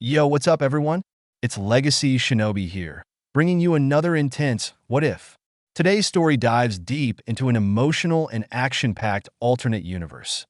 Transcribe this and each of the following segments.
Yo, what's up, everyone? It's Legacy Shinobi here, bringing you another intense What If? Today's story dives deep into an emotional and action-packed alternate universe.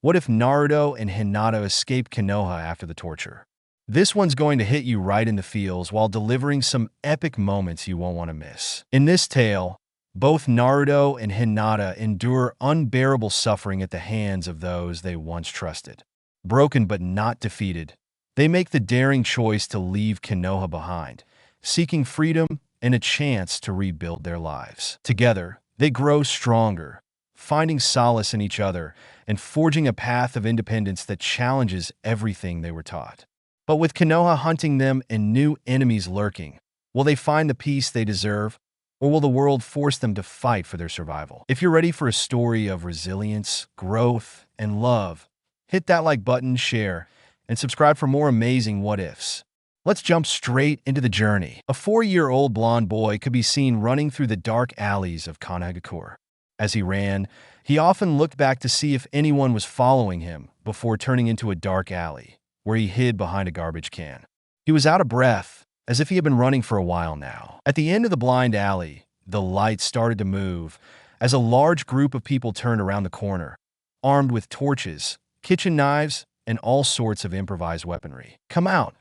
What if Naruto and Hinata escape Konoha after the torture? This one's going to hit you right in the feels while delivering some epic moments you won't want to miss. In this tale, both Naruto and Hinata endure unbearable suffering at the hands of those they once trusted. Broken but not defeated, they make the daring choice to leave Konoha behind, seeking freedom and a chance to rebuild their lives. Together, they grow stronger, finding solace in each other and forging a path of independence that challenges everything they were taught. But with Konoha hunting them and new enemies lurking, will they find the peace they deserve, or will the world force them to fight for their survival? If you're ready for a story of resilience, growth, and love, hit that like button, share, and subscribe for more amazing what-ifs. Let's jump straight into the journey. A 4-year-old blonde boy could be seen running through the dark alleys of Konoha. As he ran, he often looked back to see if anyone was following him before turning into a dark alley, where he hid behind a garbage can. He was out of breath, as if he had been running for a while now. At the end of the blind alley, the lights started to move as a large group of people turned around the corner, armed with torches, kitchen knives, and all sorts of improvised weaponry. Come out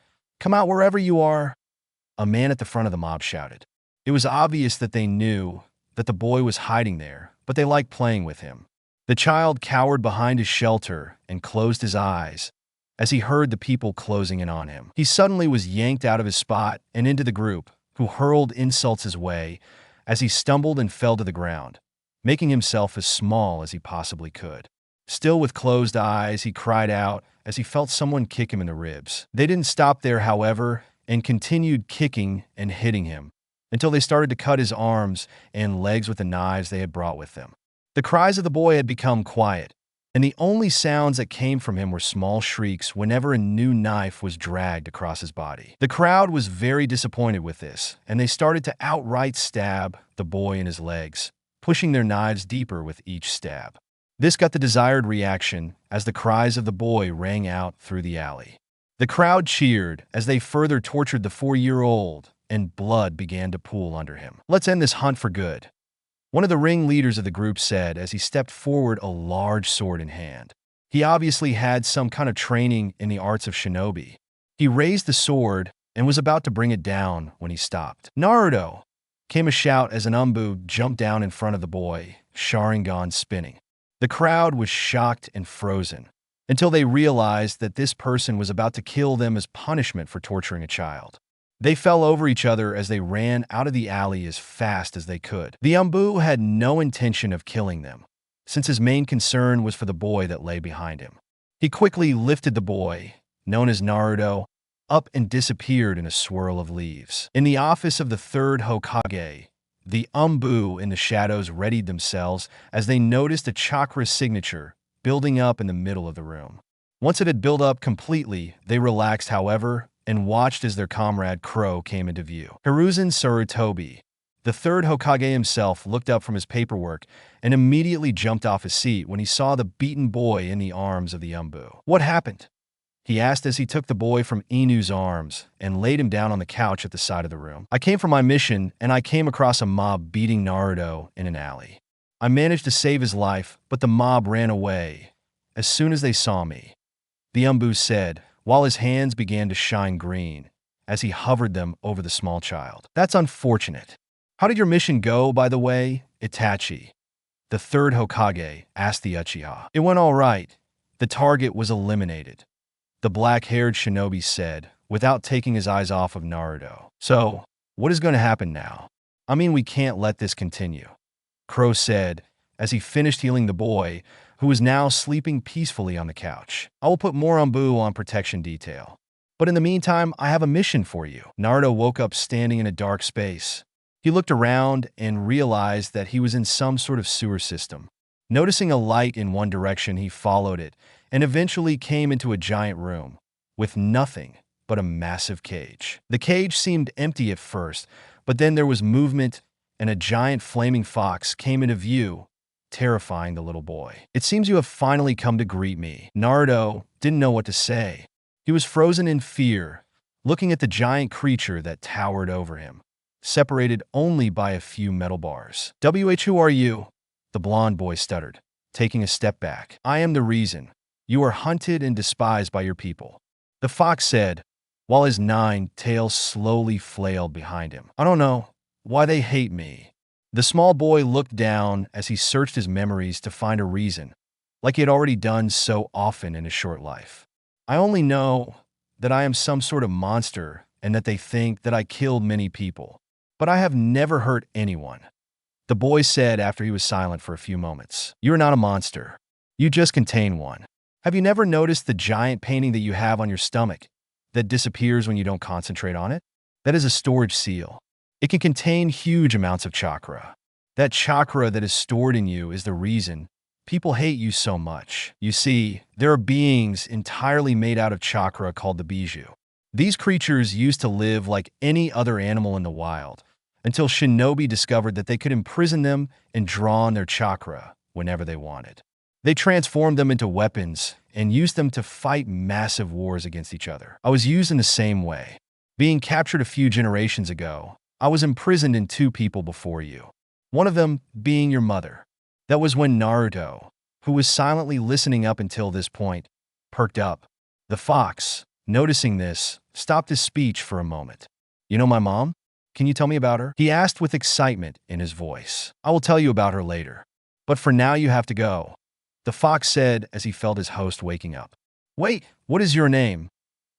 wherever you are," a man at the front of the mob shouted. It was obvious that they knew that the boy was hiding there, but they liked playing with him. The child cowered behind his shelter and closed his eyes as he heard the people closing in on him. He suddenly was yanked out of his spot and into the group, who hurled insults his way as he stumbled and fell to the ground, making himself as small as he possibly could. Still with closed eyes, he cried out as he felt someone kick him in the ribs. They didn't stop there, however, and continued kicking and hitting him until they started to cut his arms and legs with the knives they had brought with them. The cries of the boy had become quiet, and the only sounds that came from him were small shrieks whenever a new knife was dragged across his body. The crowd was very disappointed with this, and they started to outright stab the boy in his legs, pushing their knives deeper with each stab. This got the desired reaction as the cries of the boy rang out through the alley. The crowd cheered as they further tortured the 4-year-old, and blood began to pool under him. "Let's end this hunt for good," one of the ringleaders of the group said as he stepped forward, a large sword in hand. He obviously had some kind of training in the arts of shinobi. He raised the sword and was about to bring it down when he stopped. "Naruto!" came a shout as an Umbu jumped down in front of the boy, Sharingan spinning. The crowd was shocked and frozen until they realized that this person was about to kill them as punishment for torturing a child. They fell over each other as they ran out of the alley as fast as they could. The Umbu had no intention of killing them, since his main concern was for the boy that lay behind him. He quickly lifted the boy, known as Naruto, up and disappeared in a swirl of leaves. In the office of the third Hokage, the Umbu in the shadows readied themselves as they noticed a chakra signature building up in the middle of the room. Once it had built up completely, they relaxed, however, and watched as their comrade Crow came into view. Hiruzen Sarutobi, the third Hokage himself, looked up from his paperwork and immediately jumped off his seat when he saw the beaten boy in the arms of the Umbu. "What happened?" he asked as he took the boy from Inu's arms and laid him down on the couch at the side of the room. "I came for my mission, and I came across a mob beating Naruto in an alley. I managed to save his life, but the mob ran away as soon as they saw me," the Umbu said, while his hands began to shine green as he hovered them over the small child. "That's unfortunate. How did your mission go, by the way, Itachi?" the third Hokage asked the Uchiha. "It went all right. The target was eliminated," the black-haired shinobi said, without taking his eyes off of Naruto. "So, what is going to happen now? I mean, we can't let this continue," Crow said as he finished healing the boy, who was now sleeping peacefully on the couch. "I will put more Umbu on protection detail. But in the meantime, I have a mission for you." Naruto woke up standing in a dark space. He looked around and realized that he was in some sort of sewer system. Noticing a light in one direction, he followed it and eventually came into a giant room with nothing but a massive cage. The cage seemed empty at first, but then there was movement and a giant flaming fox came into view, terrifying the little boy. "It seems you have finally come to greet me." Naruto didn't know what to say. He was frozen in fear looking at the giant creature that towered over him, separated only by a few metal bars. Who are you? The blond boy stuttered, taking a step back. I am the reason. You are hunted and despised by your people, the fox said, while his nine tails slowly flailed behind him. I don't know why they hate me. The small boy looked down as he searched his memories to find a reason, like he had already done so often in his short life. I only know that I am some sort of monster and that they think that I killed many people. But I have never hurt anyone, the boy said after he was silent for a few moments. You are not a monster. You just contain one. Have you never noticed the giant painting that you have on your stomach that disappears when you don't concentrate on it? That is a storage seal. It can contain huge amounts of chakra. That chakra that is stored in you is the reason people hate you so much. You see, there are beings entirely made out of chakra called the Bijou. These creatures used to live like any other animal in the wild, until shinobi discovered that they could imprison them and draw on their chakra whenever they wanted. They transformed them into weapons and used them to fight massive wars against each other. I was used in the same way. Being captured a few generations ago, I was imprisoned in two people before you. One of them being your mother. That was when Naruto, who was silently listening up until this point, perked up. The fox, noticing this, stopped his speech for a moment. You know my mom? Can you tell me about her? He asked with excitement in his voice. I will tell you about her later. But for now you have to go, the fox said as he felt his host waking up. Wait, what is your name?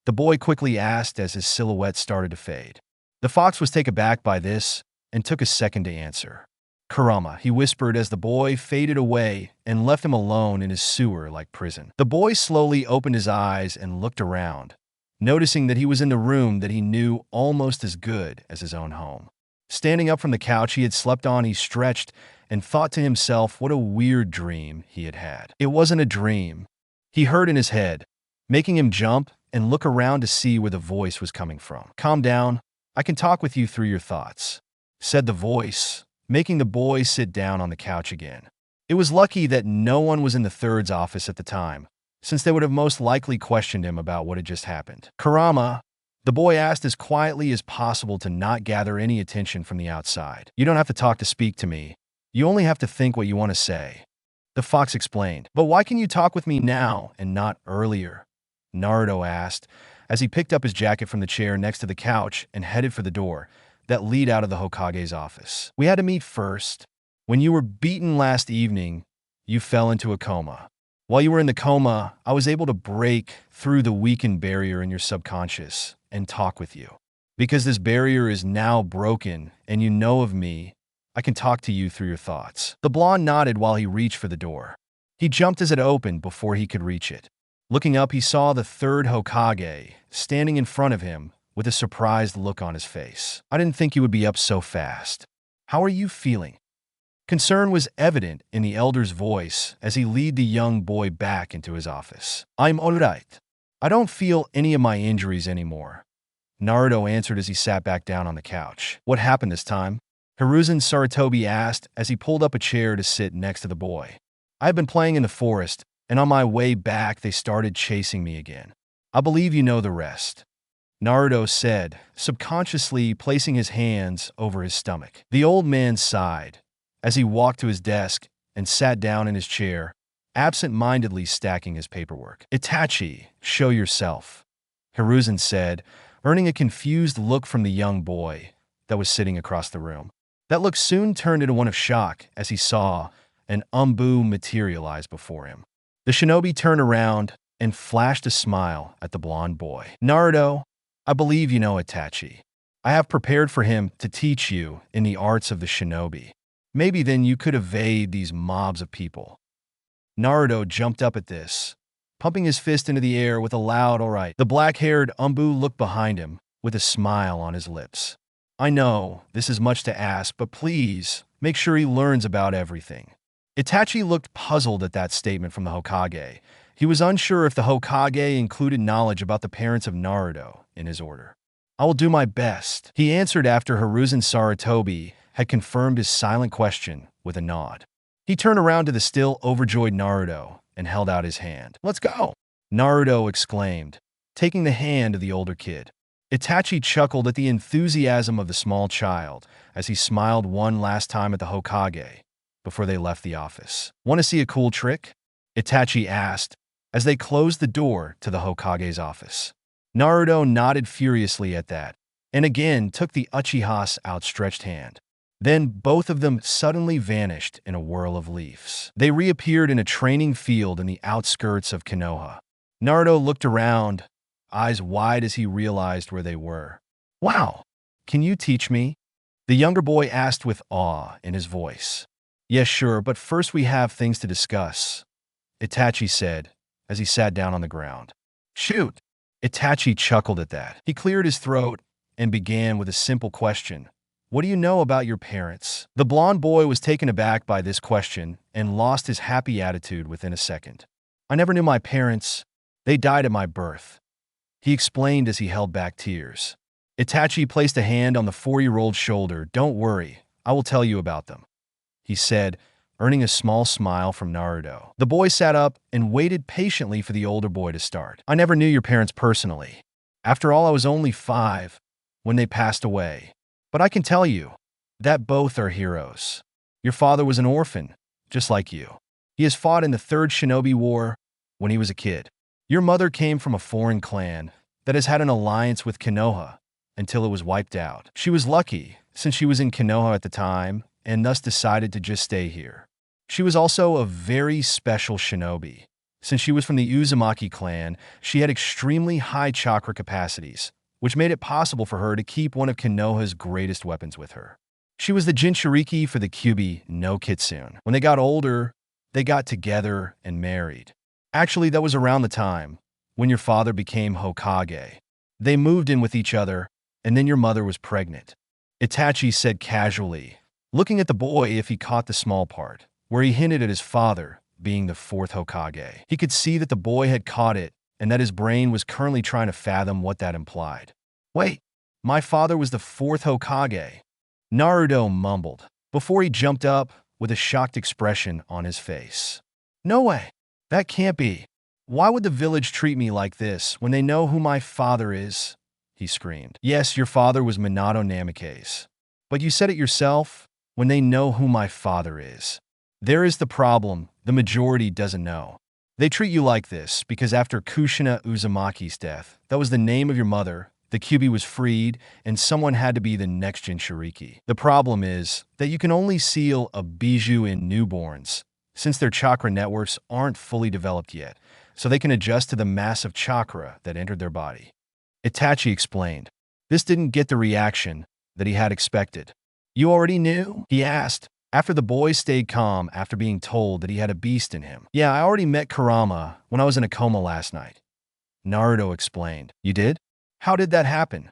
The boy quickly asked as his silhouette started to fade. The fox was taken aback by this and took a second to answer. Kurama, he whispered as the boy faded away and left him alone in his sewer-like prison. The boy slowly opened his eyes and looked around, noticing that he was in the room that he knew almost as good as his own home. Standing up from the couch he had slept on, he stretched and thought to himself what a weird dream he had had. It wasn't a dream. He heard in his head, making him jump and look around to see where the voice was coming from. Calm down. I can talk with you through your thoughts, said the voice, making the boy sit down on the couch again. It was lucky that no one was in the third's office at the time, since they would have most likely questioned him about what had just happened. Kurama, the boy asked as quietly as possible to not gather any attention from the outside. You don't have to talk to speak to me. You only have to think what you want to say, the fox explained. But why can you talk with me now and not earlier? Naruto asked as he picked up his jacket from the chair next to the couch and headed for the door that lead out of the Hokage's office. We had to meet first. When you were beaten last evening, you fell into a coma. While you were in the coma, I was able to break through the weakened barrier in your subconscious and talk with you. Because this barrier is now broken and you know of me, I can talk to you through your thoughts. The blonde nodded while he reached for the door. He jumped as it opened before he could reach it. Looking up, he saw the third Hokage standing in front of him with a surprised look on his face. I didn't think you would be up so fast. How are you feeling? Concern was evident in the elder's voice as he led the young boy back into his office. I'm all right. I don't feel any of my injuries anymore, Naruto answered as he sat back down on the couch. What happened this time? Hiruzen Sarutobi asked as he pulled up a chair to sit next to the boy. I had been playing in the forest, and on my way back they started chasing me again. I believe you know the rest, Naruto said, subconsciously placing his hands over his stomach. The old man sighed as he walked to his desk and sat down in his chair, absent-mindedly stacking his paperwork. Itachi, show yourself, Hiruzen said, earning a confused look from the young boy that was sitting across the room. That look soon turned into one of shock as he saw an Umbu materialize before him. The shinobi turned around and flashed a smile at the blonde boy. Naruto, I believe you know Itachi. I have prepared for him to teach you in the arts of the shinobi. Maybe then you could evade these mobs of people. Naruto jumped up at this, pumping his fist into the air with a loud all right. The black-haired Umbu looked behind him with a smile on his lips. I know this is much to ask, but please make sure he learns about everything. Itachi looked puzzled at that statement from the Hokage. He was unsure if the Hokage included knowledge about the parents of Naruto in his order. I will do my best, he answered after Hiruzen Sarutobi had confirmed his silent question with a nod. He turned around to the still overjoyed Naruto and held out his hand. Let's go, Naruto exclaimed, taking the hand of the older kid. Itachi chuckled at the enthusiasm of the small child as he smiled one last time at the Hokage before they left the office. Want to see a cool trick? Itachi asked as they closed the door to the Hokage's office. Naruto nodded furiously at that and again took the Uchiha's outstretched hand. Then both of them suddenly vanished in a whirl of leaves. They reappeared in a training field in the outskirts of Konoha. Naruto looked around, eyes wide as he realized where they were. "Wow, can you teach me?" The younger boy asked with awe in his voice. "Yes, sure, but first we have things to discuss," Itachi said as he sat down on the ground. "Shoot!" Itachi chuckled at that. He cleared his throat and began with a simple question. "What do you know about your parents?" The blond boy was taken aback by this question and lost his happy attitude within a second. "I never knew my parents. They died at my birth," he explained as he held back tears. Itachi placed a hand on the 4-year-old's shoulder. "Don't worry, I will tell you about them," he said, earning a small smile from Naruto. The boy sat up and waited patiently for the older boy to start. "I never knew your parents personally. After all, I was only 5 when they passed away. But I can tell you that both are heroes. Your father was an orphan, just like you. He has fought in the Third Shinobi War when he was a kid. Your mother came from a foreign clan that has had an alliance with Konoha until it was wiped out. She was lucky, since she was in Konoha at the time, and thus decided to just stay here. She was also a very special shinobi. Since she was from the Uzumaki clan, she had extremely high chakra capacities, which made it possible for her to keep one of Konoha's greatest weapons with her. She was the Jinchuriki for the Kyuubi no Kitsune. When they got older, they got together and married. Actually, that was around the time when your father became Hokage. They moved in with each other, and then your mother was pregnant," Itachi said casually, looking at the boy if he caught the small part, where he hinted at his father being the 4th Hokage. He could see that the boy had caught it and that his brain was currently trying to fathom what that implied. "Wait, my father was the 4th Hokage," Naruto mumbled, before he jumped up with a shocked expression on his face. "No way! That can't be. Why would the village treat me like this when they know who my father is?" he screamed. "Yes, your father was Minato Namikaze. But you said it yourself, when they know who my father is. There is the problem the majority doesn't know. They treat you like this because after Kushina Uzumaki's death, that was the name of your mother, the Kyuubi was freed, and someone had to be the next Jinchuriki. The problem is that you can only seal a bijou in newborns, since their chakra networks aren't fully developed yet, so they can adjust to the massive chakra that entered their body," Itachi explained. This didn't get the reaction that he had expected. "You already knew?" he asked, after the boy stayed calm after being told that he had a beast in him. "Yeah, I already met Kurama when I was in a coma last night," Naruto explained. "You did? How did that happen?"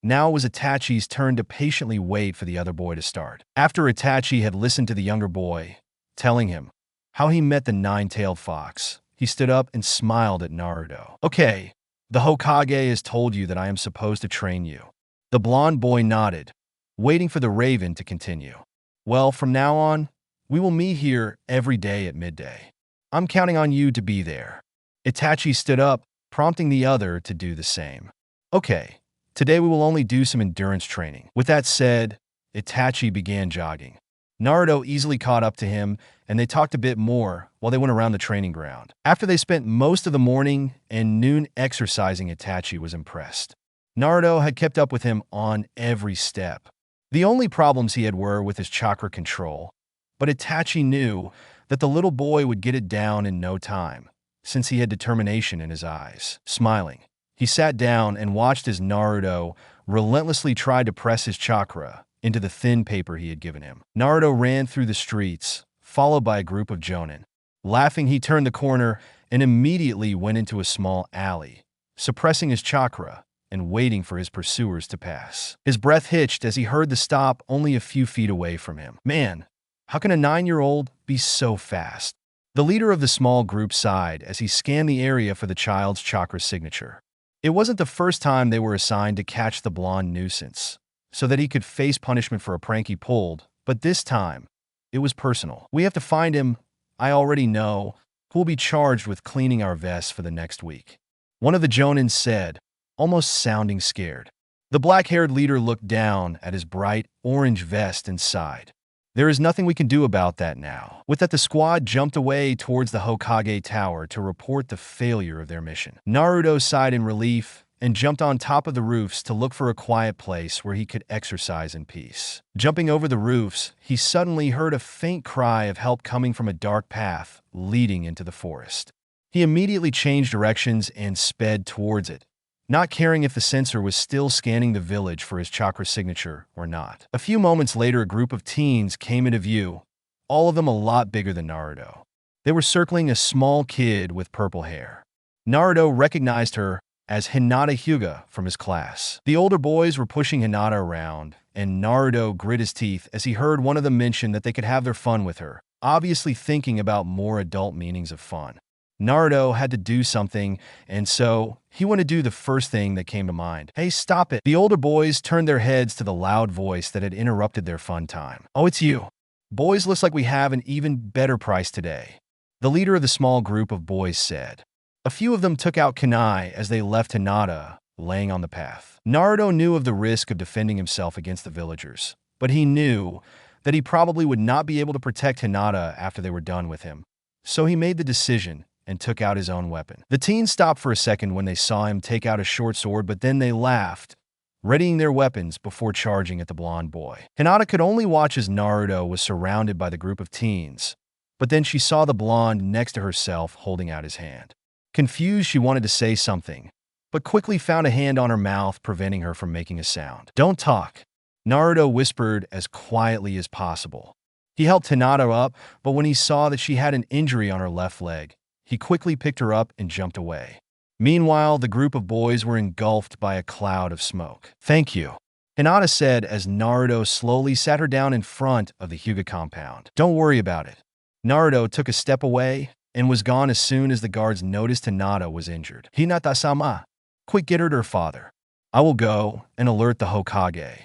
Now it was Itachi's turn to patiently wait for the other boy to start. After Itachi had listened to the younger boy, telling him how he met the 9-tailed fox, he stood up and smiled at Naruto. "Okay, the Hokage has told you that I am supposed to train you." The blond boy nodded, waiting for the raven to continue. "Well, from now on, we will meet here every day at midday. I'm counting on you to be there." Itachi stood up, prompting the other to do the same. "Okay, today we will only do some endurance training." With that said, Itachi began jogging. Naruto easily caught up to him, and they talked a bit more while they went around the training ground. After they spent most of the morning and noon exercising, Itachi was impressed. Naruto had kept up with him on every step. The only problems he had were with his chakra control, but Itachi knew that the little boy would get it down in no time, since he had determination in his eyes. Smiling, he sat down and watched as Naruto relentlessly tried to press his chakra into the thin paper he had given him. Naruto ran through the streets, followed by a group of jonin. Laughing, he turned the corner and immediately went into a small alley, suppressing his chakra and waiting for his pursuers to pass. His breath hitched as he heard the stop only a few feet away from him. Man, how can a 9-year-old be so fast? The leader of the small group sighed as he scanned the area for the child's chakra signature. It wasn't the first time they were assigned to catch the blonde nuisance, so that he could face punishment for a prank he pulled, but this time, it was personal. "We have to find him, I already know, who will be charged with cleaning our vests for the next week," one of the jonin said, almost sounding scared. The black-haired leader looked down at his bright orange vest and sighed. There is nothing we can do about that now. With that, the squad jumped away towards the Hokage Tower to report the failure of their mission. Naruto sighed in relief and jumped on top of the roofs to look for a quiet place where he could exercise in peace. Jumping over the roofs, he suddenly heard a faint cry of help coming from a dark path leading into the forest. He immediately changed directions and sped towards it, not caring if the sensor was still scanning the village for his chakra signature or not. A few moments later, a group of teens came into view, all of them a lot bigger than Naruto. They were circling a small kid with purple hair. Naruto recognized her as Hinata Hyuga from his class. The older boys were pushing Hinata around, and Naruto grit his teeth as he heard one of them mention that they could have their fun with her, obviously thinking about more adult meanings of fun. Naruto had to do something, and so he wanted to do the first thing that came to mind. Hey, stop it. The older boys turned their heads to the loud voice that had interrupted their fun time. Oh, it's you. Boys, looks like we have an even better price today, the leader of the small group of boys said. A few of them took out kunai as they left Hinata laying on the path. Naruto knew of the risk of defending himself against the villagers, but he knew that he probably would not be able to protect Hinata after they were done with him. So he made the decision and took out his own weapon. The teens stopped for a second when they saw him take out a short sword, but then they laughed, readying their weapons before charging at the blonde boy. Hinata could only watch as Naruto was surrounded by the group of teens, but then she saw the blonde next to herself holding out his hand. Confused, she wanted to say something, but quickly found a hand on her mouth, preventing her from making a sound. Don't talk, Naruto whispered as quietly as possible. He helped Hinata up, but when he saw that she had an injury on her left leg, he quickly picked her up and jumped away. Meanwhile, the group of boys were engulfed by a cloud of smoke. Thank you, Hinata said as Naruto slowly sat her down in front of the Hyuga compound. Don't worry about it. Naruto took a step away and was gone as soon as the guards noticed Hinata was injured. Hinata-sama, quick, get her to her father. I will go and alert the Hokage,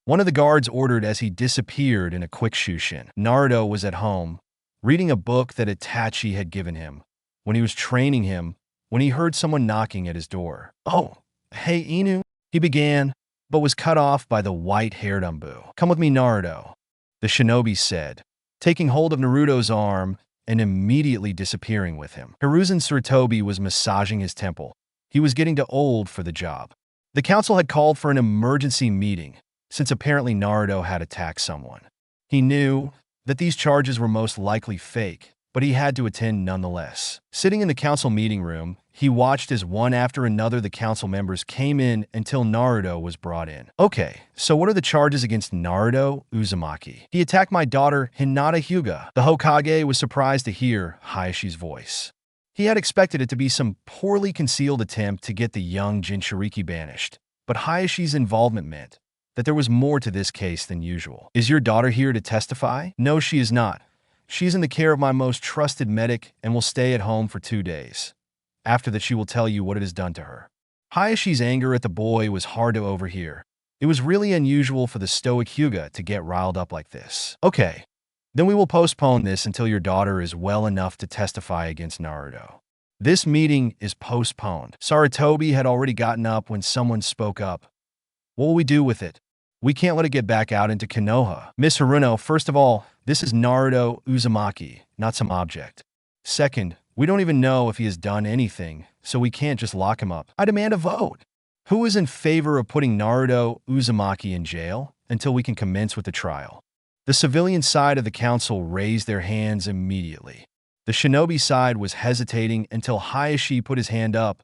one of the guards ordered as he disappeared in a quick shushin. Naruto was at home, reading a book that Itachi had given him when he was training him, when he heard someone knocking at his door. Oh, hey Inu, he began, but was cut off by the white-haired Umbu. Come with me, Naruto, the shinobi said, taking hold of Naruto's arm and immediately disappearing with him. Hiruzen Sarutobi was massaging his temple. He was getting too old for the job. The council had called for an emergency meeting, since apparently Naruto had attacked someone. He knew that these charges were most likely fake, but he had to attend nonetheless. Sitting in the council meeting room, he watched as one after another the council members came in until Naruto was brought in. Okay, so what are the charges against Naruto Uzumaki? He attacked my daughter Hinata Hyuga. The Hokage was surprised to hear Hayashi's voice. He had expected it to be some poorly concealed attempt to get the young Jinchuriki banished, but Hayashi's involvement meant that there was more to this case than usual. Is your daughter here to testify? No, she is not. She's in the care of my most trusted medic and will stay at home for 2 days. After that, she will tell you what it has done to her. Hayashi's anger at the boy was hard to overhear. It was really unusual for the stoic Hyuga to get riled up like this. Okay, then we will postpone this until your daughter is well enough to testify against Naruto. This meeting is postponed. Sarutobi had already gotten up when someone spoke up. What will we do with it? We can't let it get back out into Konoha. Miss Haruno, first of all, this is Naruto Uzumaki, not some object. Second, we don't even know if he has done anything, so we can't just lock him up. I demand a vote. Who is in favor of putting Naruto Uzumaki in jail until we can commence with the trial? The civilian side of the council raised their hands immediately. The shinobi side was hesitating until Hayashi put his hand up.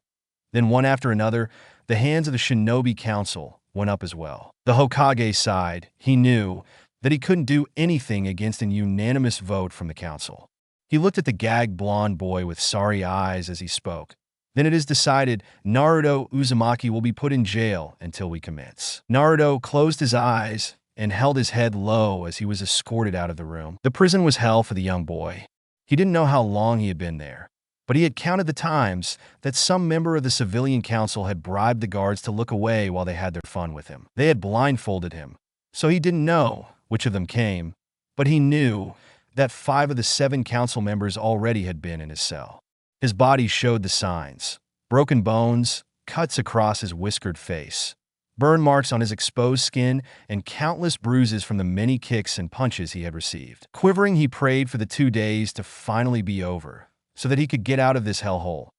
Then one after another, the hands of the shinobi council went up as well. The Hokage side, he knew that he couldn't do anything against an unanimous vote from the council. He looked at the gagged blonde boy with sorry eyes as he spoke. Then it is decided Naruto Uzumaki will be put in jail until we commence. Naruto closed his eyes and held his head low as he was escorted out of the room. The prison was hell for the young boy. He didn't know how long he had been there, but he had counted the times that some member of the civilian council had bribed the guards to look away while they had their fun with him. They had blindfolded him, so he didn't know which of them came, but he knew that 5 of the 7 council members already had been in his cell. His body showed the signs: broken bones, cuts across his whiskered face, burn marks on his exposed skin, and countless bruises from the many kicks and punches he had received. Quivering, he prayed for the 2 days to finally be over, so that he could get out of this hellhole,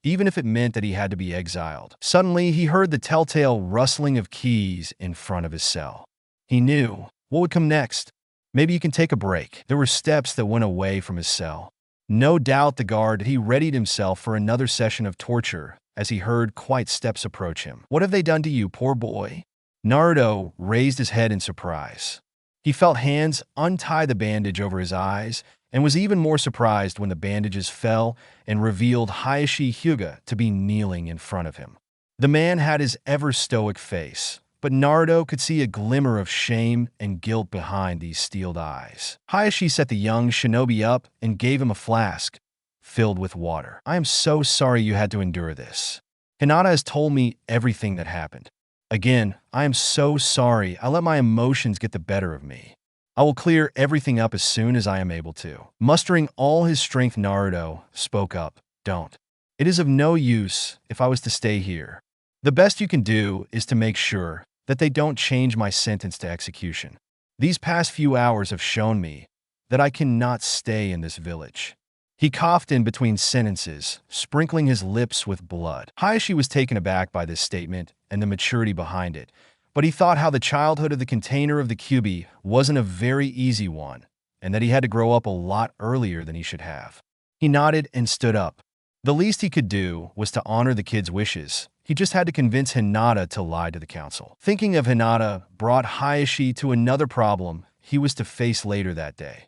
even if it meant that he had to be exiled. Suddenly, he heard the telltale rustling of keys in front of his cell. He knew what would come next. Maybe you can take a break. There were steps that went away from his cell. No doubt the guard, he readied himself for another session of torture as he heard quiet steps approach him. "What have they done to you, poor boy?" Naruto raised his head in surprise. He felt hands untie the bandage over his eyes and was even more surprised when the bandages fell and revealed Hayashi Hyuga to be kneeling in front of him. The man had his ever-stoic face, but Naruto could see a glimmer of shame and guilt behind these steeled eyes. Hayashi set the young shinobi up and gave him a flask filled with water. "I am so sorry you had to endure this. Hinata has told me everything that happened. Again, I am so sorry I let my emotions get the better of me. I will clear everything up as soon as I am able to." Mustering all his strength, Naruto spoke up. "Don't. It is of no use if I was to stay here. The best you can do is to make sure that they don't change my sentence to execution. These past few hours have shown me that I cannot stay in this village." He coughed in between sentences, sprinkling his lips with blood. Hayashi was taken aback by this statement and the maturity behind it, but he thought how the childhood of the container of the Kyuubi wasn't a very easy one, and that he had to grow up a lot earlier than he should have. He nodded and stood up. The least he could do was to honor the kid's wishes. He just had to convince Hinata to lie to the council. Thinking of Hinata brought Hayashi to another problem he was to face later that day.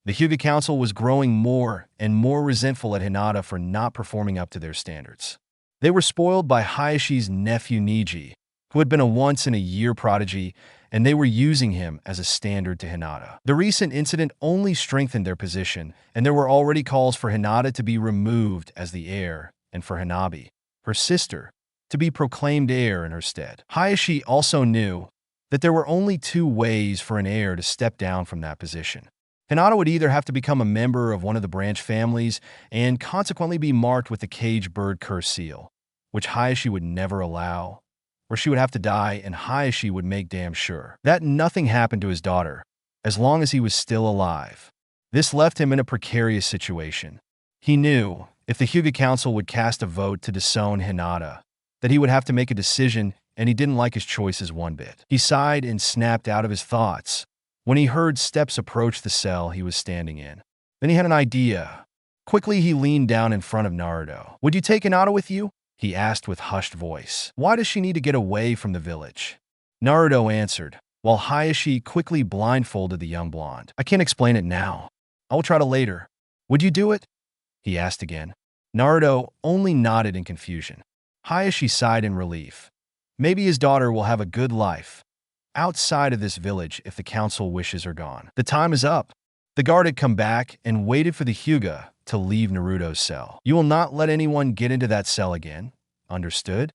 The Hyuga Council was growing more and more resentful at Hinata for not performing up to their standards. They were spoiled by Hayashi's nephew Niji, who had been a once-in-a-year prodigy, and they were using him as a standard to Hinata. The recent incident only strengthened their position, and there were already calls for Hinata to be removed as the heir, and for Hanabi, her sister, to be proclaimed heir in her stead. Hayashi also knew that there were only 2 ways for an heir to step down from that position. Hinata would either have to become a member of one of the branch families and consequently be marked with the cage bird curse seal, which Hayashi would never allow, or she would have to die and Hayashi would make damn sure that nothing happened to his daughter as long as he was still alive. This left him in a precarious situation. He knew if the Hyuga Council would cast a vote to disown Hinata, that he would have to make a decision, and he didn't like his choices one bit. He sighed and snapped out of his thoughts when he heard steps approach the cell he was standing in. Then he had an idea. Quickly, he leaned down in front of Naruto. "Would you take Hinata with you?" he asked with hushed voice. "Why does she need to get away from the village?" Naruto answered, while Hayashi quickly blindfolded the young blonde. "I can't explain it now. I will try to later. Would you do it?" he asked again. Naruto only nodded in confusion. Hayashi sighed in relief. Maybe his daughter will have a good life outside of this village if the council wishes her gone. The time is up. The guard had come back and waited for the Hyuga to leave Naruto's cell. "You will not let anyone get into that cell again. Understood?"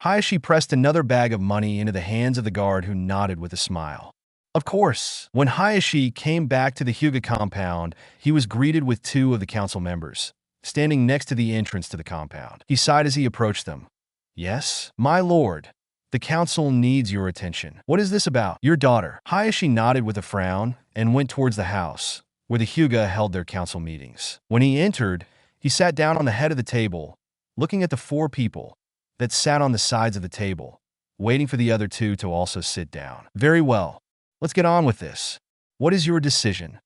Hayashi pressed another bag of money into the hands of the guard, who nodded with a smile. Of course. When Hayashi came back to the Hyuga compound, he was greeted with 2 of the council members, standing next to the entrance to the compound. He sighed as he approached them. "Yes, my lord. The council needs your attention." "What is this about?" "Your daughter." Hayashi nodded with a frown and went towards the house, where the Hyuga held their council meetings. When he entered, he sat down on the head of the table, looking at the 4 people that sat on the sides of the table, waiting for the other 2 to also sit down. "Very well. Let's get on with this. What is your decision?"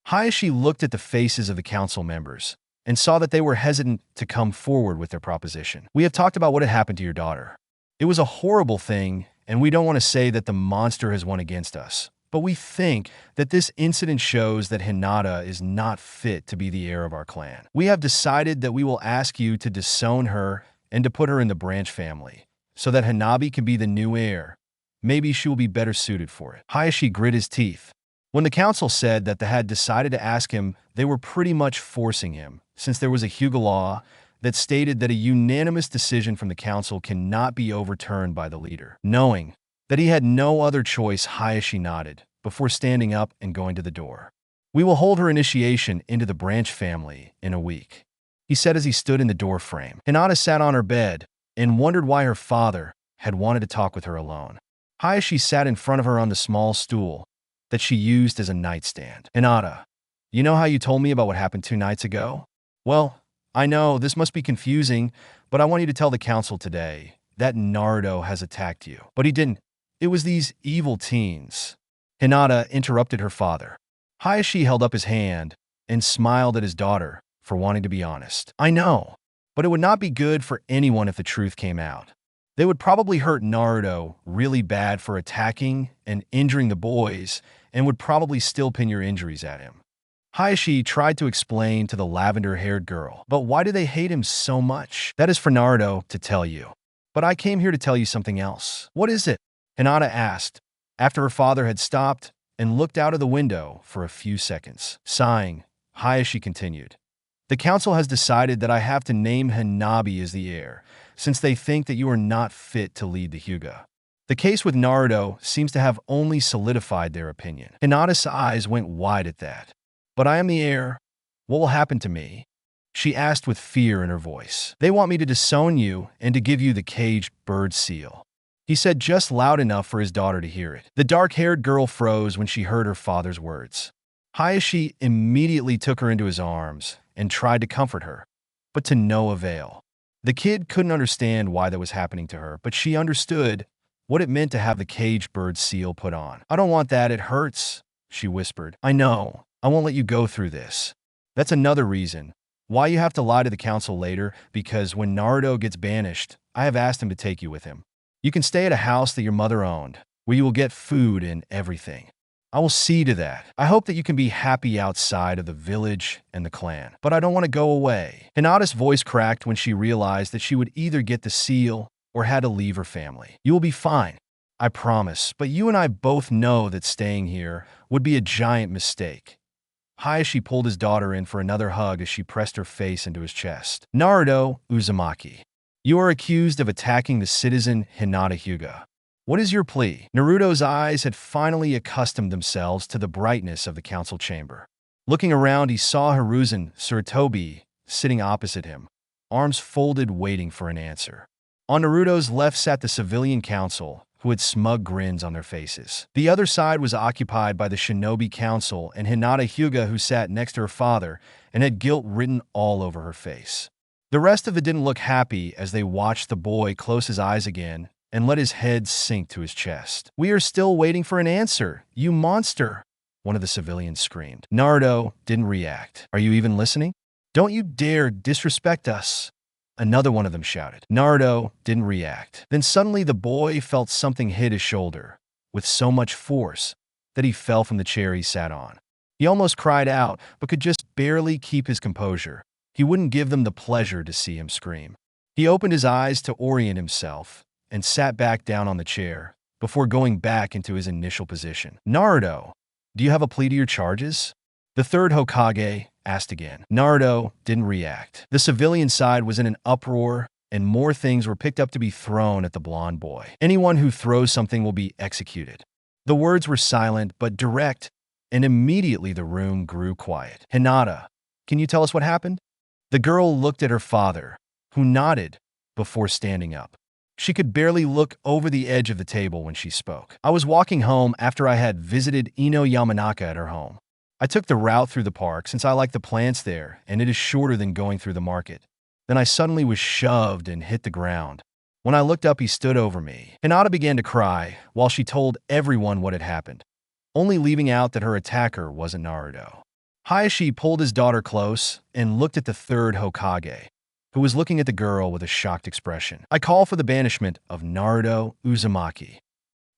Hayashi looked at the faces of the council members and saw that they were hesitant to come forward with their proposition. "We have talked about what had happened to your daughter. It was a horrible thing, and we don't want to say that the monster has won against us. But we think that this incident shows that Hinata is not fit to be the heir of our clan. We have decided that we will ask you to disown her and to put her in the branch family, so that Hanabi can be the new heir. Maybe she will be better suited for it." Hayashi grit his teeth. When the council said that they had decided to ask him, they were pretty much forcing him, since there was a Hyuga law that stated that a unanimous decision from the council cannot be overturned by the leader. Knowing that he had no other choice, Hayashi nodded before standing up and going to the door. "We will hold her initiation into the branch family in a week," he said as he stood in the door frame. Hinata sat on her bed, and wondered why her father had wanted to talk with her alone. Hayashi sat in front of her on the small stool that she used as a nightstand. Hinata, you know how you told me about what happened 2 nights ago? Well, I know this must be confusing, but I want you to tell the council today that Naruto has attacked you. But he didn't. It was these evil teens. Hinata interrupted her father. Hayashi held up his hand and smiled at his daughter for wanting to be honest. I know, but it would not be good for anyone if the truth came out. They would probably hurt Naruto really bad for attacking and injuring the boys, and would probably still pin your injuries at him. Hayashi tried to explain to the lavender-haired girl, but why do they hate him so much? That is for Naruto to tell you. But I came here to tell you something else. What is it? Hinata asked, after her father had stopped and looked out of the window for a few seconds. Sighing, Hayashi continued. The council has decided that I have to name Hanabi as the heir, since they think that you are not fit to lead the Hyuga. The case with Naruto seems to have only solidified their opinion. Hinata's eyes went wide at that. But I am the heir. What will happen to me? She asked with fear in her voice. They want me to disown you and to give you the caged bird seal. He said just loud enough for his daughter to hear it. The dark-haired girl froze when she heard her father's words. Hayashi immediately took her into his arms and tried to comfort her, but to no avail. The kid couldn't understand why that was happening to her, but she understood what it meant to have the caged bird seal put on. I don't want that, it hurts, she whispered. I know, I won't let you go through this. That's another reason why you have to lie to the council later, because when Naruto gets banished, I have asked him to take you with him. You can stay at a house that your mother owned, where you will get food and everything. I will see to that. I hope that you can be happy outside of the village and the clan. But I don't want to go away. Hinata's voice cracked when she realized that she would either get the seal or had to leave her family. You will be fine, I promise, but you and I both know that staying here would be a giant mistake. Hayashi pulled his daughter in for another hug as she pressed her face into his chest. Naruto Uzumaki, you are accused of attacking the citizen Hinata Hyuga. What is your plea? Naruto's eyes had finally accustomed themselves to the brightness of the council chamber. Looking around, he saw Hiruzen Tsurutobi sitting opposite him, arms folded waiting for an answer. On Naruto's left sat the civilian council, who had smug grins on their faces. The other side was occupied by the Shinobi Council and Hinata Hyuga, who sat next to her father and had guilt written all over her face. The rest of it didn't look happy as they watched the boy close his eyes again and let his head sink to his chest. We are still waiting for an answer, you monster, one of the civilians screamed. Naruto didn't react. Are you even listening? Don't you dare disrespect us, another one of them shouted. Naruto didn't react. Then suddenly the boy felt something hit his shoulder with so much force that he fell from the chair he sat on. He almost cried out, but could just barely keep his composure. He wouldn't give them the pleasure to see him scream. He opened his eyes to orient himself and sat back down on the chair before going back into his initial position. Naruto, do you have a plea to your charges? The third Hokage asked again. Naruto didn't react. The civilian side was in an uproar, and more things were picked up to be thrown at the blonde boy. Anyone who throws something will be executed. The words were silent but direct, and immediately the room grew quiet. Hinata, can you tell us what happened? The girl looked at her father, who nodded before standing up. She could barely look over the edge of the table when she spoke. I was walking home after I had visited Ino Yamanaka at her home. I took the route through the park since I like the plants there, and it is shorter than going through the market. Then I suddenly was shoved and hit the ground. When I looked up, he stood over me. Hinata began to cry while she told everyone what had happened, only leaving out that her attacker wasn't Naruto. Hayashi pulled his daughter close and looked at the third Hokage, who was looking at the girl with a shocked expression. I call for the banishment of Naruto Uzumaki.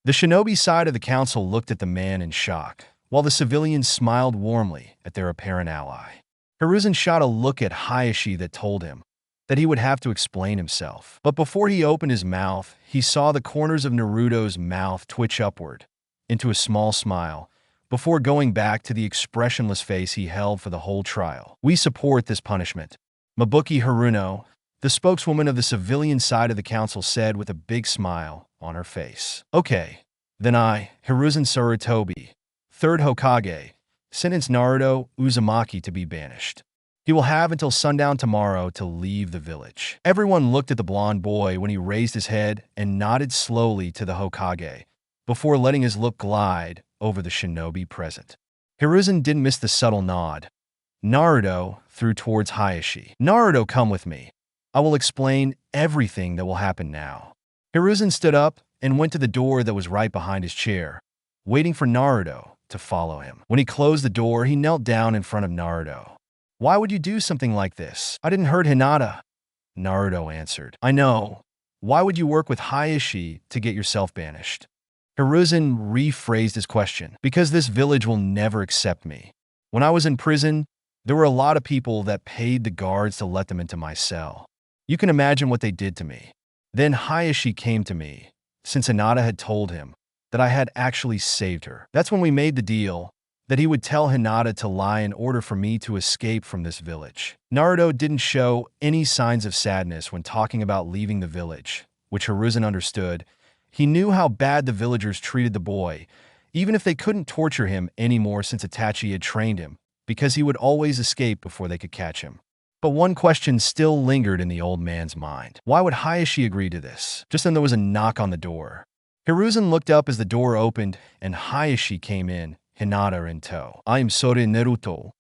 The shinobi side of the council looked at the man in shock, while the civilians smiled warmly at their apparent ally. Hiruzen shot a look at Hayashi that told him that he would have to explain himself. But before he opened his mouth, he saw the corners of Naruto's mouth twitch upward into a small smile before going back to the expressionless face he held for the whole trial. We support this punishment, Mabuki Haruno, the spokeswoman of the civilian side of the council, said with a big smile on her face. Okay, then I, Hiruzen Sarutobi, third Hokage, sentence Naruto Uzumaki to be banished. He will have until sundown tomorrow to leave the village. Everyone looked at the blond boy when he raised his head and nodded slowly to the Hokage, before letting his look glide over the shinobi present. Hiruzen didn't miss the subtle nod. Naruto threw towards Hayashi. Naruto, come with me. I will explain everything that will happen now. Hiruzen stood up and went to the door that was right behind his chair, waiting for Naruto to follow him. When he closed the door, he knelt down in front of Naruto. Why would you do something like this? I didn't hurt Hinata, Naruto answered. I know. Why would you work with Hayashi to get yourself banished? Hiruzen rephrased his question. Because this village will never accept me. When I was in prison, there were a lot of people that paid the guards to let them into my cell. You can imagine what they did to me. Then Hayashi came to me, since Hinata had told him that I had actually saved her. That's when we made the deal that he would tell Hinata to lie in order for me to escape from this village. Naruto didn't show any signs of sadness when talking about leaving the village, which Hiruzen understood. He knew how bad the villagers treated the boy, even if they couldn't torture him anymore since Itachi had trained him, because he would always escape before they could catch him. But one question still lingered in the old man's mind. Why would Hayashi agree to this? Just then there was a knock on the door. Hiruzen looked up as the door opened and Hayashi came in, Hinata in tow. I am Sore Naruto.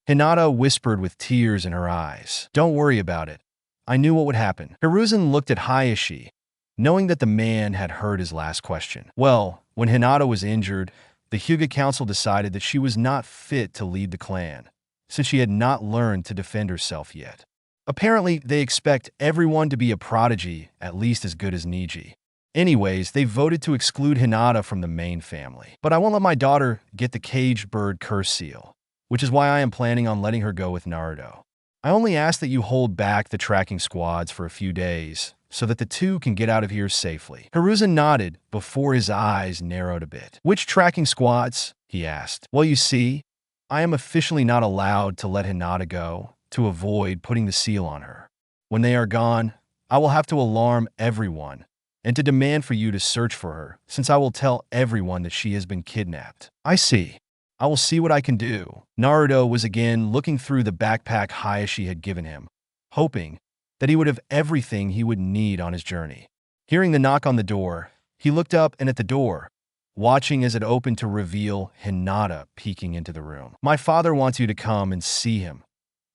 Hinata whispered with tears in her eyes. Don't worry about it. I knew what would happen. Hiruzen looked at Hayashi, knowing that the man had heard his last question. Well, when Hinata was injured, the Hyuga Council decided that she was not fit to lead the clan, since she had not learned to defend herself yet. Apparently, they expect everyone to be a prodigy, at least as good as Niji. Anyways, they voted to exclude Hinata from the main family. But I won't let my daughter get the caged bird curse seal, which is why I am planning on letting her go with Naruto. I only ask that you hold back the tracking squads for a few days, so that the two can get out of here safely. Hiruzen nodded before his eyes narrowed a bit. Which tracking squads? He asked. Well, you see, I am officially not allowed to let Hinata go to avoid putting the seal on her. When they are gone, I will have to alarm everyone and to demand for you to search for her, since I will tell everyone that she has been kidnapped. I see. I will see what I can do. Naruto was again looking through the backpack Hayashi had given him, hoping that he would have everything he would need on his journey. Hearing the knock on the door, he looked up and at the door, watching as it opened to reveal Hinata peeking into the room. My father wants you to come and see him,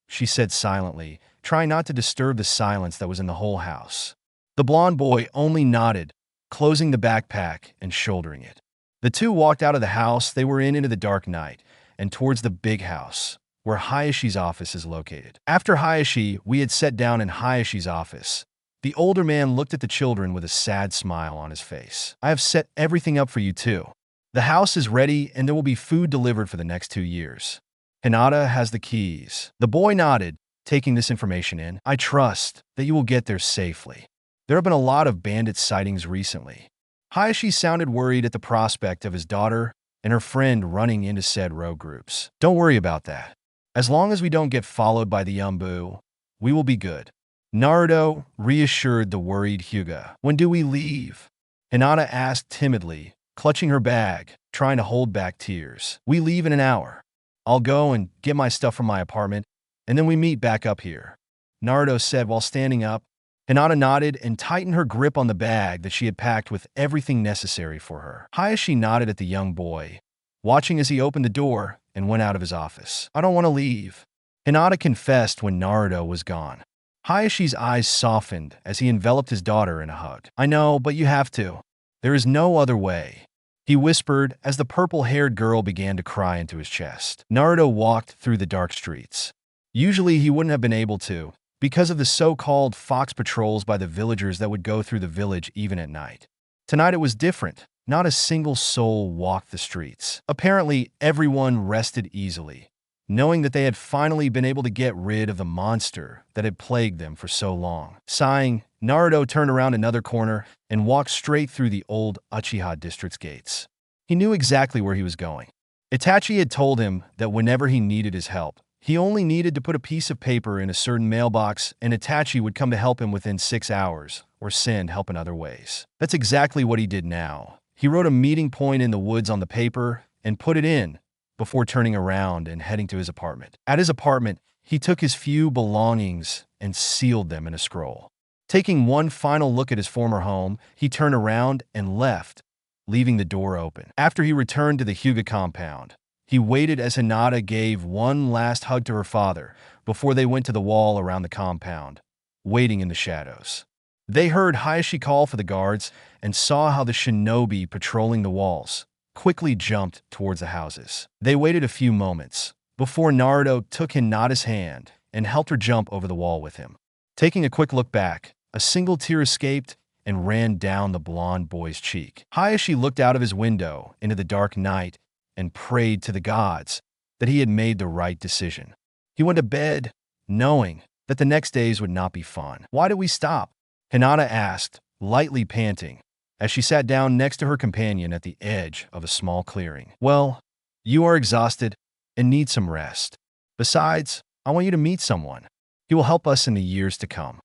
she said silently, trying not to disturb the silence that was in the whole house. The blond boy only nodded, closing the backpack and shouldering it. The two walked out of the house they were in into the dark night and towards the big house, where Hayashi's office is located. After Hayashi, we had sat down in Hayashi's office. The older man looked at the children with a sad smile on his face. I have set everything up for you too. The house is ready and there will be food delivered for the next 2 years. Hinata has the keys. The boy nodded, taking this information in. I trust that you will get there safely. There have been a lot of bandit sightings recently. Hayashi sounded worried at the prospect of his daughter and her friend running into said rogue groups. Don't worry about that. As long as we don't get followed by the Yambu, we will be good. Naruto reassured the worried Hyuga. When do we leave? Hinata asked timidly, clutching her bag, trying to hold back tears. We leave in an hour. I'll go and get my stuff from my apartment, and then we meet back up here, Naruto said while standing up. Hinata nodded and tightened her grip on the bag that she had packed with everything necessary for her. Hayashi nodded at the young boy, watching as he opened the door and went out of his office. I don't want to leave, Hinata confessed when Naruto was gone. Hayashi's eyes softened as he enveloped his daughter in a hug. I know, but you have to. There is no other way, he whispered as the purple-haired girl began to cry into his chest. Naruto walked through the dark streets. Usually he wouldn't have been able to, because of the so-called fox patrols by the villagers that would go through the village even at night. Tonight it was different. Not a single soul walked the streets. Apparently, everyone rested easily, knowing that they had finally been able to get rid of the monster that had plagued them for so long. Sighing, Naruto turned around another corner and walked straight through the old Uchiha district's gates. He knew exactly where he was going. Itachi had told him that whenever he needed his help, he only needed to put a piece of paper in a certain mailbox and Itachi would come to help him within 6 hours, or send help in other ways. That's exactly what he did now. He wrote a meeting point in the woods on the paper and put it in, before turning around and heading to his apartment. At his apartment, he took his few belongings and sealed them in a scroll. Taking one final look at his former home, he turned around and left, leaving the door open. After he returned to the Hyuga compound, he waited as Hinata gave one last hug to her father before they went to the wall around the compound, waiting in the shadows. They heard Hayashi call for the guards and saw how the shinobi patrolling the walls quickly jumped towards the houses. They waited a few moments before Naruto took Hinata's hand and helped her jump over the wall with him. Taking a quick look back, a single tear escaped and ran down the blonde boy's cheek. Hayashi looked out of his window into the dark night and prayed to the gods that he had made the right decision. He went to bed knowing that the next days would not be fun. "Why did we stop?" Hinata asked, lightly panting, as she sat down next to her companion at the edge of a small clearing. "Well, you are exhausted and need some rest. Besides, I want you to meet someone. He will help us in the years to come."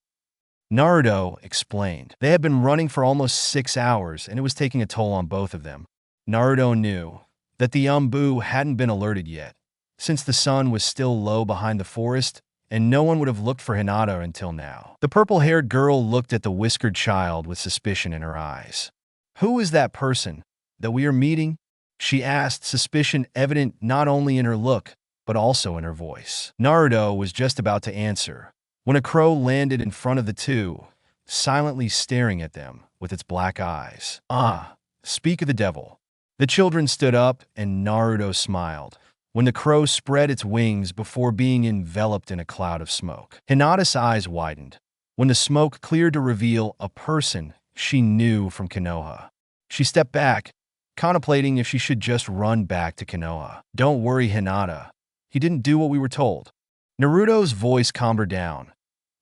Naruto explained. They had been running for almost 6 hours, and it was taking a toll on both of them. Naruto knew that the Umbu hadn't been alerted yet, since the sun was still low behind the forest, and no one would have looked for Hinata until now. The purple-haired girl looked at the whiskered child with suspicion in her eyes. "Who is that person that we are meeting?" she asked, suspicion evident not only in her look, but also in her voice. Naruto was just about to answer when a crow landed in front of the two, silently staring at them with its black eyes. "Ah, speak of the devil." The children stood up, and Naruto smiled when the crow spread its wings before being enveloped in a cloud of smoke. Hinata's eyes widened when the smoke cleared to reveal a person she knew from Konoha. She stepped back, contemplating if she should just run back to Konoha. "Don't worry, Hinata. He didn't do what we were told." Naruto's voice calmed her down,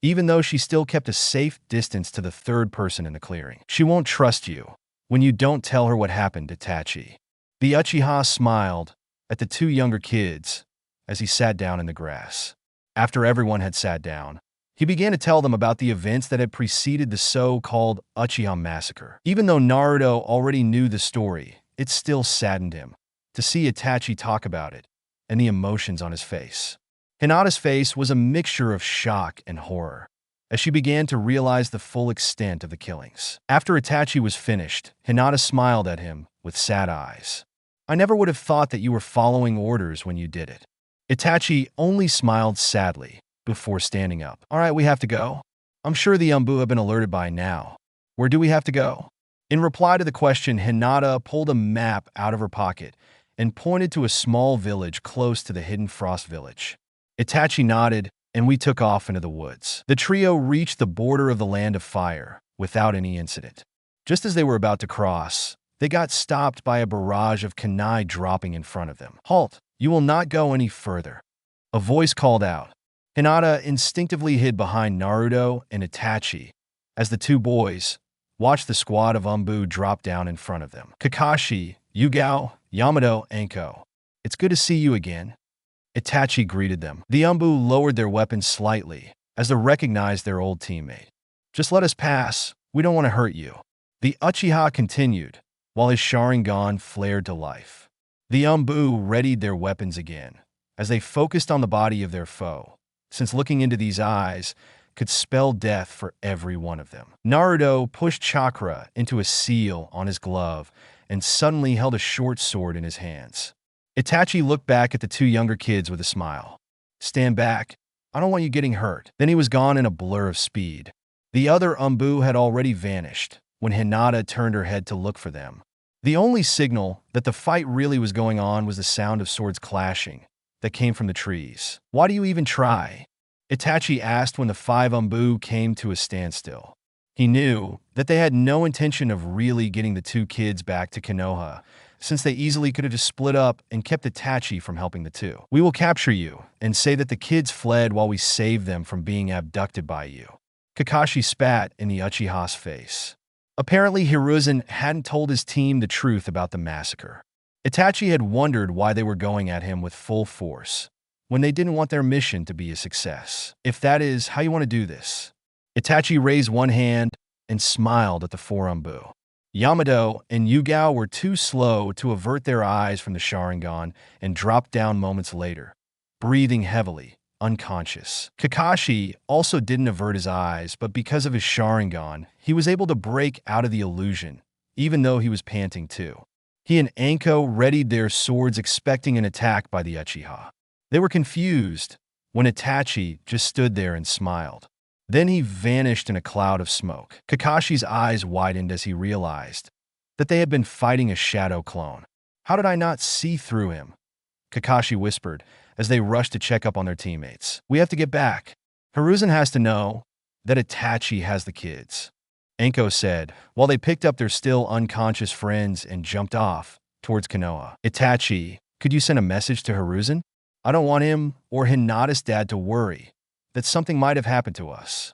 even though she still kept a safe distance to the third person in the clearing. "She won't trust you when you don't tell her what happened to Itachi." The Uchiha smiled at the two younger kids as he sat down in the grass. After everyone had sat down, he began to tell them about the events that had preceded the so-called Uchiha massacre. Even though Naruto already knew the story, it still saddened him to see Itachi talk about it and the emotions on his face. Hinata's face was a mixture of shock and horror as she began to realize the full extent of the killings. After Itachi was finished, Hinata smiled at him with sad eyes. "I never would have thought that you were following orders when you did it." Itachi only smiled sadly before standing up. "All right, we have to go. I'm sure the Umbu have been alerted by now. Where do we have to go?" In reply to the question, Hinata pulled a map out of her pocket and pointed to a small village close to the Hidden Frost village. Itachi nodded, and we took off into the woods. The trio reached the border of the Land of Fire without any incident. Just as they were about to cross, they got stopped by a barrage of kunai dropping in front of them. "Halt! You will not go any further," a voice called out. Hinata instinctively hid behind Naruto and Itachi as the two boys watched the squad of Umbu drop down in front of them. "Kakashi, Yugao, Yamato, Anko, it's good to see you again." Itachi greeted them. The Umbu lowered their weapons slightly as they recognized their old teammate. "Just let us pass. We don't want to hurt you." The Uchiha continued, while his Sharingan flared to life. The Umbu readied their weapons again as they focused on the body of their foe, since looking into these eyes could spell death for every one of them. Naruto pushed chakra into a seal on his glove and suddenly held a short sword in his hands. Itachi looked back at the two younger kids with a smile. "Stand back. I don't want you getting hurt." Then he was gone in a blur of speed. The other Umbu had already vanished when Hinata turned her head to look for them. The only signal that the fight really was going on was the sound of swords clashing that came from the trees. "Why do you even try?" Itachi asked when the 5 Umbu came to a standstill. He knew that they had no intention of really getting the two kids back to Konoha, since they easily could have just split up and kept Itachi from helping the two. "We will capture you and say that the kids fled while we saved them from being abducted by you." Kakashi spat in the Uchiha's face. Apparently, Hiruzen hadn't told his team the truth about the massacre. Itachi had wondered why they were going at him with full force when they didn't want their mission to be a success. "If that is how you want to do this." Itachi raised one hand and smiled at the 4 Umbu. Yamato and Yugao were too slow to avert their eyes from the Sharingan and dropped down moments later, breathing heavily unconscious. Kakashi also didn't avert his eyes, but because of his Sharingan, he was able to break out of the illusion, even though he was panting too. He and Anko readied their swords expecting an attack by the Uchiha. They were confused when Itachi just stood there and smiled. Then he vanished in a cloud of smoke. Kakashi's eyes widened as he realized that they had been fighting a shadow clone. How did I not see through him? Kakashi whispered as they rushed to check up on their teammates. We have to get back. Hiruzen has to know that Itachi has the kids, Anko said, while they picked up their still unconscious friends and jumped off towards Konoha. Itachi, could you send a message to Hiruzen? I don't want him or Hinata's dad to worry that something might have happened to us.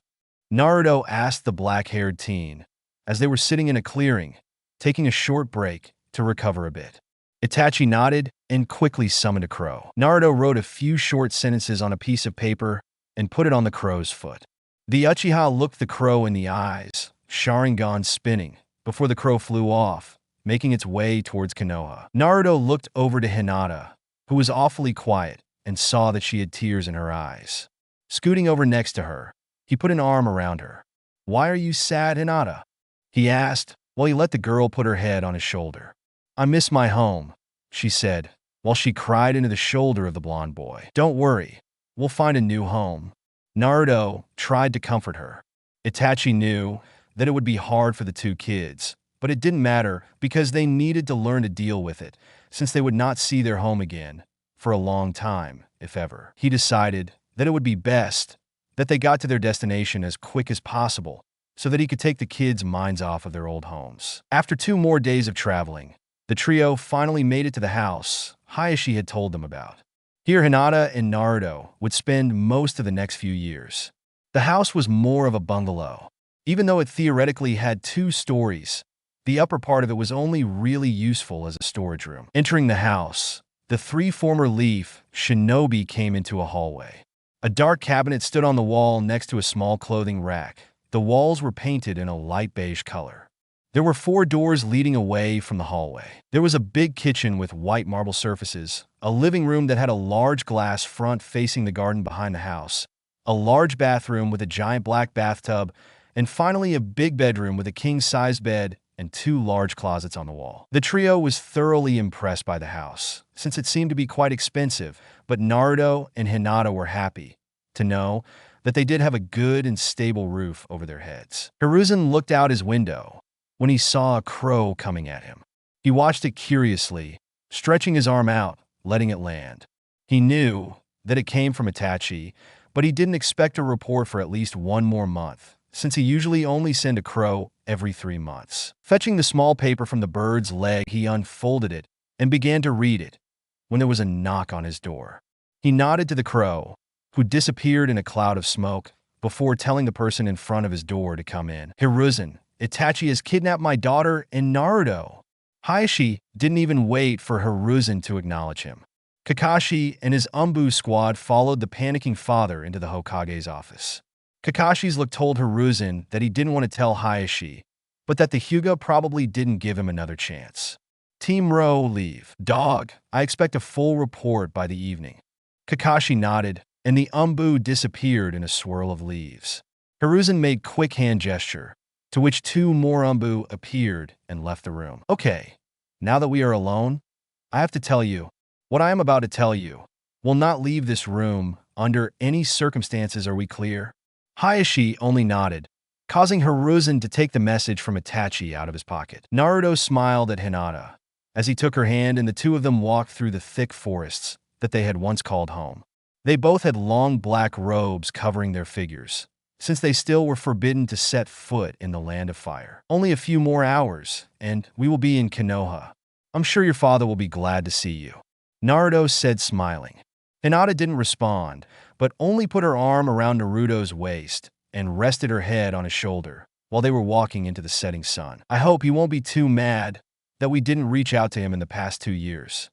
Naruto asked the black-haired teen as they were sitting in a clearing, taking a short break to recover a bit. Itachi nodded and quickly summoned a crow. Naruto wrote a few short sentences on a piece of paper and put it on the crow's foot. The Uchiha looked the crow in the eyes, Sharingan spinning, before the crow flew off, making its way towards Konoha. Naruto looked over to Hinata, who was awfully quiet, and saw that she had tears in her eyes. Scooting over next to her, he put an arm around her. Why are you sad, Hinata? He asked, while he let the girl put her head on his shoulder. I miss my home, she said, while she cried into the shoulder of the blonde boy. Don't worry, we'll find a new home. Naruto tried to comfort her. Itachi knew that it would be hard for the two kids, but it didn't matter because they needed to learn to deal with it, since they would not see their home again for a long time, if ever. He decided that it would be best that they got to their destination as quick as possible so that he could take the kids' minds off of their old homes. After 2 more days of traveling, the trio finally made it to the house Hayashi had told them about. Here, Hinata and Naruto would spend most of the next few years. The house was more of a bungalow. Even though it theoretically had 2 stories, the upper part of it was only really useful as a storage room. Entering the house, the 3 former Leaf shinobi came into a hallway. A dark cabinet stood on the wall next to a small clothing rack. The walls were painted in a light beige color. There were 4 doors leading away from the hallway. There was a big kitchen with white marble surfaces, a living room that had a large glass front facing the garden behind the house, a large bathroom with a giant black bathtub, and finally a big bedroom with a king-size bed and 2 large closets on the wall. The trio was thoroughly impressed by the house, since it seemed to be quite expensive, but Naruto and Hinata were happy to know that they did have a good and stable roof over their heads. Hiruzen looked out his window when he saw a crow coming at him. He watched it curiously, stretching his arm out, letting it land. He knew that it came from Itachi, but he didn't expect a report for at least 1 more month, since he usually only sent a crow every 3 months. Fetching the small paper from the bird's leg, he unfolded it and began to read it when there was a knock on his door. He nodded to the crow, who disappeared in a cloud of smoke, before telling the person in front of his door to come in. Hiruzen, Itachi has kidnapped my daughter and Naruto. Hayashi didn't even wait for Hiruzen to acknowledge him. Kakashi and his Umbu squad followed the panicking father into the Hokage's office. Kakashi's look told Hiruzen that he didn't want to tell Hayashi, but that the Hyuga probably didn't give him another chance. Team Row leave. Dog, I expect a full report by the evening. Kakashi nodded, and the Umbu disappeared in a swirl of leaves. Hiruzen made quick hand gesture, to which 2 more Umbu appeared and left the room. Okay, now that we are alone, I have to tell you, what I am about to tell you will not leave this room under any circumstances. Are we clear? Hayashi only nodded, causing Hiruzen to take the message from Itachi out of his pocket. Naruto smiled at Hinata as he took her hand, and the 2 of them walked through the thick forests that they had once called home. They both had long black robes covering their figures, since they still were forbidden to set foot in the land of fire. Only a few more hours, and we will be in Konoha. I'm sure your father will be glad to see you, Naruto said, smiling. Hinata didn't respond, but only put her arm around Naruto's waist and rested her head on his shoulder while they were walking into the setting sun. I hope he won't be too mad that we didn't reach out to him in the past 2 years,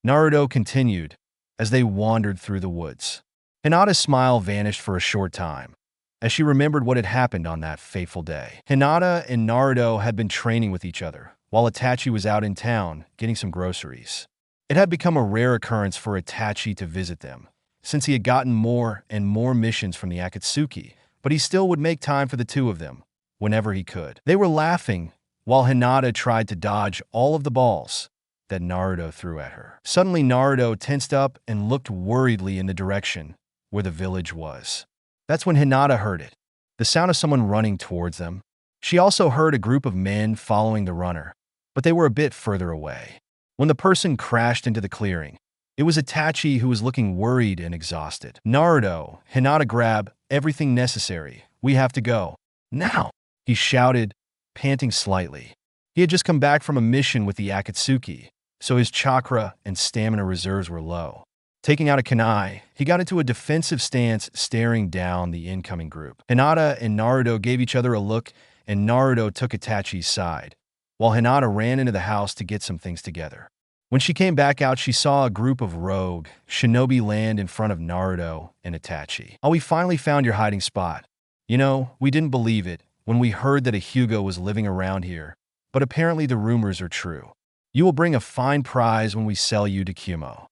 Naruto continued as they wandered through the woods. Hinata's smile vanished for a short time as she remembered what had happened on that fateful day. Hinata and Naruto had been training with each other while Itachi was out in town getting some groceries. It had become a rare occurrence for Itachi to visit them, since he had gotten more and more missions from the Akatsuki, but he still would make time for the two of them, whenever he could. They were laughing, while Hinata tried to dodge all of the balls that Naruto threw at her. Suddenly, Naruto tensed up and looked worriedly in the direction where the village was. That's when Hinata heard it, the sound of someone running towards them. She also heard a group of men following the runner, but they were a bit further away. When the person crashed into the clearing, it was Itachi who was looking worried and exhausted. Naruto, Hinata, grab everything necessary. We have to go. Now, he shouted, panting slightly. He had just come back from a mission with the Akatsuki, so his chakra and stamina reserves were low. Taking out a kunai, he got into a defensive stance, staring down the incoming group. Hinata and Naruto gave each other a look, and Naruto took Itachi's side, while Hinata ran into the house to get some things together. When she came back out, she saw a group of rogue shinobi land in front of Naruto and Itachi. "Oh, we finally found your hiding spot. You know, we didn't believe it when we heard that a Hyuga was living around here, but apparently the rumors are true. You will bring a fine prize when we sell you to Kumo."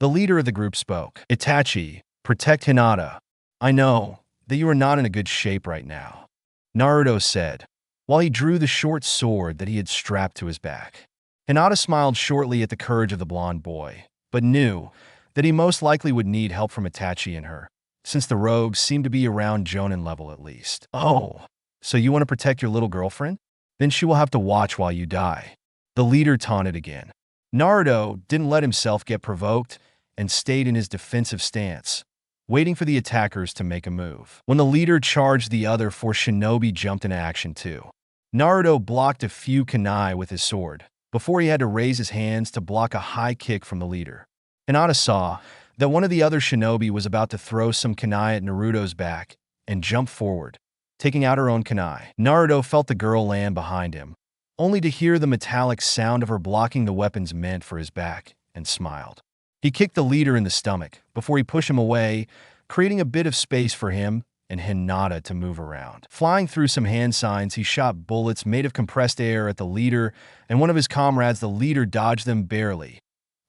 The leader of the group spoke. "Itachi, protect Hinata. I know that you are not in a good shape right now," Naruto said, while he drew the short sword that he had strapped to his back. Hinata smiled shortly at the courage of the blonde boy, but knew that he most likely would need help from Itachi and her, since the rogues seemed to be around Jonin level at least. "Oh, so you want to protect your little girlfriend? Then she will have to watch while you die," the leader taunted again. Naruto didn't let himself get provoked and stayed in his defensive stance, waiting for the attackers to make a move. When the leader charged, the other four shinobi jumped into action too. Naruto blocked a few kunai with his sword, before he had to raise his hands to block a high kick from the leader. Hinata saw that one of the other shinobi was about to throw some kunai at Naruto's back and jumped forward, taking out her own kunai. Naruto felt the girl land behind him, only to hear the metallic sound of her blocking the weapons meant for his back, and smiled. He kicked the leader in the stomach before he pushed him away, creating a bit of space for him and Hinata to move around. Flying through some hand signs, he shot bullets made of compressed air at the leader and one of his comrades. The leader dodged them barely,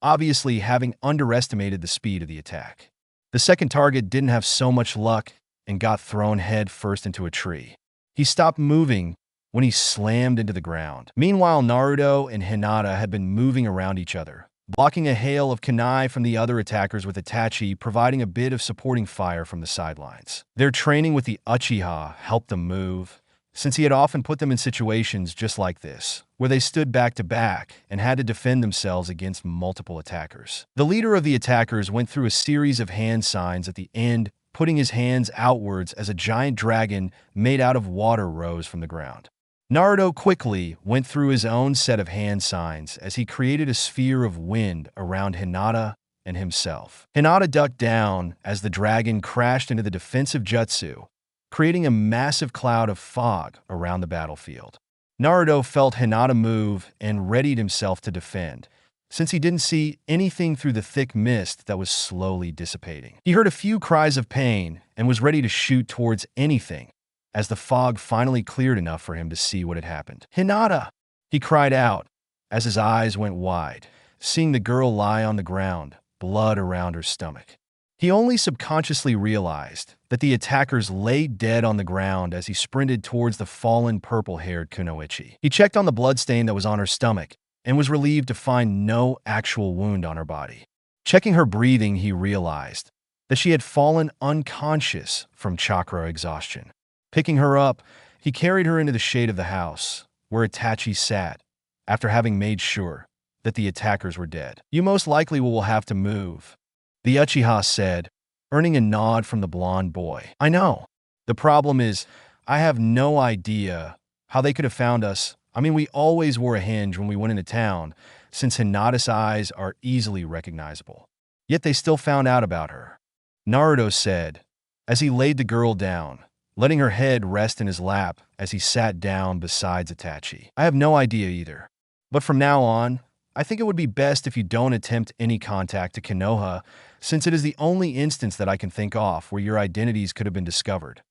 obviously having underestimated the speed of the attack. The second target didn't have so much luck and got thrown head first into a tree. He stopped moving when he slammed into the ground. Meanwhile, Naruto and Hinata had been moving around each other, blocking a hail of kunai from the other attackers, with Itachi providing a bit of supporting fire from the sidelines. Their training with the Uchiha helped them move, since he had often put them in situations just like this, where they stood back to back and had to defend themselves against multiple attackers. The leader of the attackers went through a series of hand signs at the end, putting his hands outwards as a giant dragon made out of water rose from the ground. Naruto quickly went through his own set of hand signs as he created a sphere of wind around Hinata and himself. Hinata ducked down as the dragon crashed into the defensive jutsu, creating a massive cloud of fog around the battlefield. Naruto felt Hinata move and readied himself to defend, since he didn't see anything through the thick mist that was slowly dissipating. He heard a few cries of pain and was ready to shoot towards anything, as the fog finally cleared enough for him to see what had happened. "Hinata!" he cried out as his eyes went wide, seeing the girl lie on the ground, blood around her stomach. He only subconsciously realized that the attackers lay dead on the ground as he sprinted towards the fallen purple-haired Kunoichi. He checked on the bloodstain that was on her stomach and was relieved to find no actual wound on her body. Checking her breathing, he realized that she had fallen unconscious from chakra exhaustion. Picking her up, he carried her into the shade of the house, where Itachi sat, after having made sure that the attackers were dead. "You most likely will have to move," the Uchiha said, earning a nod from the blonde boy. "I know. The problem is, I have no idea how they could have found us. I mean, we always wore a hinge when we went into town, since Hinata's eyes are easily recognizable. Yet they still found out about her," Naruto said, as he laid the girl down, letting her head rest in his lap as he sat down beside Itachi. "I have no idea either. But from now on, I think it would be best if you don't attempt any contact to Konoha, since it is the only instance that I can think of where your identities could have been discovered,"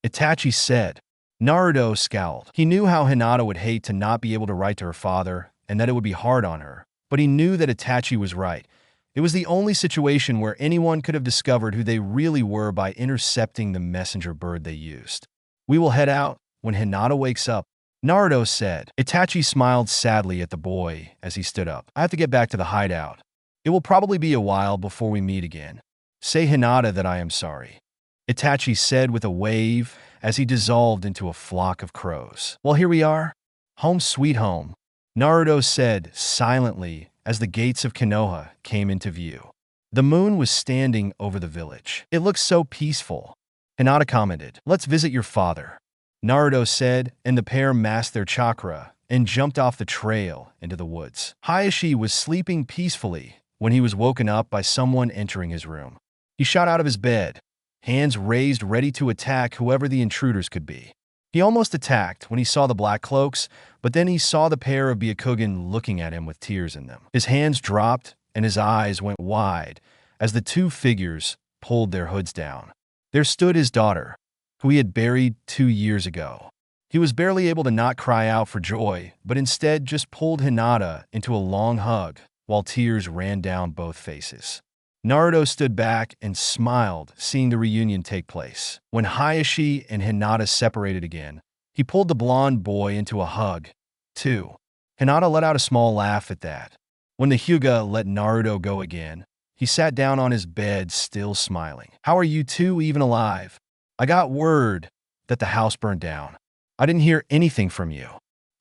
Itachi said. Naruto scowled. He knew how Hinata would hate to not be able to write to her father and that it would be hard on her, but he knew that Itachi was right, It was the only situation where anyone could have discovered who they really were by intercepting the messenger bird they used. We will head out when Hinata wakes up, Naruto said. Itachi smiled sadly at the boy as he stood up. I have to get back to the hideout. It will probably be a while before we meet again. Say Hinata that I am sorry, Itachi said with a wave as he dissolved into a flock of crows. Well, here we are. Home sweet home, Naruto said silently as the gates of Konoha came into view. The moon was standing over the village. It looked so peaceful. Hinata commented, let's visit your father, Naruto said, and the pair masked their chakra and jumped off the trail into the woods. Hayashi was sleeping peacefully when he was woken up by someone entering his room. He shot out of his bed, hands raised ready to attack whoever the intruders could be. He almost attacked when he saw the black cloaks, but then he saw the pair of Byakugan looking at him with tears in them. His hands dropped and his eyes went wide as the two figures pulled their hoods down. There stood his daughter, who he had buried 2 years ago. He was barely able to not cry out for joy, but instead just pulled Hinata into a long hug while tears ran down both faces. Naruto stood back and smiled, seeing the reunion take place. When Hayashi and Hinata separated again, he pulled the blonde boy into a hug, too. Hinata let out a small laugh at that. When the Hyuga let Naruto go again, he sat down on his bed, still smiling. How are you two even alive? I got word that the house burned down. I didn't hear anything from you.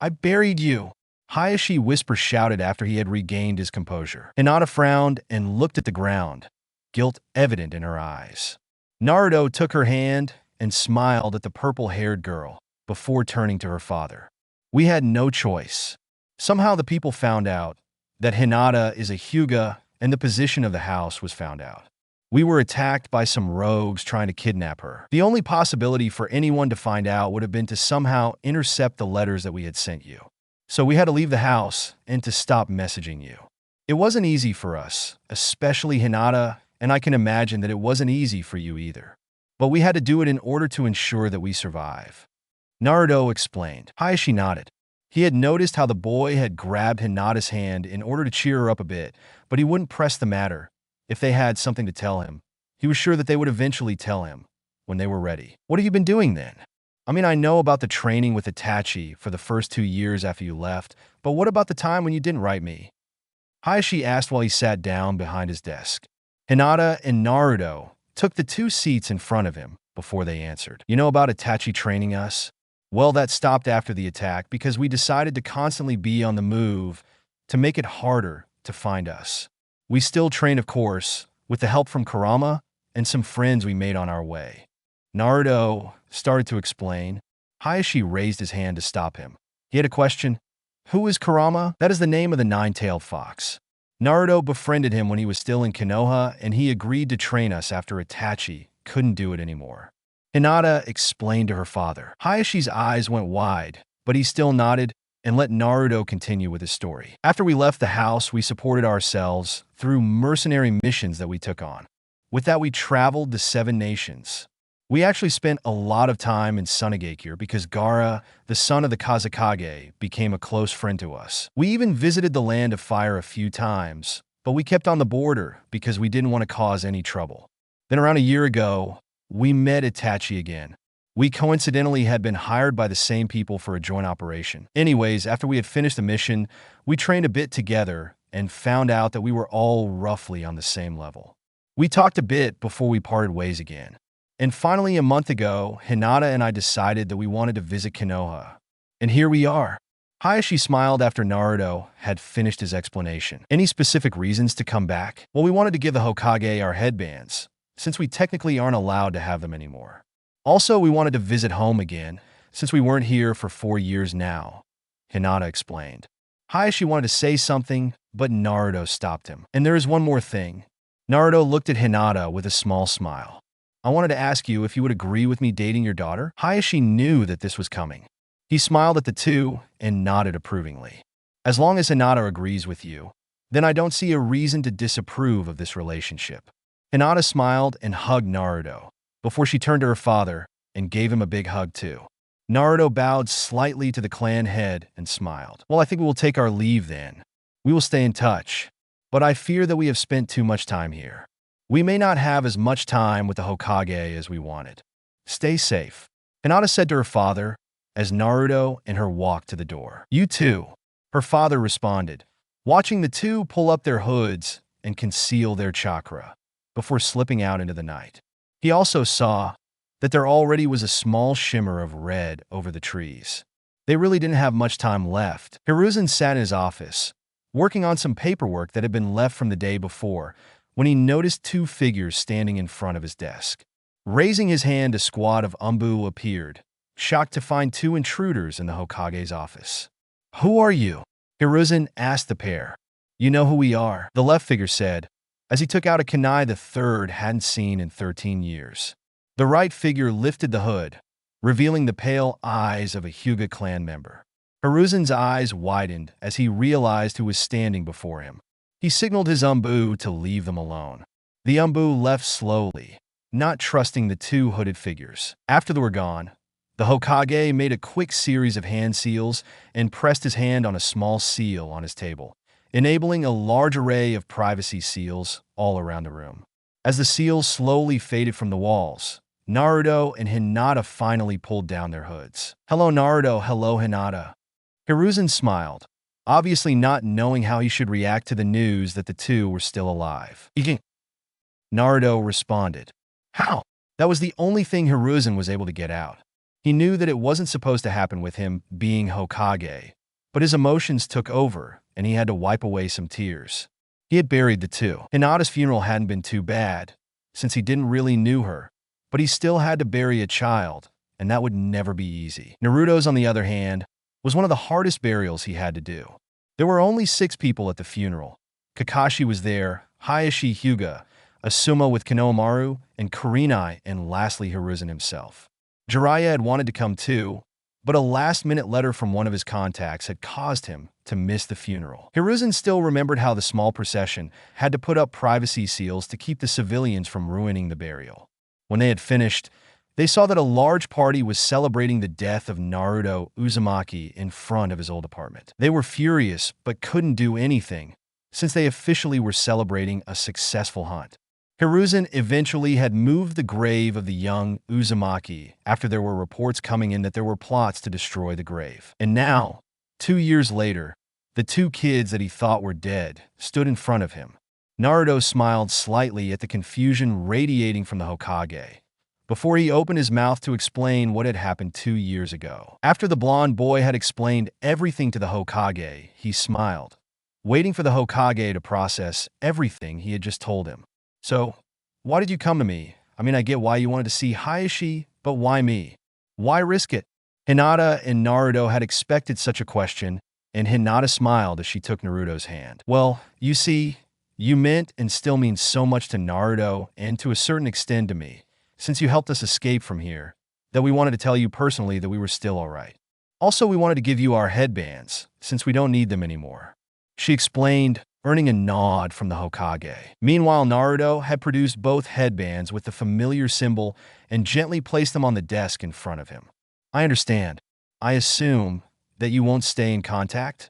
I buried you, Hayashi whisper shouted after he had regained his composure. Hinata frowned and looked at the ground, guilt evident in her eyes. Naruto took her hand and smiled at the purple-haired girl before turning to her father. We had no choice. Somehow the people found out that Hinata is a Hyuga and the position of the house was found out. We were attacked by some rogues trying to kidnap her. The only possibility for anyone to find out would have been to somehow intercept the letters that we had sent you. So we had to leave the house and to stop messaging you. It wasn't easy for us, especially Hinata, and I can imagine that it wasn't easy for you either. But we had to do it in order to ensure that we survive. Naruto explained. Hayashi nodded. He had noticed how the boy had grabbed Hinata's hand in order to cheer her up a bit, but he wouldn't press the matter. If they had something to tell him, he was sure that they would eventually tell him when they were ready. What have you been doing then? I mean, I know about the training with Itachi for the first 2 years after you left, but what about the time when you didn't write me? Hayashi asked while he sat down behind his desk. Hinata and Naruto took the 2 seats in front of him before they answered. You know about Itachi training us? Well, that stopped after the attack because we decided to constantly be on the move to make it harder to find us. We still train, of course, with the help from Kurama and some friends we made on our way. Naruto started to explain. Hayashi raised his hand to stop him. He had a question. Who is Kurama? That is the name of the 9-tailed fox. Naruto befriended him when he was still in Konoha, and he agreed to train us after Itachi couldn't do it anymore. Hinata explained to her father. Hayashi's eyes went wide, but he still nodded and let Naruto continue with his story. After we left the house, we supported ourselves through mercenary missions that we took on. With that, we traveled the 7 nations. We actually spent a lot of time in Sunagakure because Gaara, the son of the Kazekage, became a close friend to us. We even visited the Land of Fire a few times, but we kept on the border because we didn't want to cause any trouble. Then around a year ago, we met Itachi again. We coincidentally had been hired by the same people for a joint operation. Anyways, after we had finished the mission, we trained a bit together and found out that we were all roughly on the same level. We talked a bit before we parted ways again. And finally, a month ago, Hinata and I decided that we wanted to visit Konoha. And here we are. Hayashi smiled after Naruto had finished his explanation. Any specific reasons to come back? Well, we wanted to give the Hokage our headbands, since we technically aren't allowed to have them anymore. Also, we wanted to visit home again, since we weren't here for 4 years now, Hinata explained. Hayashi wanted to say something, but Naruto stopped him. And there is one more thing. Naruto looked at Hinata with a small smile. I wanted to ask you if you would agree with me dating your daughter? Hayashi knew that this was coming. He smiled at the two and nodded approvingly. As long as Hinata agrees with you, then I don't see a reason to disapprove of this relationship. Hinata smiled and hugged Naruto before she turned to her father and gave him a big hug too. Naruto bowed slightly to the clan head and smiled. Well, I think we will take our leave then. We will stay in touch. but I fear that we have spent too much time here. We may not have as much time with the Hokage as we wanted. Stay safe, Hinata said to her father as Naruto and her walked to the door. You too, her father responded, watching the two pull up their hoods and conceal their chakra before slipping out into the night. He also saw that there already was a small shimmer of red over the trees. They really didn't have much time left. Hiruzen sat in his office, working on some paperwork that had been left from the day before, when he noticed two figures standing in front of his desk. Raising his hand, a squad of Umbu appeared, shocked to find two intruders in the Hokage's office. Who are you? Hiruzen asked the pair. You know who we are, the left figure said, as he took out a kunai the third hadn't seen in 13 years. The right figure lifted the hood, revealing the pale eyes of a Hyuga clan member. Hiruzen's eyes widened as he realized who was standing before him. He signaled his Umbu to leave them alone. The Umbu left slowly, not trusting the two hooded figures. After they were gone, the Hokage made a quick series of hand seals and pressed his hand on a small seal on his table, enabling a large array of privacy seals all around the room. As the seals slowly faded from the walls, Naruto and Hinata finally pulled down their hoods. Hello Naruto, hello Hinata. Hiruzen smiled, obviously not knowing how he should react to the news that the two were still alive. Naruto responded. How? That was the only thing Hiruzen was able to get out. He knew that it wasn't supposed to happen with him being Hokage, but his emotions took over and he had to wipe away some tears. He had buried the two. Hinata's funeral hadn't been too bad, since he didn't really knew her, but he still had to bury a child, and that would never be easy. Naruto's, on the other hand, was one of the hardest burials he had to do. There were only 6 people at the funeral. Kakashi was there, Hayashi Hyuga, Asuma with Konohamaru, and Kurenai, and lastly Hiruzen himself. Jiraiya had wanted to come too, but a last-minute letter from one of his contacts had caused him to miss the funeral. Hiruzen still remembered how the small procession had to put up privacy seals to keep the civilians from ruining the burial. When they had finished, they saw that a large party was celebrating the death of Naruto Uzumaki in front of his old apartment. They were furious, but couldn't do anything, since they officially were celebrating a successful hunt. Hiruzen eventually had moved the grave of the young Uzumaki after there were reports coming in that there were plots to destroy the grave. And now, 2 years later, the 2 kids that he thought were dead stood in front of him. Naruto smiled slightly at the confusion radiating from the Hokage, before he opened his mouth to explain what had happened 2 years ago. After the blonde boy had explained everything to the Hokage, he smiled, waiting for the Hokage to process everything he had just told him. So, why did you come to me? I mean, I get why you wanted to see Hayashi, but why me? Why risk it? Hinata and Naruto had expected such a question, and Hinata smiled as she took Naruto's hand. Well, you see, you meant and still mean so much to Naruto and to a certain extent to me, since you helped us escape from here, that we wanted to tell you personally that we were still all right. Also, we wanted to give you our headbands, since we don't need them anymore. She explained, earning a nod from the Hokage. Meanwhile, Naruto had produced both headbands with the familiar symbol and gently placed them on the desk in front of him. I understand. I assume that you won't stay in contact?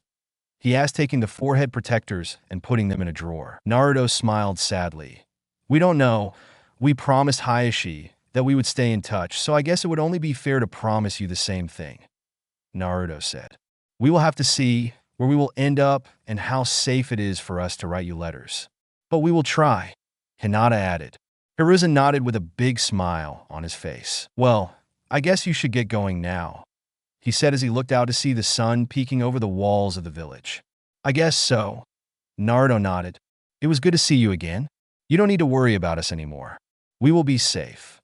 He asked, taking the forehead protectors and putting them in a drawer. Naruto smiled sadly. We don't know. We promised Hayashi that we would stay in touch, so I guess it would only be fair to promise you the same thing, Naruto said. We will have to see where we will end up and how safe it is for us to write you letters. But we will try, Hinata added. Hiruzen nodded with a big smile on his face. Well, I guess you should get going now, he said as he looked out to see the sun peeking over the walls of the village. I guess so, Naruto nodded. It was good to see you again. You don't need to worry about us anymore. We will be safe,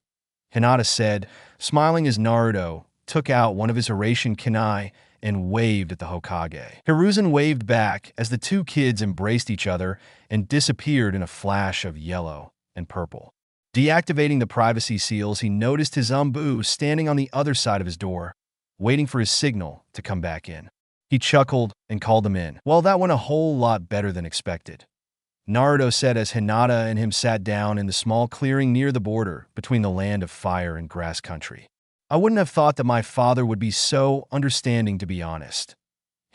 Hinata said, smiling as Naruto took out one of his Eurasian kunai and waved at the Hokage. Hiruzen waved back as the 2 kids embraced each other and disappeared in a flash of yellow and purple. Deactivating the privacy seals, he noticed his Umbu standing on the other side of his door, waiting for his signal to come back in. He chuckled and called them in. Well, that went a whole lot better than expected, Naruto said as Hinata and him sat down in the small clearing near the border between the land of fire and grass country. I wouldn't have thought that my father would be so understanding, to be honest,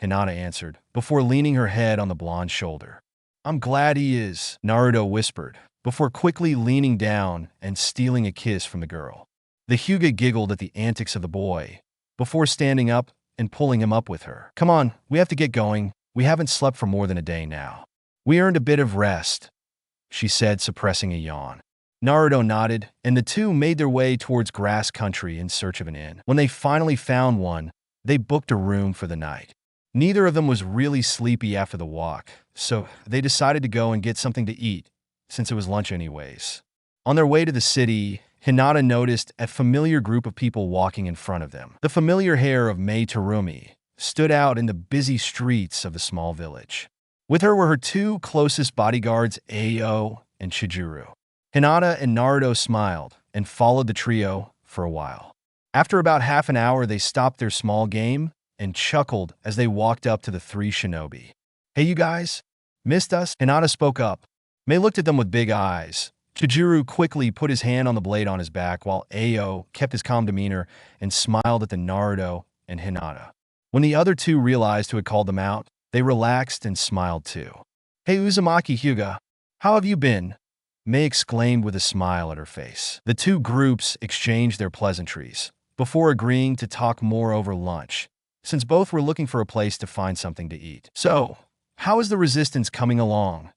Hinata answered, before leaning her head on the blonde's shoulder. I'm glad he is, Naruto whispered, before quickly leaning down and stealing a kiss from the girl. The Hyuga giggled at the antics of the boy, before standing up and pulling him up with her. Come on, we have to get going. We haven't slept for more than a day now. We earned a bit of rest, she said, suppressing a yawn. Naruto nodded, and the two made their way towards grass country in search of an inn. When they finally found one, they booked a room for the night. Neither of them was really sleepy after the walk, so they decided to go and get something to eat, since it was lunch anyways. On their way to the city, Hinata noticed a familiar group of people walking in front of them. The familiar hair of Mei Terumi stood out in the busy streets of the small village. With her were her two closest bodyguards, Ao and Chijuru. Hinata and Naruto smiled and followed the trio for a while. After about half an hour, they stopped their small game and chuckled as they walked up to the three shinobi. Hey, you guys? Missed us? Hinata spoke up. Mei looked at them with big eyes. Chijuru quickly put his hand on the blade on his back while Ao kept his calm demeanor and smiled at the Naruto and Hinata. When the other two realized who had called them out, they relaxed and smiled too. Hey, Uzumaki Hyuga, how have you been? Mei exclaimed with a smile at her face. The two groups exchanged their pleasantries before agreeing to talk more over lunch, since both were looking for a place to find something to eat. So, how is the resistance coming along?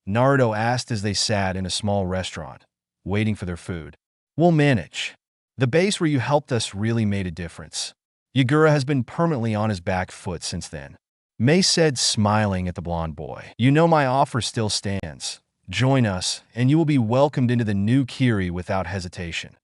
Naruto asked as they sat in a small restaurant, waiting for their food. We'll manage. The base where you helped us really made a difference. Yagura has been permanently on his back foot since then. Mei said, smiling at the blonde boy. You know my offer still stands. Join us, and you will be welcomed into the new Kiri without hesitation.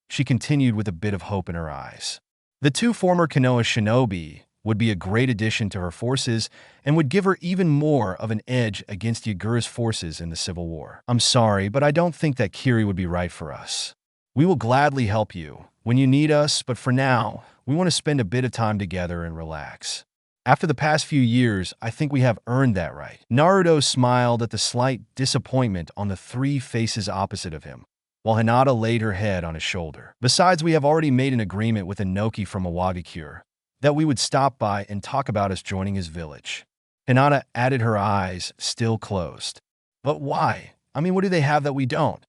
She continued with a bit of hope in her eyes. The two former Konoha shinobi would be a great addition to her forces and would give her even more of an edge against Yagura's forces in the Civil War. I'm sorry, but I don't think that Kiri would be right for us. We will gladly help you when you need us, but for now, we want to spend a bit of time together and relax. After the past few years, I think we have earned that right. Naruto smiled at the slight disappointment on the three faces opposite of him, while Hinata laid her head on his shoulder. Besides, we have already made an agreement with Inoki from Iwagakure that we would stop by and talk about us joining his village. Hinata added, her eyes still closed. But why? I mean, what do they have that we don't?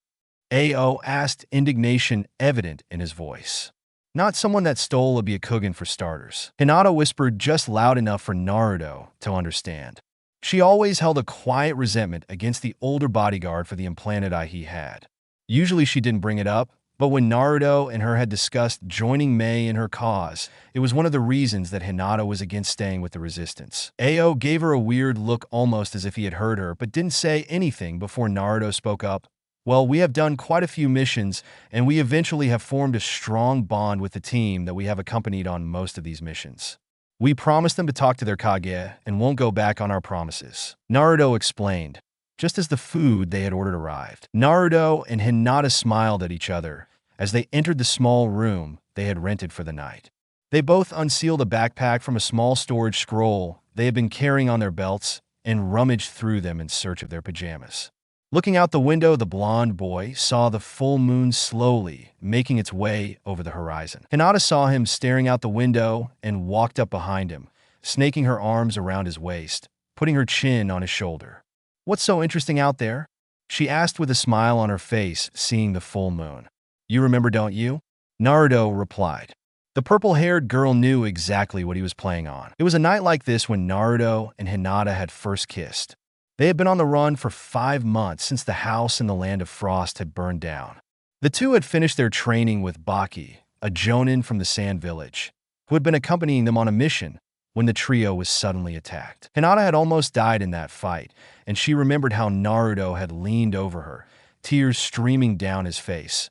Ao asked, indignation evident in his voice. Not someone that stole a Byakugan for starters. Hinata whispered just loud enough for Naruto to understand. She always held a quiet resentment against the older bodyguard for the implanted eye he had. Usually she didn't bring it up, but when Naruto and her had discussed joining Mei in her cause, it was one of the reasons that Hinata was against staying with the resistance. Ao gave her a weird look, almost as if he had heard her, but didn't say anything before Naruto spoke up. Well, we have done quite a few missions, and we eventually have formed a strong bond with the team that we have accompanied on most of these missions. We promised them to talk to their Kage and won't go back on our promises. Naruto explained, just as the food they had ordered arrived. Naruto and Hinata smiled at each other as they entered the small room they had rented for the night. They both unsealed a backpack from a small storage scroll they had been carrying on their belts and rummaged through them in search of their pajamas. Looking out the window, the blonde boy saw the full moon slowly making its way over the horizon. Hinata saw him staring out the window and walked up behind him, snaking her arms around his waist, putting her chin on his shoulder. What's so interesting out there? She asked with a smile on her face, seeing the full moon. You remember, don't you? Naruto replied. The purple-haired girl knew exactly what he was playing on. It was a night like this when Naruto and Hinata had first kissed. They had been on the run for 5 months since the house in the Land of Frost had burned down. The two had finished their training with Baki, a jonin from the Sand Village, who had been accompanying them on a mission when the trio was suddenly attacked. Hinata had almost died in that fight, and she remembered how Naruto had leaned over her, tears streaming down his face,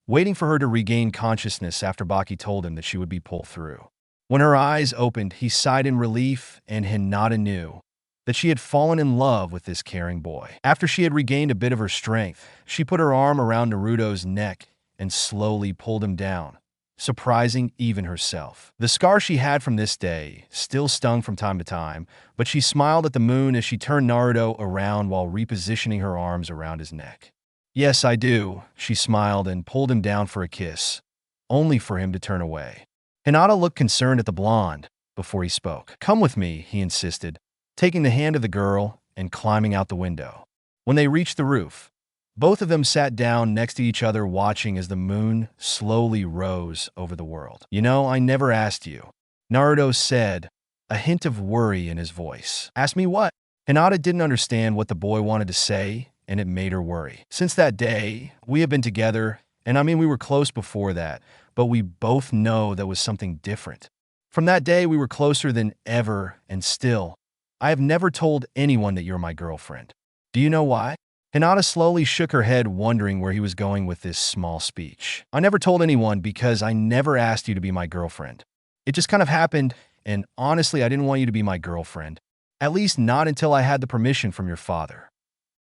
waiting for her to regain consciousness after Baki told him that she would be pulled through. When her eyes opened, he sighed in relief, and Hinata knew that she had fallen in love with this caring boy. After she had regained a bit of her strength, she put her arm around Naruto's neck and slowly pulled him down, surprising even herself. The scar she had from this day still stung from time to time, but she smiled at the moon as she turned Naruto around while repositioning her arms around his neck. Yes, I do, she smiled and pulled him down for a kiss, only for him to turn away. Hinata looked concerned at the blonde before he spoke. Come with me, he insisted, taking the hand of the girl and climbing out the window. When they reached the roof, both of them sat down next to each other watching as the moon slowly rose over the world. "You know, I never asked you," Naruto said, a hint of worry in his voice. "Ask me what?" Hinata didn't understand what the boy wanted to say, and it made her worry. "Since that day, we have been together, and I mean we were close before that, but we both know that was something different. From that day, we were closer than ever, and still, I have never told anyone that you're my girlfriend. Do you know why?" Hinata slowly shook her head, wondering where he was going with this small speech. "I never told anyone because I never asked you to be my girlfriend. It just kind of happened, and honestly, I didn't want you to be my girlfriend. At least not until I had the permission from your father."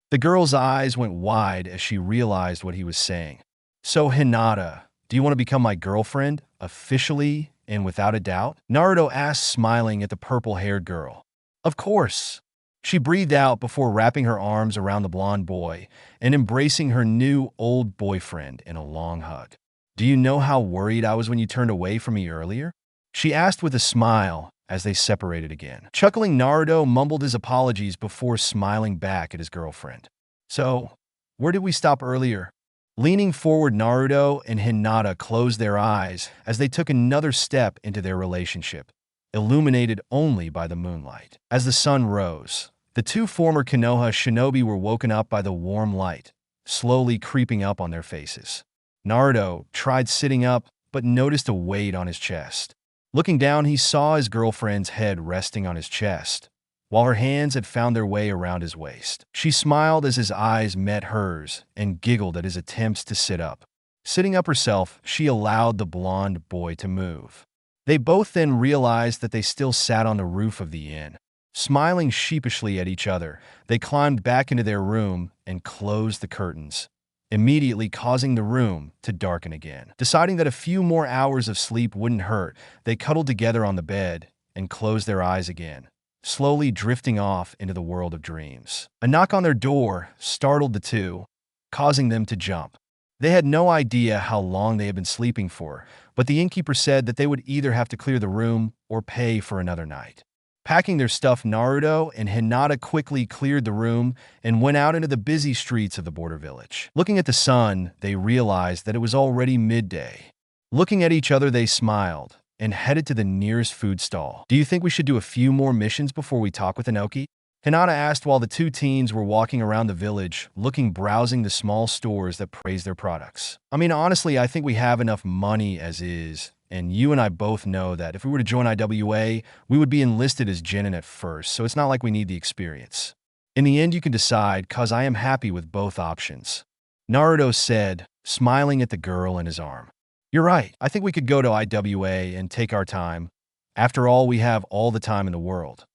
The girl's eyes went wide as she realized what he was saying. "So, Hinata, do you want to become my girlfriend, officially and without a doubt?" Naruto asked, smiling at the purple-haired girl. "Of course." She breathed out before wrapping her arms around the blonde boy and embracing her new old boyfriend in a long hug. "Do you know how worried I was when you turned away from me earlier?" she asked with a smile as they separated again. Chuckling, Naruto mumbled his apologies before smiling back at his girlfriend. "So, where did we stop earlier?" Leaning forward, Naruto and Hinata closed their eyes as they took another step into their relationship, illuminated only by the moonlight. As the sun rose, the two former Konoha shinobi were woken up by the warm light, slowly creeping up on their faces. Naruto tried sitting up, but noticed a weight on his chest. Looking down, he saw his girlfriend's head resting on his chest, while her hands had found their way around his waist. She smiled as his eyes met hers and giggled at his attempts to sit up. Sitting up herself, she allowed the blonde boy to move. They both then realized that they still sat on the roof of the inn. Smiling sheepishly at each other, they climbed back into their room and closed the curtains, immediately causing the room to darken again. Deciding that a few more hours of sleep wouldn't hurt, they cuddled together on the bed and closed their eyes again, slowly drifting off into the world of dreams. A knock on their door startled the two, causing them to jump. They had no idea how long they had been sleeping for, but the innkeeper said that they would either have to clear the room or pay for another night. Packing their stuff, Naruto and Hinata quickly cleared the room and went out into the busy streets of the border village. Looking at the sun, they realized that it was already midday. Looking at each other, they smiled and headed to the nearest food stall. "Do you think we should do a few more missions before we talk with Inoki?" Hinata asked while the two teens were walking around the village, browsing the small stores that praised their products. "I mean, honestly, I think we have enough money as is, and you and I both know that if we were to join IWA, we would be enlisted as genin at first, so it's not like we need the experience. In the end, you can decide, cause I am happy with both options," Naruto said, smiling at the girl in his arm. "You're right. I think we could go to IWA and take our time. After all, we have all the time in the world,"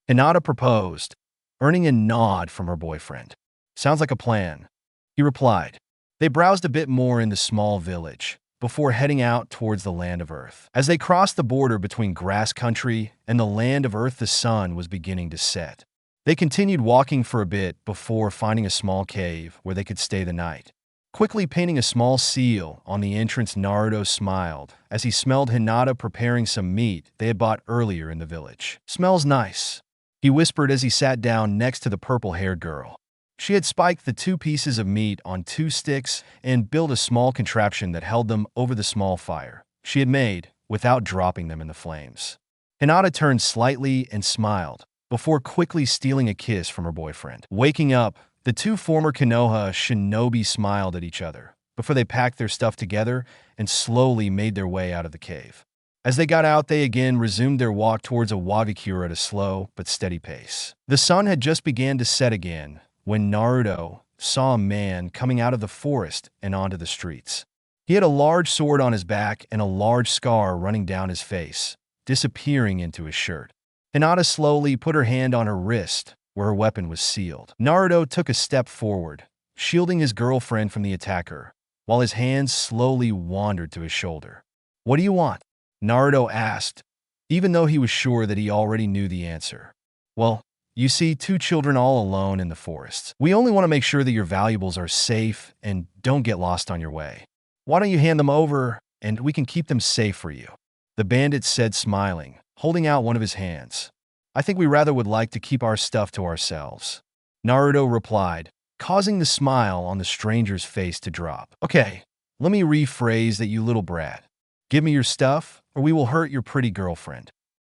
Hinata proposed, earning a nod from her boyfriend. "Sounds like a plan," he replied. They browsed a bit more in the small village before heading out towards the land of Earth. As they crossed the border between grass country and the land of Earth, the sun was beginning to set. They continued walking for a bit before finding a small cave where they could stay the night. Quickly painting a small seal on the entrance, Naruto smiled as he smelled Hinata preparing some meat they had bought earlier in the village. "Smells nice," he whispered as he sat down next to the purple-haired girl. She had spiked the two pieces of meat on two sticks and built a small contraption that held them over the small fire she had made without dropping them in the flames. Hinata turned slightly and smiled before quickly stealing a kiss from her boyfriend. Waking up, the two former Konoha shinobi smiled at each other before they packed their stuff together and slowly made their way out of the cave. As they got out, they again resumed their walk towards a Wagakure at a slow but steady pace. The sun had just began to set again when Naruto saw a man coming out of the forest and onto the streets. He had a large sword on his back and a large scar running down his face, disappearing into his shirt. Hinata slowly put her hand on her wrist where her weapon was sealed. Naruto took a step forward, shielding his girlfriend from the attacker, while his hands slowly wandered to his shoulder. "What do you want?" Naruto asked, even though he was sure that he already knew the answer. "Well, you see, two children all alone in the forests. We only want to make sure that your valuables are safe and don't get lost on your way. Why don't you hand them over and we can keep them safe for you?" the bandit said, smiling, holding out one of his hands. I think we rather would like to keep our stuff to ourselves. Naruto replied, causing the smile on the stranger's face to drop. Okay, let me rephrase that, you little brat. Give me your stuff, or we will hurt your pretty girlfriend.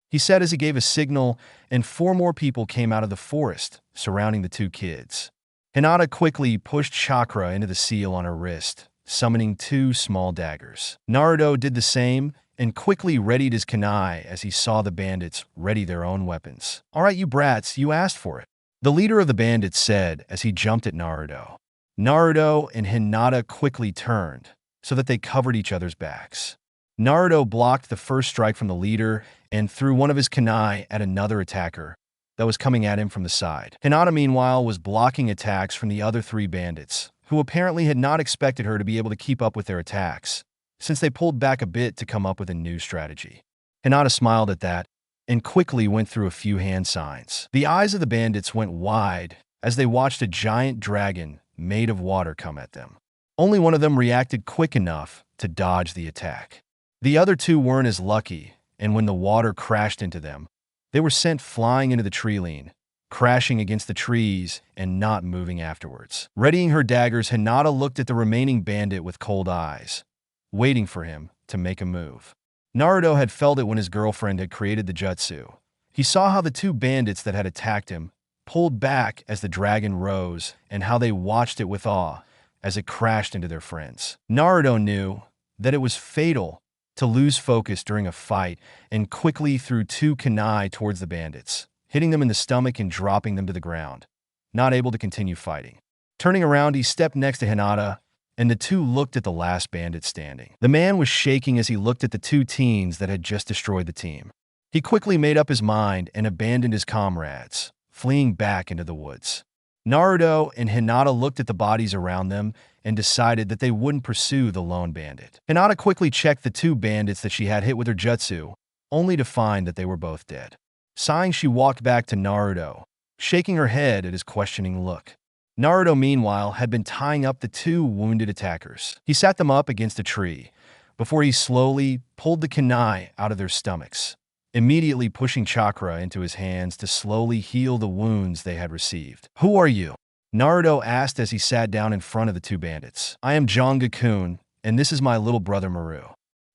He said as he gave a signal, and 4 more people came out of the forest, surrounding the 2 kids. Hinata quickly pushed chakra into the seal on her wrist, summoning 2 small daggers. Naruto did the same and quickly readied his kunai as he saw the bandits ready their own weapons. All right, you brats, you asked for it, the leader of the bandits said as he jumped at Naruto. Naruto and Hinata quickly turned so that they covered each other's backs. Naruto blocked the first strike from the leader and threw one of his kunai at another attacker that was coming at him from the side. Hinata, meanwhile, was blocking attacks from the other 3 bandits, who apparently had not expected her to be able to keep up with their attacks, since they pulled back a bit to come up with a new strategy. Hinata smiled at that and quickly went through a few hand signs. The eyes of the bandits went wide as they watched a giant dragon made of water come at them. Only one of them reacted quick enough to dodge the attack. The other 2 weren't as lucky, and when the water crashed into them, they were sent flying into the tree line, crashing against the trees and not moving afterwards. Readying her daggers, Hinata looked at the remaining bandit with cold eyes, waiting for him to make a move. Naruto had felt it when his girlfriend had created the jutsu. He saw how the 2 bandits that had attacked him pulled back as the dragon rose and how they watched it with awe as it crashed into their friends. Naruto knew that it was fatal to lose focus during a fight and quickly threw 2 kunai towards the bandits, hitting them in the stomach and dropping them to the ground, not able to continue fighting. Turning around, he stepped next to Hinata, and the 2 looked at the last bandit standing. The man was shaking as he looked at the 2 teens that had just destroyed the team. He quickly made up his mind and abandoned his comrades, fleeing back into the woods. Naruto and Hinata looked at the bodies around them and decided that they wouldn't pursue the lone bandit. Hinata quickly checked the 2 bandits that she had hit with her jutsu, only to find that they were both dead. Sighing, she walked back to Naruto, shaking her head at his questioning look. Naruto, meanwhile, had been tying up the 2 wounded attackers. He sat them up against a tree before he slowly pulled the kunai out of their stomachs, immediately pushing chakra into his hands to slowly heal the wounds they had received. "Who are you?" Naruto asked as he sat down in front of the 2 bandits. "I am Jangakun, and this is my little brother Maru,"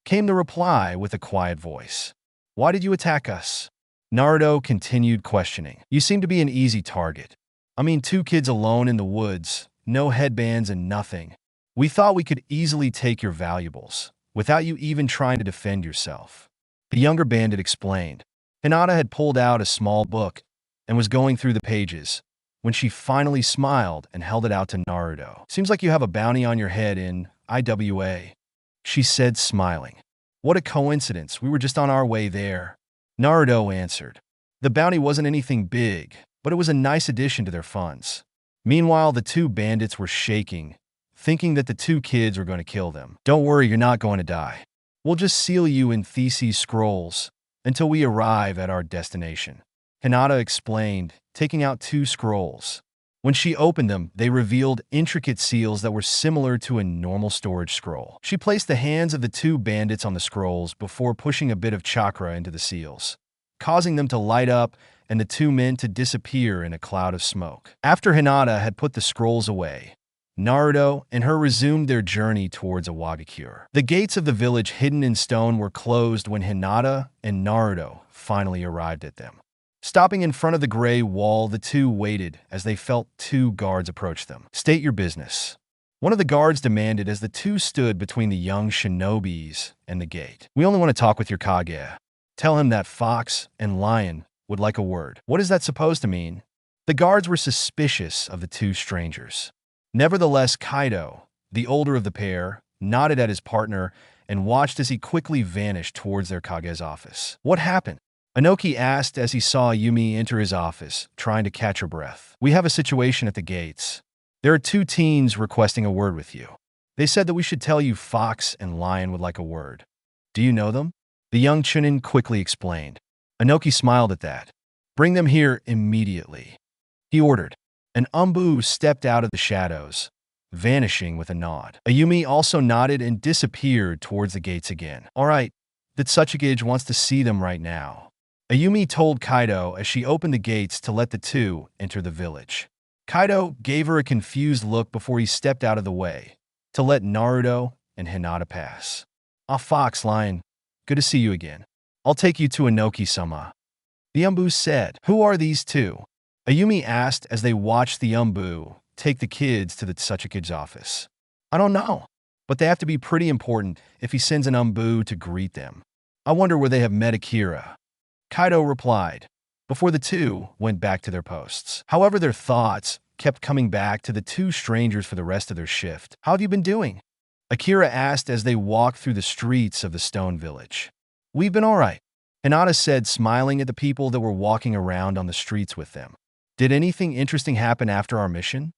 came the reply with a quiet voice. "Why did you attack us?" Naruto continued questioning. "You seem to be an easy target. I mean, 2 kids alone in the woods, no headbands and nothing. We thought we could easily take your valuables, without you even trying to defend yourself," the younger bandit explained. Hinata had pulled out a small book and was going through the pages when she finally smiled and held it out to Naruto. "Seems like you have a bounty on your head in IWA," she said, smiling. "What a coincidence, we were just on our way there," Naruto answered. The bounty wasn't anything big, but it was a nice addition to their funds. Meanwhile, the 2 bandits were shaking, thinking that the 2 kids were going to kill them. "Don't worry, you're not going to die. We'll just seal you in Theses scrolls until we arrive at our destination," Hinata explained, taking out 2 scrolls. When she opened them, they revealed intricate seals that were similar to a normal storage scroll. She placed the hands of the 2 bandits on the scrolls before pushing a bit of chakra into the seals, causing them to light up and the 2 men to disappear in a cloud of smoke. After Hinata had put the scrolls away, Naruto and her resumed their journey towards Awagakure. The gates of the village hidden in stone were closed when Hinata and Naruto finally arrived at them. Stopping in front of the gray wall, the 2 waited as they felt 2 guards approach them. "State your business," one of the guards demanded as the 2 stood between the young shinobis and the gate. "We only want to talk with your Kage. Tell him that Fox and Lion would like a word." "What is that supposed to mean?" The guards were suspicious of the 2 strangers. Nevertheless, Kaido, the older of the pair, nodded at his partner and watched as he quickly vanished towards their Kage's office. "What happened?" Inoki asked as he saw Yumi enter his office, trying to catch her breath. "We have a situation at the gates. There are 2 teens requesting a word with you. They said that we should tell you Fox and Lion would like a word. Do you know them?" The young Chunin quickly explained. Inoki smiled at that. "Bring them here immediately," he ordered. An Umbu stepped out of the shadows, vanishing with a nod. Ayumi also nodded and disappeared towards the gates again. "All right, that Suchigage wants to see them right now," Ayumi told Kaido as she opened the gates to let the two enter the village. Kaido gave her a confused look before he stepped out of the way to let Naruto and Hinata pass. "Ah, Fox, Lion, good to see you again. I'll take you to Inoki-sama," the Umbu said. "Who are these two?" Ayumi asked as they watched the Umbu take the kids to the Tsuchiki's office. "I don't know, but they have to be pretty important if he sends an Umbu to greet them. I wonder where they have met Akira," Kaido replied, before the two went back to their posts. However, their thoughts kept coming back to the two strangers for the rest of their shift. "How have you been doing?" Akira asked as they walked through the streets of the stone village. "We've been all right," Hinata said, smiling at the people that were walking around on the streets with them. "Did anything interesting happen after our mission?"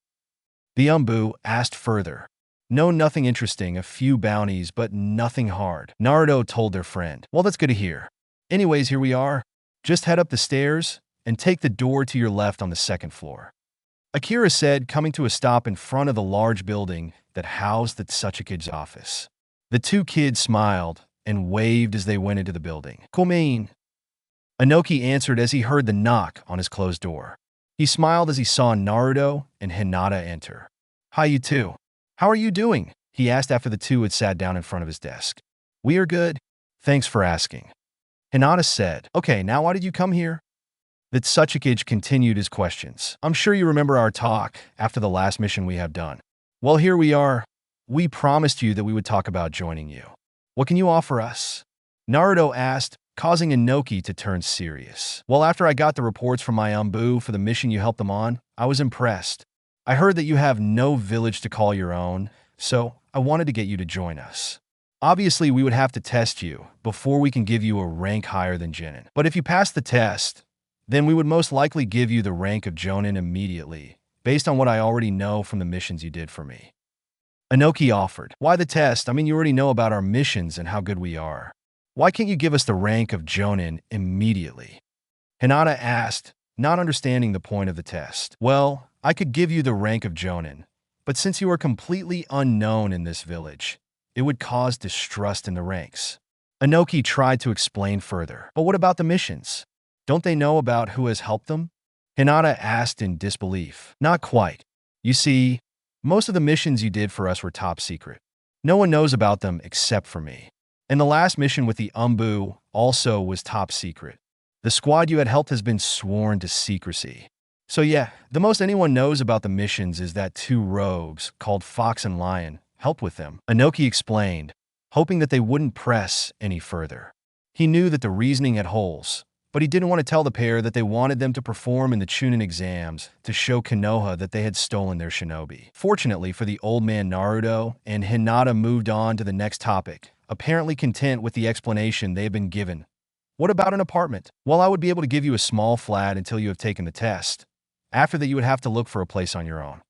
The Umbu asked further. "No, nothing interesting, a few bounties, but nothing hard," Naruto told their friend. "Well, that's good to hear. Anyways, here we are. Just head up the stairs and take the door to your left on the second floor," Akira said, coming to a stop in front of the large building that housed the Tsuchiki's office. The two kids smiled and waved as they went into the building. "Komein," Inoki answered as he heard the knock on his closed door. He smiled as he saw Naruto and Hinata enter. "Hi, you two. How are you doing?" he asked after the two had sat down in front of his desk. "We are good. Thanks for asking," Hinata said. "Okay, now why did you come here?" The Tsuchikage continued his questions. "I'm sure you remember our talk after the last mission we have done. Well, here we are. We promised you that we would talk about joining you. What can you offer us?" Naruto asked, causing Inoki to turn serious. "Well, after I got the reports from my Umbu for the mission you helped them on, I was impressed. I heard that you have no village to call your own, so I wanted to get you to join us. Obviously, we would have to test you before we can give you a rank higher than Genin. But if you pass the test, then we would most likely give you the rank of Jonin immediately, based on what I already know from the missions you did for me," Inoki offered. "Why the test? I mean, you already know about our missions and how good we are. Why can't you give us the rank of Jonin immediately?" Hinata asked, not understanding the point of the test. "Well, I could give you the rank of Jonin, but since you are completely unknown in this village, it would cause distrust in the ranks." Inoki tried to explain further. "But what about the missions? Don't they know about who has helped them?" Hinata asked in disbelief. "Not quite. You see, most of the missions you did for us were top secret. No one knows about them except for me. And the last mission with the Umbu also was top secret. The squad you had helped has been sworn to secrecy. So yeah, the most anyone knows about the missions is that two rogues, called Fox and Lion, helped with them," Inoki explained, hoping that they wouldn't press any further. He knew that the reasoning had holes, but he didn't want to tell the pair that they wanted them to perform in the Chunin exams to show Konoha that they had stolen their shinobi. Fortunately for the old man, Naruto and Hinata moved on to the next topic, apparently content with the explanation they had been given. "What about an apartment?" "Well, I would be able to give you a small flat until you have taken the test. After that, you would have to look for a place on your own,"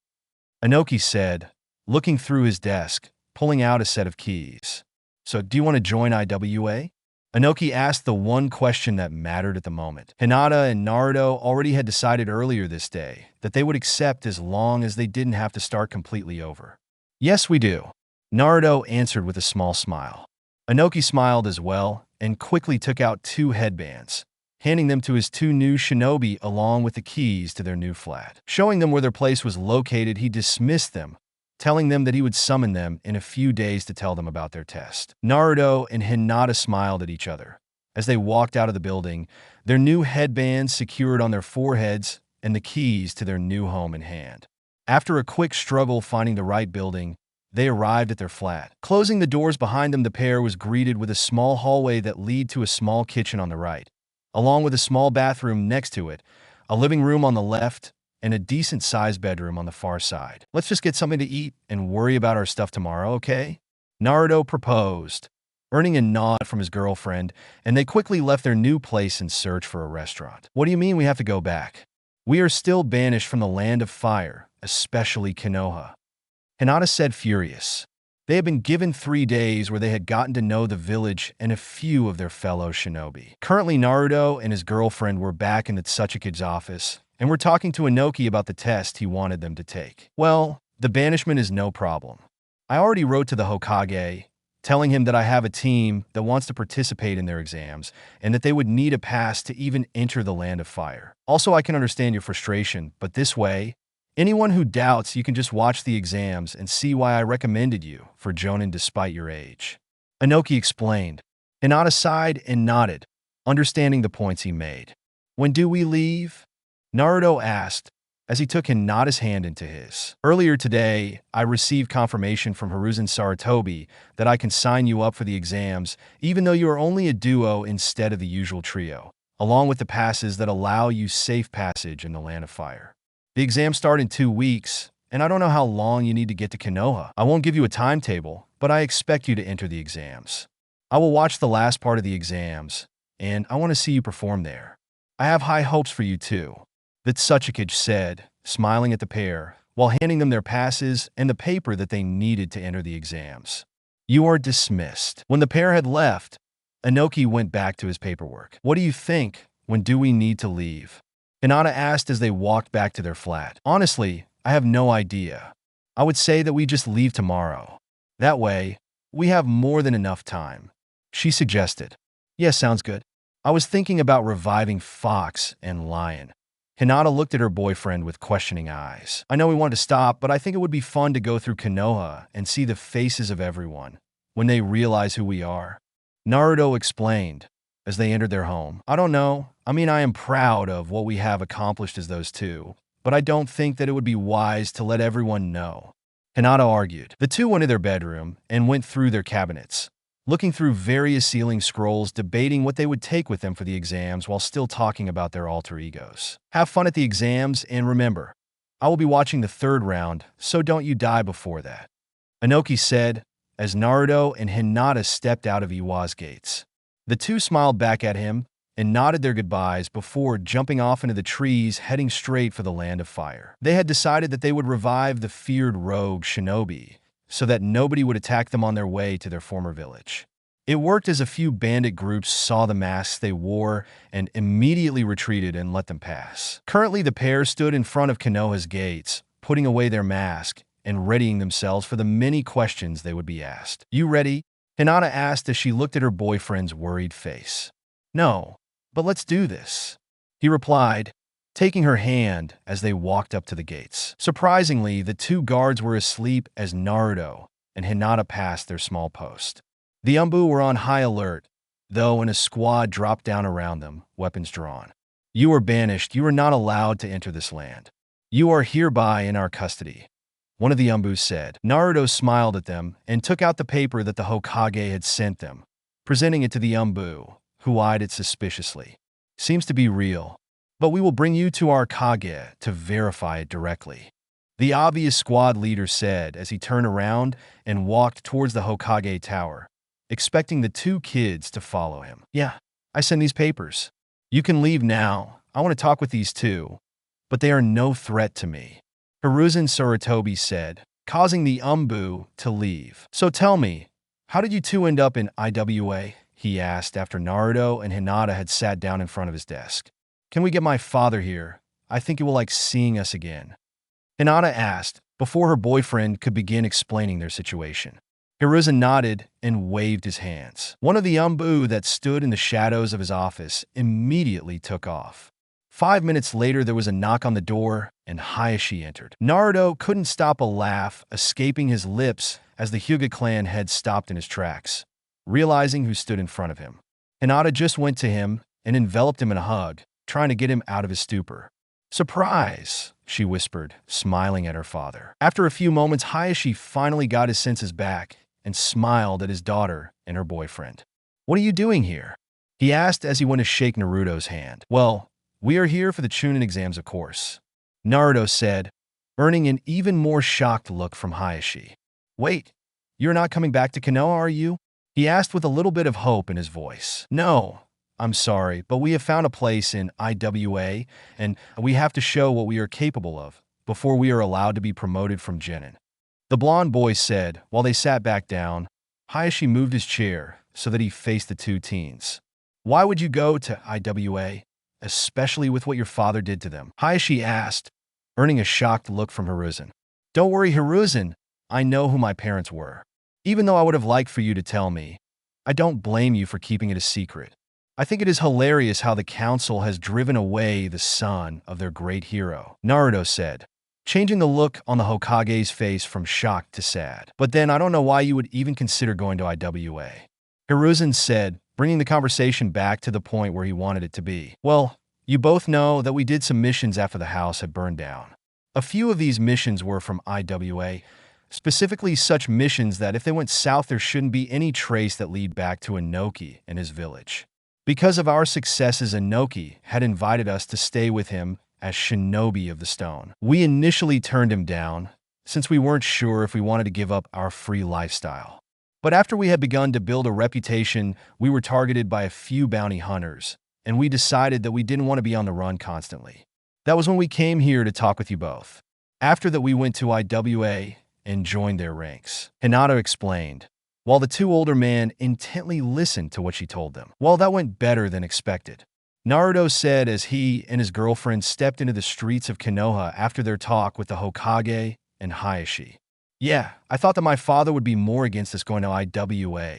Inoki said, looking through his desk, pulling out a set of keys. "So, do you want to join IWA?" Inoki asked the one question that mattered at the moment. Hinata and Naruto already had decided earlier this day that they would accept as long as they didn't have to start completely over. "Yes, we do," Naruto answered with a small smile. Inoki smiled as well and quickly took out 2 headbands, handing them to his 2 new shinobi along with the keys to their new flat. Showing them where their place was located, he dismissed them, telling them that he would summon them in a few days to tell them about their test. Naruto and Hinata smiled at each other as they walked out of the building, their new headbands secured on their foreheads and the keys to their new home in hand. After a quick struggle finding the right building, they arrived at their flat. Closing the doors behind them, the pair was greeted with a small hallway that led to a small kitchen on the right, along with a small bathroom next to it, a living room on the left, and a decent-sized bedroom on the far side. "Let's just get something to eat and worry about our stuff tomorrow, okay?" Naruto proposed, earning a nod from his girlfriend, and they quickly left their new place in search for a restaurant. "What do you mean we have to go back? We are still banished from the land of fire, especially Konoha," Hinata said, furious. They had been given 3 days where they had gotten to know the village and a few of their fellow shinobi. Currently, Naruto and his girlfriend were back in the Tsuchiki's office and were talking to Inoki about the test he wanted them to take. "Well, the banishment is no problem. I already wrote to the Hokage, telling him that I have a team that wants to participate in their exams and that they would need a pass to even enter the Land of Fire. Also, I can understand your frustration, but this way, anyone who doubts you can just watch the exams and see why I recommended you for Jonin despite your age. Inoki explained. Hinata sighed and nodded, understanding the points he made. When do we leave? Naruto asked, as he took Hinata's hand into his. Earlier today, I received confirmation from Hiruzen Sarutobi that I can sign you up for the exams, even though you are only a duo instead of the usual trio, along with the passes that allow you safe passage in the Land of Fire. The exams start in 2 weeks, and I don't know how long you need to get to Konoha. I won't give you a timetable, but I expect you to enter the exams. I will watch the last part of the exams, and I want to see you perform there. I have high hopes for you too. That Sachikage said, smiling at the pair, while handing them their passes and the paper that they needed to enter the exams. You are dismissed. When the pair had left, Inoki went back to his paperwork. What do you think? When do we need to leave? Hinata asked as they walked back to their flat. Honestly, I have no idea. I would say that we just leave tomorrow. That way, we have more than enough time. She suggested. Yes, sounds good. I was thinking about reviving Fox and Lion. Hinata looked at her boyfriend with questioning eyes. I know we want to stop, but I think it would be fun to go through Konoha and see the faces of everyone when they realize who we are. Naruto explained as they entered their home. I don't know. I mean, I am proud of what we have accomplished as those two, but I don't think that it would be wise to let everyone know. Hinata argued. The two went to their bedroom and went through their cabinets, looking through various sealing scrolls, debating what they would take with them for the exams while still talking about their alter egos. Have fun at the exams, and remember, I will be watching the 3rd round, so don't you die before that. Inoki said, as Naruto and Hinata stepped out of Iwa's gates. The two smiled back at him and nodded their goodbyes before jumping off into the trees, heading straight for the Land of Fire. They had decided that they would revive the feared rogue shinobi, so that nobody would attack them on their way to their former village. It worked as a few bandit groups saw the masks they wore and immediately retreated and let them pass. Currently, the pair stood in front of Konoha's gates, putting away their mask and readying themselves for the many questions they would be asked. You ready? Hinata asked as she looked at her boyfriend's worried face. No, but let's do this, he replied, taking her hand as they walked up to the gates. Surprisingly, the two guards were asleep as Naruto and Hinata passed their small post. The Umbu were on high alert, though, and a squad dropped down around them, weapons drawn. You are banished. You are not allowed to enter this land. You are hereby in our custody, one of the Umbus said. Naruto smiled at them and took out the paper that the Hokage had sent them, presenting it to the Umbu, who eyed it suspiciously. Seems to be real, but we will bring you to our Kage to verify it directly, the obvious squad leader said as he turned around and walked towards the Hokage tower, expecting the two kids to follow him. Yeah, I send these papers. You can leave now. I want to talk with these two, but they are no threat to me, Hiruzen Sarutobi said, causing the Umbu to leave. So tell me, how did you two end up in IWA? He asked after Naruto and Hinata had sat down in front of his desk. Can we get my father here? I think he will like seeing us again, Hinata asked before her boyfriend could begin explaining their situation. Hiruzen nodded and waved his hands. One of the Umbu that stood in the shadows of his office immediately took off. 5 minutes later, there was a knock on the door, and Hayashi entered. Naruto couldn't stop a laugh escaping his lips as the Hyuga clan head stopped in his tracks, realizing who stood in front of him. Hinata just went to him and enveloped him in a hug, trying to get him out of his stupor. Surprise, she whispered, smiling at her father. After a few moments, Hayashi finally got his senses back and smiled at his daughter and her boyfriend. What are you doing here? He asked as he went to shake Naruto's hand. Well, we are here for the Chunin exams, of course, Naruto said, earning an even more shocked look from Hayashi. Wait, you're not coming back to Konoha, are you? He asked with a little bit of hope in his voice. No, I'm sorry, but we have found a place in IWA, and we have to show what we are capable of before we are allowed to be promoted from Genin, the blonde boy said while they sat back down. Hayashi moved his chair so that he faced the two teens. Why would you go to IWA, especially with what your father did to them? Hayashi asked, earning a shocked look from Hiruzen. Don't worry, Hiruzen. I know who my parents were. Even though I would have liked for you to tell me, I don't blame you for keeping it a secret. I think it is hilarious how the council has driven away the son of their great hero, Naruto said, changing the look on the Hokage's face from shock to sad. But then I don't know why you would even consider going to IWA. Hiruzen said, bringing the conversation back to the point where he wanted it to be. Well, you both know that we did some missions after the house had burned down. A few of these missions were from IWA, specifically such missions that if they went south there shouldn't be any trace that lead back to Inoki and his village. Because of our successes, Inoki had invited us to stay with him as Shinobi of the Stone. We initially turned him down, since we weren't sure if we wanted to give up our free lifestyle. But after we had begun to build a reputation, we were targeted by a few bounty hunters, and we decided that we didn't want to be on the run constantly. That was when we came here to talk with you both. After that, we went to IWA and joined their ranks. Hinata explained, while the two older men intently listened to what she told them. Well, that went better than expected. Naruto said as he and his girlfriend stepped into the streets of Konoha after their talk with the Hokage and Hayashi. Yeah, I thought that my father would be more against us going to IWA.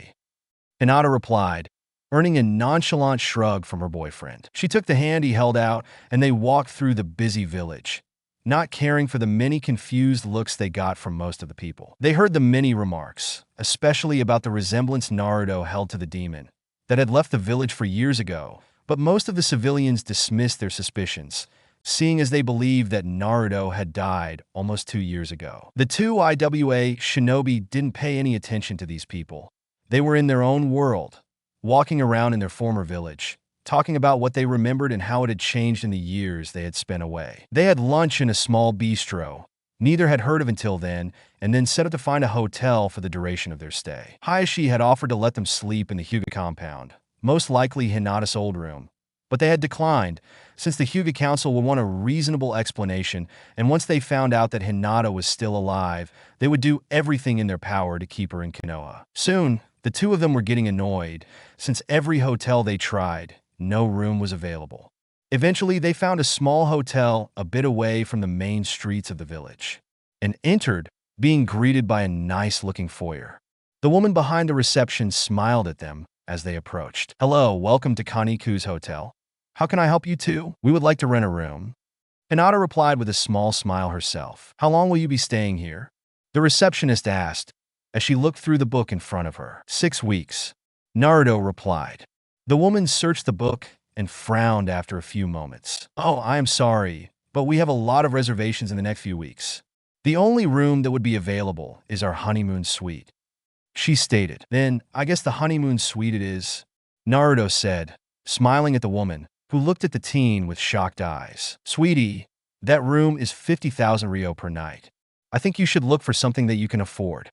Hinata replied, earning a nonchalant shrug from her boyfriend. She took the hand he held out, and they walked through the busy village, not caring for the many confused looks they got from most of the people. They heard the many remarks, especially about the resemblance Naruto held to the demon that had left the village for years ago, but most of the civilians dismissed their suspicions, seeing as they believed that Naruto had died almost 2 years ago. The two IWA shinobi didn't pay any attention to these people. They were in their own world, walking around in their former village, talking about what they remembered and how it had changed in the years they had spent away. They had lunch in a small bistro neither had heard of until then, and then set out to find a hotel for the duration of their stay. Hayashi had offered to let them sleep in the Hyuga compound, most likely Hinata's old room, but they had declined, since the Hyuga Council would want a reasonable explanation, and once they found out that Hinata was still alive, they would do everything in their power to keep her in Konoha. Soon, the two of them were getting annoyed, since every hotel they tried, no room was available. Eventually, they found a small hotel a bit away from the main streets of the village, and entered, being greeted by a nice-looking foyer. The woman behind the reception smiled at them as they approached. "Hello, welcome to Kaniku's hotel. How can I help you too? We would like to rent a room." Hinata replied with a small smile herself. "How long will you be staying here?" The receptionist asked, as she looked through the book in front of her. 6 weeks, Naruto replied. The woman searched the book and frowned after a few moments. "Oh, I am sorry, but we have a lot of reservations in the next few weeks. The only room that would be available is our honeymoon suite," she stated. "Then, I guess the honeymoon suite it is," Naruto said, smiling at the woman, who looked at the teen with shocked eyes. "Sweetie, that room is 50,000 ryo per night. I think you should look for something that you can afford,"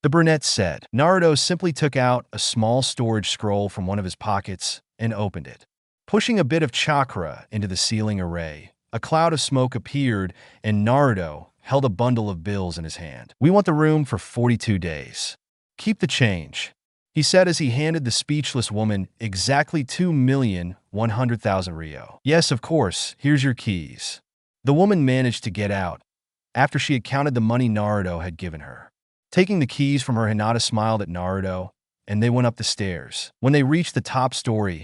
the brunette said. Naruto simply took out a small storage scroll from one of his pockets and opened it. Pushing a bit of chakra into the ceiling array, a cloud of smoke appeared, and Naruto held a bundle of bills in his hand. "We want the room for 42 days. Keep the change," he said as he handed the speechless woman exactly 2,100,000 ryo. "Yes, of course, here's your keys." The woman managed to get out after she had counted the money Naruto had given her. Taking the keys from her, Hinata smiled at Naruto, and they went up the stairs. When they reached the top story,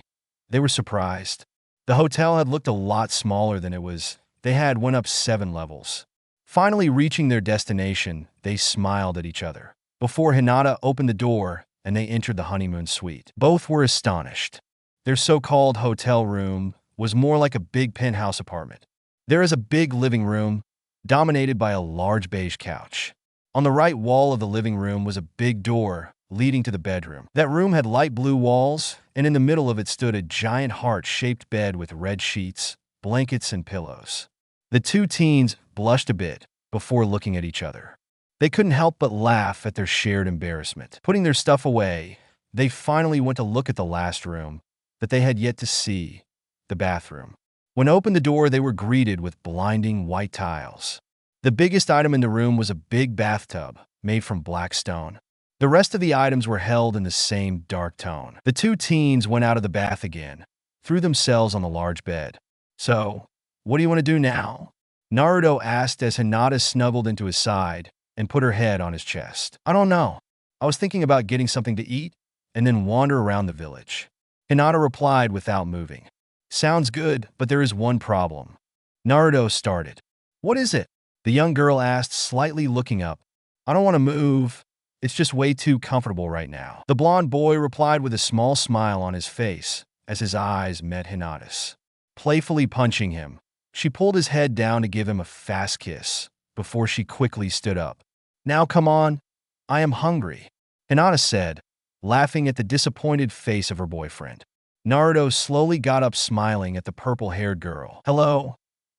they were surprised. The hotel had looked a lot smaller than it was. They had went up 7 levels. Finally reaching their destination, they smiled at each other before Hinata opened the door and they entered the honeymoon suite. Both were astonished. Their so-called hotel room was more like a big penthouse apartment. There is a big living room, dominated by a large beige couch. On the right wall of the living room was a big door leading to the bedroom. That room had light blue walls, and in the middle of it stood a giant heart-shaped bed with red sheets, blankets, and pillows. The two teens blushed a bit before looking at each other. They couldn't help but laugh at their shared embarrassment. Putting their stuff away, they finally went to look at the last room that they had yet to see, the bathroom. When opened the door, they were greeted with blinding white tiles. The biggest item in the room was a big bathtub made from black stone. The rest of the items were held in the same dark tone. The two teens went out of the bath again, threw themselves on the large bed. "So, what do you want to do now?" Naruto asked as Hinata snuggled into his side and put her head on his chest. "I don't know. I was thinking about getting something to eat and then wander around the village. Hinata replied without moving. Sounds good, but there is one problem. Naruto started. What is it? The young girl asked, slightly looking up. I don't want to move. It's just way too comfortable right now. The blonde boy replied with a small smile on his face as his eyes met Hinata's. Playfully punching him, she pulled his head down to give him a fast kiss before she quickly stood up. Now come on, I am hungry, Hinata said, laughing at the disappointed face of her boyfriend. Naruto slowly got up, smiling at the purple-haired girl. Hello,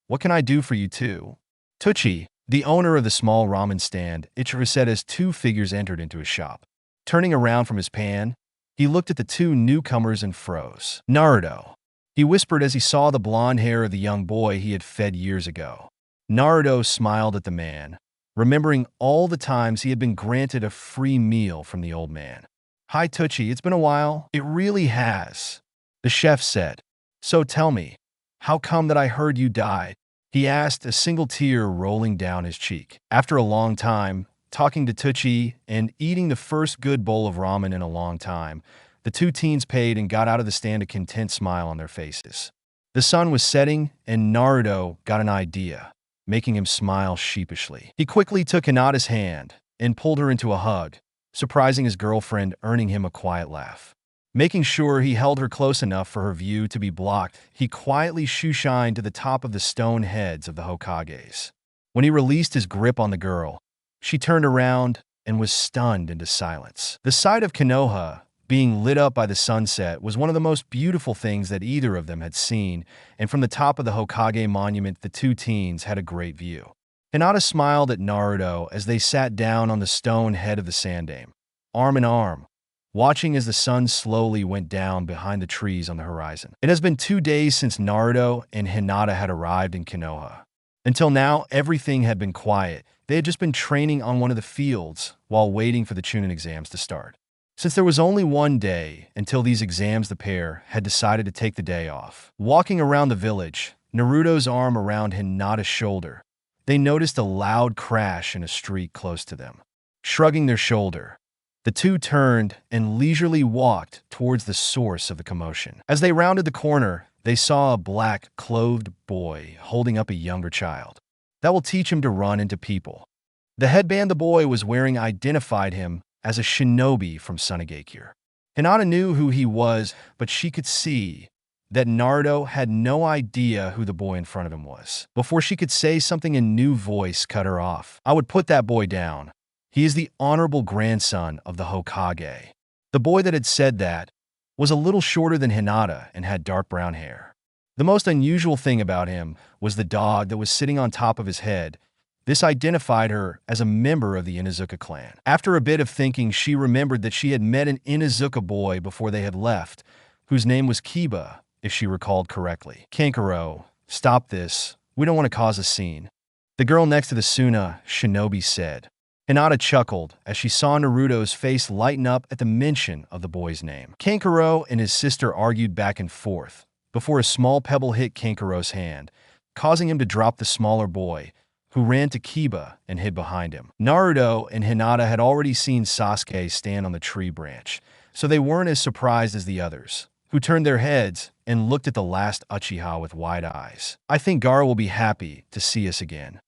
what can I do for you too? Tucci, the owner of the small ramen stand, Ichiro said as two figures entered into his shop. Turning around from his pan, he looked at the two newcomers and froze. Naruto, he whispered as he saw the blonde hair of the young boy he had fed years ago. Naruto smiled at the man, remembering all the times he had been granted a free meal from the old man. Hi Tucci, it's been a while. It really has, the chef said. So tell me, how come that I heard you died? He asked, a single tear rolling down his cheek. After a long time, talking to Tucci and eating the first good bowl of ramen in a long time, the two teens paid and got out of the stand, a content smile on their faces. The sun was setting, and Naruto got an idea, making him smile sheepishly. He quickly took Hinata's hand and pulled her into a hug, surprising his girlfriend, earning him a quiet laugh. Making sure he held her close enough for her view to be blocked, he quietly shooshined to the top of the stone heads of the Hokages. When he released his grip on the girl, she turned around and was stunned into silence. The sight of Konoha being lit up by the sunset was one of the most beautiful things that either of them had seen, and from the top of the Hokage monument, the two teens had a great view. Hinata smiled at Naruto as they sat down on the stone head of the sanddam, arm in arm, watching as the sun slowly went down behind the trees on the horizon. It has been 2 days since Naruto and Hinata had arrived in Konoha. Until now, everything had been quiet. They had just been training on one of the fields while waiting for the Chunin exams to start. Since there was only one day until these exams, the pair had decided to take the day off. Walking around the village, Naruto's arm around Hinata's shoulder, they noticed a loud crash in a street close to them. Shrugging their shoulder, the two turned and leisurely walked towards the source of the commotion. As they rounded the corner, they saw a black, clothed boy holding up a younger child. That will teach him to run into people. The headband the boy was wearing identified him as a shinobi from Sunagakure. Hinata knew who he was, but she could see that Naruto had no idea who the boy in front of him was. Before she could say something, a new voice cut her off. I would put that boy down. He is the honorable grandson of the Hokage. The boy that had said that was a little shorter than Hinata and had dark brown hair. The most unusual thing about him was the dog that was sitting on top of his head. This identified her as a member of the Inuzuka clan. After a bit of thinking, she remembered that she had met an Inuzuka boy before they had left, whose name was Kiba, if she recalled correctly. Kankuro, stop this. We don't want to cause a scene, the girl next to the Suna shinobi said. Hinata chuckled as she saw Naruto's face lighten up at the mention of the boy's name. Kankuro and his sister argued back and forth before a small pebble hit Kankuro's hand, causing him to drop the smaller boy, who ran to Kiba and hid behind him. Naruto and Hinata had already seen Sasuke stand on the tree branch, so they weren't as surprised as the others, who turned their heads and looked at the last Uchiha with wide eyes. I think Gaara will be happy to see us again,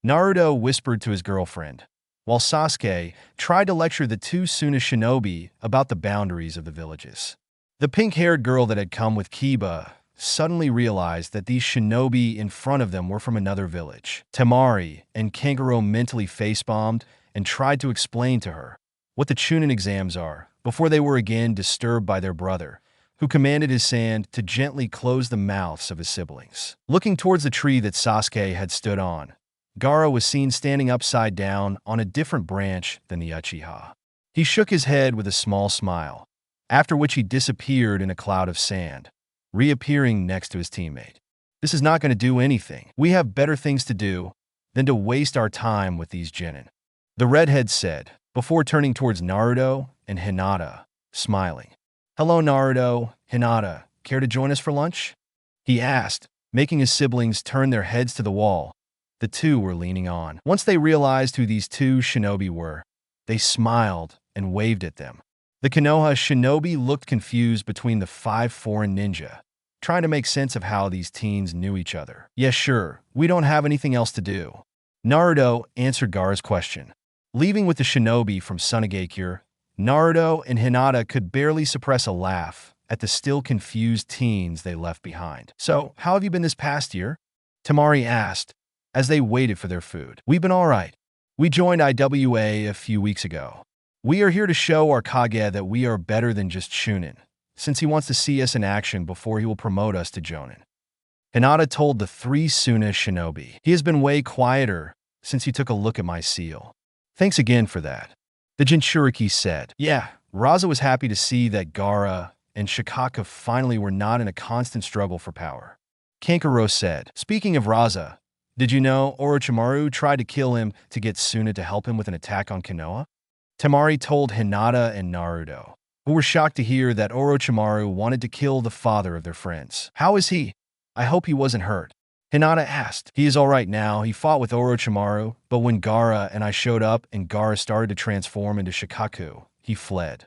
Naruto whispered to his girlfriend, while Sasuke tried to lecture the two Suna shinobi about the boundaries of the villages. The pink-haired girl that had come with Kiba suddenly realized that these shinobi in front of them were from another village. Temari and Kankuro mentally face-bombed and tried to explain to her what the Chunin exams are before they were again disturbed by their brother, who commanded his sand to gently close the mouths of his siblings. Looking towards the tree that Sasuke had stood on, Gaara was seen standing upside down on a different branch than the Uchiha. He shook his head with a small smile, after which he disappeared in a cloud of sand, reappearing next to his teammate. This is not going to do anything. We have better things to do than to waste our time with these genin, the redhead said, before turning towards Naruto and Hinata, smiling. Hello, Naruto, Hinata, care to join us for lunch? He asked, making his siblings turn their heads to the wall. The two were leaning on. Once they realized who these two shinobi were, they smiled and waved at them. The Konoha shinobi looked confused between the 5 foreign ninja, trying to make sense of how these teens knew each other. "Yeah, sure, we don't have anything else to do." Naruto answered Gaara's question. Leaving with the shinobi from Sunagakure, Naruto and Hinata could barely suppress a laugh at the still confused teens they left behind. "So, how have you been this past year?" Temari asked, as they waited for their food. "We've been all right. We joined IWA a few weeks ago. We are here to show our Kage that we are better than just Chunin, since he wants to see us in action before he will promote us to Jonin." Hinata told the 3 Suna shinobi. "He has been way quieter since he took a look at my seal. Thanks again for that." The Jinchuriki said. "Yeah, Raza was happy to see that Gaara and Shikaka finally were not in a constant struggle for power." Kankuro said. "Speaking of Raza, did you know Orochimaru tried to kill him to get Suna to help him with an attack on Konoha?" Temari told Hinata and Naruto, who were shocked to hear that Orochimaru wanted to kill the father of their friends. "How is he? I hope he wasn't hurt." Hinata asked. "He is all right now. He fought with Orochimaru, but when Gaara and I showed up and Gaara started to transform into Shikaku, he fled."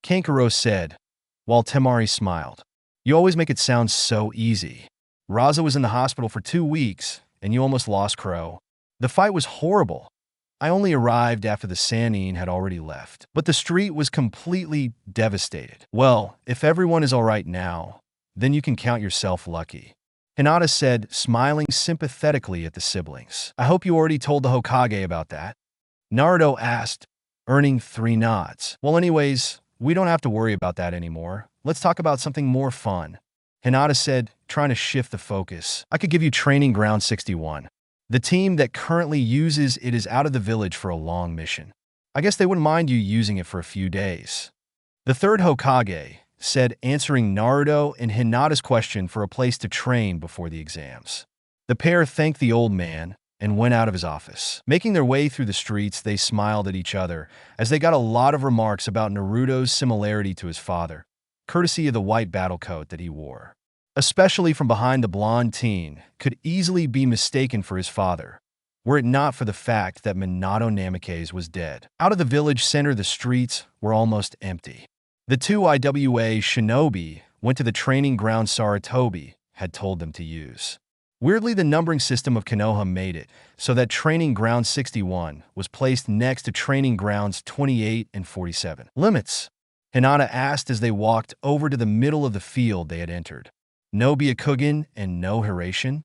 Kankuro said, while Temari smiled. "You always make it sound so easy. Raza was in the hospital for 2 weeks, and you almost lost Crow. The fight was horrible. I only arrived after the Sannin had already left, but the street was completely devastated. Well, if everyone is all right now, then you can count yourself lucky." Hinata said, smiling sympathetically at the siblings. "I hope you already told the Hokage about that." Naruto asked, earning 3 nods. "Well, anyways, we don't have to worry about that anymore. Let's talk about something more fun." Hinata said, trying to shift the focus. "I could give you Training Ground 61. The team that currently uses it is out of the village for a long mission. I guess they wouldn't mind you using it for a few days." The 3rd Hokage said, answering Naruto and Hinata's question for a place to train before the exams. The pair thanked the old man and went out of his office. Making their way through the streets, they smiled at each other as they got a lot of remarks about Naruto's similarity to his father, courtesy of the white battle coat that he wore. Especially from behind, the blonde teen could easily be mistaken for his father, were it not for the fact that Minato Namikaze was dead. Out of the village center, the streets were almost empty. The 2 IWA shinobi went to the training ground Saratobi had told them to use. Weirdly, the numbering system of Konoha made it so that Training Ground 61 was placed next to Training Grounds 28 and 47. "Limits?" Hinata asked as they walked over to the middle of the field they had entered. "No Byakugan and no Hiration?"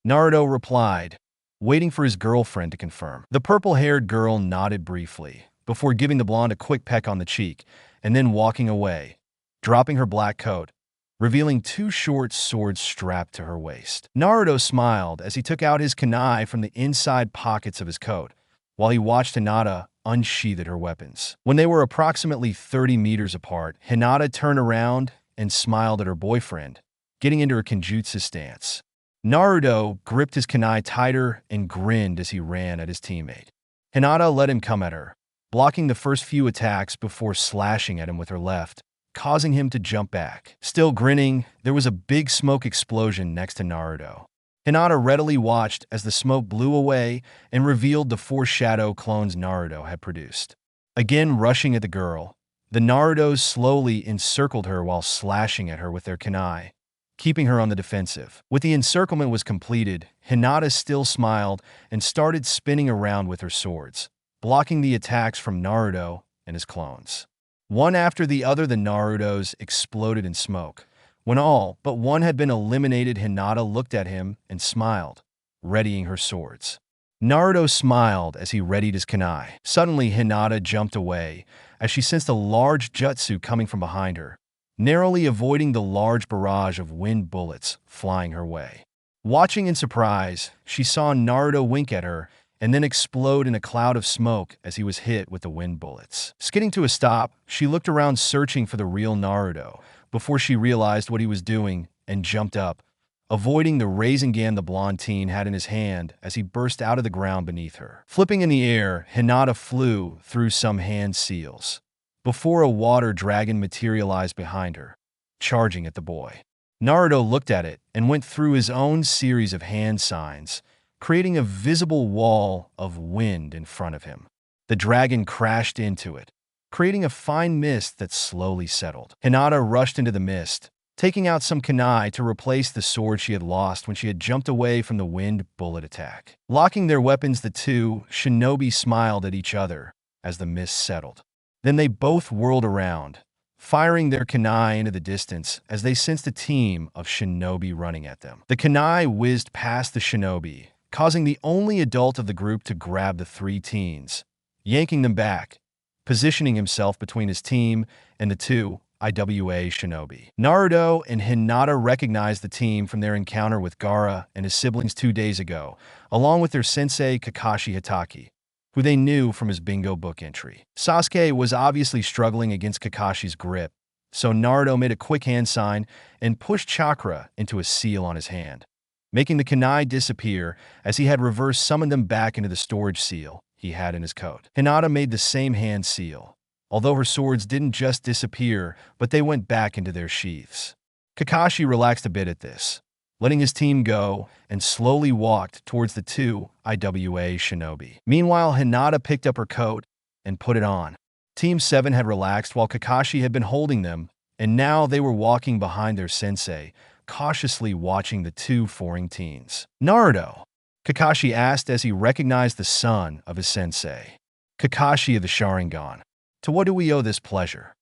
Naruto replied, waiting for his girlfriend to confirm. The purple-haired girl nodded briefly, before giving the blonde a quick peck on the cheek, and then walking away, dropping her black coat, revealing 2 short swords strapped to her waist. Naruto smiled as he took out his kunai from the inside pockets of his coat, while he watched Hinata unsheathe her weapons. When they were approximately 30 meters apart, Hinata turned around and smiled at her boyfriend, getting into her Kenjutsu stance. Naruto gripped his kunai tighter and grinned as he ran at his teammate. Hinata let him come at her, blocking the first few attacks before slashing at him with her left, causing him to jump back. Still grinning, there was a big smoke explosion next to Naruto. Hinata readily watched as the smoke blew away and revealed the 4 shadow clones Naruto had produced. Again rushing at the girl, the Narutos slowly encircled her while slashing at her with their kunai, keeping her on the defensive. When the encirclement was completed, Hinata still smiled and started spinning around with her swords, blocking the attacks from Naruto and his clones. One after the other, the Narutos exploded in smoke. When all but one had been eliminated, Hinata looked at him and smiled, readying her swords. Naruto smiled as he readied his kunai. Suddenly, Hinata jumped away as she sensed a large jutsu coming from behind her, narrowly avoiding the large barrage of wind bullets flying her way. Watching in surprise, she saw Naruto wink at her and then explode in a cloud of smoke as he was hit with the wind bullets. Skidding to a stop, she looked around searching for the real Naruto before she realized what he was doing and jumped up, avoiding the Rasengan the blonde teen had in his hand as he burst out of the ground beneath her. Flipping in the air, Hinata flew through some hand seals before a water dragon materialized behind her, charging at the boy. Naruto looked at it and went through his own series of hand signs, creating a visible wall of wind in front of him. The dragon crashed into it, creating a fine mist that slowly settled. Hinata rushed into the mist, taking out some kunai to replace the sword she had lost when she had jumped away from the wind bullet attack. Locking their weapons, the two shinobi smiled at each other as the mist settled. Then they both whirled around, firing their kunai into the distance as they sensed a team of shinobi running at them. The kunai whizzed past the shinobi, causing the only adult of the group to grab the three teens, yanking them back, positioning himself between his team and the two IWA shinobi. Naruto and Hinata recognized the team from their encounter with Gaara and his siblings 2 days ago, along with their sensei Kakashi Hatake, who they knew from his bingo book entry. Sasuke was obviously struggling against Kakashi's grip, so Naruto made a quick hand sign and pushed chakra into a seal on his hand, making the kunai disappear as he had reverse summoned them back into the storage seal he had in his coat. Hinata made the same hand seal, although her swords didn't just disappear, but they went back into their sheaths. Kakashi relaxed a bit at this, letting his team go and slowly walked towards the two IWA shinobi. Meanwhile, Hinata picked up her coat and put it on. Team 7 had relaxed while Kakashi had been holding them, and now they were walking behind their sensei, cautiously watching the two foreign teens. Naruto, Kakashi asked as he recognized the son of his sensei. Kakashi of the Sharingan, to what do we owe this pleasure?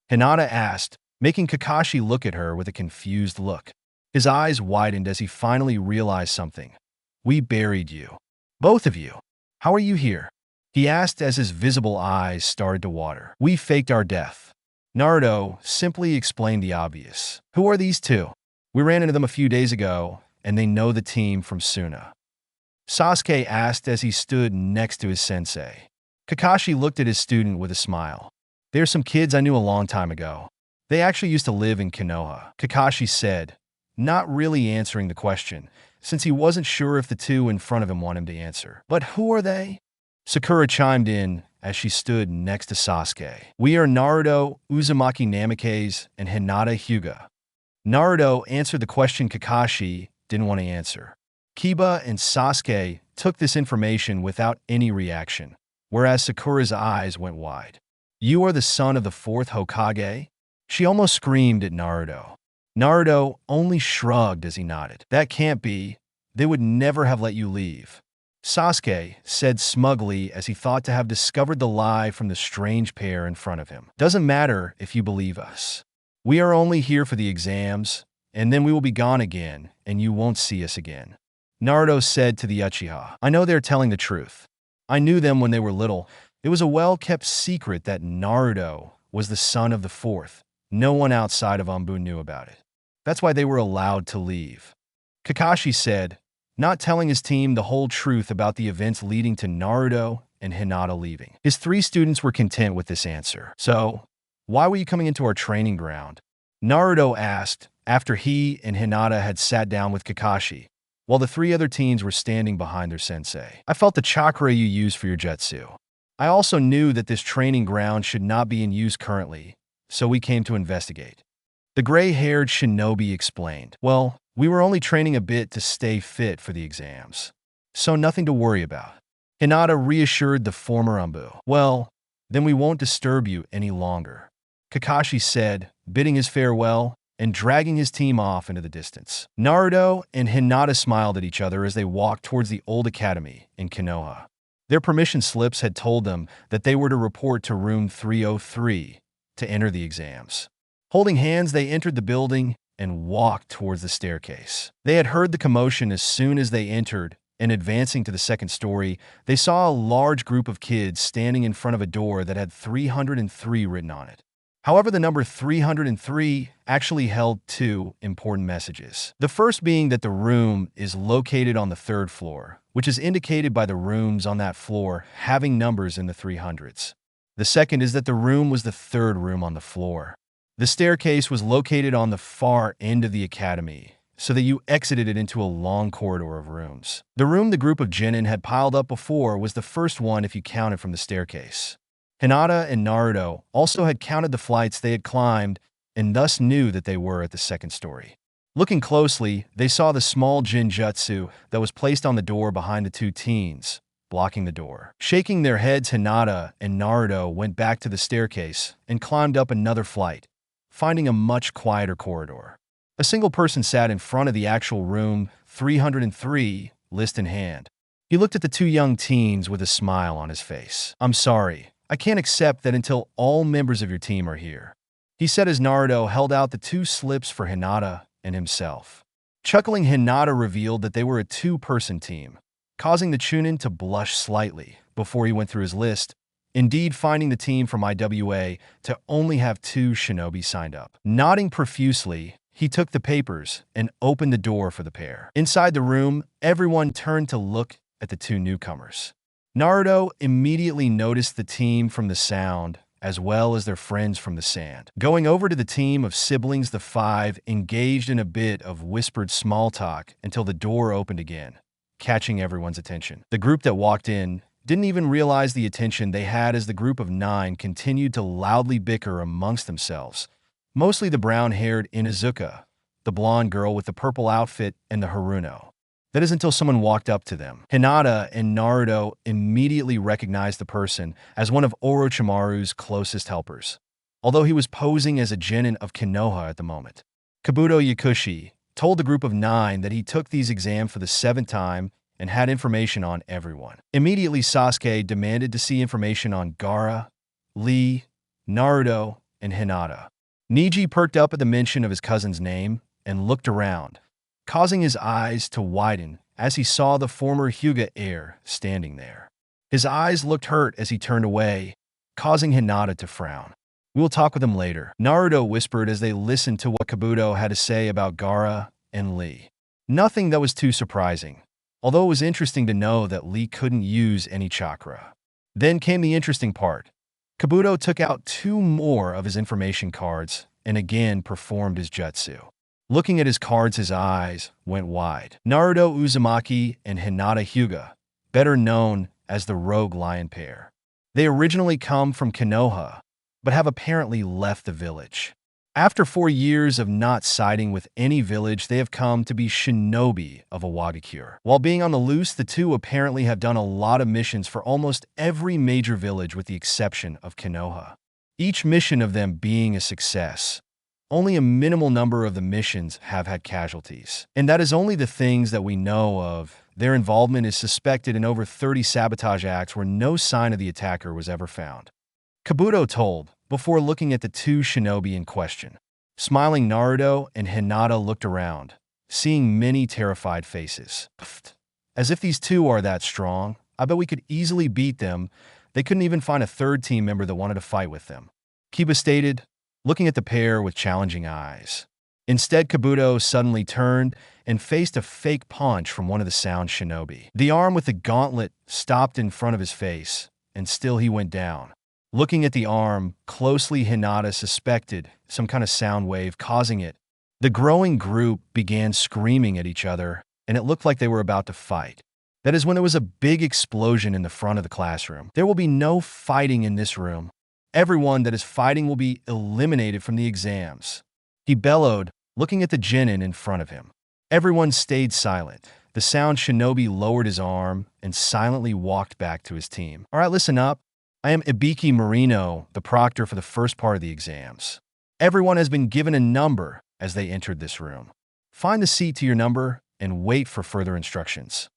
Hinata asked, making Kakashi look at her with a confused look. His eyes widened as he finally realized something. We buried you. Both of you. How are you here? He asked as his visible eyes started to water. We faked our death. Naruto simply explained the obvious. Who are these two? We ran into them a few days ago, and they know the team from Suna. Sasuke asked as he stood next to his sensei. Kakashi looked at his student with a smile. They're some kids I knew a long time ago. They actually used to live in Konoha, Kakashi said, not really answering the question, since he wasn't sure if the two in front of him wanted him to answer. But who are they? Sakura chimed in as she stood next to Sasuke. We are Naruto, Uzumaki Namikaze, and Hinata Hyuga. Naruto answered the question Kakashi didn't want to answer. Kiba and Sasuke took this information without any reaction, whereas Sakura's eyes went wide. You are the son of the fourth Hokage? She almost screamed at Naruto. Naruto only shrugged as he nodded. That can't be. They would never have let you leave. Sasuke said smugly as he thought to have discovered the lie from the strange pair in front of him. Doesn't matter if you believe us. We are only here for the exams, and then we will be gone again, and you won't see us again. Naruto said to the Uchiha. I know they're telling the truth. I knew them when they were little. It was a well-kept secret that Naruto was the son of the fourth. No one outside of Anbu knew about it. That's why they were allowed to leave. Kakashi said, not telling his team the whole truth about the events leading to Naruto and Hinata leaving. His three students were content with this answer. So, why were you coming into our training ground? Naruto asked after he and Hinata had sat down with Kakashi, while the three other teens were standing behind their sensei. I felt the chakra you used for your jutsu. I also knew that this training ground should not be in use currently, so we came to investigate. The gray-haired shinobi explained. Well, we were only training a bit to stay fit for the exams, so nothing to worry about. Hinata reassured the former Anbu. Well, then we won't disturb you any longer, Kakashi said, bidding his farewell and dragging his team off into the distance. Naruto and Hinata smiled at each other as they walked towards the old academy in Konoha. Their permission slips had told them that they were to report to room 303 to enter the exams. Holding hands, they entered the building and walked towards the staircase. They had heard the commotion as soon as they entered, and advancing to the second story, they saw a large group of kids standing in front of a door that had 303 written on it. However, the number 303 actually held two important messages. The first being that the room is located on the third floor, which is indicated by the rooms on that floor having numbers in the 300s. The second is that the room was the third room on the floor. The staircase was located on the far end of the academy, so that you exited it into a long corridor of rooms. The room the group of genin had piled up before was the first one if you counted from the staircase. Hinata and Naruto also had counted the flights they had climbed and thus knew that they were at the second story. Looking closely, they saw the small jinjutsu that was placed on the door behind the two teens, blocking the door. Shaking their heads, Hinata and Naruto went back to the staircase and climbed up another flight, finding a much quieter corridor. A single person sat in front of the actual room 303, list in hand. He looked at the two young teens with a smile on his face. "I'm sorry, I can't accept that until all members of your team are here," he said as Naruto held out the two slips for Hinata and himself. Chuckling, Hinata revealed that they were a two-person team, causing the Chunin to blush slightly before he went through his list, indeed finding the team from IWA to only have two shinobi signed up. Nodding profusely, he took the papers and opened the door for the pair. Inside the room, everyone turned to look at the two newcomers. Naruto immediately noticed the team from the sound as well as their friends from the sand. Going over to the team of siblings, the five engaged in a bit of whispered small talk until the door opened again, catching everyone's attention. The group that walked in didn't even realize the attention they had as the group of 9 continued to loudly bicker amongst themselves, mostly the brown-haired Inuzuka, the blonde girl with the purple outfit, and the Haruno. That is until someone walked up to them. Hinata and Naruto immediately recognized the person as one of Orochimaru's closest helpers, although he was posing as a genin of Konoha at the moment. Kabuto Yakushi told the group of 9 that he took these exams for the 7th time and had information on everyone. Immediately, Sasuke demanded to see information on Gaara, Lee, Naruto, and Hinata. Neji perked up at the mention of his cousin's name and looked around, causing his eyes to widen as he saw the former Hyuga heir standing there. His eyes looked hurt as he turned away, causing Hinata to frown. "We will talk with him later," Naruto whispered as they listened to what Kabuto had to say about Gaara and Lee. Nothing that was too surprising, although it was interesting to know that Lee couldn't use any chakra. Then came the interesting part. Kabuto took out 2 more of his information cards and again performed his jutsu. Looking at his cards, his eyes went wide. Naruto Uzumaki and Hinata Hyuga, better known as the Rogue Lion pair. They originally come from Konoha, but have apparently left the village. After 4 years of not siding with any village, they have come to be shinobi of Awagakure. While being on the loose, the two apparently have done a lot of missions for almost every major village with the exception of Konoha, each mission of them being a success. Only a minimal number of the missions have had casualties. And that is only the things that we know of. Their involvement is suspected in over 30 sabotage acts where no sign of the attacker was ever found. Kabuto told, before looking at the two shinobi in question. Smiling, Naruto and Hinata looked around, seeing many terrified faces. As if these two are that strong, I bet we could easily beat them. They couldn't even find a third team member that wanted to fight with them, Kiba stated, looking at the pair with challenging eyes. Instead, Kabuto suddenly turned and faced a fake punch from one of the sound shinobi. The arm with the gauntlet stopped in front of his face, and still he went down. Looking at the arm closely, Hinata suspected some kind of sound wave causing it. The growing group began screaming at each other, and it looked like they were about to fight. That is when there was a big explosion in the front of the classroom. There will be no fighting in this room. Everyone that is fighting will be eliminated from the exams, he bellowed, looking at the genin in front of him. Everyone stayed silent. The sound shinobi lowered his arm and silently walked back to his team. "All right, listen up. I am Ibiki Marino, the proctor for the first part of the exams. Everyone has been given a number as they entered this room. Find the seat to your number and wait for further instructions,"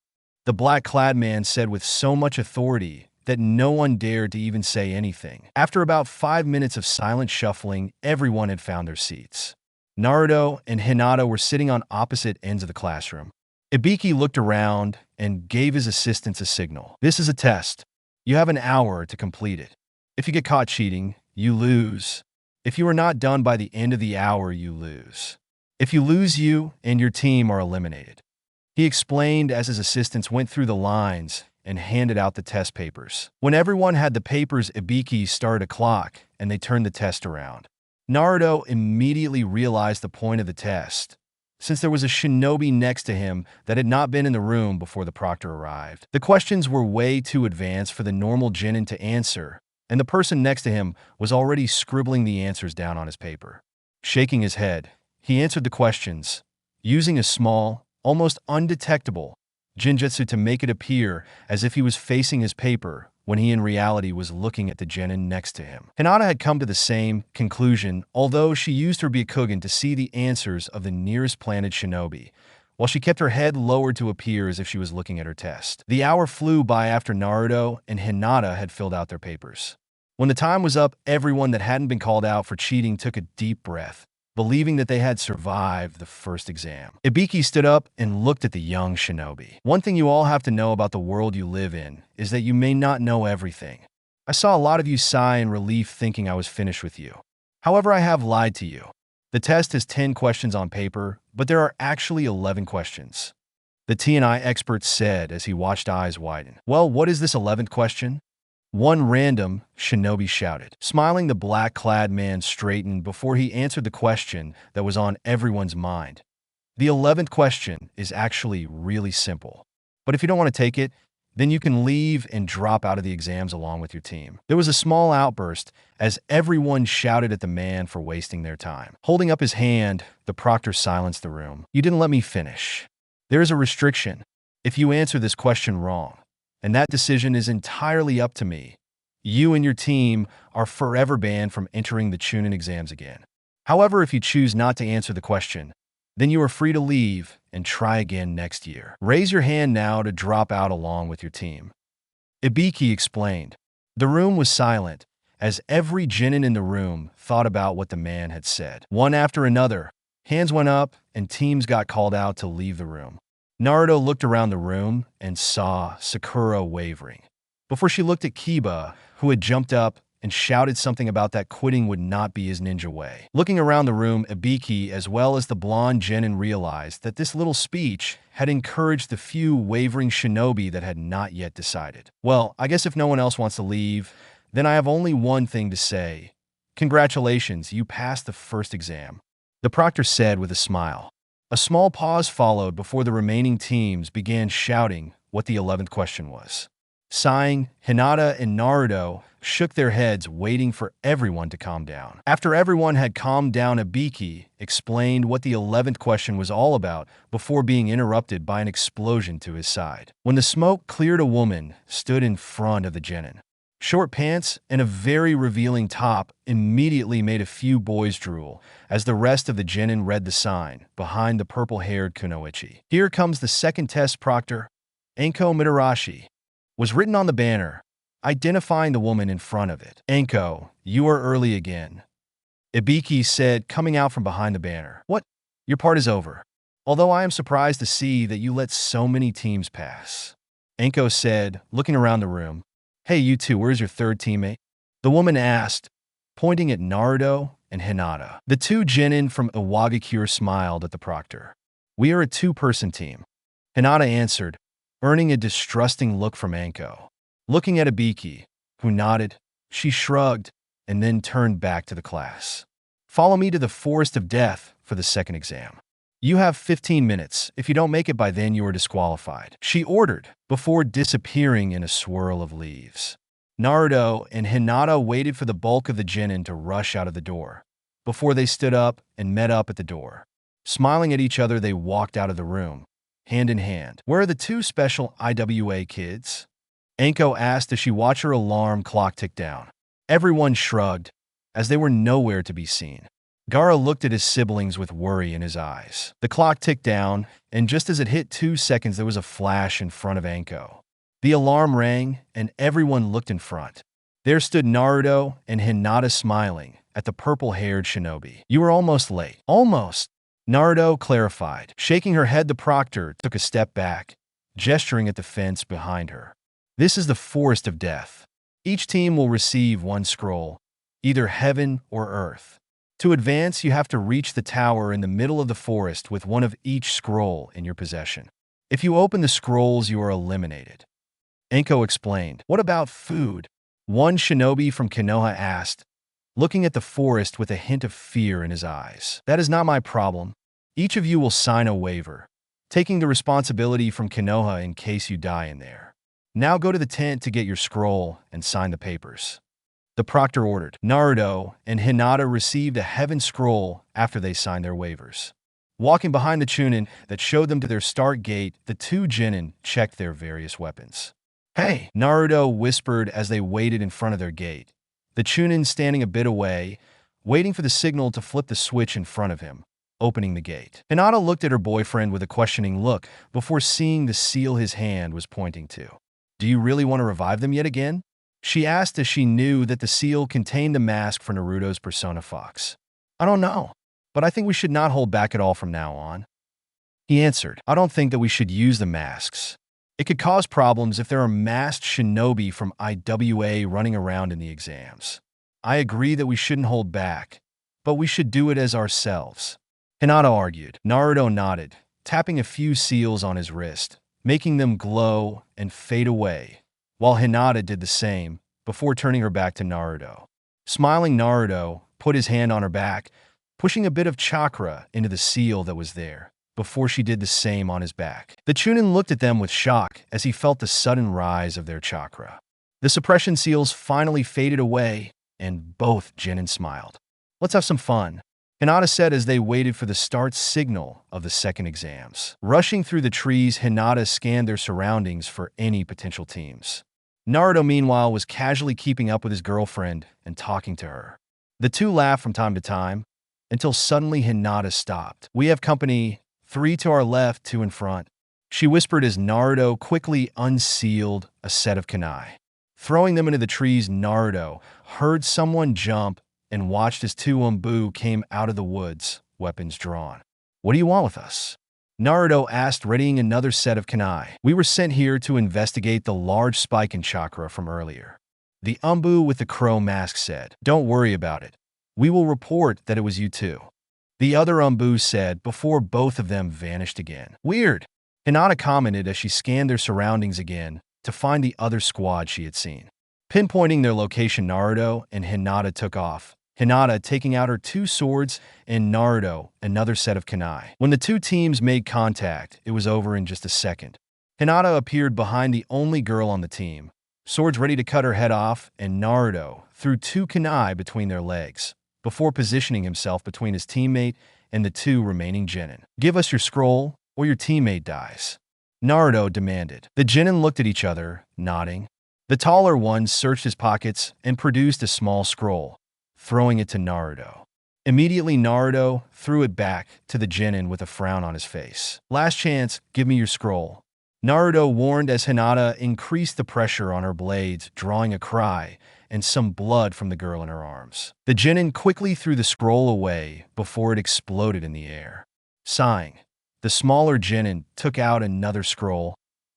the black-clad man said with so much authority that no one dared to even say anything. After about 5 minutes of silent shuffling, everyone had found their seats. Naruto and Hinata were sitting on opposite ends of the classroom. Ibiki looked around and gave his assistants a signal. "This is a test. You have an hour to complete it. If you get caught cheating, you lose. If you are not done by the end of the hour, you lose. If you lose, you and your team are eliminated," he explained as his assistants went through the lines and handed out the test papers. When everyone had the papers, Ibiki started a clock and they turned the test around. Naruto immediately realized the point of the test, since there was a shinobi next to him that had not been in the room before the proctor arrived. The questions were way too advanced for the normal genin to answer, and the person next to him was already scribbling the answers down on his paper. Shaking his head, he answered the questions, using a small, almost undetectable, Jinjutsu to make it appear as if he was facing his paper when he in reality was looking at the genin next to him. Hinata had come to the same conclusion, although she used her Byakugan to see the answers of the nearest planet shinobi, while she kept her head lowered to appear as if she was looking at her test. The hour flew by after Naruto and Hinata had filled out their papers. When the time was up, everyone that hadn't been called out for cheating took a deep breath, believing that they had survived the first exam. Ibiki stood up and looked at the young shinobi. One thing you all have to know about the world you live in is that you may not know everything. I saw a lot of you sigh in relief thinking I was finished with you. However, I have lied to you. The test has 10 questions on paper, but there are actually 11 questions. The T&I expert said as he watched eyes widen. Well, what is this 11th question? One random shinobi shouted. Smiling, the black-clad man straightened before he answered the question that was on everyone's mind. The 11th question is actually really simple. But if you don't want to take it, then you can leave and drop out of the exams along with your team. There was a small outburst as everyone shouted at the man for wasting their time. Holding up his hand, the proctor silenced the room. You didn't let me finish. There is a restriction. If you answer this question wrong, and that decision is entirely up to me, you and your team are forever banned from entering the Chunin exams again. However, if you choose not to answer the question, then you are free to leave and try again next year. Raise your hand now to drop out along with your team. Ibiki explained. The room was silent, as every genin in the room thought about what the man had said. One after another, hands went up and teams got called out to leave the room. Naruto looked around the room and saw Sakura wavering, before she looked at Kiba, who had jumped up and shouted something about that quitting would not be his ninja way. Looking around the room, Ibiki as well as the blonde genin realized that this little speech had encouraged the few wavering shinobi that had not yet decided. Well, I guess if no one else wants to leave, then I have only one thing to say. Congratulations, you passed the first exam, the proctor said with a smile. A small pause followed before the remaining teams began shouting what the 11th question was. Sighing, Hinata and Naruto shook their heads, waiting for everyone to calm down. After everyone had calmed down, Ibiki explained what the 11th question was all about before being interrupted by an explosion to his side. When the smoke cleared, a woman stood in front of the genin. Short pants and a very revealing top immediately made a few boys drool as the rest of the genin read the sign behind the purple-haired kunoichi. Here comes the second test, Proctor. Enko Mitarashi was written on the banner, identifying the woman in front of it. Enko, you are early again, Ibiki said, coming out from behind the banner. What? Your part is over. Although I am surprised to see that you let so many teams pass, Enko said, looking around the room. Hey, you two, where's your third teammate? The woman asked, pointing at Naruto and Hinata. The two genin from Iwagakure smiled at the proctor. We are a two-person team, Hinata answered, earning a distrusting look from Enko. Looking at Ibiki, who nodded, she shrugged and then turned back to the class. Follow me to the Forest of Death for the second exam. You have 15 minutes. If you don't make it by then, you are disqualified, she ordered, before disappearing in a swirl of leaves. Naruto and Hinata waited for the bulk of the genin to rush out of the door, before they stood up and met up at the door. Smiling at each other, they walked out of the room, hand in hand. Where are the two special IWA kids? Enko asked as she watched her alarm clock tick down. Everyone shrugged, as they were nowhere to be seen. Gaara looked at his siblings with worry in his eyes. The clock ticked down, and just as it hit 2 seconds, there was a flash in front of Enko. The alarm rang, and everyone looked in front. There stood Naruto and Hinata smiling at the purple-haired shinobi. You were almost late. Almost, Naruto clarified. Shaking her head, the proctor took a step back, gesturing at the fence behind her. This is the Forest of Death. Each team will receive one scroll, either heaven or earth. To advance, you have to reach the tower in the middle of the forest with one of each scroll in your possession. If you open the scrolls, you are eliminated, Enko explained. What about food? One shinobi from Konoha asked, looking at the forest with a hint of fear in his eyes. That is not my problem. Each of you will sign a waiver, taking the responsibility from Konoha in case you die in there. Now go to the tent to get your scroll and sign the papers, the proctor ordered. Naruto and Hinata received a heaven scroll after they signed their waivers. Walking behind the Chunin that showed them to their start gate, the two Genin checked their various weapons. "Hey!" Naruto whispered as they waited in front of their gate, the Chunin standing a bit away, waiting for the signal to flip the switch in front of him, opening the gate. Hinata looked at her boyfriend with a questioning look before seeing the seal his hand was pointing to. "Do you really want to revive them yet again?" she asked as she knew that the seal contained the mask for Naruto's Persona Fox. "I don't know, but I think we should not hold back at all from now on," he answered. "I don't think that we should use the masks. It could cause problems if there are masked shinobi from IWA running around in the exams. I agree that we shouldn't hold back, but we should do it as ourselves," Hinata argued. Naruto nodded, tapping a few seals on his wrist, making them glow and fade away, while Hinata did the same before turning her back to Naruto. Smiling, Naruto put his hand on her back, pushing a bit of chakra into the seal that was there, before she did the same on his back. The Chunin looked at them with shock as he felt the sudden rise of their chakra. The suppression seals finally faded away, and both Genin smiled. "Let's have some fun," Hinata said as they waited for the start signal of the second exams. Rushing through the trees, Hinata scanned their surroundings for any potential teams. Naruto, meanwhile, was casually keeping up with his girlfriend and talking to her. The two laughed from time to time, until suddenly Hinata stopped. "We have company, 3 to our left, 2 in front," she whispered as Naruto quickly unsealed a set of kunai. Throwing them into the trees, Naruto heard someone jump and watched as 2 Umbu came out of the woods, weapons drawn. "What do you want with us?" Naruto asked, readying another set of kunai. "We were sent here to investigate the large spike in chakra from earlier," the Umbu with the crow mask said. "Don't worry about it. We will report that it was you too," the other Umbu said before both of them vanished again. "Weird," Hinata commented as she scanned their surroundings again to find the other squad she had seen. Pinpointing their location, Naruto and Hinata took off, Hinata taking out her 2 swords and Naruto another set of kunai. When the two teams made contact, it was over in just a second. Hinata appeared behind the only girl on the team, swords ready to cut her head off, and Naruto threw 2 kunai between their legs, before positioning himself between his teammate and the 2 remaining Genin. "Give us your scroll, or your teammate dies," Naruto demanded. The Genin looked at each other, nodding. The taller one searched his pockets and produced a small scroll, throwing it to Naruto. Immediately, Naruto threw it back to the Genin with a frown on his face. "Last chance, give me your scroll," Naruto warned as Hinata increased the pressure on her blades, drawing a cry and some blood from the girl in her arms. The Genin quickly threw the scroll away before it exploded in the air. Sighing, the smaller Genin took out another scroll,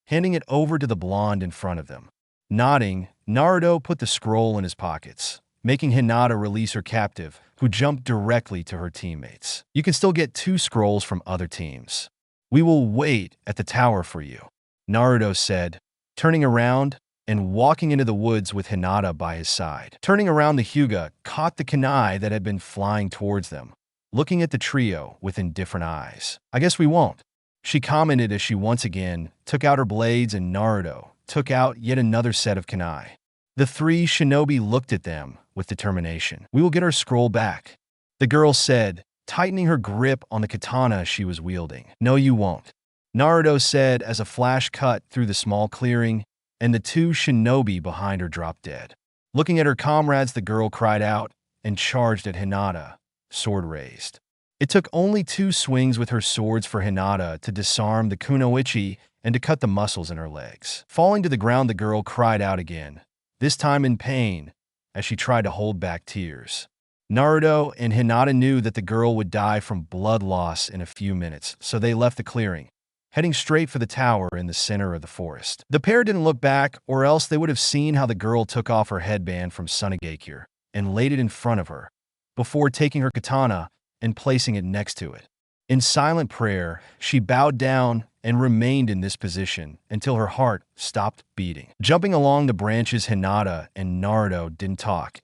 handing it over to the blonde in front of them. Nodding, Naruto put the scroll in his pockets, making Hinata release her captive, who jumped directly to her teammates. "You can still get 2 scrolls from other teams. We will wait at the tower for you," Naruto said, turning around and walking into the woods with Hinata by his side. Turning around, the Hyuga caught the kunai that had been flying towards them, looking at the trio with indifferent eyes. "I guess we won't," she commented as she once again took out her blades, and Naruto took out yet another set of kunai. The 3 shinobi looked at them with determination. "We will get our scroll back," the girl said, tightening her grip on the katana she was wielding. "No, you won't," Naruto said as a flash cut through the small clearing, and the 2 shinobi behind her dropped dead. Looking at her comrades, the girl cried out and charged at Hinata, sword raised. It took only 2 swings with her swords for Hinata to disarm the kunoichi and to cut the muscles in her legs. Falling to the ground, the girl cried out again, this time in pain, as she tried to hold back tears. Naruto and Hinata knew that the girl would die from blood loss in a few minutes, so they left the clearing, heading straight for the tower in the center of the forest. The pair didn't look back, or else they would have seen how the girl took off her headband from Sunagakure and laid it in front of her, before taking her katana and placing it next to it. In silent prayer, she bowed down and remained in this position until her heart stopped beating. Jumping along the branches, Hinata and Naruto didn't talk,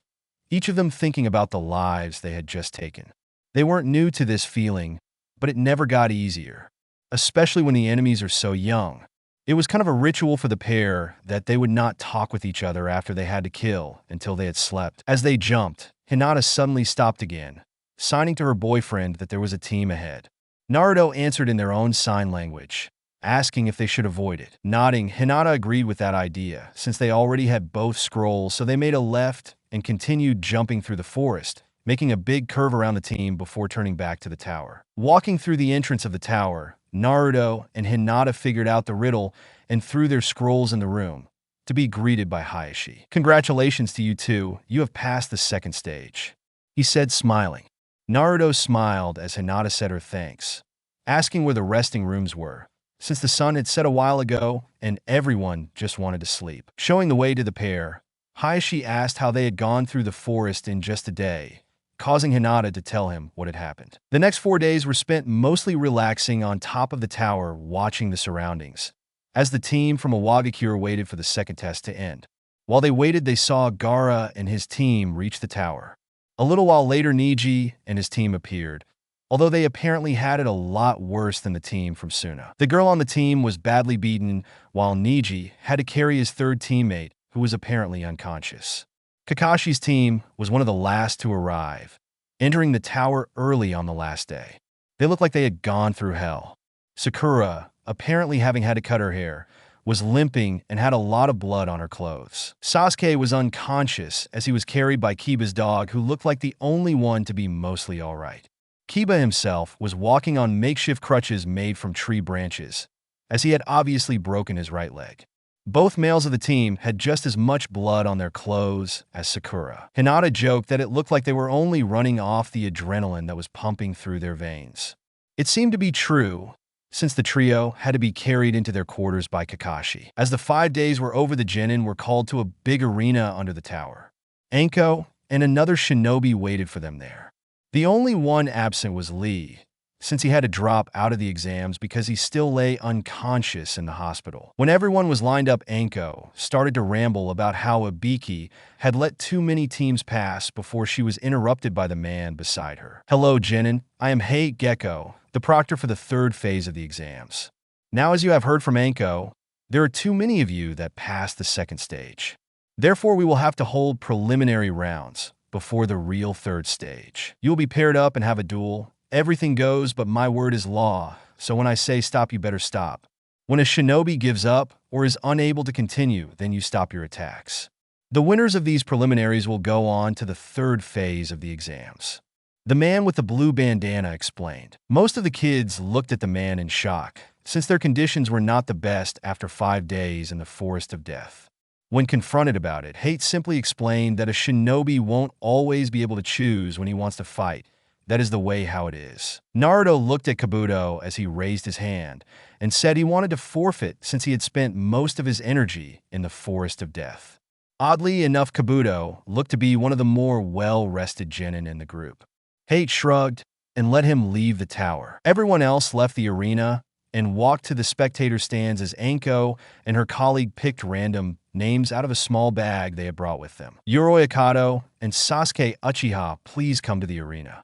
each of them thinking about the lives they had just taken. They weren't new to this feeling, but it never got easier, especially when the enemies are so young. It was kind of a ritual for the pair that they would not talk with each other after they had to kill until they had slept. As they jumped, Hinata suddenly stopped again, signing to her boyfriend that there was a team ahead. Naruto answered in their own sign language, asking if they should avoid it. Nodding, Hinata agreed with that idea, since they already had both scrolls, so they made a left and continued jumping through the forest, making a big curve around the team before turning back to the tower. Walking through the entrance of the tower, Naruto and Hinata figured out the riddle and threw their scrolls in the room, to be greeted by Hayashi. "Congratulations to you two, you have passed the second stage," he said, smiling. Naruto smiled as Hinata said her thanks, asking where the resting rooms were, since the sun had set a while ago and everyone just wanted to sleep. Showing the way to the pair, Hayashi asked how they had gone through the forest in just a day, causing Hinata to tell him what had happened. The next 4 days were spent mostly relaxing on top of the tower, watching the surroundings, as the team from Awagakure waited for the second test to end. While they waited, they saw Gaara and his team reach the tower. A little while later, Niji and his team appeared, although they apparently had it a lot worse than the team from Suna. The girl on the team was badly beaten, while Niji had to carry his third teammate, who was apparently unconscious. Kakashi's team was one of the last to arrive, entering the tower early on the last day. They looked like they had gone through hell. Sakura, apparently having had to cut her hair, was limping and had a lot of blood on her clothes. Sasuke was unconscious as he was carried by Kiba's dog, who looked like the only one to be mostly alright. Kiba himself was walking on makeshift crutches made from tree branches, as he had obviously broken his right leg. Both males of the team had just as much blood on their clothes as Sakura. Hinata joked that it looked like they were only running off the adrenaline that was pumping through their veins. It seemed to be true, since the trio had to be carried into their quarters by Kakashi. As the 5 days were over, the genin were called to a big arena under the tower. Anko and another shinobi waited for them there. The only one absent was Lee, since he had to drop out of the exams because he still lay unconscious in the hospital. When everyone was lined up, Anko started to ramble about how Ibiki had let too many teams pass before she was interrupted by the man beside her. "Hello, genin. I am Hei Gecko, the proctor for the third phase of the exams. Now, as you have heard from Anko, there are too many of you that passed the second stage. Therefore, we will have to hold preliminary rounds before the real third stage. You will be paired up and have a duel. Everything goes, but my word is law, so when I say stop, you better stop. When a shinobi gives up or is unable to continue, then you stop your attacks. The winners of these preliminaries will go on to the third phase of the exams." The man with the blue bandana explained. Most of the kids looked at the man in shock, since their conditions were not the best after 5 days in the Forest of Death. When confronted about it, Hate simply explained that a shinobi won't always be able to choose when he wants to fight. That is the way how it is. Naruto looked at Kabuto as he raised his hand and said he wanted to forfeit since he had spent most of his energy in the Forest of Death. Oddly enough, Kabuto looked to be one of the more well-rested genin in the group. Hate shrugged and let him leave the tower. Everyone else left the arena and walked to the spectator stands as Anko and her colleague picked random names out of a small bag they had brought with them. Yoroi Akato and Sasuke Uchiha, please come to the arena,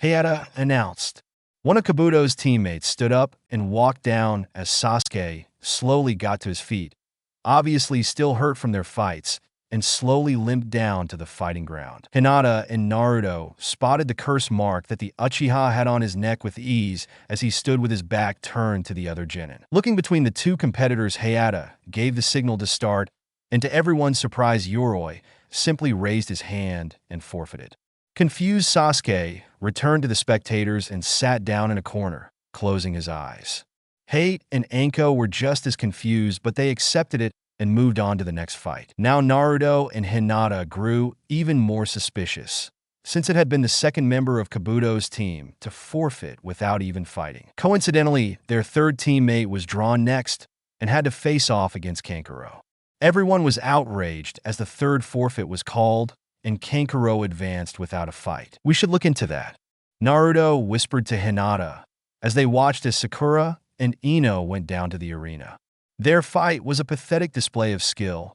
Hayata announced. One of Kabuto's teammates stood up and walked down as Sasuke slowly got to his feet, obviously still hurt from their fights, and slowly limped down to the fighting ground. Hinata and Naruto spotted the curse mark that the Uchiha had on his neck with ease as he stood with his back turned to the other genin. Looking between the two competitors, Hayata gave the signal to start, and to everyone's surprise, Yoroi simply raised his hand and forfeited. Confused Sasuke returned to the spectators and sat down in a corner, closing his eyes. Hate and Anko were just as confused, but they accepted it and moved on to the next fight. Now Naruto and Hinata grew even more suspicious, since it had been the second member of Kabuto's team to forfeit without even fighting. Coincidentally, their third teammate was drawn next and had to face off against Kankuro. Everyone was outraged as the third forfeit was called and Kankuro advanced without a fight. "We should look into that," Naruto whispered to Hinata as they watched as Sakura and Ino went down to the arena. Their fight was a pathetic display of skill,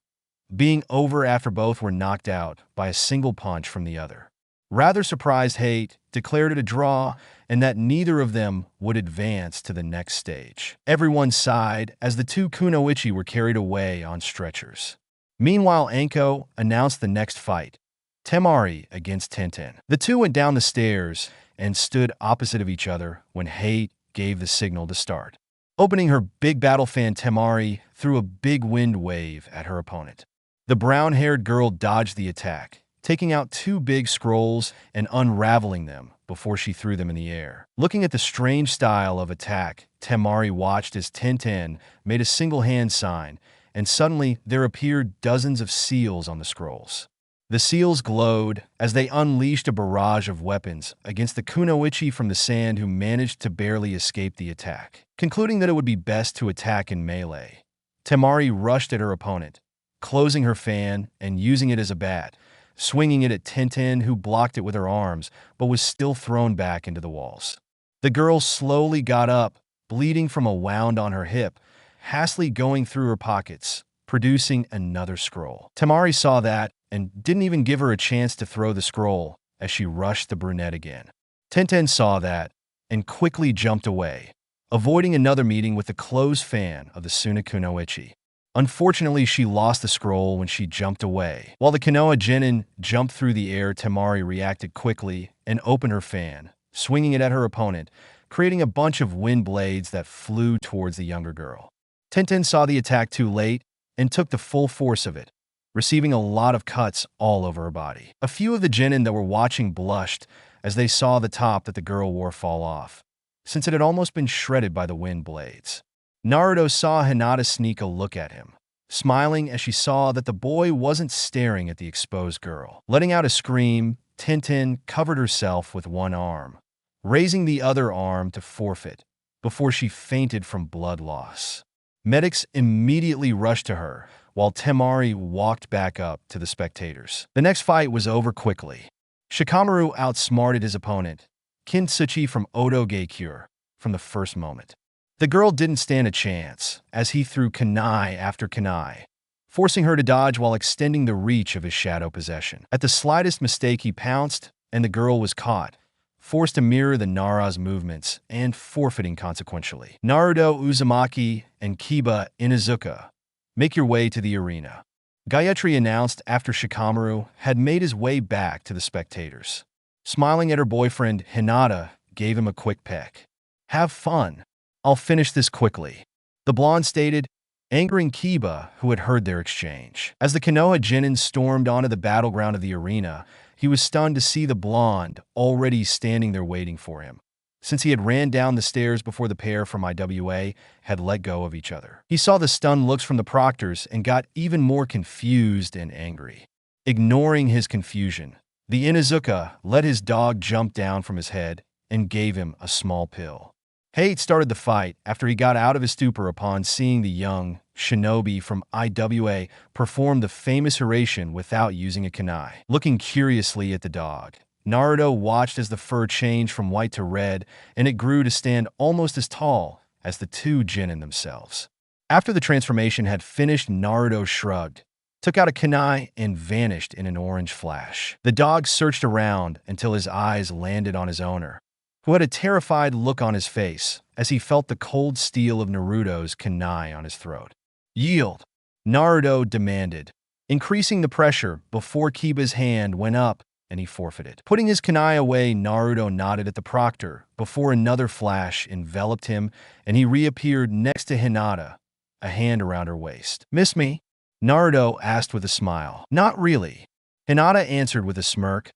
being over after both were knocked out by a single punch from the other. Rather surprised, Hate declared it a draw and that neither of them would advance to the next stage. Everyone sighed as the two kunoichi were carried away on stretchers. Meanwhile, Anko announced the next fight, Temari against Tenten. The two went down the stairs and stood opposite of each other when Hate gave the signal to start. Opening her big battle fan, Temari threw a big wind wave at her opponent. The brown-haired girl dodged the attack, taking out two big scrolls and unraveling them before she threw them in the air. Looking at the strange style of attack, Temari watched as Tenten made a single hand sign, and suddenly there appeared dozens of seals on the scrolls. The seals glowed as they unleashed a barrage of weapons against the kunoichi from the sand, who managed to barely escape the attack. Concluding that it would be best to attack in melee, Temari rushed at her opponent, closing her fan and using it as a bat, swinging it at Tenten, who blocked it with her arms but was still thrown back into the walls. The girl slowly got up, bleeding from a wound on her hip, hastily going through her pockets, producing another scroll. Temari saw that and didn't even give her a chance to throw the scroll as she rushed the brunette again. Tenten saw that and quickly jumped away, avoiding another meeting with the closed fan of the Suna kunoichi. Unfortunately, she lost the scroll when she jumped away. While the Konoha genin jumped through the air, Temari reacted quickly and opened her fan, swinging it at her opponent, creating a bunch of wind blades that flew towards the younger girl. Tenten saw the attack too late and took the full force of it, receiving a lot of cuts all over her body. A few of the genin that were watching blushed as they saw the top that the girl wore fall off, since it had almost been shredded by the wind blades. Naruto saw Hinata sneak a look at him, smiling as she saw that the boy wasn't staring at the exposed girl. Letting out a scream, Tenten covered herself with one arm, raising the other arm to forfeit before she fainted from blood loss. Medics immediately rushed to her, while Temari walked back up to the spectators. The next fight was over quickly. Shikamaru outsmarted his opponent, Kintsuchi from Odo Geikure, from the first moment. The girl didn't stand a chance, as he threw kunai after kunai, forcing her to dodge while extending the reach of his shadow possession. At the slightest mistake, he pounced, and the girl was caught, forced to mirror the Nara's movements, and forfeiting consequentially. Naruto Uzumaki and Kiba Inuzuka, make your way to the arena, Gayatri announced after Shikamaru had made his way back to the spectators. Smiling at her boyfriend, Hinata gave him a quick peck. Have fun. I'll finish this quickly, the blonde stated, angering Kiba, who had heard their exchange. As the Konoha genin stormed onto the battleground of the arena, he was stunned to see the blonde already standing there waiting for him, since he had ran down the stairs before the pair from IWA had let go of each other. He saw the stunned looks from the proctors and got even more confused and angry. Ignoring his confusion, the Inuzuka let his dog jump down from his head and gave him a small pill. Hate started the fight after he got out of his stupor upon seeing the young shinobi from IWA perform the famous Hiraishin without using a kunai. Looking curiously at the dog, Naruto watched as the fur changed from white to red, and it grew to stand almost as tall as the two genin themselves. After the transformation had finished, Naruto shrugged, took out a kunai, and vanished in an orange flash. The dog searched around until his eyes landed on his owner, who had a terrified look on his face as he felt the cold steel of Naruto's kunai on his throat. Yield, Naruto demanded, increasing the pressure before Kiba's hand went up and he forfeited. Putting his kunai away, Naruto nodded at the proctor before another flash enveloped him and he reappeared next to Hinata, a hand around her waist. Miss me? Naruto asked with a smile. Not really, Hinata answered with a smirk,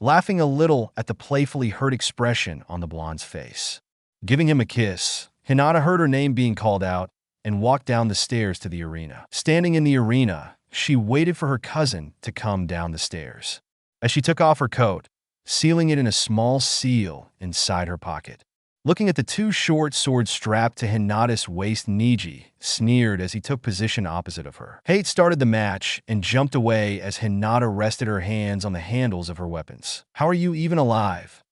laughing a little at the playfully hurt expression on the blonde's face. Giving him a kiss, Hinata heard her name being called out and walked down the stairs to the arena. Standing in the arena, she waited for her cousin to come down the stairs. As she took off her coat, sealing it in a small seal inside her pocket. Looking at the two short swords strapped to Hinata's waist, Niji sneered as he took position opposite of her. Hate started the match and jumped away as Hinata rested her hands on the handles of her weapons. How are you even alive?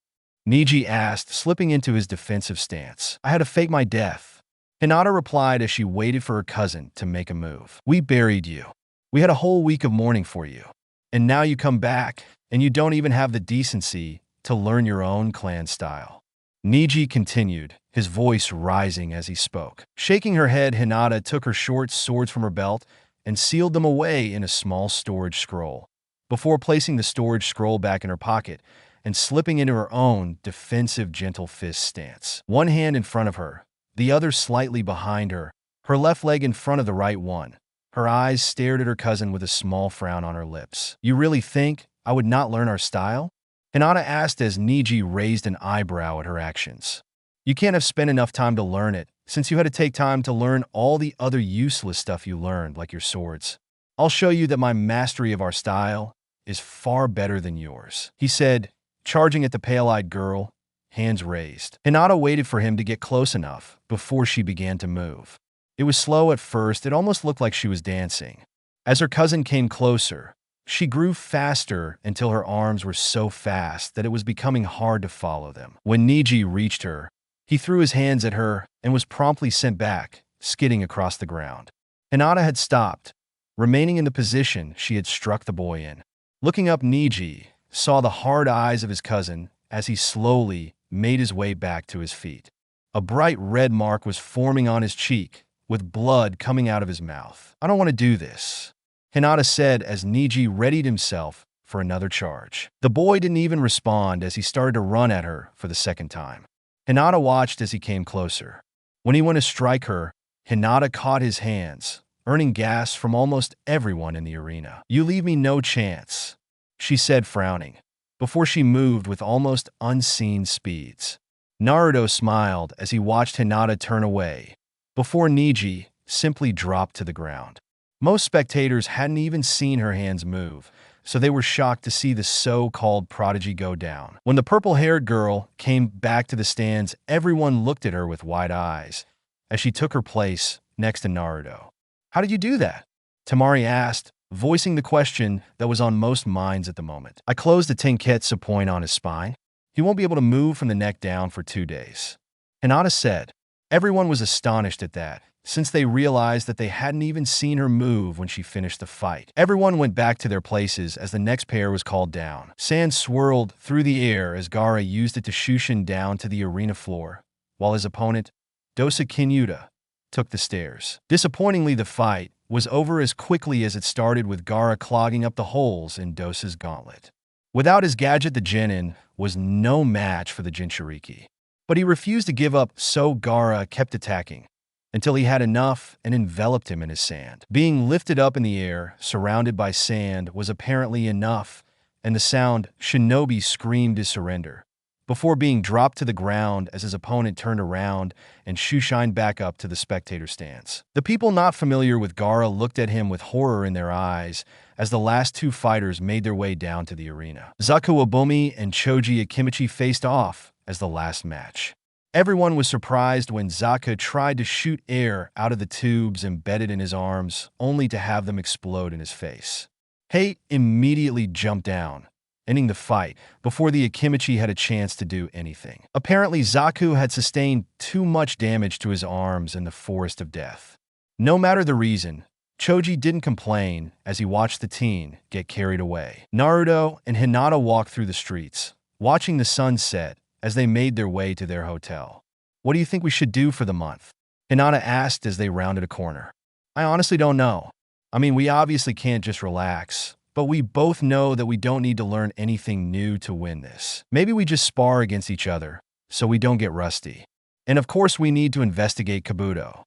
Niji asked, slipping into his defensive stance. I had to fake my death, Hinata replied as she waited for her cousin to make a move. We buried you. We had a whole week of mourning for you. And now you come back, and you don't even have the decency to learn your own clan style. Niji continued, his voice rising as he spoke. Shaking her head, Hinata took her short swords from her belt and sealed them away in a small storage scroll, before placing the storage scroll back in her pocket and slipping into her own defensive gentle fist stance. One hand in front of her, the other slightly behind her, her left leg in front of the right one. Her eyes stared at her cousin with a small frown on her lips. "You really think I would not learn our style?" Hinata asked as Niji raised an eyebrow at her actions. "You can't have spent enough time to learn it, since you had to take time to learn all the other useless stuff you learned, like your swords. I'll show you that my mastery of our style is far better than yours," he said, charging at the pale-eyed girl, hands raised. Hinata waited for him to get close enough before she began to move. It was slow at first, it almost looked like she was dancing. As her cousin came closer, she grew faster until her arms were so fast that it was becoming hard to follow them. When Niji reached her, he threw his hands at her and was promptly sent back, skidding across the ground. Hinata had stopped, remaining in the position she had struck the boy in. Looking up, Niji saw the hard eyes of his cousin as he slowly made his way back to his feet. A bright red mark was forming on his cheek, with blood coming out of his mouth. "I don't want to do this," Hinata said as Niji readied himself for another charge. The boy didn't even respond as he started to run at her for the second time. Hinata watched as he came closer. When he went to strike her, Hinata caught his hands, earning gasps from almost everyone in the arena. "You leave me no chance," she said, frowning, before she moved with almost unseen speeds. Naruto smiled as he watched Hinata turn away, before Niji simply dropped to the ground. Most spectators hadn't even seen her hands move, so they were shocked to see the so-called prodigy go down. When the purple-haired girl came back to the stands, everyone looked at her with wide eyes as she took her place next to Naruto. "How did you do that?" Temari asked, voicing the question that was on most minds at the moment. "I closed the tenketsu point on his spine. He won't be able to move from the neck down for 2 days," Hinata said. Everyone was astonished at that, since they realized that they hadn't even seen her move when she finished the fight. Everyone went back to their places as the next pair was called down. Sand swirled through the air as Gaara used it to shushin down to the arena floor, while his opponent, Dosa Kinyuta, took the stairs. Disappointingly, the fight was over as quickly as it started, with Gaara clogging up the holes in Dosa's gauntlet. Without his gadget, the Genin was no match for the Jinchuriki. But he refused to give up, so Gaara kept attacking until he had enough and enveloped him in his sand. Being lifted up in the air, surrounded by sand, was apparently enough, and the sound "Shinobi" screamed his surrender, before being dropped to the ground as his opponent turned around and shushined back up to the spectator stands. The people not familiar with Gaara looked at him with horror in their eyes as the last two fighters made their way down to the arena. Zaku Obumi and Choji Akimichi faced off as the last match. Everyone was surprised when Zaku tried to shoot air out of the tubes embedded in his arms, only to have them explode in his face. Hate immediately jumped down, ending the fight before the Akimichi had a chance to do anything. Apparently, Zaku had sustained too much damage to his arms in the forest of death. No matter the reason, Choji didn't complain as he watched the teen get carried away. Naruto and Hinata walked through the streets, watching the sun set as they made their way to their hotel. "What do you think we should do for the month?" Hinata asked as they rounded a corner. "I honestly don't know. I mean, we obviously can't just relax, but we both know that we don't need to learn anything new to win this. Maybe we just spar against each other, so we don't get rusty. And of course we need to investigate Kabuto,"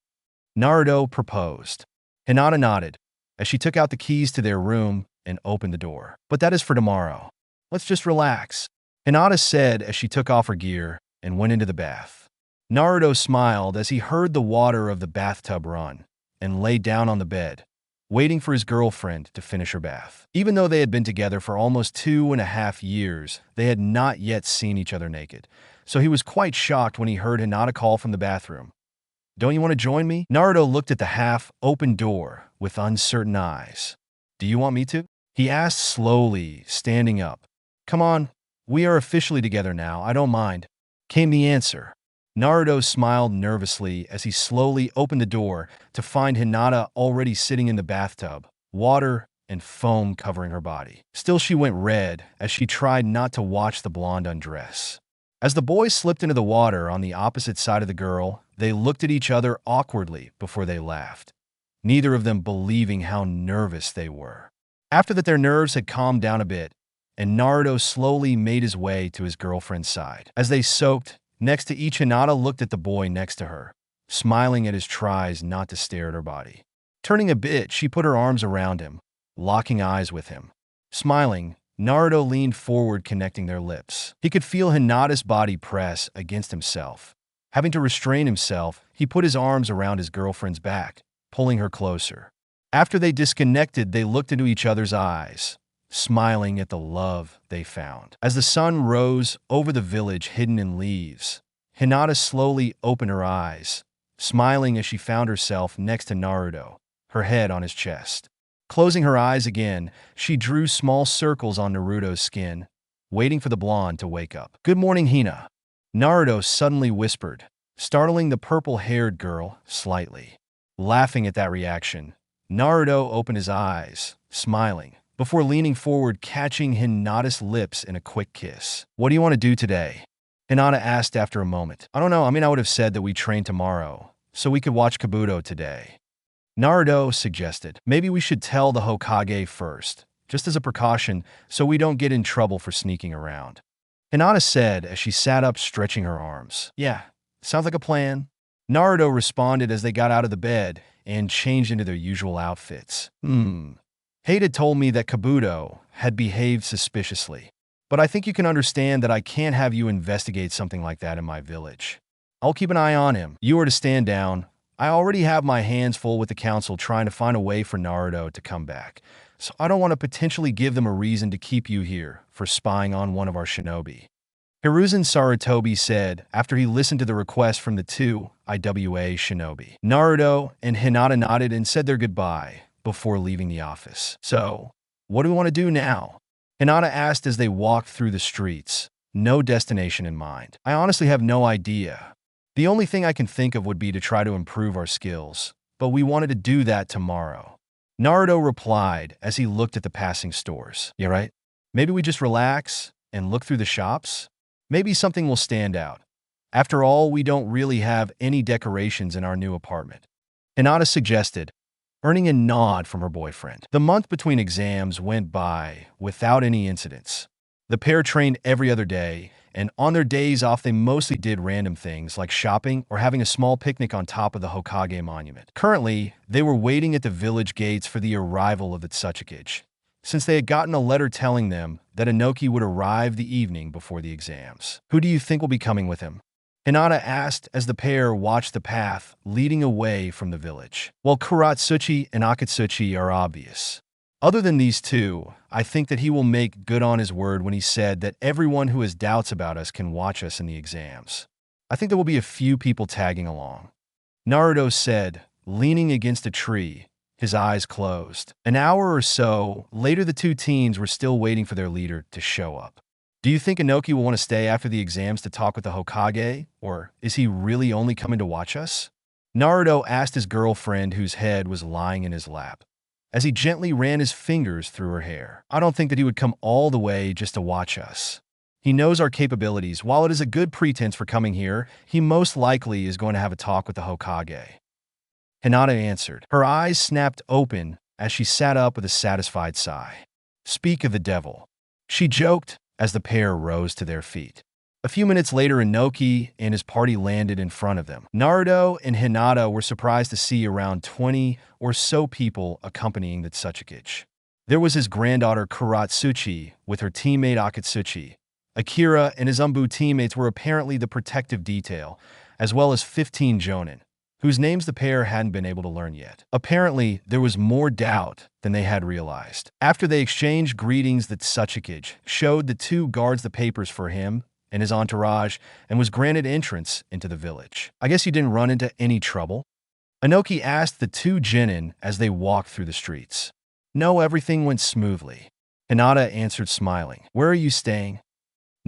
Naruto proposed. Hinata nodded as she took out the keys to their room and opened the door. "But that is for tomorrow. Let's just relax," Hinata said as she took off her gear and went into the bath. Naruto smiled as he heard the water of the bathtub run and lay down on the bed, waiting for his girlfriend to finish her bath. Even though they had been together for almost 2.5 years, they had not yet seen each other naked, so he was quite shocked when he heard Hinata call from the bathroom. "Don't you want to join me?" Naruto looked at the half-open door with uncertain eyes. "Do you want me to?" he asked slowly, standing up. "Come on. We are officially together now, I don't mind," came the answer. Naruto smiled nervously as he slowly opened the door to find Hinata already sitting in the bathtub, water and foam covering her body. Still, she went red as she tried not to watch the blonde undress. As the boys slipped into the water on the opposite side of the girl, they looked at each other awkwardly before they laughed, neither of them believing how nervous they were. After that, their nerves had calmed down a bit, and Naruto slowly made his way to his girlfriend's side. As they soaked next to each, Hinata looked at the boy next to her, smiling at his tries not to stare at her body. Turning a bit, she put her arms around him, locking eyes with him. Smiling, Naruto leaned forward, connecting their lips. He could feel Hinata's body press against himself. Having to restrain himself, he put his arms around his girlfriend's back, pulling her closer. After they disconnected, they looked into each other's eyes, smiling at the love they found. As the sun rose over the village hidden in leaves, Hinata slowly opened her eyes, smiling as she found herself next to Naruto, her head on his chest. Closing her eyes again, she drew small circles on Naruto's skin, waiting for the blonde to wake up. "Good morning, Hina," Naruto suddenly whispered, startling the purple-haired girl slightly. Laughing at that reaction, Naruto opened his eyes, smiling, before leaning forward, catching Hinata's lips in a quick kiss. "What do you want to do today?" Hinata asked after a moment. "I don't know, I would have said that we train tomorrow, so we could watch Kabuto today." Naruto suggested, "Maybe we should tell the Hokage first, just as a precaution, so we don't get in trouble for sneaking around." Hinata said as she sat up, stretching her arms. "Yeah, sounds like a plan." Naruto responded as they got out of the bed and changed into their usual outfits. Hayden told me that Kabuto had behaved suspiciously, but I think you can understand that I can't have you investigate something like that in my village. I'll keep an eye on him. You are to stand down. I already have my hands full with the council trying to find a way for Naruto to come back, so I don't want to potentially give them a reason to keep you here for spying on one of our shinobi." Hiruzen Sarutobi said after he listened to the request from the two IWA shinobi. Naruto and Hinata nodded and said their goodbye before leaving the office. "So, what do we want to do now?" Hinata asked as they walked through the streets, no destination in mind. "I honestly have no idea. The only thing I can think of would be to try to improve our skills, but we wanted to do that tomorrow." Naruto replied as he looked at the passing stores. "Yeah, right? Maybe we just relax and look through the shops? Maybe something will stand out. After all, we don't really have any decorations in our new apartment." Hinata suggested, earning a nod from her boyfriend. The month between exams went by without any incidents. The pair trained every other day, and on their days off they mostly did random things like shopping or having a small picnic on top of the Hokage monument. Currently, they were waiting at the village gates for the arrival of the Tsuchikage, since they had gotten a letter telling them that Inoki would arrive the evening before the exams. "Who do you think will be coming with him?" Hinata asked as the pair watched the path leading away from the village. "Well, Kuratsuchi and Akatsuchi are obvious. Other than these two, I think that he will make good on his word when he said that everyone who has doubts about us can watch us in the exams. I think there will be a few people tagging along," Naruto said, leaning against a tree, his eyes closed. An hour or so later, the two teens were still waiting for their leader to show up. "Do you think Inoki will want to stay after the exams to talk with the Hokage, or is he really only coming to watch us?" Naruto asked his girlfriend, whose head was lying in his lap, as he gently ran his fingers through her hair. "I don't think that he would come all the way just to watch us. He knows our capabilities. While it is a good pretense for coming here, he most likely is going to have a talk with the Hokage," Hinata answered. Her eyes snapped open as she sat up with a satisfied sigh. "Speak of the devil," she joked as the pair rose to their feet. A few minutes later, Inoki and his party landed in front of them. Naruto and Hinata were surprised to see around 20 or so people accompanying the Tsuchikage. There was his granddaughter Kuratsuchi with her teammate Akatsuchi. Akira and his Umbu teammates were apparently the protective detail, as well as 15 Jonin, whose names the pair hadn't been able to learn yet. Apparently, there was more doubt than they had realized. After they exchanged greetings, the Tsuchikage showed the two guards the papers for him and his entourage and was granted entrance into the village. "I guess you didn't run into any trouble?" Inoki asked the two genin as they walked through the streets. "No, everything went smoothly," Hinata answered, smiling. "Where are you staying?"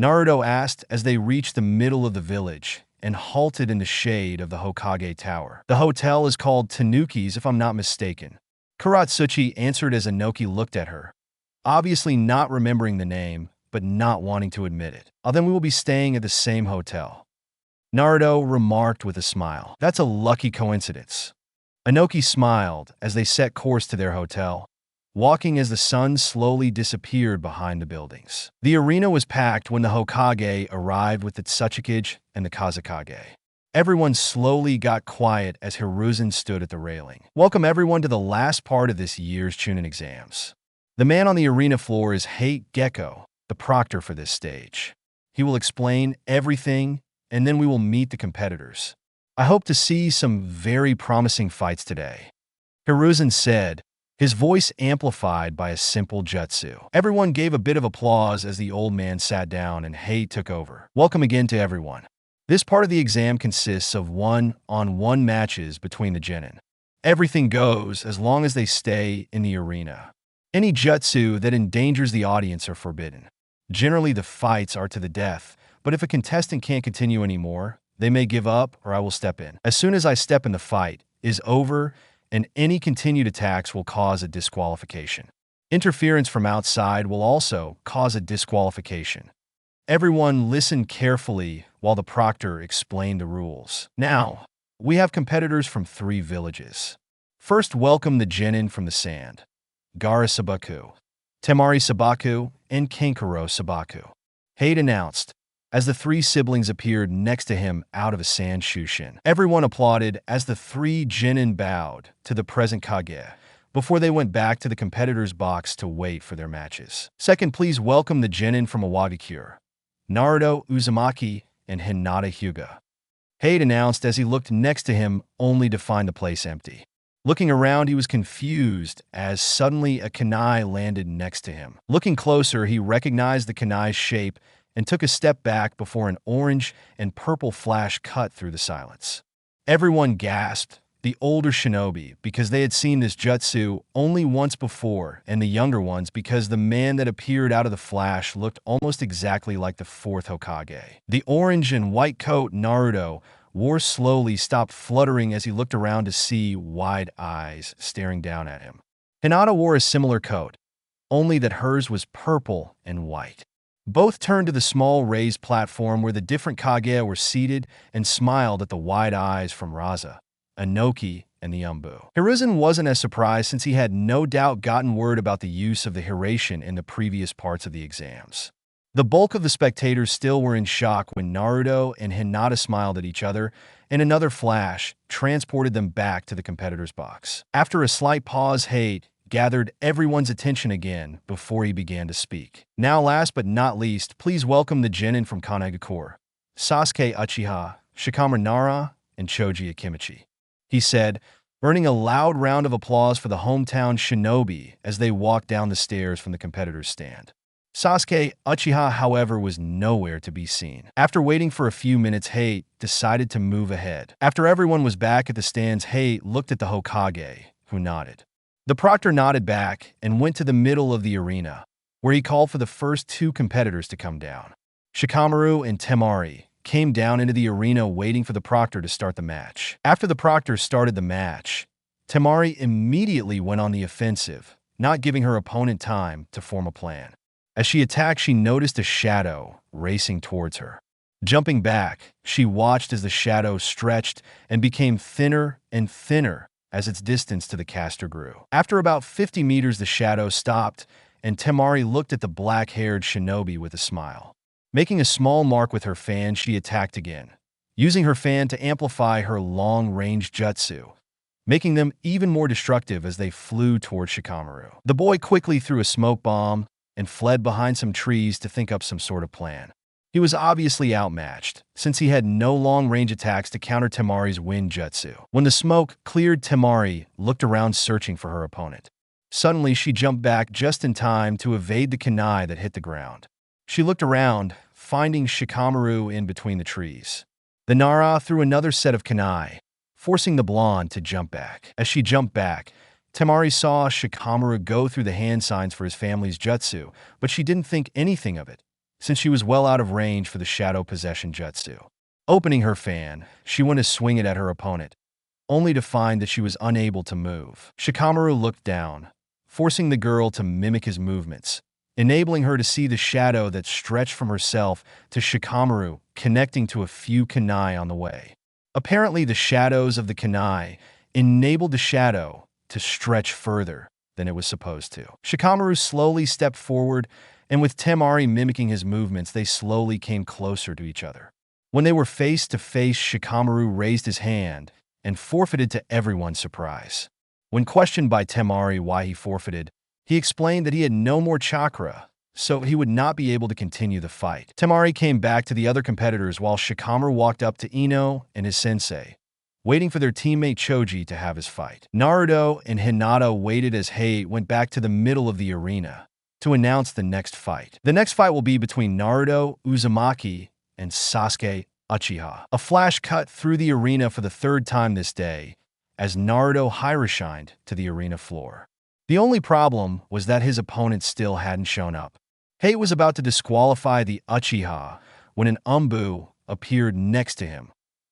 Naruto asked as they reached the middle of the village and halted in the shade of the Hokage Tower. "The hotel is called Tanuki's, if I'm not mistaken," Kuratsuchi answered as Inoki looked at her, obviously not remembering the name, but not wanting to admit it. "Oh, then we will be staying at the same hotel," Naruto remarked with a smile. "That's a lucky coincidence." Inoki smiled as they set course to their hotel. walking as the sun slowly disappeared behind the buildings. The arena was packed when the Hokage arrived with the Tsuchikage and the Kazekage. Everyone slowly got quiet as Hiruzen stood at the railing. Welcome everyone to the last part of this year's Chunin exams. The man on the arena floor is Hate Gecko, the proctor for this stage. He will explain everything, and then we will meet the competitors. I hope to see some very promising fights today, Hiruzen said, his voice amplified by a simple jutsu. Everyone gave a bit of applause as the old man sat down and Hate took over. Welcome again to everyone. This part of the exam consists of one-on-one matches between the genin. Everything goes as long as they stay in the arena. Any jutsu that endangers the audience are forbidden. Generally, the fights are to the death, but if a contestant can't continue anymore, they may give up or I will step in. As soon as I step in, the fight is over and any continued attacks will cause a disqualification. Interference from outside will also cause a disqualification. Everyone listened carefully while the proctor explained the rules. Now, we have competitors from 3 villages. First, welcome the genin from the sand, Gara Sabaku, Temari Sabaku, and Kankuro Sabaku. Hate announced, as the 3 siblings appeared next to him out of a sand shushin. Everyone applauded as the 3 genin bowed to the present Kage before they went back to the competitors' box to wait for their matches. Second, please welcome the genin from Iwagakure, Naruto Uzumaki, and Hinata Hyuga. Hate announced as he looked next to him only to find the place empty. Looking around, he was confused as suddenly a kunai landed next to him. Looking closer, he recognized the kunai's shape and took a step back before an orange and purple flash cut through the silence. Everyone gasped, the older shinobi because they had seen this jutsu only once before, and the younger ones because the man that appeared out of the flash looked almost exactly like the 4th Hokage. The orange and white coat Naruto wore slowly stopped fluttering as he looked around to see wide eyes staring down at him. Hinata wore a similar coat, only that hers was purple and white. Both turned to the small raised platform where the different Kage were seated and smiled at the wide eyes from Raza, Inoki, and the Umbu. Hiruzen wasn't as surprised since he had no doubt gotten word about the use of the Hiration in the previous parts of the exams. The bulk of the spectators still were in shock when Naruto and Hinata smiled at each other, and another flash transported them back to the competitor's box. After a slight pause, Hate gathered everyone's attention again before he began to speak. Now, last but not least, please welcome the genin from Kanagakure, Sasuke Uchiha, Shikamaru Nara, and Choji Akimichi. He said, earning a loud round of applause for the hometown shinobi as they walked down the stairs from the competitor's stand. Sasuke Uchiha, however, was nowhere to be seen. After waiting for a few minutes, Hate decided to move ahead. After everyone was back at the stands, Hate looked at the Hokage, who nodded. The proctor nodded back and went to the middle of the arena, where he called for the first 2 competitors to come down. Shikamaru and Temari came down into the arena waiting for the proctor to start the match. After the proctor started the match, Temari immediately went on the offensive, not giving her opponent time to form a plan. As she attacked, she noticed a shadow racing towards her. Jumping back, she watched as the shadow stretched and became thinner and thinner as its distance to the caster grew. After about 50 meters, the shadow stopped, and Temari looked at the black-haired shinobi with a smile. Making a small mark with her fan, she attacked again, using her fan to amplify her long-range jutsu, making them even more destructive as they flew toward Shikamaru. The boy quickly threw a smoke bomb and fled behind some trees to think up some sort of plan. He was obviously outmatched, since he had no long-range attacks to counter Temari's wind jutsu. When the smoke cleared, Temari looked around searching for her opponent. Suddenly, she jumped back just in time to evade the kunai that hit the ground. She looked around, finding Shikamaru in between the trees. The Nara threw another set of kunai, forcing the blonde to jump back. As she jumped back, Temari saw Shikamaru go through the hand signs for his family's jutsu, but she didn't think anything of it, since she was well out of range for the shadow possession jutsu. Opening her fan, she went to swing it at her opponent, only to find that she was unable to move. Shikamaru looked down, forcing the girl to mimic his movements, enabling her to see the shadow that stretched from herself to Shikamaru, connecting to a few kunai on the way. Apparently, the shadows of the kunai enabled the shadow to stretch further than it was supposed to. Shikamaru slowly stepped forward, and with Temari mimicking his movements, they slowly came closer to each other. When they were face to face, Shikamaru raised his hand and forfeited to everyone's surprise. When questioned by Temari why he forfeited, he explained that he had no more chakra, so he would not be able to continue the fight. Temari came back to the other competitors while Shikamaru walked up to Ino and his sensei, waiting for their teammate Choji to have his fight. Naruto and Hinata waited as Hei went back to the middle of the arena to announce the next fight. The next fight will be between Naruto Uzumaki and Sasuke Uchiha. A flash cut through the arena for the third time this day as Naruto Hiroshined to the arena floor. The only problem was that his opponent still hadn't shown up. Hei was about to disqualify the Uchiha when an Umbu appeared next to him,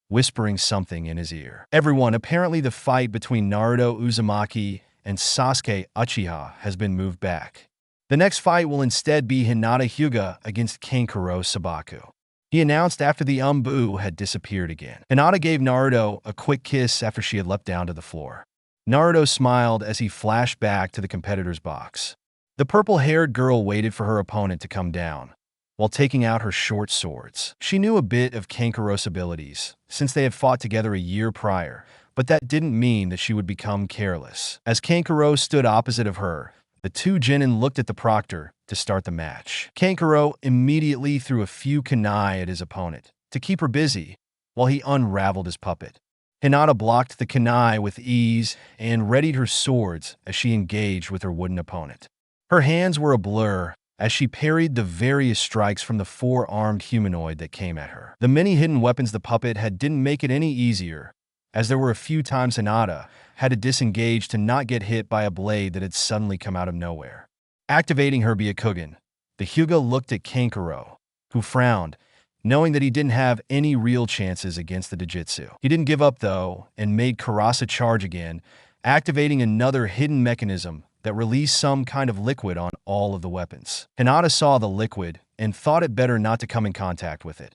whispering something in his ear. Everyone, apparently the fight between Naruto Uzumaki and Sasuke Uchiha has been moved back. The next fight will instead be Hinata Hyuga against Kankuro Sabaku. He announced after the Umbu had disappeared again. Hinata gave Naruto a quick kiss after she had leapt down to the floor. Naruto smiled as he flashed back to the competitor's box. The purple-haired girl waited for her opponent to come down, while taking out her short swords. She knew a bit of Kankuro's abilities, since they had fought together a year prior, but that didn't mean that she would become careless. As Kankuro stood opposite of her, the two genin looked at the proctor to start the match. Kankuro immediately threw a few kunai at his opponent to keep her busy while he unraveled his puppet. Hinata blocked the kunai with ease and readied her swords as she engaged with her wooden opponent. Her hands were a blur as she parried the various strikes from the four-armed humanoid that came at her. The many hidden weapons the puppet had didn't make it any easier, as there were a few times Hinata had to disengage to not get hit by a blade that had suddenly come out of nowhere. Activating her Byakugan, the Hyuga looked at Kankuro, who frowned, knowing that he didn't have any real chances against the Dojutsu. He didn't give up, though, and made Karasa charge again, activating another hidden mechanism that released some kind of liquid on all of the weapons. Hinata saw the liquid and thought it better not to come in contact with it,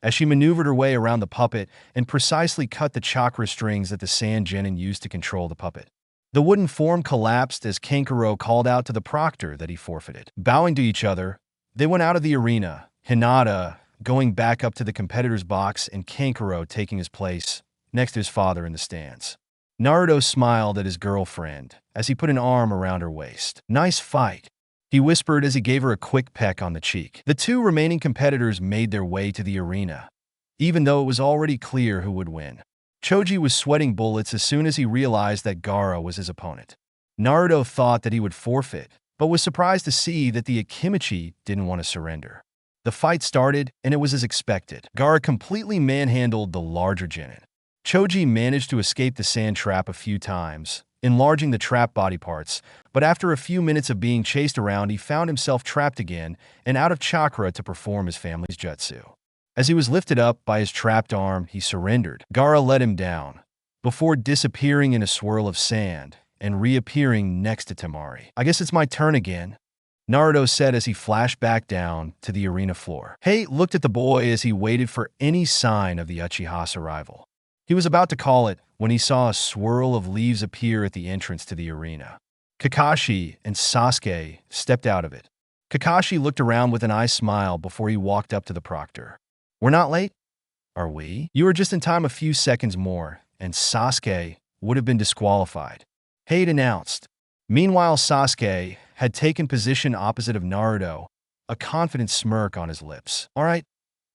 as she maneuvered her way around the puppet and precisely cut the chakra strings that the Sand Genin used to control the puppet. The wooden form collapsed as Kankuro called out to the proctor that he forfeited. Bowing to each other, they went out of the arena, Hinata going back up to the competitor's box and Kankuro taking his place next to his father in the stands. Naruto smiled at his girlfriend as he put an arm around her waist. "Nice fight," he whispered as he gave her a quick peck on the cheek. The two remaining competitors made their way to the arena, even though it was already clear who would win. Choji was sweating bullets as soon as he realized that Gaara was his opponent. Naruto thought that he would forfeit, but was surprised to see that the Akimichi didn't want to surrender. The fight started, and it was as expected. Gaara completely manhandled the larger genin. Choji managed to escape the sand trap a few times, enlarging the trap body parts, but after a few minutes of being chased around, he found himself trapped again and out of chakra to perform his family's jutsu. As he was lifted up by his trapped arm, he surrendered. Gaara let him down, before disappearing in a swirl of sand and reappearing next to Temari. "I guess it's my turn again," Naruto said as he flashed back down to the arena floor. Hei looked at the boy as he waited for any sign of the Uchiha's arrival. He was about to call it when he saw a swirl of leaves appear at the entrance to the arena. Kakashi and Sasuke stepped out of it. Kakashi looked around with an eye smile before he walked up to the proctor. "We're not late, are we?" "You were just in time a few seconds more, and Sasuke would have been disqualified," Hei announced. Meanwhile, Sasuke had taken position opposite of Naruto, a confident smirk on his lips. "All right,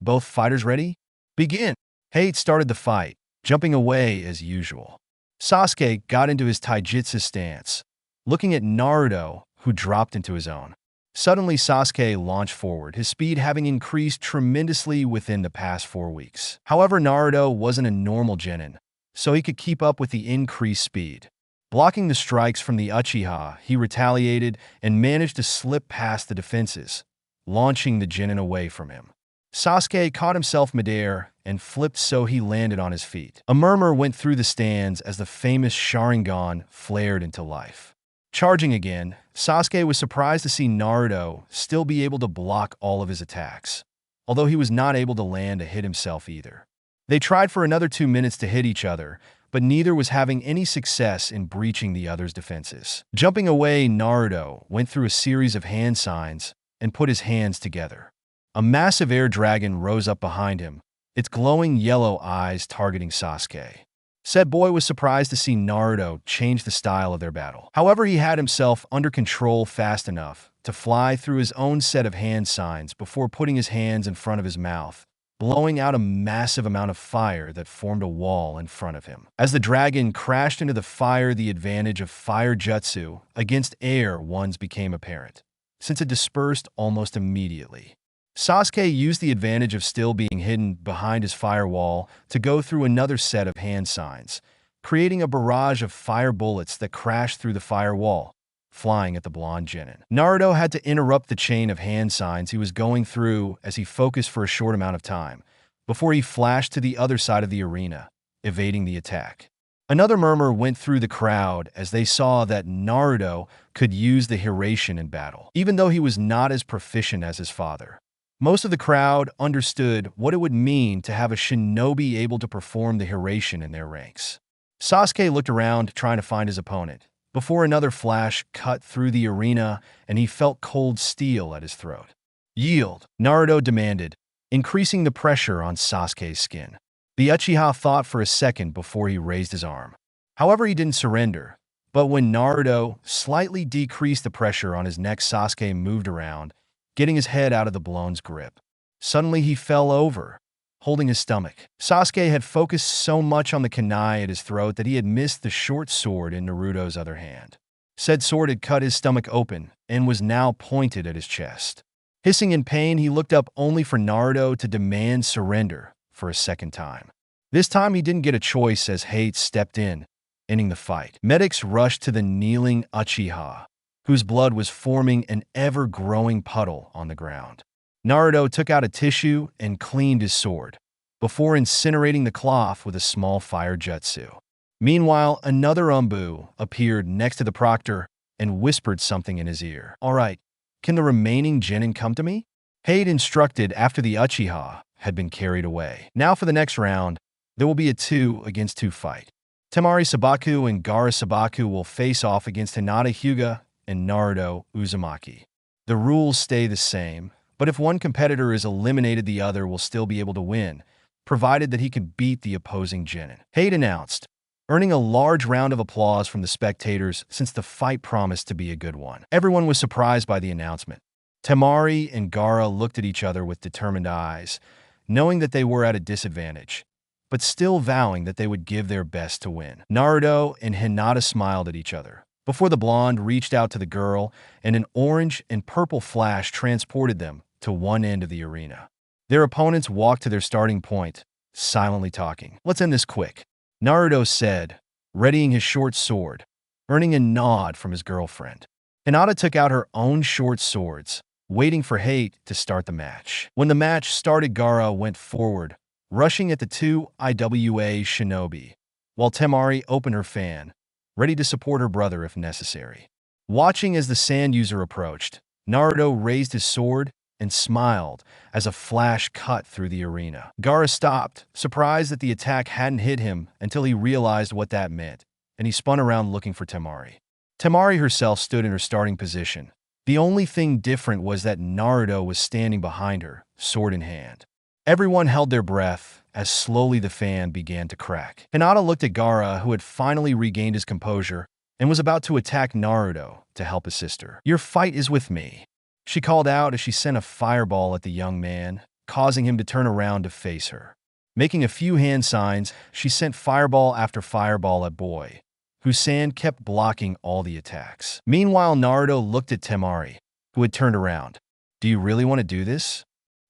both fighters ready? Begin!" Hei started the fight, jumping away as usual. Sasuke got into his taijutsu stance, looking at Naruto, who dropped into his own. Suddenly, Sasuke launched forward, his speed having increased tremendously within the past 4 weeks. However, Naruto wasn't a normal genin, so he could keep up with the increased speed. Blocking the strikes from the Uchiha, he retaliated and managed to slip past the defenses, launching the genin away from him. Sasuke caught himself midair and flipped so he landed on his feet. A murmur went through the stands as the famous Sharingan flared into life. Charging again, Sasuke was surprised to see Naruto still be able to block all of his attacks, although he was not able to land a hit himself either. They tried for another 2 minutes to hit each other, but neither was having any success in breaching the other's defenses. Jumping away, Naruto went through a series of hand signs and put his hands together. A massive air dragon rose up behind him, its glowing yellow eyes targeting Sasuke. Said boy was surprised to see Naruto change the style of their battle. However, he had himself under control fast enough to fly through his own set of hand signs before putting his hands in front of his mouth, blowing out a massive amount of fire that formed a wall in front of him. As the dragon crashed into the fire, the advantage of fire jutsu against air ones became apparent, since it dispersed almost immediately. Sasuke used the advantage of still being hidden behind his firewall to go through another set of hand signs, creating a barrage of fire bullets that crashed through the firewall, flying at the blonde genin. Naruto had to interrupt the chain of hand signs he was going through as he focused for a short amount of time, before he flashed to the other side of the arena, evading the attack. Another murmur went through the crowd as they saw that Naruto could use the Hiraishin in battle, even though he was not as proficient as his father. Most of the crowd understood what it would mean to have a shinobi able to perform the Hiraishin in their ranks. Sasuke looked around trying to find his opponent, before another flash cut through the arena and he felt cold steel at his throat. Yield, Naruto demanded, increasing the pressure on Sasuke's skin. The Uchiha thought for a second before he raised his arm. However, he didn't surrender, but when Naruto slightly decreased the pressure on his neck, Sasuke moved around, getting his head out of the blown's grip. Suddenly, he fell over, holding his stomach. Sasuke had focused so much on the kunai at his throat that he had missed the short sword in Naruto's other hand. Said sword had cut his stomach open and was now pointed at his chest. Hissing in pain, he looked up only for Naruto to demand surrender for a second time. This time, he didn't get a choice as Hate stepped in, ending the fight. Medics rushed to the kneeling Uchiha, whose blood was forming an ever-growing puddle on the ground. Naruto took out a tissue and cleaned his sword, before incinerating the cloth with a small fire jutsu. Meanwhile, another Umbu appeared next to the proctor and whispered something in his ear. "All right, can the remaining genin come to me?" Hade instructed after the Uchiha had been carried away. Now for the next round, there will be a 2-against-2 fight. Temari Sabaku and Gaara Sabaku will face off against Hinata Hyuga and Naruto Uzumaki. The rules stay the same, but if one competitor is eliminated, the other will still be able to win, provided that he can beat the opposing genin. Hade announced, earning a large round of applause from the spectators since the fight promised to be a good one. Everyone was surprised by the announcement. Temari and Gaara looked at each other with determined eyes, knowing that they were at a disadvantage, but still vowing that they would give their best to win. Naruto and Hinata smiled at each other, before the blonde reached out to the girl and an orange and purple flash transported them to one end of the arena. Their opponents walked to their starting point, silently talking. "Let's end this quick," Naruto said, readying his short sword, earning a nod from his girlfriend. Hinata took out her own short swords, waiting for Hate to start the match. When the match started, Gaara went forward, rushing at the two IWA shinobi, while Temari opened her fan, ready to support her brother if necessary. Watching as the sand user approached, Naruto raised his sword and smiled as a flash cut through the arena. Gaara stopped, surprised that the attack hadn't hit him until he realized what that meant, and he spun around looking for Temari. Temari herself stood in her starting position. The only thing different was that Naruto was standing behind her, sword in hand. Everyone held their breath as slowly the fan began to crack. Hinata looked at Gaara, who had finally regained his composure and was about to attack Naruto to help his sister. "Your fight is with me," she called out as she sent a fireball at the young man, causing him to turn around to face her. Making a few hand signs, she sent fireball after fireball at Boy, whose sand kept blocking all the attacks. Meanwhile, Naruto looked at Temari, who had turned around. "Do you really want to do this?"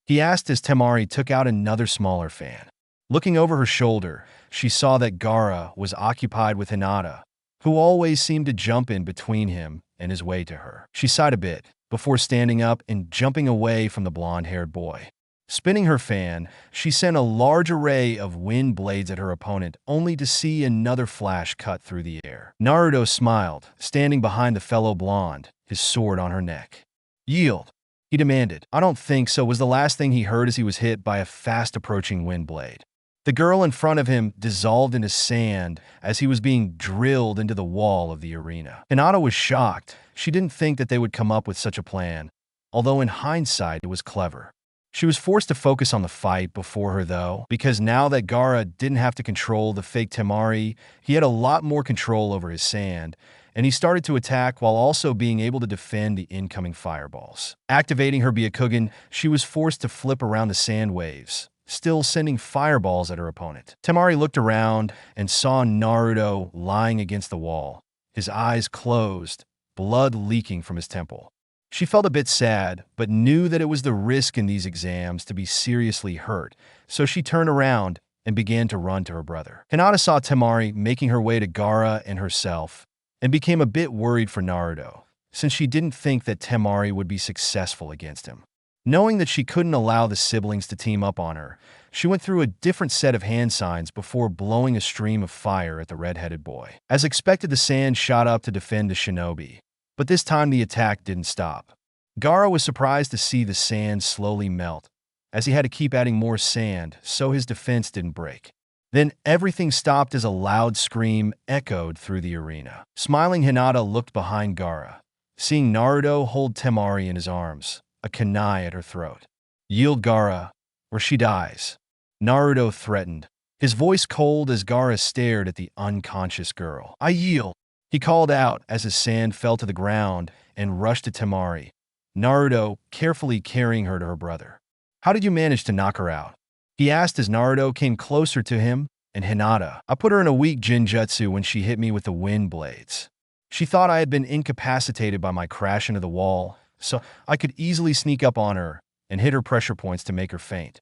he asked as Temari took out another smaller fan. Looking over her shoulder, she saw that Gaara was occupied with Hinata, who always seemed to jump in between him and his way to her. She sighed a bit, before standing up and jumping away from the blonde-haired boy. Spinning her fan, she sent a large array of wind blades at her opponent, only to see another flash cut through the air. Naruto smiled, standing behind the fellow blonde, his sword on her neck. "Yield," he demanded. "I don't think so," was the last thing he heard as he was hit by a fast-approaching wind blade. The girl in front of him dissolved into sand as he was being drilled into the wall of the arena. Hinata was shocked. She didn't think that they would come up with such a plan, although in hindsight it was clever. She was forced to focus on the fight before her, though, because now that Gaara didn't have to control the fake Temari, he had a lot more control over his sand, and he started to attack while also being able to defend the incoming fireballs. Activating her Byakugan, she was forced to flip around the sand waves, still sending fireballs at her opponent. Temari looked around and saw Naruto lying against the wall, his eyes closed, blood leaking from his temple. She felt a bit sad, but knew that it was the risk in these exams to be seriously hurt, so she turned around and began to run to her brother. Hinata saw Temari making her way to Gaara and herself, and became a bit worried for Naruto, since she didn't think that Temari would be successful against him. Knowing that she couldn't allow the siblings to team up on her, she went through a different set of hand signs before blowing a stream of fire at the red-headed boy. As expected, the sand shot up to defend the shinobi, but this time the attack didn't stop. Gaara was surprised to see the sand slowly melt, as he had to keep adding more sand so his defense didn't break. Then everything stopped as a loud scream echoed through the arena. Smiling, Hinata looked behind Gaara, seeing Naruto hold Temari in his arms, a kunai at her throat. "Yield, Gaara, or she dies," Naruto threatened, his voice cold as Gaara stared at the unconscious girl. "I yield," he called out as his sand fell to the ground and rushed to Temari, Naruto carefully carrying her to her brother. "How did you manage to knock her out?" he asked as Naruto came closer to him, and Hinata. "I put her in a weak jinjutsu when she hit me with the wind blades. She thought I had been incapacitated by my crash into the wall, so I could easily sneak up on her and hit her pressure points to make her faint,"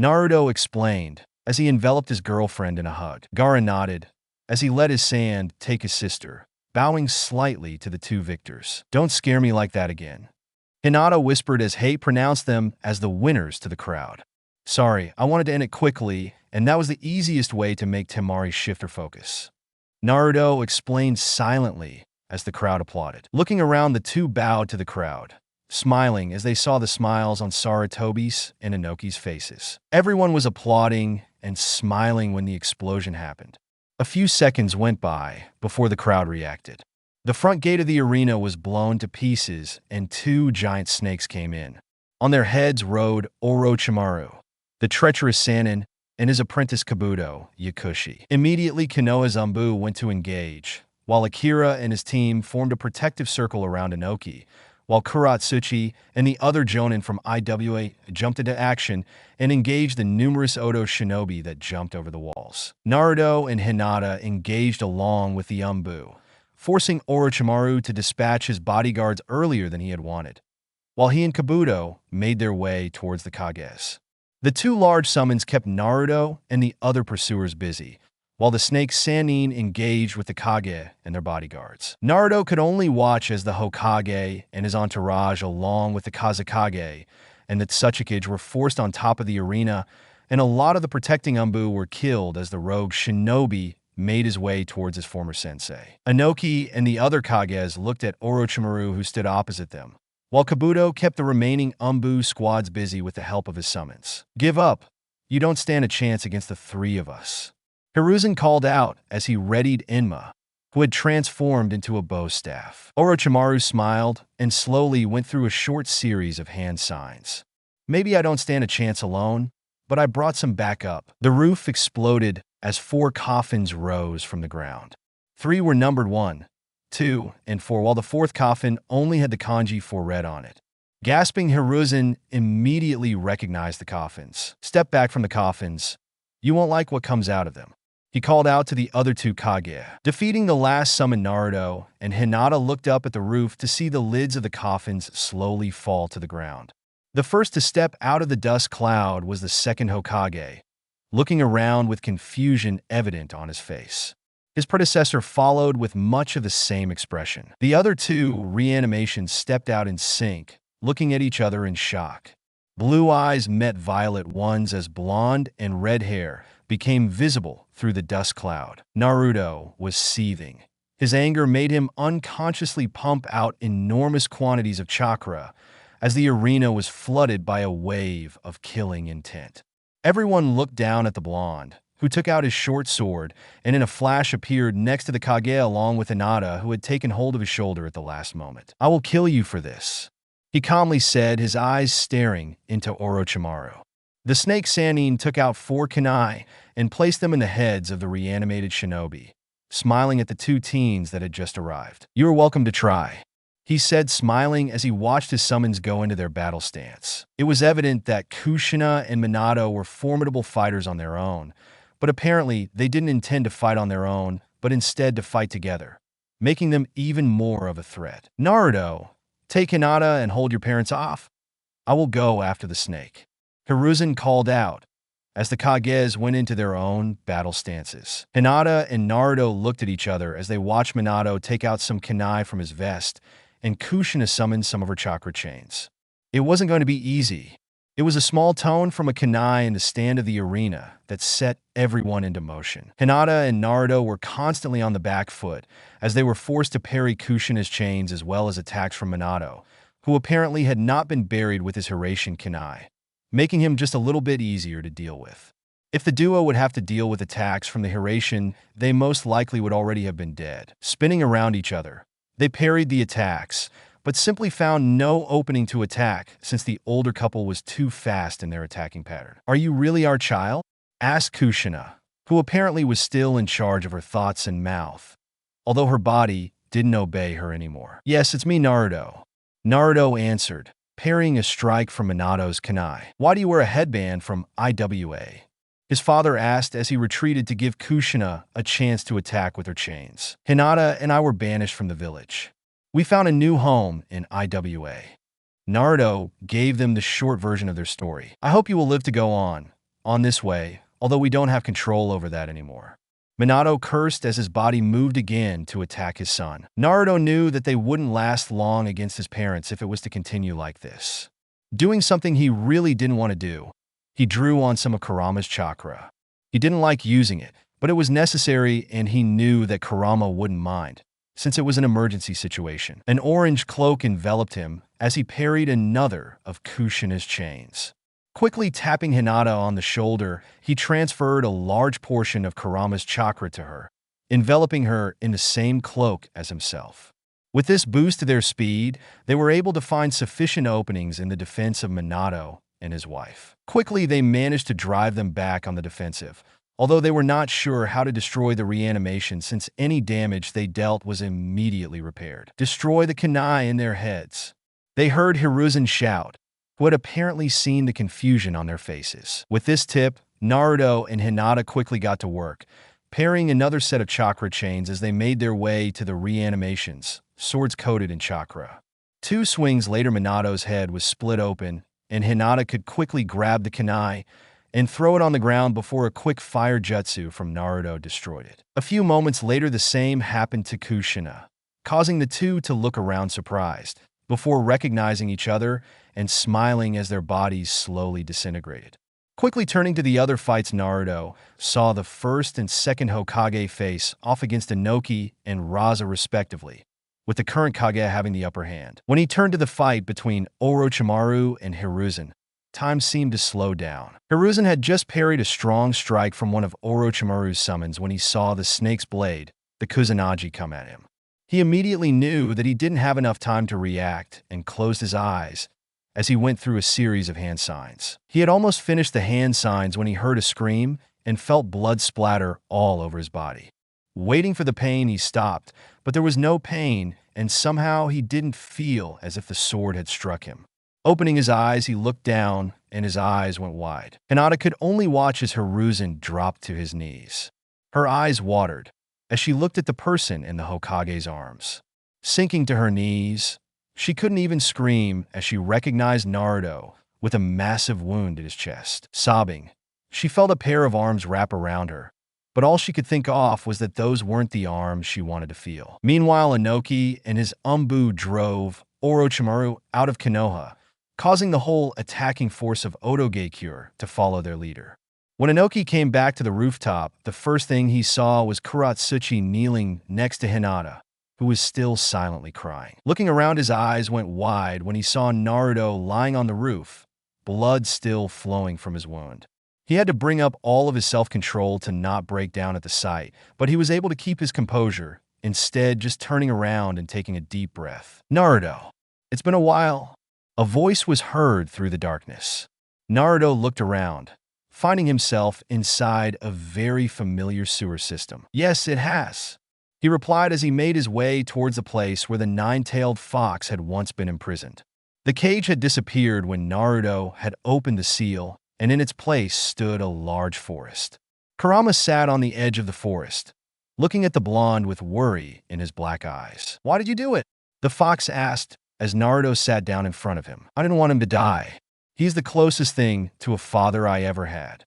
Naruto explained as he enveloped his girlfriend in a hug. Gaara nodded as he let his sand take his sister, bowing slightly to the two victors. "Don't scare me like that again," Hinata whispered as Hei pronounced them as the winners to the crowd. "Sorry, I wanted to end it quickly, and that was the easiest way to make Temari shift her focus," Naruto explained silently as the crowd applauded. Looking around, the two bowed to the crowd, smiling as they saw the smiles on Sarutobi's and Inoki's faces. Everyone was applauding and smiling when the explosion happened. A few seconds went by before the crowd reacted. The front gate of the arena was blown to pieces and two giant snakes came in. On their heads rode Orochimaru, the treacherous Sannin, and his apprentice Kabuto, Yakushi. Immediately, Konoha Zambu went to engage, while Akira and his team formed a protective circle around Inoki, while Kuratsuchi and the other Jonin from IWA jumped into action and engaged the numerous Odo shinobi that jumped over the walls. Naruto and Hinata engaged along with the Umbu, forcing Orochimaru to dispatch his bodyguards earlier than he had wanted, while he and Kabuto made their way towards the Kages. The two large summons kept Naruto and the other pursuers busy, while the snake Sannin engaged with the Kage and their bodyguards. Naruto could only watch as the Hokage and his entourage, along with the Kazekage and the Tsuchikage, were forced on top of the arena, and a lot of the protecting Umbu were killed as the rogue shinobi made his way towards his former sensei. Inoki and the other Kages looked at Orochimaru, who stood opposite them, while Kabuto kept the remaining Umbu squads busy with the help of his summons. "Give up. You don't stand a chance against the three of us," Hiruzen called out as he readied Enma, who had transformed into a bow staff. Orochimaru smiled and slowly went through a short series of hand signs. "Maybe I don't stand a chance alone, but I brought some backup." The roof exploded as 4 coffins rose from the ground. 3 were numbered 1, 2, and 4, while the 4th coffin only had the kanji for red on it. Gasping, Hiruzen immediately recognized the coffins. "Step back from the coffins. You won't like what comes out of them," he called out to the other 2 Kage. Defeating the last summon, Naruto and Hinata looked up at the roof to see the lids of the coffins slowly fall to the ground. The first to step out of the dust cloud was the second Hokage, looking around with confusion evident on his face. His predecessor followed with much of the same expression. The other 2 reanimations stepped out in sync, looking at each other in shock. Blue eyes met violet ones as blonde and red hair became visible through the dust cloud. Naruto was seething. His anger made him unconsciously pump out enormous quantities of chakra as the arena was flooded by a wave of killing intent. Everyone looked down at the blonde, who took out his short sword and in a flash appeared next to the Kage along with Hinata, who had taken hold of his shoulder at the last moment. "I will kill you for this," he calmly said, his eyes staring into Orochimaru. The snake Sannin took out 4 kunai and placed them in the heads of the reanimated shinobi, smiling at the 2 teens that had just arrived. "You are welcome to try," he said, smiling as he watched his summons go into their battle stance. It was evident that Kushina and Minato were formidable fighters on their own, but apparently they didn't intend to fight on their own, but instead to fight together, making them even more of a threat. "Naruto, take Hinata and hold your parents off. I will go after the snake," Hiruzen called out as the Kages went into their own battle stances. Hinata and Naruto looked at each other as they watched Minato take out some kunai from his vest and Kushina summoned some of her chakra chains. It wasn't going to be easy. It was a small tone from a kunai in the stand of the arena that set everyone into motion. Hinata and Naruto were constantly on the back foot as they were forced to parry Kushina's chains as well as attacks from Minato, who apparently had not been buried with his Hiratian kunai, making him just a little bit easier to deal with. If the duo would have to deal with attacks from the Hiratian, they most likely would already have been dead. Spinning around each other, they parried the attacks, but simply found no opening to attack since the older couple was too fast in their attacking pattern. "Are you really our child?" asked Kushina, who apparently was still in charge of her thoughts and mouth, although her body didn't obey her anymore. "Yes, it's me, Naruto," Naruto answered, parrying a strike from Minato's kunai. "Why do you wear a headband from IWA?" his father asked as he retreated to give Kushina a chance to attack with her chains. "Hinata and I were banished from the village. We found a new home in IWA." Naruto gave them the short version of their story. "I hope you will live to go on this way, although we don't have control over that anymore." Minato cursed as his body moved again to attack his son. Naruto knew that they wouldn't last long against his parents if it was to continue like this. Doing something he really didn't want to do, he drew on some of Kurama's chakra. He didn't like using it, but it was necessary and he knew that Kurama wouldn't mind, since it was an emergency situation. An orange cloak enveloped him as he parried another of Kushina's chains. Quickly tapping Hinata on the shoulder, he transferred a large portion of Kurama's chakra to her, enveloping her in the same cloak as himself. With this boost to their speed, they were able to find sufficient openings in the defense of Minato and his wife. Quickly, they managed to drive them back on the defensive, although they were not sure how to destroy the reanimation since any damage they dealt was immediately repaired. "Destroy the kunai in their heads," they heard Hiruzen shout, who had apparently seen the confusion on their faces. With this tip, Naruto and Hinata quickly got to work, parrying another set of chakra chains as they made their way to the reanimations, swords coated in chakra. 2 swings later, Minato's head was split open, and Hinata could quickly grab the kunai and throw it on the ground before a quick fire jutsu from Naruto destroyed it. A few moments later, the same happened to Kushina, causing the two to look around surprised, before recognizing each other and smiling as their bodies slowly disintegrated. Quickly turning to the other fights, Naruto saw the first and second Hokage face off against Inoki and Raza respectively, with the current Kage having the upper hand. When he turned to the fight between Orochimaru and Hiruzen, time seemed to slow down. Hiruzen had just parried a strong strike from one of Orochimaru's summons when he saw the snake's blade, the Kusanagi, come at him. He immediately knew that he didn't have enough time to react and closed his eyes as he went through a series of hand signs. He had almost finished the hand signs when he heard a scream and felt blood splatter all over his body. Waiting for the pain, he stopped, but there was no pain, and somehow he didn't feel as if the sword had struck him. Opening his eyes, he looked down, and his eyes went wide. Hinata could only watch as Hiruzen dropped to his knees. Her eyes watered as she looked at the person in the Hokage's arms. Sinking to her knees, she couldn't even scream as she recognized Naruto with a massive wound in his chest. Sobbing, she felt a pair of arms wrap around her, but all she could think of was that those weren't the arms she wanted to feel. Meanwhile, Inoki and his Umbu drove Orochimaru out of Konoha, causing the whole attacking force of Otogekyure to follow their leader. When Inoki came back to the rooftop, the first thing he saw was Kuratsuchi kneeling next to Hinata, who was still silently crying. Looking around, his eyes went wide when he saw Naruto lying on the roof, blood still flowing from his wound. He had to bring up all of his self-control to not break down at the sight, but he was able to keep his composure, instead just turning around and taking a deep breath. Naruto, it's been a while. A voice was heard through the darkness. Naruto looked around, finding himself inside a very familiar sewer system. Yes, it has, he replied as he made his way towards the place where the nine-tailed fox had once been imprisoned. The cage had disappeared when Naruto had opened the seal, and in its place stood a large forest. Kurama sat on the edge of the forest, looking at the blonde with worry in his black eyes. Why did you do it? The fox asked as Naruto sat down in front of him. I didn't want him to die. He's the closest thing to a father I ever had,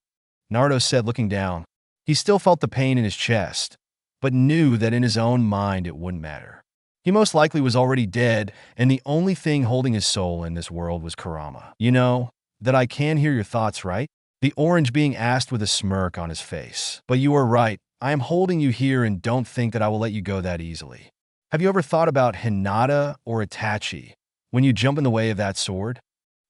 Naruto said, looking down. He still felt the pain in his chest, but knew that in his own mind it wouldn't matter. He most likely was already dead, and the only thing holding his soul in this world was Kurama. You know, that I can hear your thoughts, right? The orange being asked with a smirk on his face. But you are right. I am holding you here and don't think that I will let you go that easily. Have you ever thought about Hinata or Itachi when you jump in the way of that sword?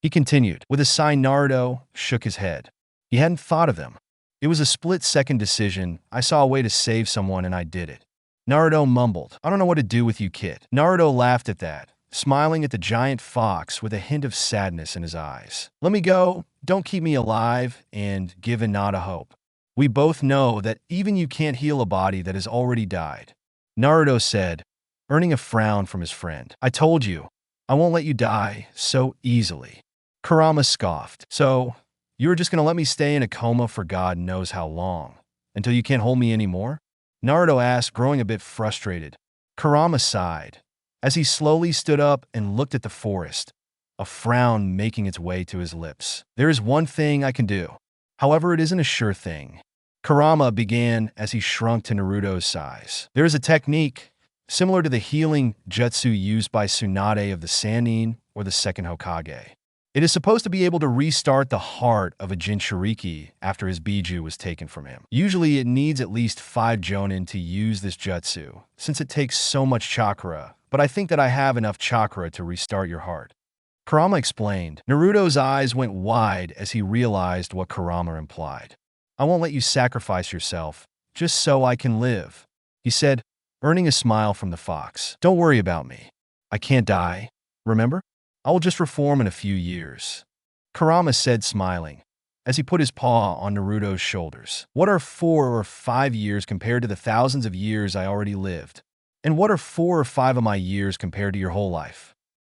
He continued. With a sigh, Naruto shook his head. He hadn't thought of them. It was a split-second decision. I saw a way to save someone and I did it. Naruto mumbled. I don't know what to do with you, kid. Naruto laughed at that, smiling at the giant fox with a hint of sadness in his eyes. Let me go, don't keep me alive, and give Hinata hope. We both know that even you can't heal a body that has already died, Naruto said, earning a frown from his friend. I told you, I won't let you die so easily. Kurama scoffed. So, you were just going to let me stay in a coma for God knows how long, until you can't hold me anymore? Naruto asked, growing a bit frustrated. Kurama sighed, as he slowly stood up and looked at the forest, a frown making its way to his lips. There is one thing I can do. However, it isn't a sure thing. Kurama began as he shrunk to Naruto's size. There is a technique similar to the healing jutsu used by Tsunade of the Sannin or the second Hokage. It is supposed to be able to restart the heart of a Jinchuriki after his Biju was taken from him. Usually it needs at least 5 jonin to use this jutsu, since it takes so much chakra, but I think that I have enough chakra to restart your heart. Kurama explained. Naruto's eyes went wide as he realized what Kurama implied. I won't let you sacrifice yourself, just so I can live, he said, earning a smile from the fox. Don't worry about me. I can't die, remember? I will just reform in a few years, Kurama said, smiling, as he put his paw on Naruto's shoulders. What are 4 or 5 years compared to the thousands of years I already lived? And what are 4 or 5 of my years compared to your whole life?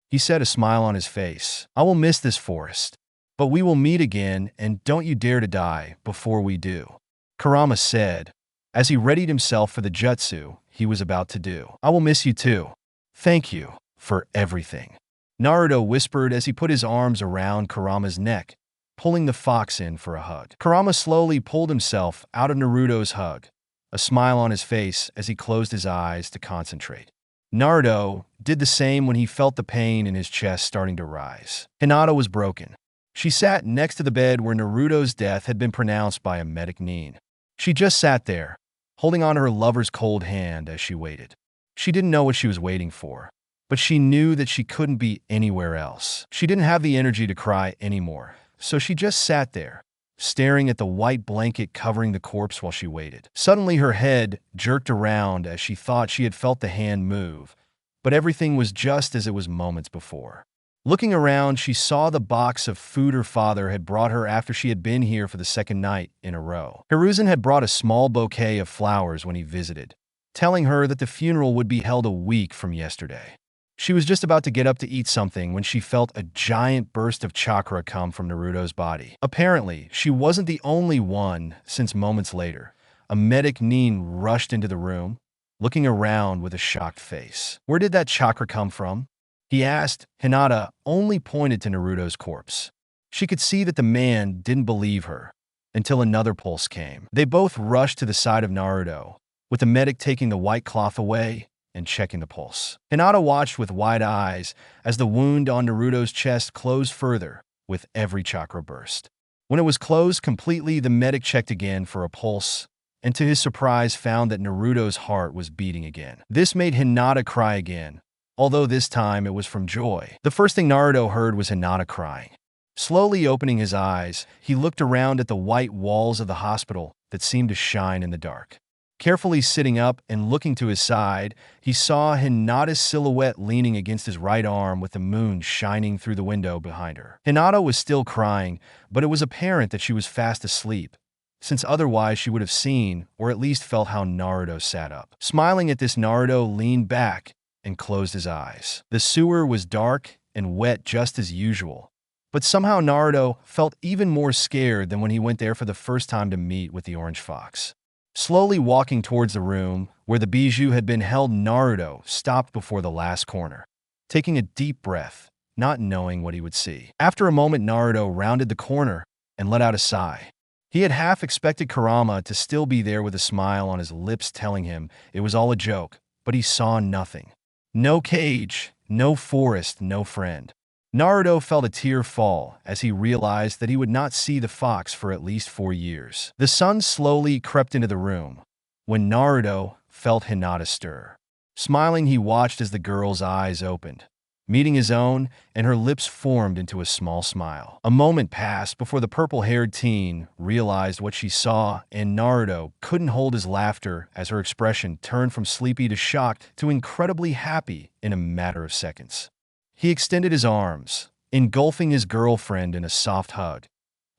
He said, a smile on his face. I will miss this forest, but we will meet again, and don't you dare to die before we do, Kurama said, as he readied himself for the jutsu he was about to do. I will miss you too. Thank you for everything, Naruto whispered as he put his arms around Kurama's neck, pulling the fox in for a hug. Kurama slowly pulled himself out of Naruto's hug, a smile on his face as he closed his eyes to concentrate. Naruto did the same when he felt the pain in his chest starting to rise. Hinata was broken. She sat next to the bed where Naruto's death had been pronounced by a medic Nin. She just sat there, holding on to her lover's cold hand as she waited. She didn't know what she was waiting for, but she knew that she couldn't be anywhere else. She didn't have the energy to cry anymore, so she just sat there, staring at the white blanket covering the corpse while she waited. Suddenly her head jerked around as she thought she had felt the hand move, but everything was just as it was moments before. Looking around, she saw the box of food her father had brought her after she had been here for the 2nd night in a row. Hiruzen had brought a small bouquet of flowers when he visited, telling her that the funeral would be held a week from yesterday. She was just about to get up to eat something when she felt a giant burst of chakra come from Naruto's body. Apparently, she wasn't the only one, since moments later, a medic Nin rushed into the room, looking around with a shocked face. Where did that chakra come from? He asked. Hinata only pointed to Naruto's corpse. She could see that the man didn't believe her until another pulse came. They both rushed to the side of Naruto, with the medic taking the white cloth away and checking the pulse. Hinata watched with wide eyes as the wound on Naruto's chest closed further with every chakra burst. When it was closed completely, the medic checked again for a pulse, and to his surprise found that Naruto's heart was beating again. This made Hinata cry again, although this time it was from joy. The first thing Naruto heard was Hinata crying. Slowly opening his eyes, he looked around at the white walls of the hospital that seemed to shine in the dark. Carefully sitting up and looking to his side, he saw Hinata's silhouette leaning against his right arm with the moon shining through the window behind her. Hinata was still crying, but it was apparent that she was fast asleep, since otherwise she would have seen, or at least felt how Naruto sat up. Smiling at this, Naruto leaned back and closed his eyes. The sewer was dark and wet just as usual, but somehow Naruto felt even more scared than when he went there for the first time to meet with the Orange Fox. Slowly walking towards the room where the bijou had been held, Naruto stopped before the last corner, taking a deep breath, not knowing what he would see. After a moment, Naruto rounded the corner and let out a sigh. He had half expected Kurama to still be there with a smile on his lips telling him it was all a joke, but he saw nothing. No cage, no forest, no friend. Naruto felt a tear fall as he realized that he would not see the fox for at least 4 years. The sun slowly crept into the room when Naruto felt Hinata stir. Smiling, he watched as the girl's eyes opened, meeting his own, and her lips formed into a small smile. A moment passed before the purple-haired teen realized what she saw, and Naruto couldn't hold his laughter as her expression turned from sleepy to shocked to incredibly happy in a matter of seconds. He extended his arms, engulfing his girlfriend in a soft hug,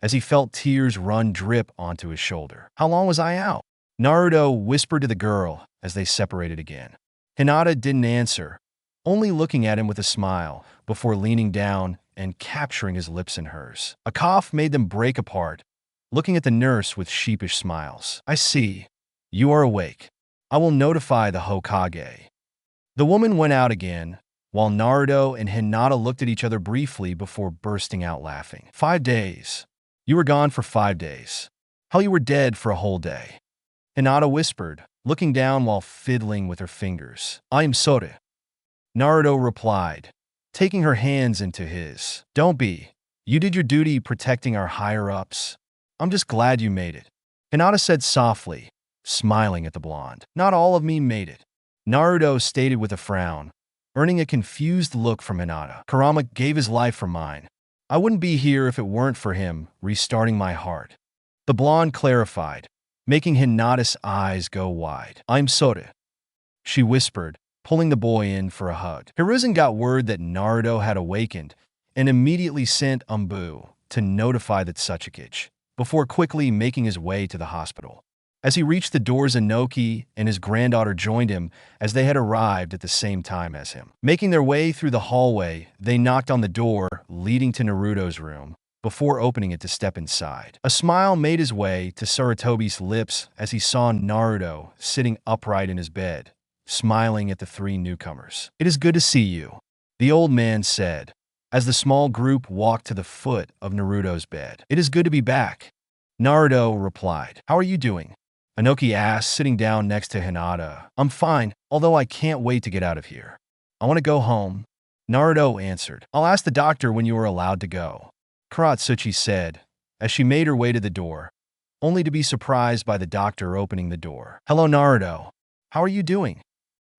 as he felt tears drip onto his shoulder. "How long was I out?" Naruto whispered to the girl as they separated again. Hinata didn't answer, only looking at him with a smile before leaning down and capturing his lips in hers. A cough made them break apart, looking at the nurse with sheepish smiles. "I see. You are awake. I will notify the Hokage." The woman went out again, while Naruto and Hinata looked at each other briefly before bursting out laughing. 5 days. You were gone for 5 days. How you were dead for a whole day. Hinata whispered, looking down while fiddling with her fingers. "I am sorry." Naruto replied, taking her hands into his. "Don't be. You did your duty protecting our higher-ups. I'm just glad you made it." Hinata said softly, smiling at the blonde. "Not all of me made it," Naruto stated with a frown, earning a confused look from Hinata. "Kurama gave his life for mine. I wouldn't be here if it weren't for him restarting my heart." The blonde clarified, making Hinata's eyes go wide. "I'm sorry," she whispered, pulling the boy in for a hug. Hiruzen got word that Naruto had awakened and immediately sent Umbu to notify the Tsuchikage, before quickly making his way to the hospital. As he reached the doors, Inoki and his granddaughter joined him as they had arrived at the same time as him. Making their way through the hallway, they knocked on the door leading to Naruto's room before opening it to step inside. A smile made his way to Sarutobi's lips as he saw Naruto sitting upright in his bed, smiling at the 3 newcomers. "It is good to see you," the old man said, as the small group walked to the foot of Naruto's bed. "It is good to be back," Naruto replied. "How are you doing?" Inoki asked, sitting down next to Hinata. "I'm fine, although I can't wait to get out of here. I want to go home," Naruto answered. "I'll ask the doctor when you are allowed to go," Karatsuchi said, as she made her way to the door, only to be surprised by the doctor opening the door. "Hello, Naruto. How are you doing?"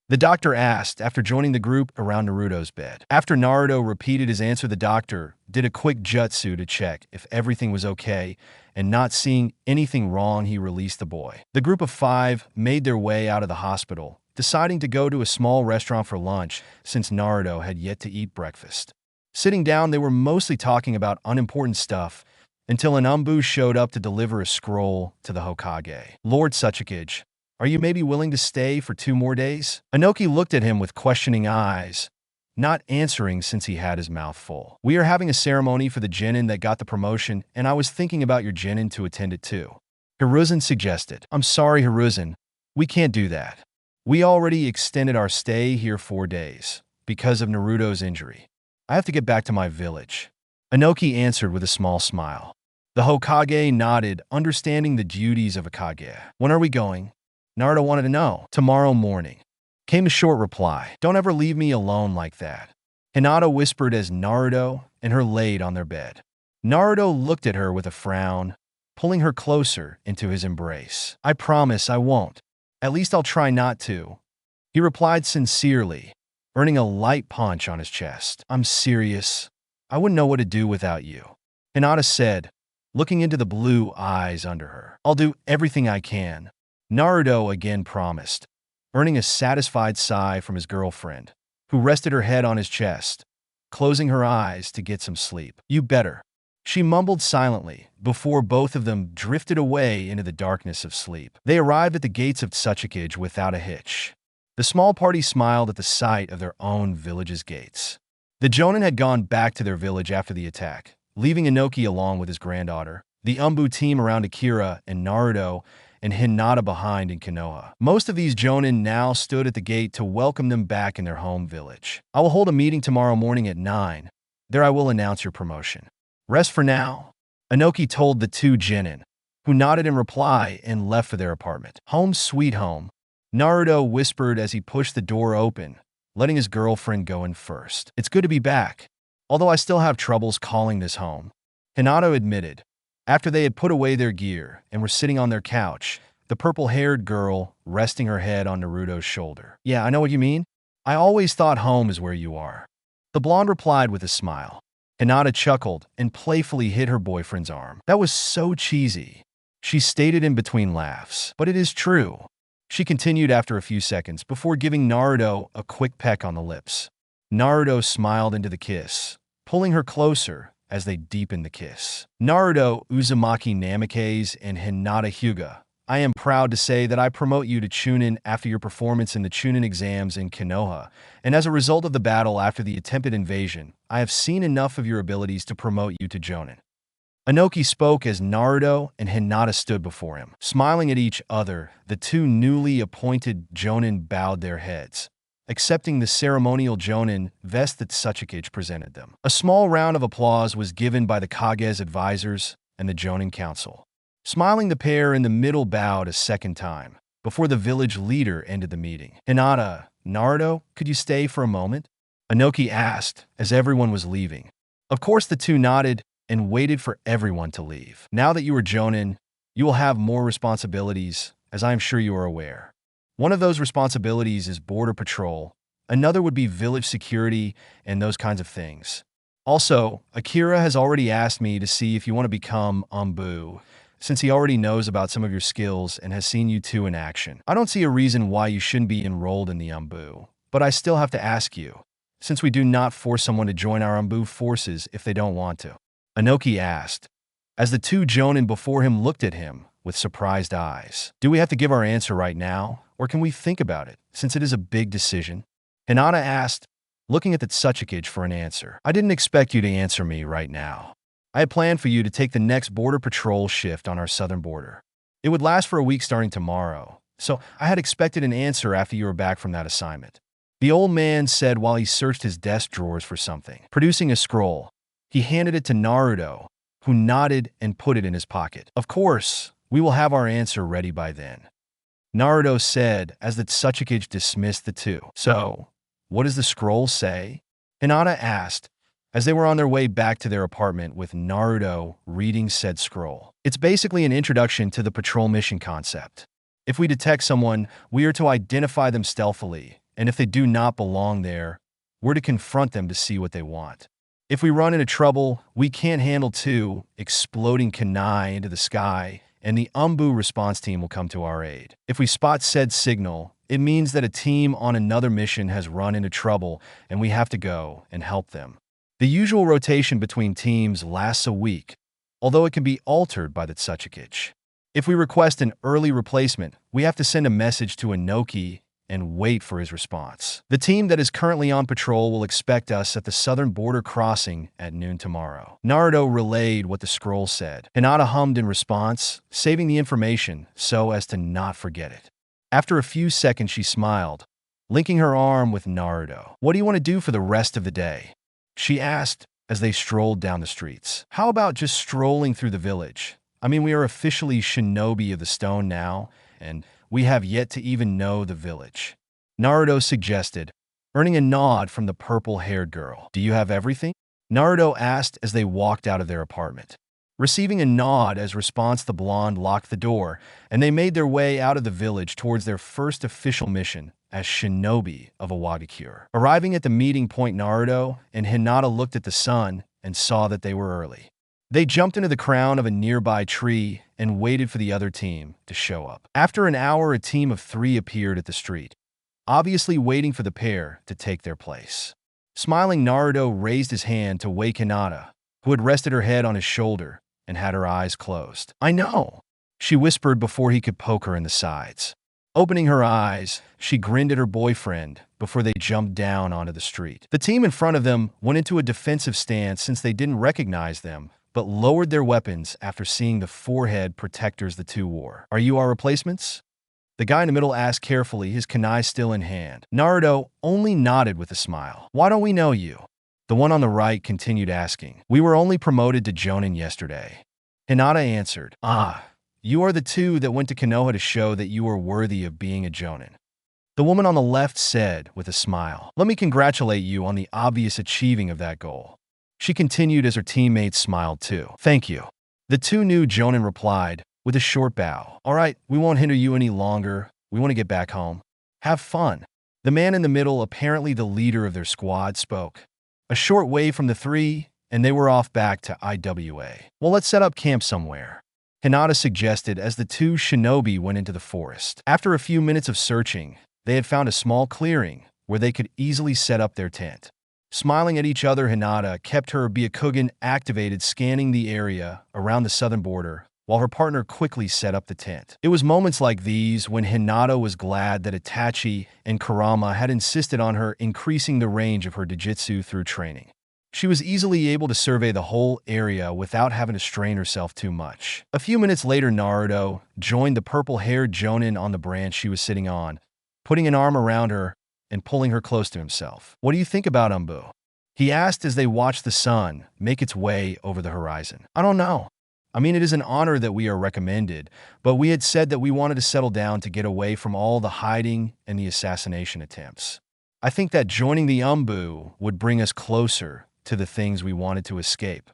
the doctor asked after joining the group around Naruto's bed. After Naruto repeated his answer, the doctor did a quick jutsu to check if everything was okay, and not seeing anything wrong, he released the boy. The group of 5 made their way out of the hospital, deciding to go to a small restaurant for lunch since Naruto had yet to eat breakfast. Sitting down, they were mostly talking about unimportant stuff until an Umbu showed up to deliver a scroll to the Hokage. "Lord Tsuchikage, are you maybe willing to stay for 2 more days?" Inoki looked at him with questioning eyes, not answering since he had his mouth full. "We are having a ceremony for the genin that got the promotion, and I was thinking about your genin to attend it too," Hiruzen suggested. "I'm sorry, Hiruzen. We can't do that. We already extended our stay here 4 days because of Naruto's injury. I have to get back to my village," Inoki answered with a small smile. The Hokage nodded, understanding the duties of a Kage. "When are we going?" Naruto wanted to know. "Tomorrow morning," came a short reply. "Don't ever leave me alone like that," Hinata whispered as Naruto and her laid on their bed. Naruto looked at her with a frown, pulling her closer into his embrace. "I promise I won't. At least I'll try not to," he replied sincerely, earning a light punch on his chest. "I'm serious. I wouldn't know what to do without you." Hinata said, looking into the blue eyes under her. I'll do everything I can, Naruto again promised, earning a satisfied sigh from his girlfriend, who rested her head on his chest, closing her eyes to get some sleep. You better, she mumbled silently before both of them drifted away into the darkness of sleep. They arrived at the gates of Tsuchikage without a hitch. The small party smiled at the sight of their own village's gates. The Jonin had gone back to their village after the attack, leaving Inoki along with his granddaughter, the Umbu team around Akira and Naruto, and Hinata behind in Konoha. Most of these Jonin now stood at the gate to welcome them back in their home village. I will hold a meeting tomorrow morning at 9. There I will announce your promotion. Rest for now, Inoki told the two genin, who nodded in reply and left for their apartment. Home sweet home, Naruto whispered as he pushed the door open, letting his girlfriend go in first. It's good to be back, although I still have troubles calling this home, Hinata admitted. After they had put away their gear and were sitting on their couch, the purple-haired girl resting her head on Naruto's shoulder. Yeah, I know what you mean. I always thought home is where you are, the blonde replied with a smile. Hinata chuckled and playfully hit her boyfriend's arm. That was so cheesy, she stated in between laughs. But it is true, she continued after a few seconds before giving Naruto a quick peck on the lips. Naruto smiled into the kiss, pulling her closer as they deepened the kiss. Naruto, Uzumaki Namikaze, and Hinata Hyuga, I am proud to say that I promote you to Chunin after your performance in the Chunin exams in Konoha, and as a result of the battle after the attempted invasion, I have seen enough of your abilities to promote you to Jonin. Inoki spoke as Naruto and Hinata stood before him. Smiling at each other, the two newly appointed Jonin bowed their heads, accepting the ceremonial Jonin vest that Tsuchikage presented them. A small round of applause was given by the Kage's advisors and the Jonin Council. Smiling, the pair in the middle bowed a second time, before the village leader ended the meeting. Hinata, Naruto, could you stay for a moment? Inoki asked as everyone was leaving. Of course the two nodded and waited for everyone to leave. Now that you are Jonin, you will have more responsibilities, as I am sure you are aware. One of those responsibilities is border patrol, another would be village security and those kinds of things. Also, Akira has already asked me to see if you want to become Umbu, since he already knows about some of your skills and has seen you two in action. I don't see a reason why you shouldn't be enrolled in the Umbu, but I still have to ask you, since we do not force someone to join our Umbu forces if they don't want to. Inoki asked, as the two Jonin before him looked at him with surprised eyes. Do we have to give our answer right now, or can we think about it, since it is a big decision? Hinata asked, looking at the Tsuchikage for an answer. I didn't expect you to answer me right now. I had planned for you to take the next border patrol shift on our southern border. It would last for a week starting tomorrow, so I had expected an answer after you were back from that assignment. The old man said while he searched his desk drawers for something. Producing a scroll, he handed it to Naruto, who nodded and put it in his pocket. Of course, we will have our answer ready by then, Naruto said as the Tsuchikage dismissed the two. So, what does the scroll say? Hinata asked, as they were on their way back to their apartment with Naruto reading said scroll. It's basically an introduction to the patrol mission concept. If we detect someone, we are to identify them stealthily, and if they do not belong there, we're to confront them to see what they want. If we run into trouble, we can't handle two exploding kunai into the sky, and the Umbu response team will come to our aid. If we spot said signal, it means that a team on another mission has run into trouble and we have to go and help them. The usual rotation between teams lasts a week, although it can be altered by the Tsuchikage. If we request an early replacement, we have to send a message to Inoki and wait for his response. The team that is currently on patrol will expect us at the southern border crossing at noon tomorrow. Naruto relayed what the scroll said. Hinata hummed in response, saving the information so as to not forget it. After a few seconds, she smiled, linking her arm with Naruto. What do you want to do for the rest of the day? She asked as they strolled down the streets. How about just strolling through the village? I mean, we are officially shinobi of the stone now, and we have yet to even know the village, Naruto suggested, earning a nod from the purple-haired girl. Do you have everything? Naruto asked as they walked out of their apartment. Receiving a nod as response, the blonde locked the door, and they made their way out of the village towards their first official mission as shinobi of Awagakure. Arriving at the meeting point, Naruto and Hinata looked at the sun and saw that they were early. They jumped into the crown of a nearby tree and waited for the other team to show up. After an hour, a team of 3 appeared at the street, obviously waiting for the pair to take their place. Smiling, Naruto raised his hand to wake Hinata, who had rested her head on his shoulder and had her eyes closed. "I know," she whispered before he could poke her in the sides. Opening her eyes, she grinned at her boyfriend before they jumped down onto the street. The team in front of them went into a defensive stance since they didn't recognize them, but lowered their weapons after seeing the forehead protectors the two wore. "Are you our replacements?" The guy in the middle asked carefully, his kunai still in hand. Naruto only nodded with a smile. "Why don't we know you?" The one on the right continued asking. "We were only promoted to Jonin yesterday." Hinata answered. "Ah, you are the two that went to Konoha to show that you are worthy of being a Jonin." The woman on the left said with a smile. "Let me congratulate you on the obvious achieving of that goal." She continued as her teammates smiled too. "Thank you." The two new Jonin replied with a short bow. "All right, we won't hinder you any longer. We want to get back home. Have fun." The man in the middle, apparently the leader of their squad, spoke. A short way from the three, and they were off back to IWA. "Well, let's set up camp somewhere," Hinata suggested as the two shinobi went into the forest. After a few minutes of searching, they had found a small clearing where they could easily set up their tent. Smiling at each other, Hinata kept her Byakugan activated, scanning the area around the southern border, while her partner quickly set up the tent. It was moments like these when Hinata was glad that Itachi and Kurama had insisted on her increasing the range of her Jujutsu through training. She was easily able to survey the whole area without having to strain herself too much. A few minutes later, Naruto joined the purple-haired Jonin on the branch she was sitting on, putting an arm around her and pulling her close to himself. "What do you think about Umbu?" he asked as they watched the sun make its way over the horizon. "I don't know. I mean, it is an honor that we are recommended, but we had said that we wanted to settle down to get away from all the hiding and the assassination attempts. I think that joining the Umbu would bring us closer to the things we wanted to escape,"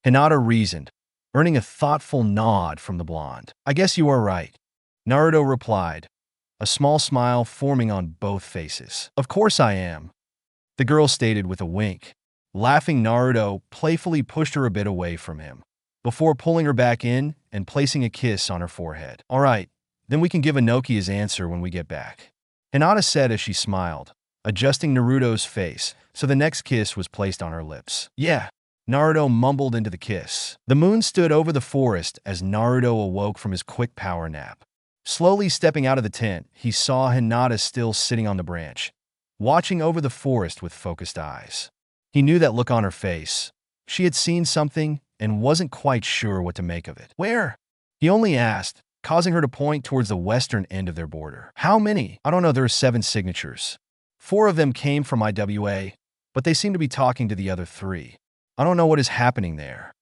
Hinata reasoned, earning a thoughtful nod from the blonde. "I guess you are right," Naruto replied, a small smile forming on both faces. "Of course I am," the girl stated with a wink. Laughing, Naruto playfully pushed her a bit away from him, before pulling her back in and placing a kiss on her forehead. "All right, then we can give Inoki his answer when we get back," Hinata said as she smiled, adjusting Naruto's face so the next kiss was placed on her lips. "Yeah," Naruto mumbled into the kiss. The moon stood over the forest as Naruto awoke from his quick power nap. Slowly stepping out of the tent, he saw Hinata still sitting on the branch, watching over the forest with focused eyes. He knew that look on her face. She had seen something and wasn't quite sure what to make of it. "Where?" he only asked, causing her to point towards the western end of their border. "How many?" "I don't know, there are 7 signatures. 4 of them came from IWA, but they seem to be talking to the other 3. I don't know what is happening there."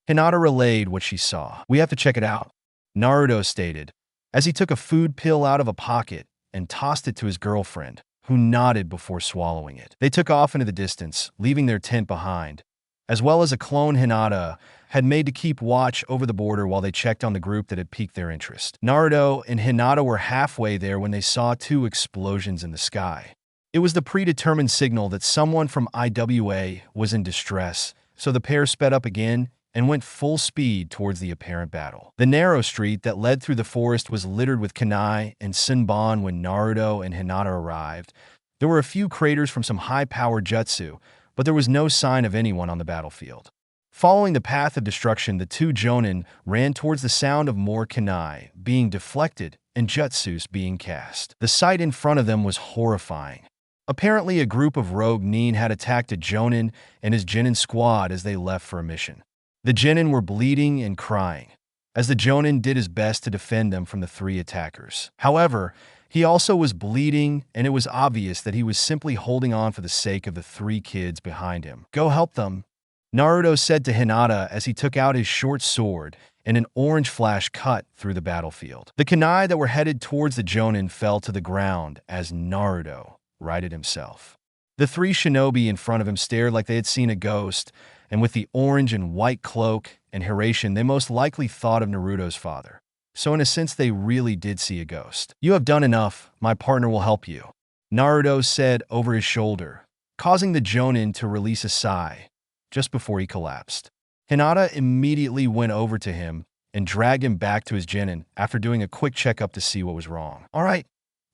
Hinata relayed what she saw. "We have to check it out," Naruto stated, as he took a food pill out of a pocket and tossed it to his girlfriend, who nodded before swallowing it. They took off into the distance, leaving their tent behind, as well as a clone Hinata had made to keep watch over the border while they checked on the group that had piqued their interest. Naruto and Hinata were halfway there when they saw 2 explosions in the sky. It was the predetermined signal that someone from IWA was in distress, so the pair sped up again and went full speed towards the apparent battle. The narrow street that led through the forest was littered with kunai and senbon when Naruto and Hinata arrived. There were a few craters from some high-powered jutsu, but there was no sign of anyone on the battlefield. Following the path of destruction, the two Jonin ran towards the sound of more kunai being deflected and jutsus being cast. The sight in front of them was horrifying. Apparently, a group of rogue nin had attacked a Jonin and his Genin squad as they left for a mission. The Genin were bleeding and crying, as the Jonin did his best to defend them from the 3 attackers. However, he also was bleeding, and it was obvious that he was simply holding on for the sake of the 3 kids behind him. "Go help them," Naruto said to Hinata as he took out his short sword and an orange flash cut through the battlefield. The kunai that were headed towards the Jonin fell to the ground as Naruto righted himself. The 3 shinobi in front of him stared like they had seen a ghost, and with the orange and white cloak and Hiraition, they most likely thought of Naruto's father. So in a sense, they really did see a ghost. "You have done enough. My partner will help you," Naruto said over his shoulder, causing the Jonin to release a sigh just before he collapsed. Hinata immediately went over to him and dragged him back to his genin after doing a quick checkup to see what was wrong. All right,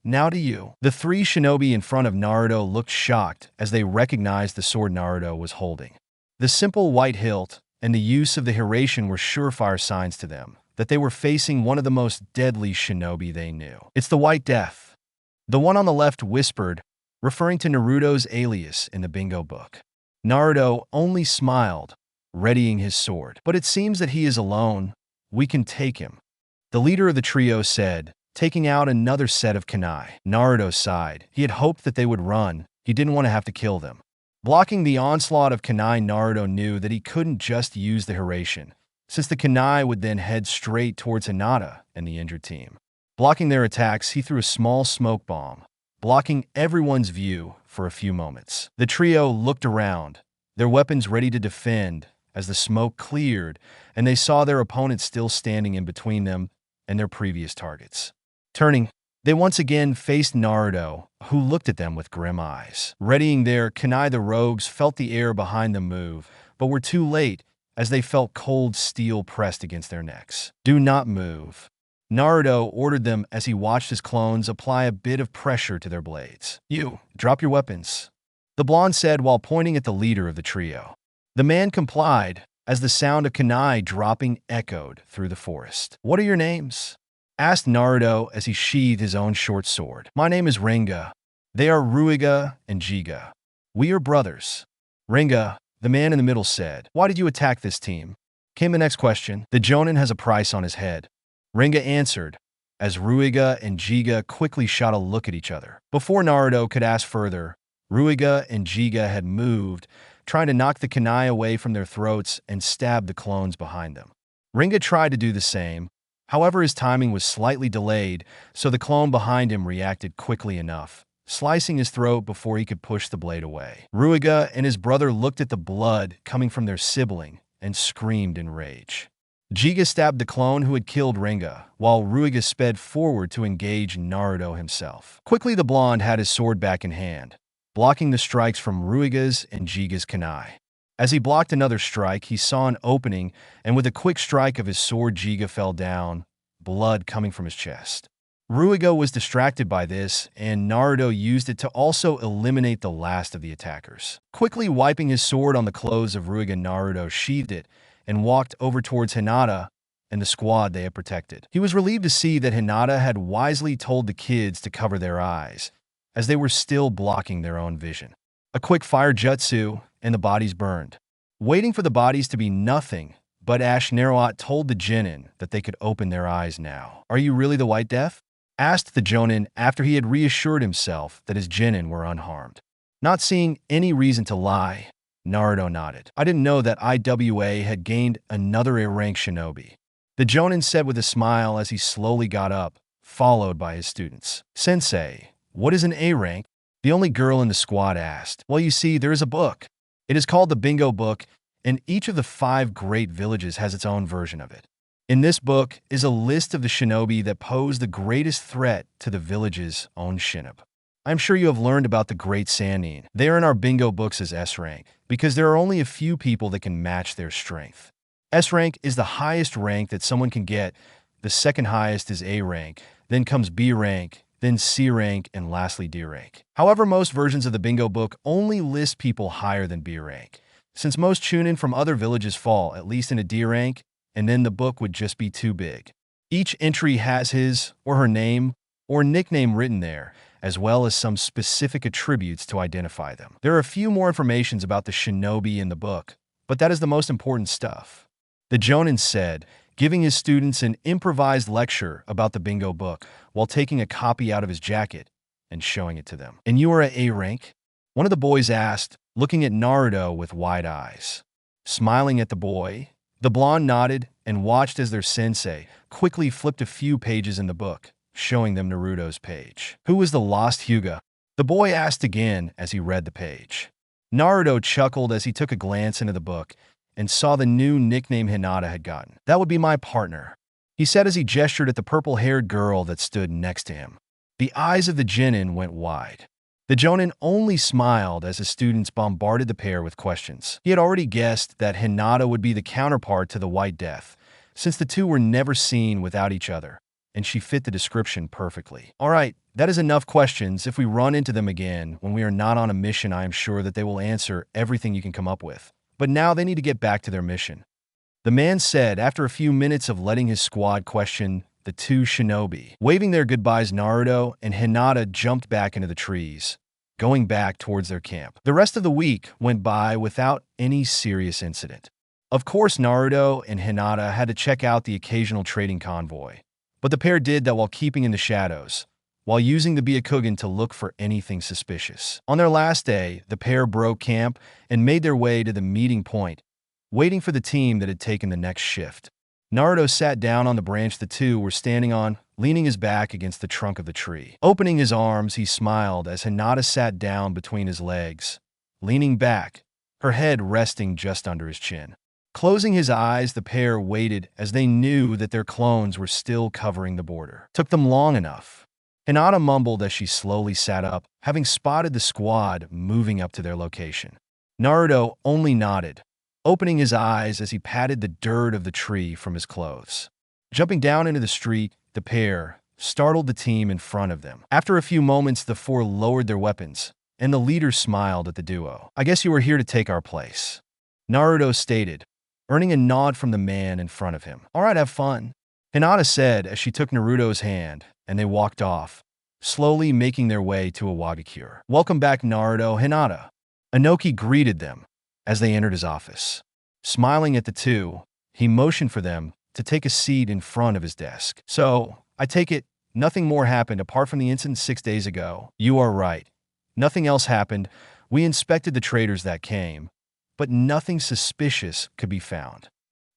now to you. The three shinobi in front of Naruto looked shocked as they recognized the sword Naruto was holding. The simple white hilt and the use of the Hiraishin were surefire signs to them that they were facing one of the most deadly shinobi they knew. It's the White Death. The one on the left whispered, referring to Naruto's alias in the bingo book. Naruto only smiled, readying his sword. But it seems that he is alone. We can take him. The leader of the trio said, taking out another set of kunai. Naruto sighed. He had hoped that they would run. He didn't want to have to kill them. Blocking the onslaught of kunai, Naruto knew that he couldn't just use the Hiraishin, since the kunai would then head straight towards Hinata and the injured team. Blocking their attacks, he threw a small smoke bomb, blocking everyone's view for a few moments. The trio looked around, their weapons ready to defend, as the smoke cleared and they saw their opponents still standing in between them and their previous targets. Turning, they once again faced Naruto, who looked at them with grim eyes. Readying their kunai, the rogues felt the air behind them move, but were too late as they felt cold steel pressed against their necks. Do not move. Naruto ordered them as he watched his clones apply a bit of pressure to their blades. You, drop your weapons, the blonde said while pointing at the leader of the trio. The man complied as the sound of kunai dropping echoed through the forest. What are your names? Asked Naruto as he sheathed his own short sword. My name is Ringa. They are Ruiga and Jiga. We are brothers. Ringa, the man in the middle said. Why did you attack this team? Came the next question. The Jonin has a price on his head. Ringa answered, as Ruiga and Jiga quickly shot a look at each other. Before Naruto could ask further, Ruiga and Jiga had moved, trying to knock the kunai away from their throats and stab the clones behind them. Ringa tried to do the same. However, his timing was slightly delayed, so the clone behind him reacted quickly enough, slicing his throat before he could push the blade away. Ruiga and his brother looked at the blood coming from their sibling and screamed in rage. Jiga stabbed the clone who had killed Ringa, while Ruiga sped forward to engage Naruto himself. Quickly, the blonde had his sword back in hand, blocking the strikes from Ruiga's and Jiga's kunai. As he blocked another strike, he saw an opening, and with a quick strike of his sword, Jiga fell down, blood coming from his chest. Ruiga was distracted by this, and Naruto used it to also eliminate the last of the attackers. Quickly wiping his sword on the clothes of Ruiga, Naruto sheathed it and walked over towards Hinata and the squad they had protected. He was relieved to see that Hinata had wisely told the kids to cover their eyes, as they were still blocking their own vision. A quick fire jutsu, and the bodies burned. Waiting for the bodies to be nothing, but Ash Naruto told the Genin that they could open their eyes now. Are you really the White Death? Asked the Jonin after he had reassured himself that his Genin were unharmed. Not seeing any reason to lie, Naruto nodded. I didn't know that IWA had gained another A-rank shinobi. The Jonin said with a smile as he slowly got up, followed by his students. Sensei, what is an A-rank? The only girl in the squad asked. Well, you see, there is a book. It is called the Bingo Book, and each of the 5 great villages has its own version of it. In this book is a list of the shinobi that pose the greatest threat to the village's own shinobi. I'm sure you have learned about the Great Sannin. They are in our bingo books as S-rank, because there are only a few people that can match their strength. S-rank is the highest rank that someone can get. The second highest is A-rank, then comes B-rank, then C rank, and lastly D rank. However, most versions of the bingo book only list people higher than B rank, since most chunin from other villages fall at least in a D rank, and then the book would just be too big. Each entry has his or her name or nickname written there, as well as some specific attributes to identify them. There are a few more informations about the shinobi in the book, but that is the most important stuff. The Jonin said, giving his students an improvised lecture about the bingo book while taking a copy out of his jacket and showing it to them. And you are at A rank? One of the boys asked, looking at Naruto with wide eyes. Smiling at the boy, the blonde nodded and watched as their sensei quickly flipped a few pages in the book, showing them Naruto's page. Who was the lost Hyuga? The boy asked again as he read the page. Naruto chuckled as he took a glance into the book and saw the new nickname Hinata had gotten. That would be my partner, he said as he gestured at the purple-haired girl that stood next to him. The eyes of the Genin went wide. The Jonin only smiled as his students bombarded the pair with questions. He had already guessed that Hinata would be the counterpart to the White Death, since the two were never seen without each other, and she fit the description perfectly. All right, that is enough questions. If we run into them again when we are not on a mission, I am sure that they will answer everything you can come up with. But now they need to get back to their mission. The man said after a few minutes of letting his squad question the two shinobi. Waving their goodbyes, Naruto and Hinata jumped back into the trees, going back towards their camp. The rest of the week went by without any serious incident. Of course, Naruto and Hinata had to check out the occasional trading convoy, but the pair did that while keeping in the shadows, while using the Byakugan to look for anything suspicious. On their last day, the pair broke camp and made their way to the meeting point, waiting for the team that had taken the next shift. Naruto sat down on the branch the two were standing on, leaning his back against the trunk of the tree. Opening his arms, he smiled as Hinata sat down between his legs, leaning back, her head resting just under his chin. Closing his eyes, the pair waited as they knew that their clones were still covering the border. Took them long enough. Hinata mumbled as she slowly sat up, having spotted the squad moving up to their location. Naruto only nodded, opening his eyes as he patted the dirt of the tree from his clothes. Jumping down into the street, the pair startled the team in front of them. After a few moments, the four lowered their weapons, and the leader smiled at the duo. "I guess you were here to take our place," Naruto stated, earning a nod from the man in front of him. "All right, have fun," Hinata said as she took Naruto's hand, and they walked off, slowly making their way to a Wagakure. "Welcome back, Naruto, Hinata." Inoki greeted them as they entered his office. Smiling at the two, he motioned for them to take a seat in front of his desk. "So, I take it nothing more happened apart from the incident 6 days ago." "You are right. Nothing else happened. We inspected the traders that came, but nothing suspicious could be found,"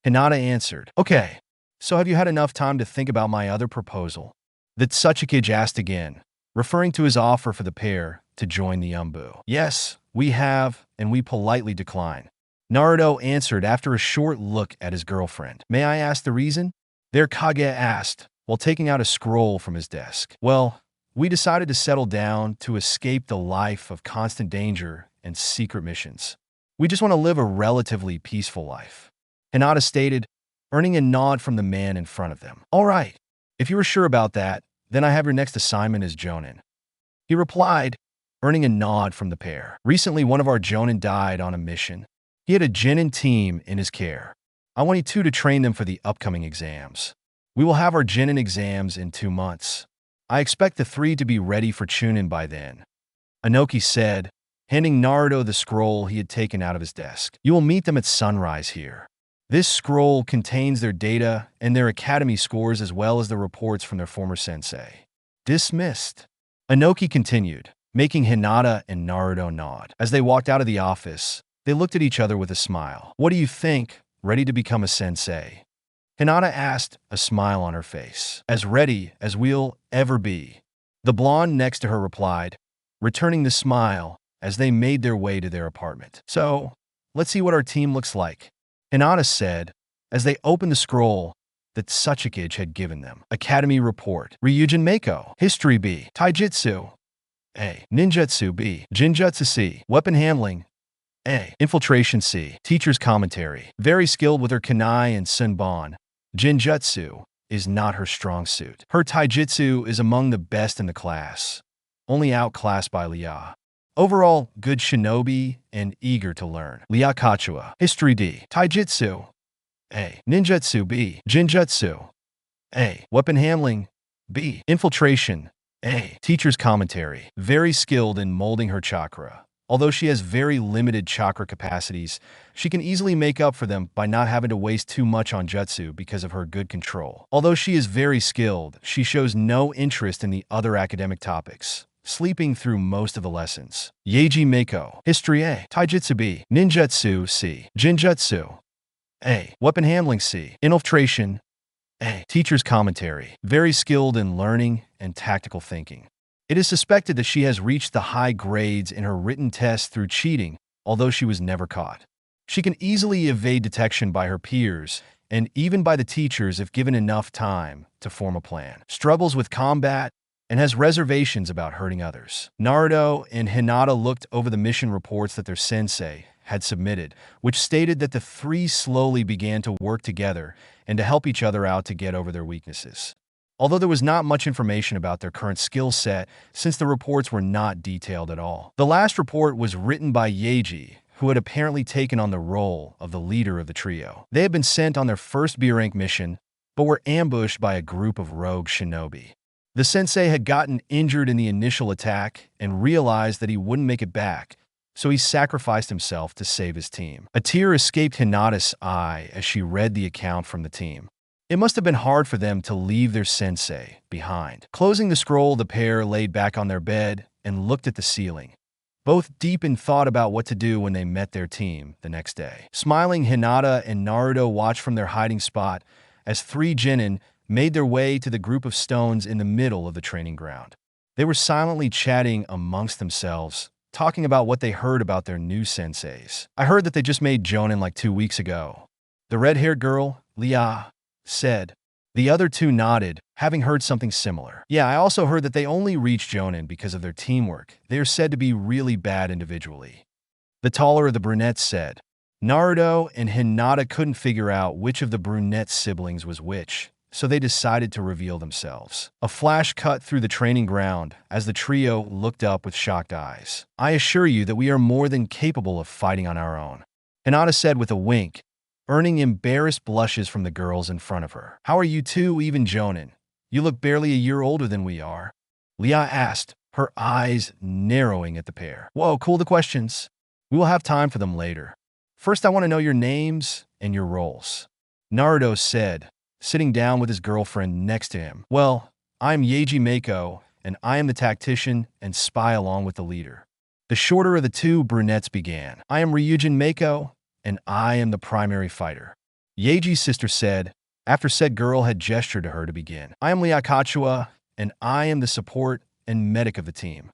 Hinata answered. "Okay, so have you had enough time to think about my other proposal?" The Tsuchikage asked again, referring to his offer for the pair to join the Umbu. "Yes, we have, and we politely decline," Naruto answered after a short look at his girlfriend. "May I ask the reason?" Their Kage asked, while taking out a scroll from his desk. "Well, we decided to settle down to escape the life of constant danger and secret missions. We just want to live a relatively peaceful life," Hinata stated, earning a nod from the man in front of them. "All right, if you are sure about that, then I have your next assignment as Jonin," he replied, earning a nod from the pair. "Recently, one of our Jonin died on a mission. He had a Genin team in his care. I want you two to train them for the upcoming exams. We will have our Genin exams in 2 months. I expect the three to be ready for Chunin by then," Inoki said, handing Naruto the scroll he had taken out of his desk. "You will meet them at sunrise here. This scroll contains their data and their academy scores as well as the reports from their former sensei." "Dismissed," Inoki continued, making Hinata and Naruto nod. As they walked out of the office, they looked at each other with a smile. "What do you think? Ready to become a sensei?" Hinata asked, a smile on her face. "As ready as we'll ever be," the blonde next to her replied, returning the smile as they made their way to their apartment. "So, let's see what our team looks like," Hinata said as they opened the scroll that Tsuchikage had given them. Academy Report. Ryujin Mako. History B. Taijutsu A. Ninjutsu B. Jinjutsu C. Weapon Handling A. Infiltration C. Teacher's Commentary. Very skilled with her Kunai and Senbon. Jinjutsu is not her strong suit. Her Taijutsu is among the best in the class, only outclassed by Lia. Overall, good shinobi and eager to learn. Lia Kachua. History D. Taijutsu A. Ninjutsu B. Jinjutsu A. Weapon Handling B. Infiltration A. Teacher's Commentary. Very skilled in molding her chakra. Although she has very limited chakra capacities, she can easily make up for them by not having to waste too much on jutsu because of her good control. Although she is very skilled, she shows no interest in the other academic topics, sleeping through most of the lessons. Yeiji Mako. History A. Taijutsu B. Ninjutsu C. Jinjutsu A. Weapon Handling C. Infiltration A. Teacher's Commentary. Very skilled in learning and tactical thinking. It is suspected that she has reached the high grades in her written tests through cheating, although she was never caught. She can easily evade detection by her peers and even by the teachers if given enough time to form a plan. Struggles with combat and has reservations about hurting others. Naruto and Hinata looked over the mission reports that their sensei had submitted, which stated that the three slowly began to work together and to help each other out to get over their weaknesses. Although there was not much information about their current skill set, since the reports were not detailed at all. The last report was written by Yeji, who had apparently taken on the role of the leader of the trio. They had been sent on their first B-rank mission, but were ambushed by a group of rogue shinobi. The sensei had gotten injured in the initial attack and realized that he wouldn't make it back, so he sacrificed himself to save his team. A tear escaped Hinata's eye as she read the account from the team. It must have been hard for them to leave their sensei behind. Closing the scroll, the pair laid back on their bed and looked at the ceiling, both deep in thought about what to do when they met their team the next day. Smiling, Hinata and Naruto watched from their hiding spot as three genin made their way to the group of stones in the middle of the training ground. They were silently chatting amongst themselves, talking about what they heard about their new senseis. I heard that they just made Jonin like 2 weeks ago. The red-haired girl, Lia, said. The other two nodded, having heard something similar. Yeah, I also heard that they only reached Jonin because of their teamwork. They are said to be really bad individually. The taller of the brunettes said. Naruto and Hinata couldn't figure out which of the brunette siblings was which, so they decided to reveal themselves. A flash cut through the training ground as the trio looked up with shocked eyes. I assure you that we are more than capable of fighting on our own, Hinata said with a wink, earning embarrassed blushes from the girls in front of her. How are you two even Jonin? You look barely a year older than we are, Lia asked, her eyes narrowing at the pair. Whoa, cool the questions. We will have time for them later. First, I want to know your names and your roles, Naruto said, sitting down with his girlfriend next to him. Well, I'm Yeji Mako, and I am the tactician and spy along with the leader. The shorter of the two brunettes began. I am Ryujin Mako, and I am the primary fighter, Yeji's sister said, after said girl had gestured to her to begin. I am Liakachua, and I am the support and medic of the team,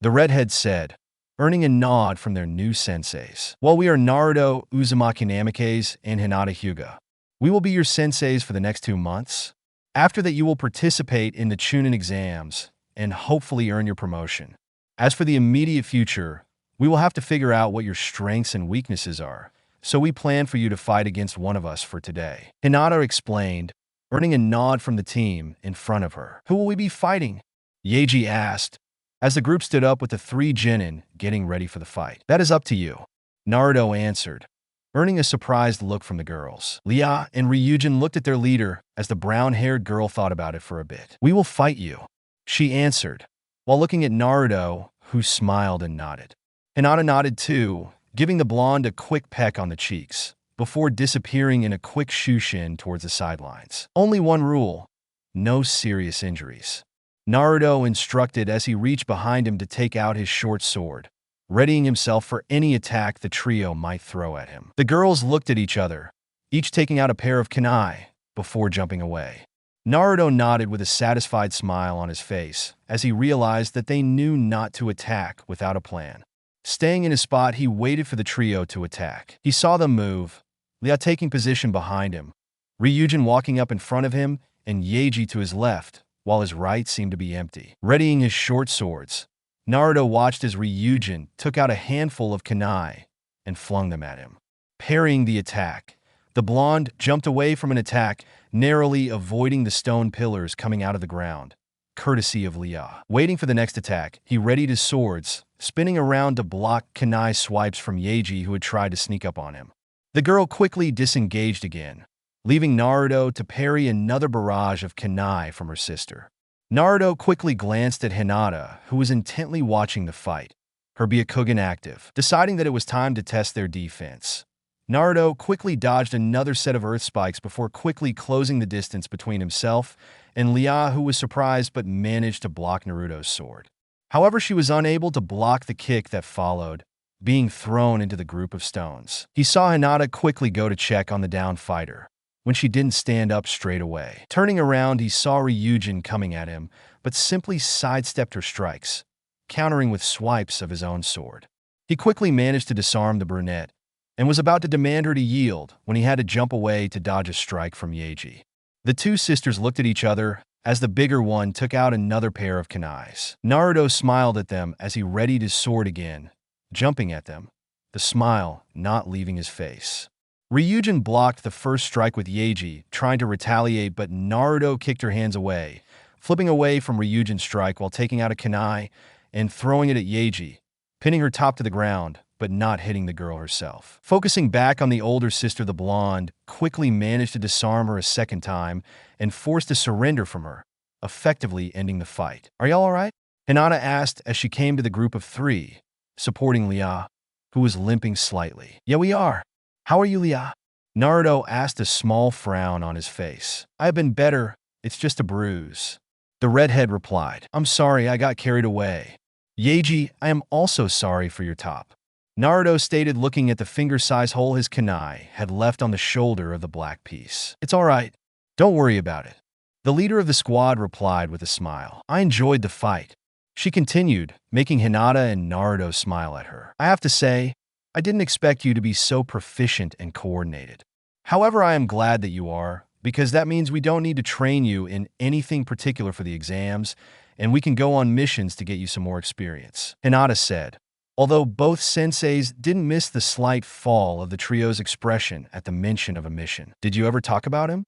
the redhead said, earning a nod from their new senseis. While we are Naruto Uzumaki Namikaze and Hinata Hyuga, we will be your senseis for the next 2 months. After that, you will participate in the Chunin exams and hopefully earn your promotion. As for the immediate future, we will have to figure out what your strengths and weaknesses are, so we plan for you to fight against one of us for today, Hinata explained, earning a nod from the team in front of her. Who will we be fighting? Yeji asked, as the group stood up with the three genin getting ready for the fight. That is up to you, Naruto answered, earning a surprised look from the girls. Lia and Ryujin looked at their leader as the brown-haired girl thought about it for a bit. We will fight you, she answered, while looking at Naruto, who smiled and nodded. Hinata nodded too, giving the blonde a quick peck on the cheeks, before disappearing in a quick shushin towards the sidelines. Only one rule: no serious injuries, Naruto instructed as he reached behind him to take out his short sword, readying himself for any attack the trio might throw at him. The girls looked at each other, each taking out a pair of kunai, before jumping away. Naruto nodded with a satisfied smile on his face as he realized that they knew not to attack without a plan. Staying in his spot, he waited for the trio to attack. He saw them move, Lia taking position behind him, Ryujin walking up in front of him, and Yeji to his left, while his right seemed to be empty. Readying his short swords, Naruto watched as Ryujin took out a handful of kunai and flung them at him. Parrying the attack, the blonde jumped away from an attack, narrowly avoiding the stone pillars coming out of the ground, courtesy of Lia. Waiting for the next attack, he readied his swords, spinning around to block kunai swipes from Yeji, who had tried to sneak up on him. The girl quickly disengaged again, leaving Naruto to parry another barrage of kunai from her sister. Naruto quickly glanced at Hinata, who was intently watching the fight, her Byakugan active. Deciding that it was time to test their defense, Naruto quickly dodged another set of earth spikes before quickly closing the distance between himself and Lia, who was surprised but managed to block Naruto's sword. However, she was unable to block the kick that followed, being thrown into the group of stones. He saw Hinata quickly go to check on the down fighter, when she didn't stand up straight away. Turning around, he saw Ryujin coming at him, but simply sidestepped her strikes, countering with swipes of his own sword. He quickly managed to disarm the brunette, and was about to demand her to yield when he had to jump away to dodge a strike from Yeji. The two sisters looked at each other as the bigger one took out another pair of kunais. Naruto smiled at them as he readied his sword again, jumping at them, the smile not leaving his face. Ryujin blocked the first strike with Yaji, trying to retaliate, but Naruto kicked her hands away, flipping away from Ryujin's strike while taking out a kunai and throwing it at Yaji, pinning her top to the ground, but not hitting the girl herself. Focusing back on the older sister, the blonde quickly managed to disarm her a second time and forced a surrender from her, effectively ending the fight. "Are y'all alright?" Hinata asked as she came to the group of three, supporting Lia, who was limping slightly. "Yeah, we are. How are you, Lia?" Naruto asked, a small frown on his face. "I have been better. It's just a bruise." The redhead replied, "I'm sorry, I got carried away." "Yaji, I am also sorry for your top," Naruto stated, looking at the finger-size hole his kunai had left on the shoulder of the black piece. "It's alright. Don't worry about it." The leader of the squad replied with a smile. "I enjoyed the fight." She continued, making Hinata and Naruto smile at her. "I have to say, I didn't expect you to be so proficient and coordinated. However, I am glad that you are, because that means we don't need to train you in anything particular for the exams, and we can go on missions to get you some more experience," Hinata said, although both senseis didn't miss the slight fall of the trio's expression at the mention of a mission. "Did you ever talk about him?"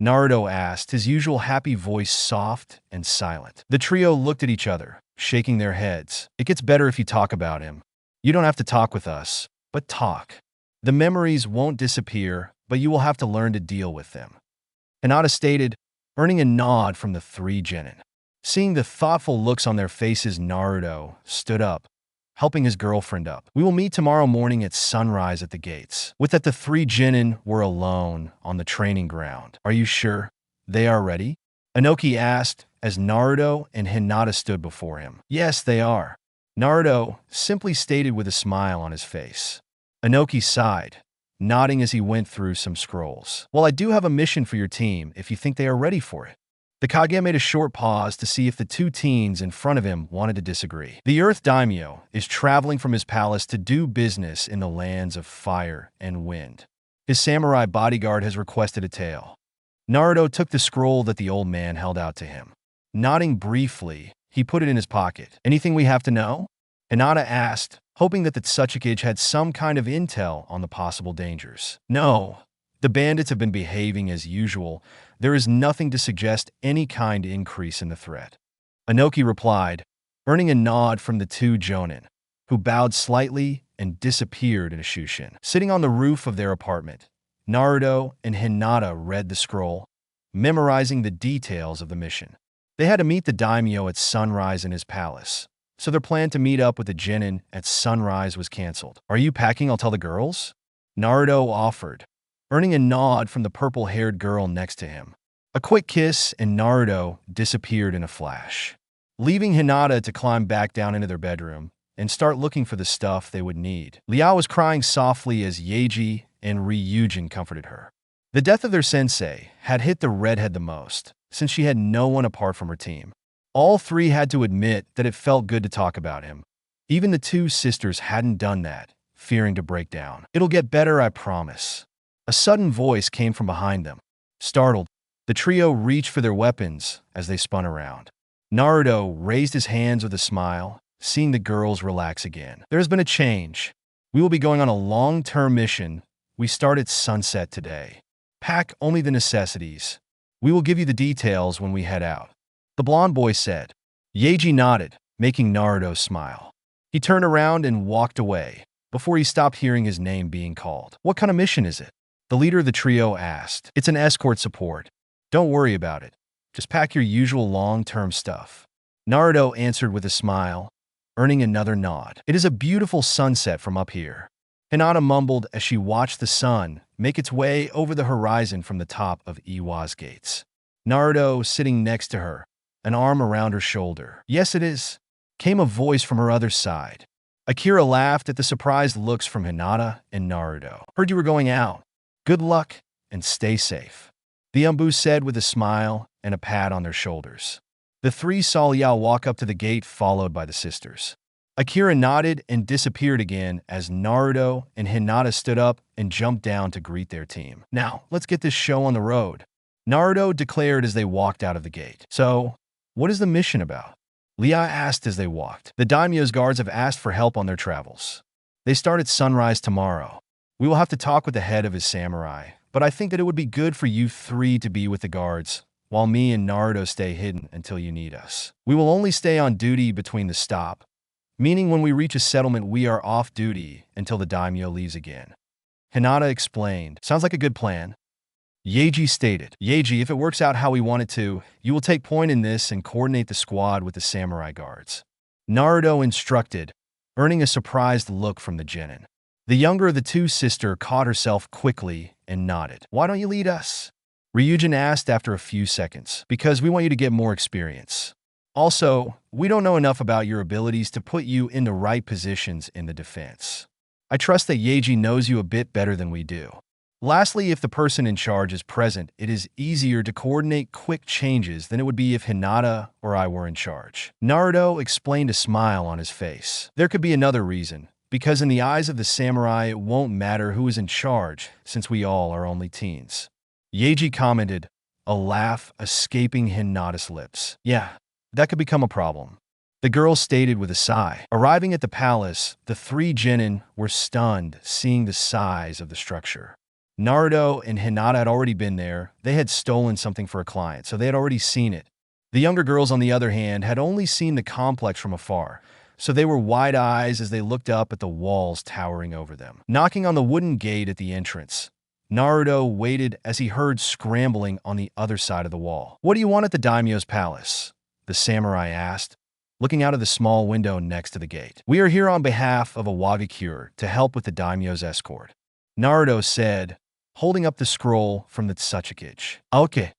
Naruto asked, his usual happy voice soft and silent. The trio looked at each other, shaking their heads. "It gets better if you talk about him. You don't have to talk with us, but talk. The memories won't disappear, but you will have to learn to deal with them," Hinata stated, earning a nod from the three genin. Seeing the thoughtful looks on their faces, Naruto stood up, helping his girlfriend up. "We will meet tomorrow morning at sunrise at the gates." With that, the three genin were alone on the training ground. "Are you sure they are ready?" Inoki asked as Naruto and Hinata stood before him. "Yes, they are," Naruto simply stated with a smile on his face. Inoki sighed, nodding as he went through some scrolls. "Well, I do have a mission for your team if you think they are ready for it." The Kage made a short pause to see if the two teens in front of him wanted to disagree. The Earth Daimyo is traveling from his palace to do business in the lands of fire and wind. His samurai bodyguard has requested a tale. Naruto took the scroll that the old man held out to him. Nodding briefly, he put it in his pocket. "Anything we have to know?" Hinata asked, hoping that the Tsuchikage had some kind of intel on the possible dangers. "No. The bandits have been behaving as usual. There is nothing to suggest any kind of increase in the threat," Inoki replied, earning a nod from the two jonin, who bowed slightly and disappeared in a shushin. Sitting on the roof of their apartment, Naruto and Hinata read the scroll, memorizing the details of the mission. They had to meet the daimyo at sunrise in his palace, so their plan to meet up with the genin at sunrise was cancelled. "Are you packing? I'll tell the girls?" Naruto offered, earning a nod from the purple-haired girl next to him. A quick kiss, and Naruto disappeared in a flash, leaving Hinata to climb back down into their bedroom and start looking for the stuff they would need. Liao was crying softly as Yaji and Ryujin comforted her. The death of their sensei had hit the redhead the most, since she had no one apart from her team. All three had to admit that it felt good to talk about him. Even the two sisters hadn't done that, fearing to break down. "It'll get better, I promise." A sudden voice came from behind them. Startled, the trio reached for their weapons as they spun around. Naruto raised his hands with a smile, seeing the girls relax again. "There has been a change. We will be going on a long-term mission. We start at sunset today. Pack only the necessities. We will give you the details when we head out," the blonde boy said. Yaji nodded, making Naruto smile. He turned around and walked away, before he stopped hearing his name being called. "What kind of mission is it?" the leader of the trio asked. "It's an escort support. Don't worry about it. Just pack your usual long-term stuff," Naruto answered with a smile, earning another nod. "It is a beautiful sunset from up here," Hinata mumbled as she watched the sun make its way over the horizon from the top of Iwa's gates. Naruto sitting next to her, an arm around her shoulder. "Yes, it is," came a voice from her other side. Akira laughed at the surprised looks from Hinata and Naruto. "Heard you were going out. Good luck, and stay safe," the Umbu said with a smile and a pat on their shoulders. The three saw Liao walk up to the gate, followed by the sisters. Akira nodded and disappeared again as Naruto and Hinata stood up and jumped down to greet their team. "Now, let's get this show on the road," Naruto declared as they walked out of the gate. So, what is the mission about? Leah asked as they walked. The daimyo's guards have asked for help on their travels. They start at sunrise tomorrow. We will have to talk with the head of his samurai, but I think that it would be good for you three to be with the guards, while me and Naruto stay hidden until you need us. We will only stay on duty between the stop, meaning when we reach a settlement we are off duty until the daimyo leaves again. Hinata explained. Sounds like a good plan. Yeji stated. Yeji, if it works out how we want it to, you will take point in this and coordinate the squad with the samurai guards. Naruto instructed, earning a surprised look from the genin. The younger of the two sisters caught herself quickly and nodded. Why don't you lead us? Ryujin asked after a few seconds. Because we want you to get more experience. Also, we don't know enough about your abilities to put you in the right positions in the defense. I trust that Yeji knows you a bit better than we do. Lastly, if the person in charge is present, it is easier to coordinate quick changes than it would be if Hinata or I were in charge. Naruto explained, a smile on his face. There could be another reason, because in the eyes of the samurai it won't matter who is in charge, since we all are only teens. Yeji commented, a laugh escaping Hinata's lips. Yeah, that could become a problem. The girl stated with a sigh. Arriving at the palace, the three genin were stunned seeing the size of the structure. Naruto and Hinata had already been there. They had stolen something for a client, so they had already seen it. The younger girls, on the other hand, had only seen the complex from afar, so they were wide eyes as they looked up at the walls towering over them. Knocking on the wooden gate at the entrance, Naruto waited as he heard scrambling on the other side of the wall. What do you want at the daimyo's palace? The samurai asked, looking out of the small window next to the gate. We are here on behalf of a Wagakure to help with the daimyo's escort. Naruto said, holding up the scroll from the Tsuchikage. Okay.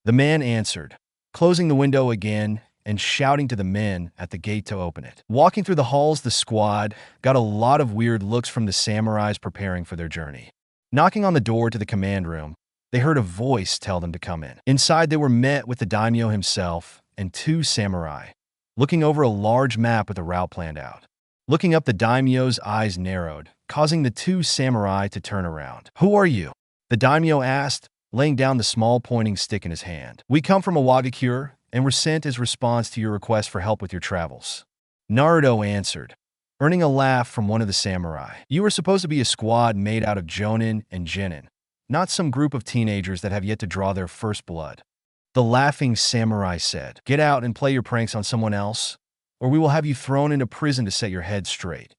The man answered, closing the window again and shouting to the men at the gate to open it. Walking through the halls, the squad got a lot of weird looks from the samurais preparing for their journey. Knocking on the door to the command room, they heard a voice tell them to come in. Inside, they were met with the daimyo himself and two samurai, looking over a large map with a route planned out. Looking up, the daimyo's eyes narrowed, causing the two samurai to turn around. Who are you? The daimyo asked, laying down the small pointing stick in his hand. We come from a Wagakure and were sent as response to your request for help with your travels. Naruto answered, earning a laugh from one of the samurai. You are supposed to be a squad made out of jonin and genin, not some group of teenagers that have yet to draw their first blood. The laughing samurai said, get out and play your pranks on someone else, or we will have you thrown into prison to set your head straight.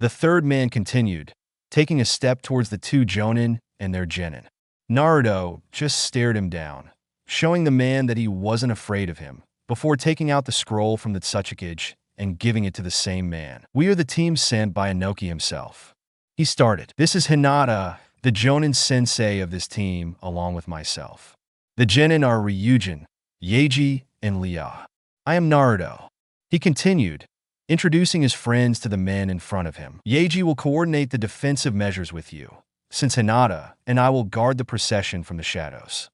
The third man continued, taking a step towards the two jonin and their genin. Naruto just stared him down, showing the man that he wasn't afraid of him, before taking out the scroll from the Tsuchikage and giving it to the same man. We are the team sent by Inoki himself. He started. This is Hinata, the jonin sensei of this team, along with myself. The genin are Ryujin, Yeji, and Leah. I am Naruto. He continued, introducing his friends to the men in front of him. Yeji will coordinate the defensive measures with you, since Hinata and I will guard the procession from the shadows.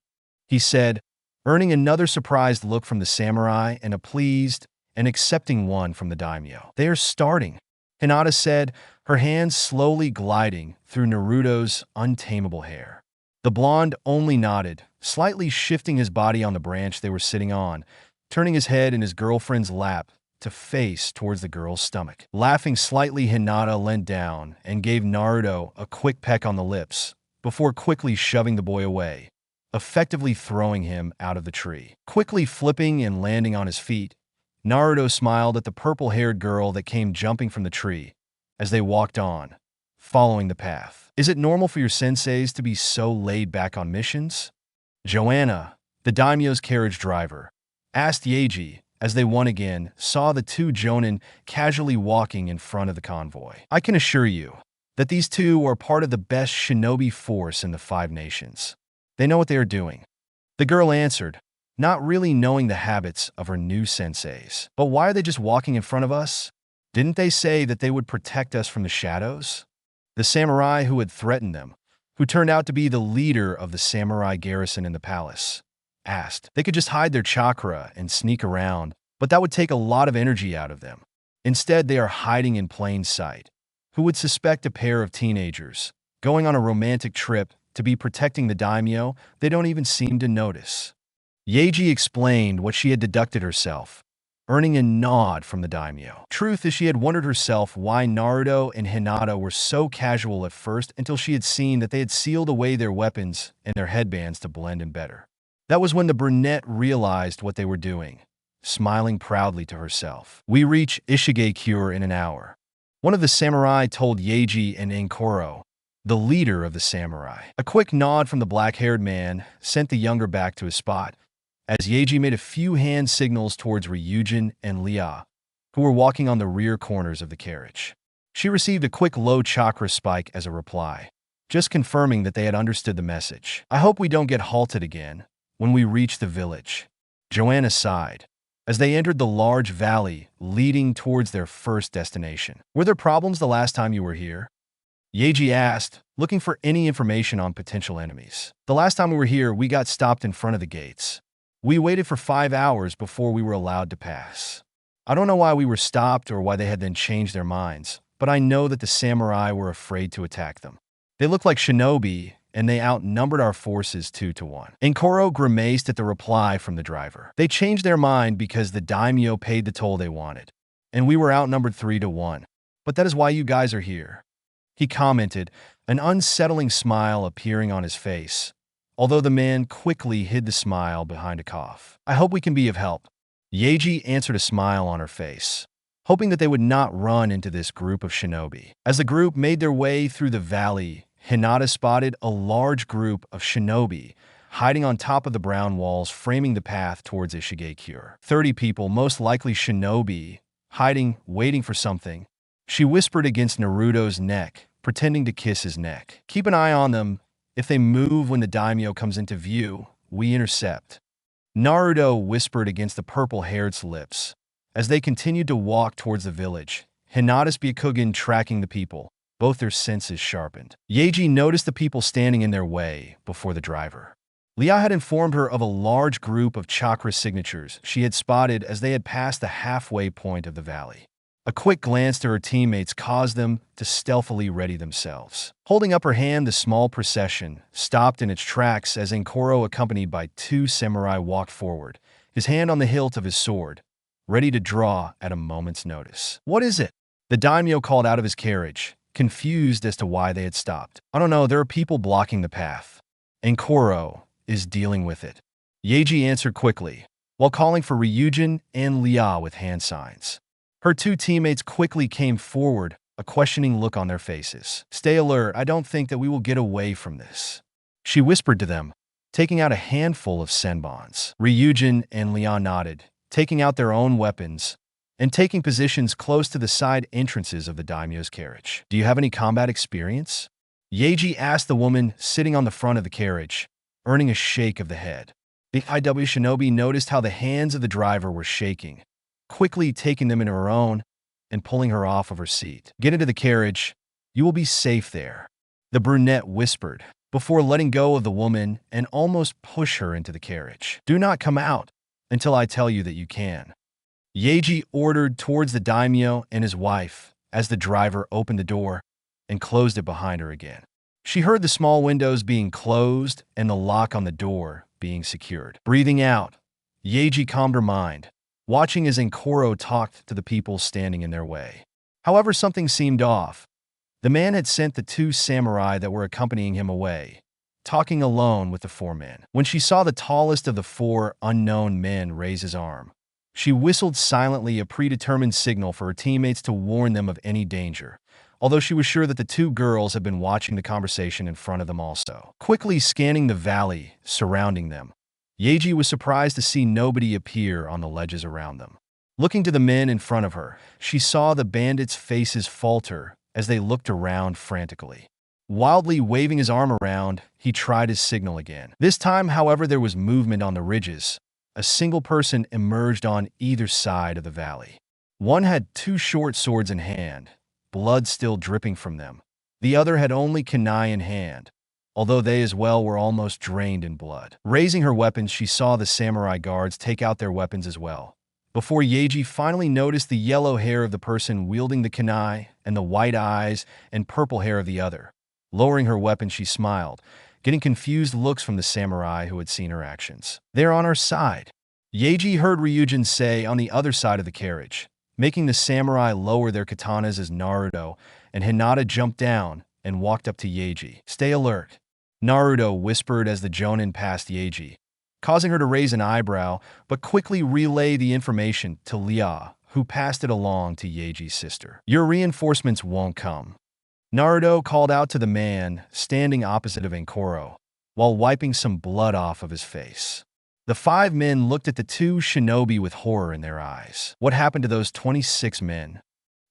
He said, earning another surprised look from the samurai and a pleased and accepting one from the daimyo. They are starting, Hinata said, her hands slowly gliding through Naruto's untamable hair. The blonde only nodded, slightly shifting his body on the branch they were sitting on, turning his head in his girlfriend's lap to face towards the girl's stomach. Laughing slightly, Hinata leant down and gave Naruto a quick peck on the lips before quickly shoving the boy away, effectively throwing him out of the tree. Quickly flipping and landing on his feet, Naruto smiled at the purple-haired girl that came jumping from the tree as they walked on, following the path. Is it normal for your senseis to be so laid back on missions? Joanna, the daimyo's carriage driver, asked Yeji as they once again saw the two jonin casually walking in front of the convoy. I can assure you that these two are part of the best shinobi force in the 5 nations. They know what they are doing. The girl answered, not really knowing the habits of her new senseis. But why are they just walking in front of us? Didn't they say that they would protect us from the shadows? The samurai who had threatened them, who turned out to be the leader of the samurai garrison in the palace, asked. They could just hide their chakra and sneak around, but that would take a lot of energy out of them. Instead, they are hiding in plain sight. Who would suspect a pair of teenagers going on a romantic trip to be protecting the daimyo, they don't even seem to notice. Yeji explained what she had deducted herself, earning a nod from the daimyo. Truth is, she had wondered herself why Naruto and Hinata were so casual at first until she had seen that they had sealed away their weapons and their headbands to blend in better. That was when the brunette realized what they were doing, smiling proudly to herself. We reach Ishigekure in an hour. One of the samurai told Yeji and Enkoro, the leader of the samurai. A quick nod from the black-haired man sent the younger back to his spot, as Yeji made a few hand signals towards Ryujin and Lia, who were walking on the rear corners of the carriage. She received a quick low chakra spike as a reply, just confirming that they had understood the message. I hope we don't get halted again when we reach the village, Joanna sighed, as they entered the large valley leading towards their first destination. Were there problems the last time you were here? Yeji asked, looking for any information on potential enemies. The last time we were here, we got stopped in front of the gates. We waited for 5 hours before we were allowed to pass. I don't know why we were stopped or why they had then changed their minds, but I know that the samurai were afraid to attack them. They looked like shinobi, and they outnumbered our forces 2-1. Enkoro grimaced at the reply from the driver. They changed their mind because the daimyo paid the toll they wanted, and we were outnumbered 3-1. But that is why you guys are here, he commented, an unsettling smile appearing on his face, although the man quickly hid the smile behind a cough. I hope we can be of help. Yeji answered a smile on her face, hoping that they would not run into this group of shinobi. As the group made their way through the valley, Hinata spotted a large group of shinobi hiding on top of the brown walls framing the path towards Ishigekure. 30 people, most likely shinobi, hiding, waiting for something. She whispered against Naruto's neck, pretending to kiss his neck. Keep an eye on them. If they move when the daimyo comes into view, we intercept. Naruto whispered against the purple-haired's lips. As they continued to walk towards the village, Hinata's Byakugan tracking the people, both their senses sharpened. Yeji noticed the people standing in their way before the driver. Lia had informed her of a large group of chakra signatures she had spotted as they had passed the halfway point of the valley. A quick glance to her teammates caused them to stealthily ready themselves. Holding up her hand, the small procession stopped in its tracks as Enkoro, accompanied by 2 samurai, walked forward, his hand on the hilt of his sword, ready to draw at a moment's notice. What is it? The daimyo called out of his carriage, confused as to why they had stopped. I don't know, there are people blocking the path. Enkoro is dealing with it. Yeji answered quickly, while calling for Ryujin and Lia with hand signs. Her 2 teammates quickly came forward, a questioning look on their faces. Stay alert, I don't think that we will get away from this, she whispered to them, taking out a handful of senbons. Ryujin and Lia nodded, taking out their own weapons and taking positions close to the side entrances of the daimyo's carriage. Do you have any combat experience? Yeji asked the woman sitting on the front of the carriage, earning a shake of the head. The IW shinobi noticed how the hands of the driver were shaking, quickly taking them into her own and pulling her off of her seat. Get into the carriage. You will be safe there, the brunette whispered, before letting go of the woman and almost push her into the carriage. Do not come out until I tell you that you can, Yeji ordered towards the daimyo and his wife as the driver opened the door and closed it behind her again. She heard the small windows being closed and the lock on the door being secured. Breathing out, Yeji calmed her mind, watching as Enkoro talked to the people standing in their way. However, something seemed off. The man had sent the 2 samurai that were accompanying him away, talking alone with the 4 men. When she saw the tallest of the 4 unknown men raise his arm, she whistled silently, a predetermined signal for her teammates to warn them of any danger, although she was sure that the 2 girls had been watching the conversation in front of them also. Quickly scanning the valley surrounding them, Yeji was surprised to see nobody appear on the ledges around them. Looking to the men in front of her, she saw the bandits' faces falter as they looked around frantically. Wildly waving his arm around, he tried his signal again. This time, however, there was movement on the ridges. A single person emerged on either side of the valley. One had 2 short swords in hand, blood still dripping from them. The other had only kunai in hand, although they as well were almost drained in blood. Raising her weapons, she saw the samurai guards take out their weapons as well, before Yeji finally noticed the yellow hair of the person wielding the kunai and the white eyes and purple hair of the other. Lowering her weapon, she smiled, getting confused looks from the samurai who had seen her actions. "They're on our side," Yeji heard Ryujin say on the other side of the carriage, making the samurai lower their katanas as Naruto and Hinata jumped down and walked up to Yeji. "Stay alert," Naruto whispered as the Jonin passed Yeji, causing her to raise an eyebrow but quickly relay the information to Lia, who passed it along to Yeji's sister. "Your reinforcements won't come," Naruto called out to the man standing opposite of Ankoro, while wiping some blood off of his face. The 5 men looked at the 2 shinobi with horror in their eyes. "What happened to those 26 men?"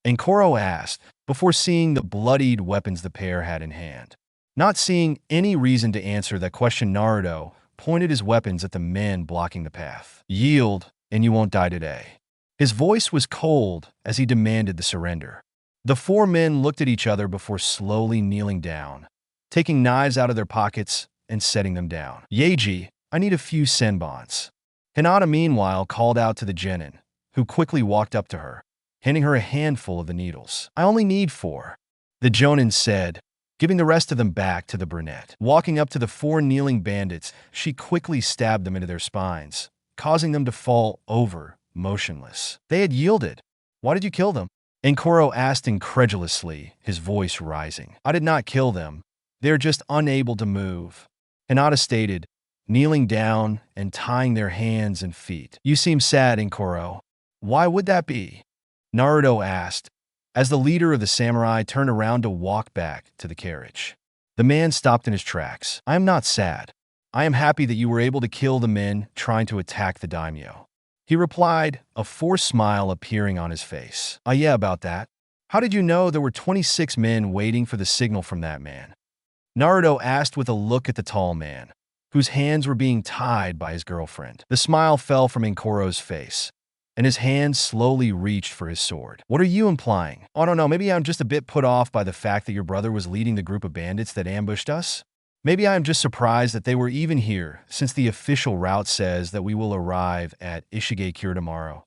Ankoro asked, before seeing the bloodied weapons the pair had in hand. Not seeing any reason to answer that question, Naruto pointed his weapons at the men blocking the path. "Yield, and you won't die today." His voice was cold as he demanded the surrender. The 4 men looked at each other before slowly kneeling down, taking knives out of their pockets and setting them down. "Yeji, I need a few senbons." Hinata, meanwhile, called out to the genin, who quickly walked up to her, handing her a handful of the needles. "I only need 4," the jonin said, giving the rest of them back to the brunette. Walking up to the 4 kneeling bandits, she quickly stabbed them into their spines, causing them to fall over, motionless. "They had yielded. Why did you kill them?" Ankoro asked incredulously, his voice rising. "I did not kill them. They're just unable to move," Hinata stated, kneeling down and tying their hands and feet. "You seem sad, Ankoro. Why would that be?" Naruto asked, as the leader of the samurai turned around to walk back to the carriage. The man stopped in his tracks. "I am not sad. I am happy that you were able to kill the men trying to attack the daimyo," he replied, a forced smile appearing on his face. "Oh yeah, about that. How did you know there were 26 men waiting for the signal from that man?" Naruto asked with a look at the tall man, whose hands were being tied by his girlfriend. The smile fell from Ankoro's face, and his hand slowly reached for his sword. "What are you implying?" "I don't know, maybe I'm just a bit put off by the fact that your brother was leading the group of bandits that ambushed us. Maybe I am just surprised that they were even here, since the official route says that we will arrive at Ishigekure tomorrow.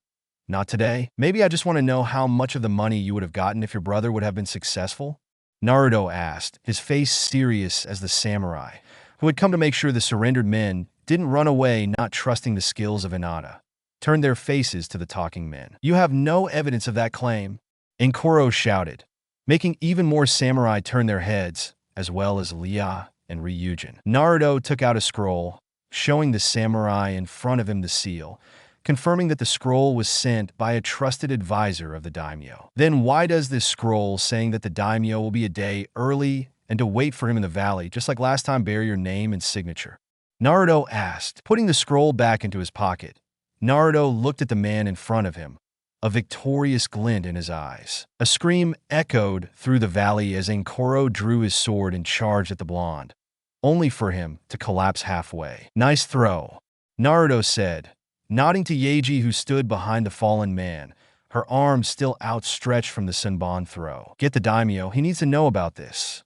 Not today. Maybe I just want to know how much of the money you would have gotten if your brother would have been successful?" Naruto asked, his face serious as the samurai, who had come to make sure the surrendered men didn't run away, not trusting the skills of Hinata, turned their faces to the talking men. "You have no evidence of that claim," Ankoro shouted, making even more samurai turn their heads, as well as Lia and Ryujin. Naruto took out a scroll, showing the samurai in front of him the seal, confirming that the scroll was sent by a trusted advisor of the daimyo. "Then why does this scroll saying that the daimyo will be a day early and to wait for him in the valley, just like last time, bear your name and signature?" Naruto asked, putting the scroll back into his pocket. Naruto looked at the man in front of him, a victorious glint in his eyes. A scream echoed through the valley as Ankoro drew his sword and charged at the blonde, only for him to collapse halfway. "Nice throw," Naruto said, nodding to Yeji, who stood behind the fallen man, her arms still outstretched from the senbon throw. "Get the daimyo, he needs to know about this,"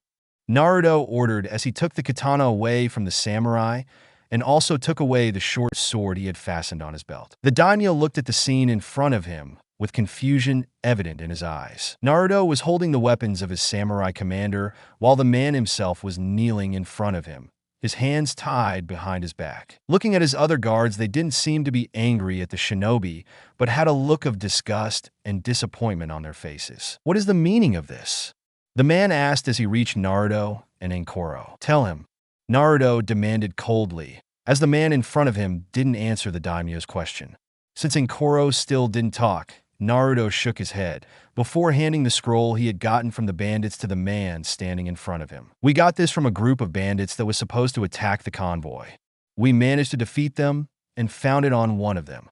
Naruto ordered as he took the katana away from the samurai and also took away the short sword he had fastened on his belt. The daimyo looked at the scene in front of him with confusion evident in his eyes. Naruto was holding the weapons of his samurai commander while the man himself was kneeling in front of him, his hands tied behind his back. Looking at his other guards, they didn't seem to be angry at the shinobi, but had a look of disgust and disappointment on their faces. "What is the meaning of this?" the man asked as he reached Naruto and Ankoro. "Tell him," Naruto demanded coldly, as the man in front of him didn't answer the daimyo's question. Since Ankoro still didn't talk, Naruto shook his head, before handing the scroll he had gotten from the bandits to the man standing in front of him. "We got this from a group of bandits that was supposed to attack the convoy. We managed to defeat them and found it on one of them,"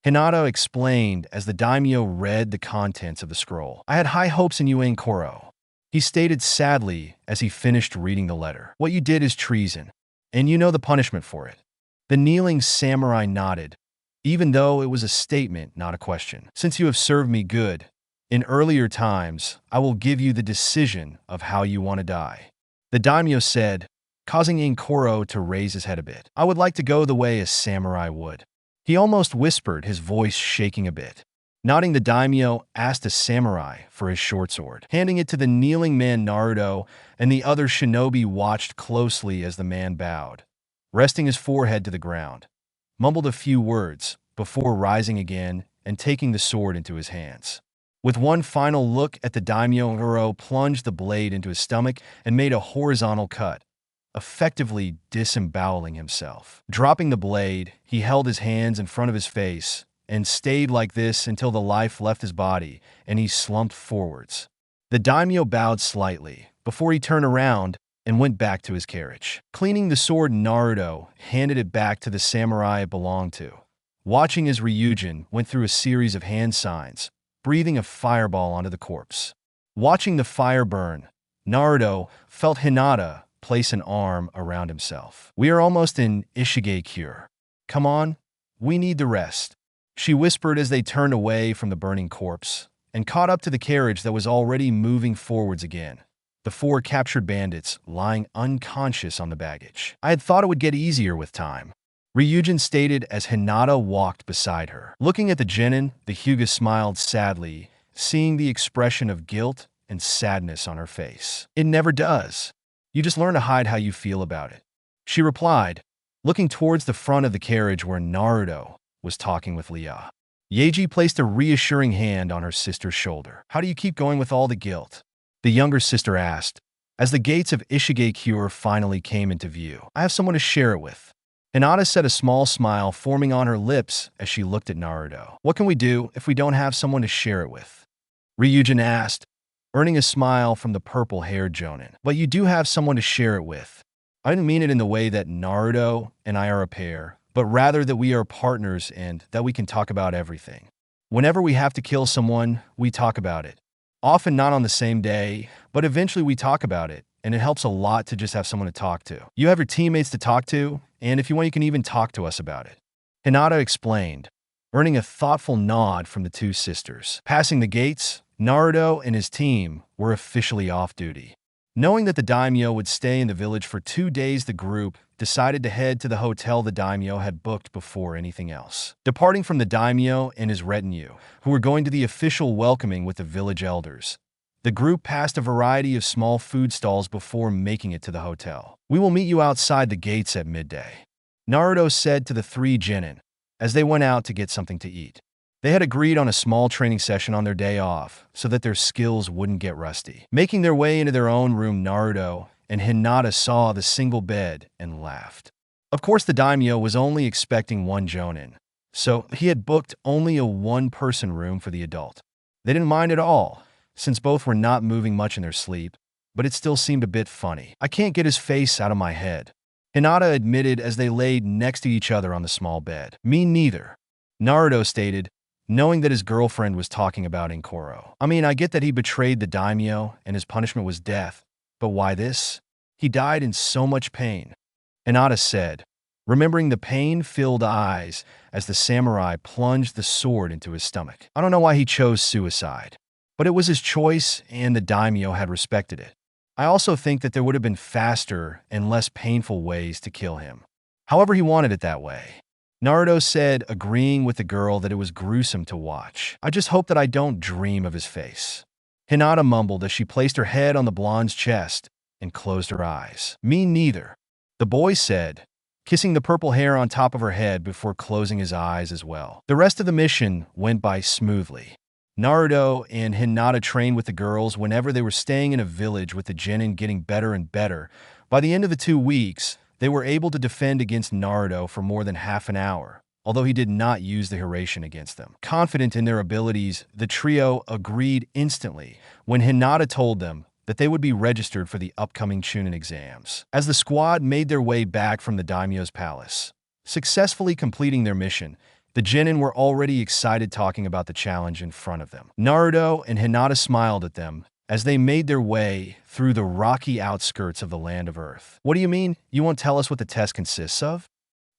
Hinata explained as the daimyo read the contents of the scroll. "I had high hopes in you, Ankoro," he stated sadly as he finished reading the letter. "What you did is treason, and you know the punishment for it." The kneeling samurai nodded, even though it was a statement, not a question. "Since you have served me good in earlier times, I will give you the decision of how you want to die," the daimyo said, causing Ankoro to raise his head a bit. "I would like to go the way a samurai would," he almost whispered, his voice shaking a bit. Nodding, the daimyo asked a samurai for his short sword. Handing it to the kneeling man, Naruto and the other shinobi watched closely as the man bowed, resting his forehead to the ground, mumbled a few words before rising again and taking the sword into his hands. With one final look at the daimyo, Naruto plunged the blade into his stomach and made a horizontal cut, effectively disemboweling himself. Dropping the blade, he held his hands in front of his face and stayed like this until the life left his body and he slumped forwards. The daimyo bowed slightly before he turned around and went back to his carriage. Cleaning the sword, Naruto handed it back to the samurai it belonged to. Watching as Ryujin went through a series of hand signs, breathing a fireball onto the corpse. Watching the fire burn, Naruto felt Hinata place an arm around himself. "We are almost in Ishigekure. Come on, we need the rest," she whispered as they turned away from the burning corpse and caught up to the carriage that was already moving forwards again, the four captured bandits lying unconscious on the baggage. "I had thought it would get easier with time," Ryujin stated as Hinata walked beside her. Looking at the genin, the Hyuga smiled sadly, seeing the expression of guilt and sadness on her face. "It never does. You just learn to hide how you feel about it," she replied, looking towards the front of the carriage where Naruto was talking with Leah. Yeji placed a reassuring hand on her sister's shoulder. "How do you keep going with all the guilt?" the younger sister asked, as the gates of Ishigekure finally came into view. "I have someone to share it with." Hinata said, a small smile forming on her lips as she looked at Naruto. "What can we do if we don't have someone to share it with?" Ryujin asked, earning a smile from the purple-haired jonin. "But you do have someone to share it with. I didn't mean it in the way that Naruto and I are a pair, but rather that we are partners and that we can talk about everything. Whenever we have to kill someone, we talk about it. Often not on the same day, but eventually we talk about it, and it helps a lot to just have someone to talk to. You have your teammates to talk to, and if you want, you can even talk to us about it," Hinata explained, earning a thoughtful nod from the two sisters. Passing the gates, Naruto and his team were officially off duty. Knowing that the daimyo would stay in the village for 2 days, the group decided to head to the hotel the daimyo had booked before anything else. Departing from the daimyo and his retinue, who were going to the official welcoming with the village elders, the group passed a variety of small food stalls before making it to the hotel. "We will meet you outside the gates at midday," Naruto said to the three genin as they went out to get something to eat. They had agreed on a small training session on their day off so that their skills wouldn't get rusty. Making their way into their own room, Naruto and Hinata saw the single bed and laughed. Of course, the daimyo was only expecting one jonin, so he had booked only a one-person room for the adult. They didn't mind at all, since both were not moving much in their sleep, but it still seemed a bit funny. "I can't get his face out of my head," Hinata admitted as they laid next to each other on the small bed. "Me neither," Naruto stated, knowing that his girlfriend was talking about Inkoro. "I mean, I get that he betrayed the daimyo and his punishment was death, but why this? He died in so much pain," Hinata said, remembering the pain-filled eyes as the samurai plunged the sword into his stomach. "I don't know why he chose suicide, but it was his choice and the daimyo had respected it. I also think that there would have been faster and less painful ways to kill him. However, he wanted it that way," Naruto said, agreeing with the girl that it was gruesome to watch. "I just hope that I don't dream of his face," Hinata mumbled as she placed her head on the blonde's chest and closed her eyes. "Me neither," the boy said, kissing the purple hair on top of her head before closing his eyes as well. The rest of the mission went by smoothly. Naruto and Hinata trained with the girls whenever they were staying in a village, with the genin getting better and better. By the end of the 2 weeks, they were able to defend against Naruto for more than half an hour, although he did not use the Hiraishin against them. Confident in their abilities, the trio agreed instantly when Hinata told them that they would be registered for the upcoming Chunin exams. As the squad made their way back from the daimyo's palace, successfully completing their mission, the genin were already excited talking about the challenge in front of them. Naruto and Hinata smiled at them as they made their way through the rocky outskirts of the land of Earth. "What do you mean? You won't tell us what the test consists of?"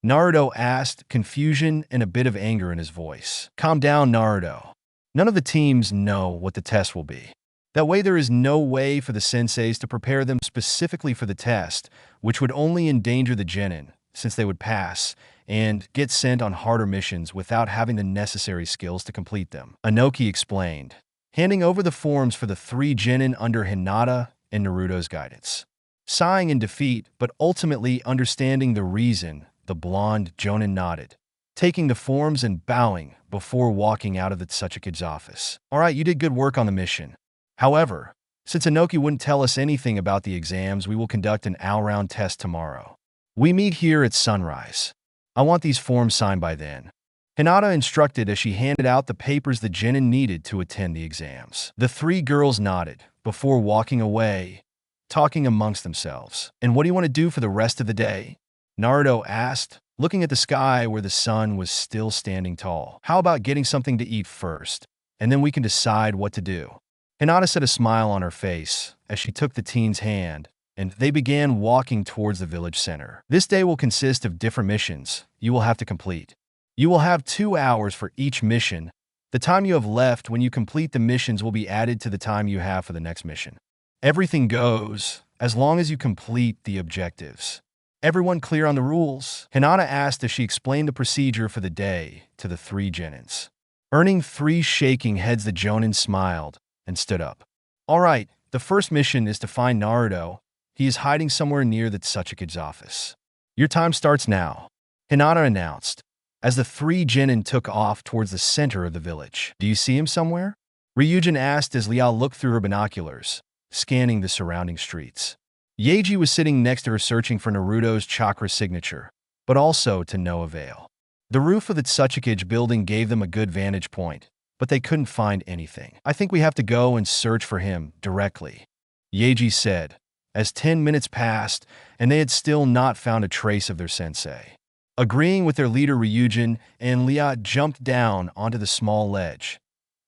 Naruto asked, confusion and a bit of anger in his voice. "Calm down, Naruto. None of the teams know what the test will be. That way there is no way for the senseis to prepare them specifically for the test, which would only endanger the genin, since they would pass and get sent on harder missions without having the necessary skills to complete them. Inoki explained, handing over the forms for the 3 genin under Hinata and Naruto's guidance. Sighing in defeat, but ultimately understanding the reason, the blonde Jonin nodded, taking the forms and bowing before walking out of the Tsuchikage office. All right, you did good work on the mission. However, since Inoki wouldn't tell us anything about the exams, we will conduct an all-round test tomorrow. We meet here at sunrise. I want these forms signed by then. Hinata instructed as she handed out the papers the genin needed to attend the exams. The 3 girls nodded before walking away, talking amongst themselves. And what do you want to do for the rest of the day? Naruto asked, looking at the sky where the sun was still standing tall. How about getting something to eat first, and then we can decide what to do? Hinata set a smile on her face as she took the teen's hand, and they began walking towards the village center. This day will consist of different missions you will have to complete. You will have 2 hours for each mission. The time you have left when you complete the missions will be added to the time you have for the next mission. Everything goes, as long as you complete the objectives. Everyone clear on the rules? Hinata asked as she explained the procedure for the day to the 3 genins. Earning 3 shaking heads, the jonin smiled and stood up. All right, the first mission is to find Naruto. He is hiding somewhere near the Tsuchikage's office. Your time starts now, Hinata announced, as the 3 genin took off towards the center of the village. Do you see him somewhere? Ryujin asked as Liao looked through her binoculars, scanning the surrounding streets. Yeji was sitting next to her searching for Naruto's chakra signature, but also to no avail. The roof of the Tsuchikage building gave them a good vantage point, but they couldn't find anything. I think we have to go and search for him directly, Yeji said, as 10 minutes passed and they had still not found a trace of their sensei. Agreeing with their leader Ryujin, and Lia jumped down onto the small ledge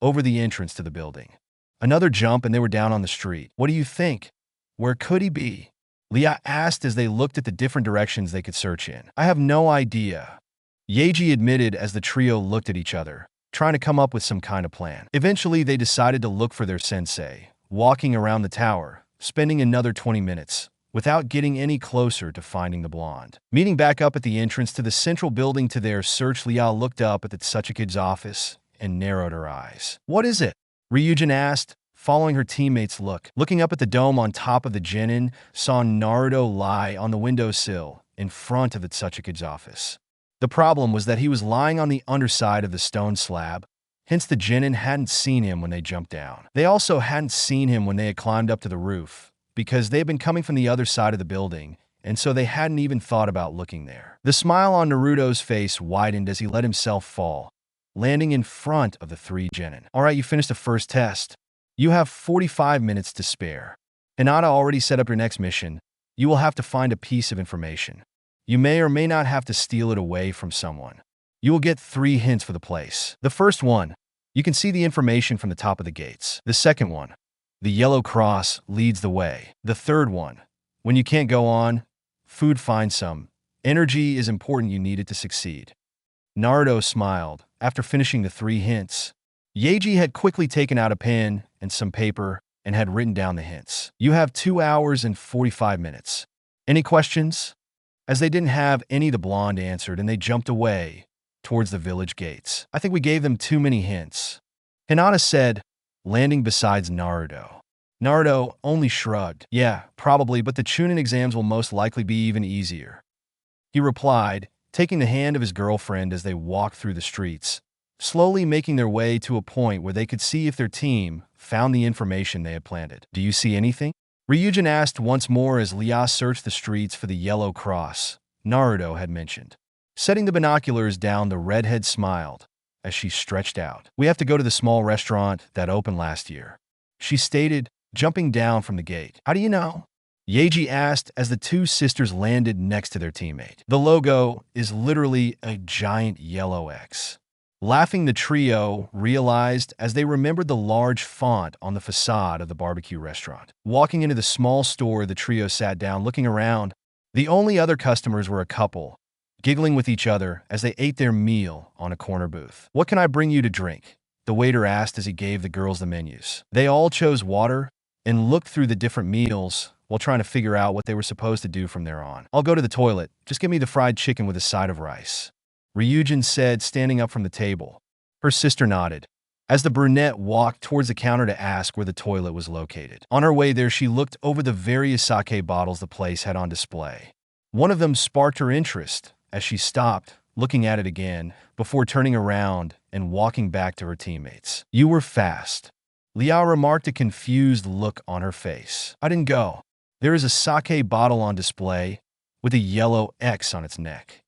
over the entrance to the building. Another jump and they were down on the street. What do you think? Where could he be? Lia asked as they looked at the different directions they could search in. I have no idea, Yeji admitted as the trio looked at each other, trying to come up with some kind of plan. Eventually, they decided to look for their sensei, walking around the tower, spending another 20 minutes, without getting any closer to finding the blonde. Meeting back up at the entrance to the central building to their search, Liao looked up at the Tsuchikage's office and narrowed her eyes. What is it? Ryujin asked, following her teammate's look. Looking up at the dome on top of the genin, saw Naruto lie on the windowsill in front of the Tsuchikage's office. The problem was that he was lying on the underside of the stone slab, hence the genin hadn't seen him when they jumped down. They also hadn't seen him when they had climbed up to the roof, because they had been coming from the other side of the building, and so they hadn't even thought about looking there. The smile on Naruto's face widened as he let himself fall, landing in front of the 3 genin. All right, you finished the first test. You have 45 minutes to spare. Hinata already set up your next mission. You will have to find a piece of information. You may or may not have to steal it away from someone. You will get 3 hints for the place. The first one, you can see the information from the top of the gates. The second one, the yellow cross leads the way. The third one, when you can't go on, food find some. Energy is important, you need it to succeed. Naruto smiled after finishing the 3 hints. Yeji had quickly taken out a pen and some paper and had written down the hints. You have 2 hours and 45 minutes. Any questions? As they didn't have any, the blonde answered, and they jumped away towards the village gates. I think we gave them too many hints, Hinata said, landing beside Naruto. Naruto only shrugged. Yeah, probably, but the Chunin exams will most likely be even easier, he replied, taking the hand of his girlfriend as they walked through the streets, slowly making their way to a point where they could see if their team found the information they had planted. Do you see anything? Ryujin asked once more as Lia searched the streets for the yellow cross Naruto had mentioned. Setting the binoculars down, the redhead smiled as she stretched out. We have to go to the small restaurant that opened last year, she stated, jumping down from the gate. How do you know? Yeji asked as the 2 sisters landed next to their teammate. The logo is literally a giant yellow X. Laughing, the trio realized as they remembered the large font on the facade of the barbecue restaurant. Walking into the small store, the trio sat down, looking around. The only other customers were a couple, giggling with each other as they ate their meal on a corner booth. What can I bring you to drink? The waiter asked as he gave the girls the menus. They all chose water, and looked through the different meals while trying to figure out what they were supposed to do from there on. "I'll go to the toilet. Just give me the fried chicken with a side of rice," Ryujin said, standing up from the table. Her sister nodded, as the brunette walked towards the counter to ask where the toilet was located. On her way there, she looked over the various sake bottles the place had on display. One of them sparked her interest as she stopped, looking at it again, before turning around and walking back to her teammates. "You were fast," Lia remarked, a confused look on her face. "I didn't go. There is a sake bottle on display with a yellow X on its neck,"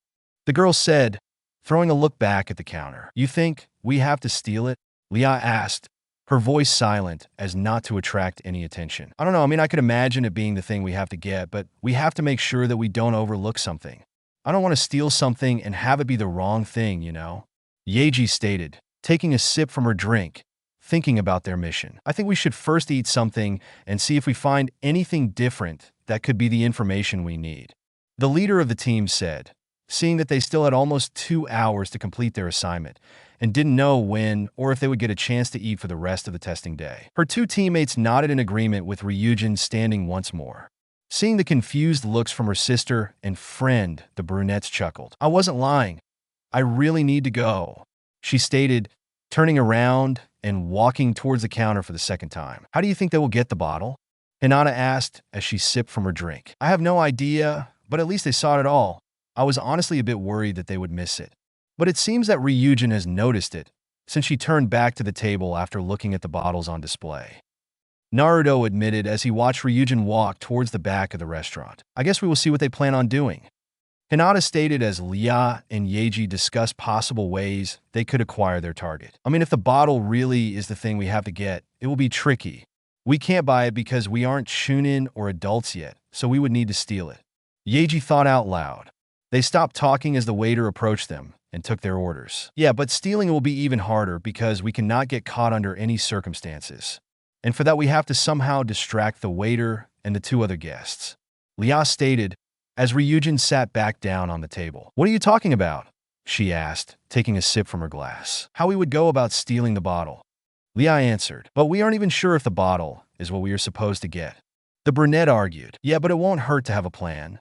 the girl said, throwing a look back at the counter. "You think we have to steal it?" Lia asked, her voice silent as not to attract any attention. "I don't know. I mean, I could imagine it being the thing we have to get, but we have to make sure that we don't overlook something. I don't want to steal something and have it be the wrong thing, you know?" Yeji stated, taking a sip from her drink, thinking about their mission. "I think we should first eat something and see if we find anything different that could be the information we need," the leader of the team said, seeing that they still had almost 2 hours to complete their assignment and didn't know when or if they would get a chance to eat for the rest of the testing day. Her two teammates nodded in agreement, with Ryujin standing once more. Seeing the confused looks from her sister and friend, the brunettes chuckled. "I wasn't lying. I really need to go," she stated, turning around and walking towards the counter for the second time. "How do you think they will get the bottle?" Hinata asked as she sipped from her drink. "I have no idea, but at least they saw it all. I was honestly a bit worried that they would miss it. But it seems that Ryujin has noticed it, since she turned back to the table after looking at the bottles on display," Naruto admitted as he watched Ryujin walk towards the back of the restaurant. "I guess we will see what they plan on doing," Hinata stated as Lia and Yeji discussed possible ways they could acquire their target. "I mean, if the bottle really is the thing we have to get, it will be tricky. We can't buy it because we aren't shunin or adults yet, so we would need to steal it," Yeji thought out loud. They stopped talking as the waiter approached them and took their orders. "Yeah, but stealing will be even harder because we cannot get caught under any circumstances. And for that, we have to somehow distract the waiter and the two other guests," Lia stated as Ryujin sat back down on the table. "What are you talking about?" she asked, taking a sip from her glass. "How we would go about stealing the bottle," Lia answered. "But we aren't even sure if the bottle is what we are supposed to get," the brunette argued. "Yeah, but it won't hurt to have a plan,"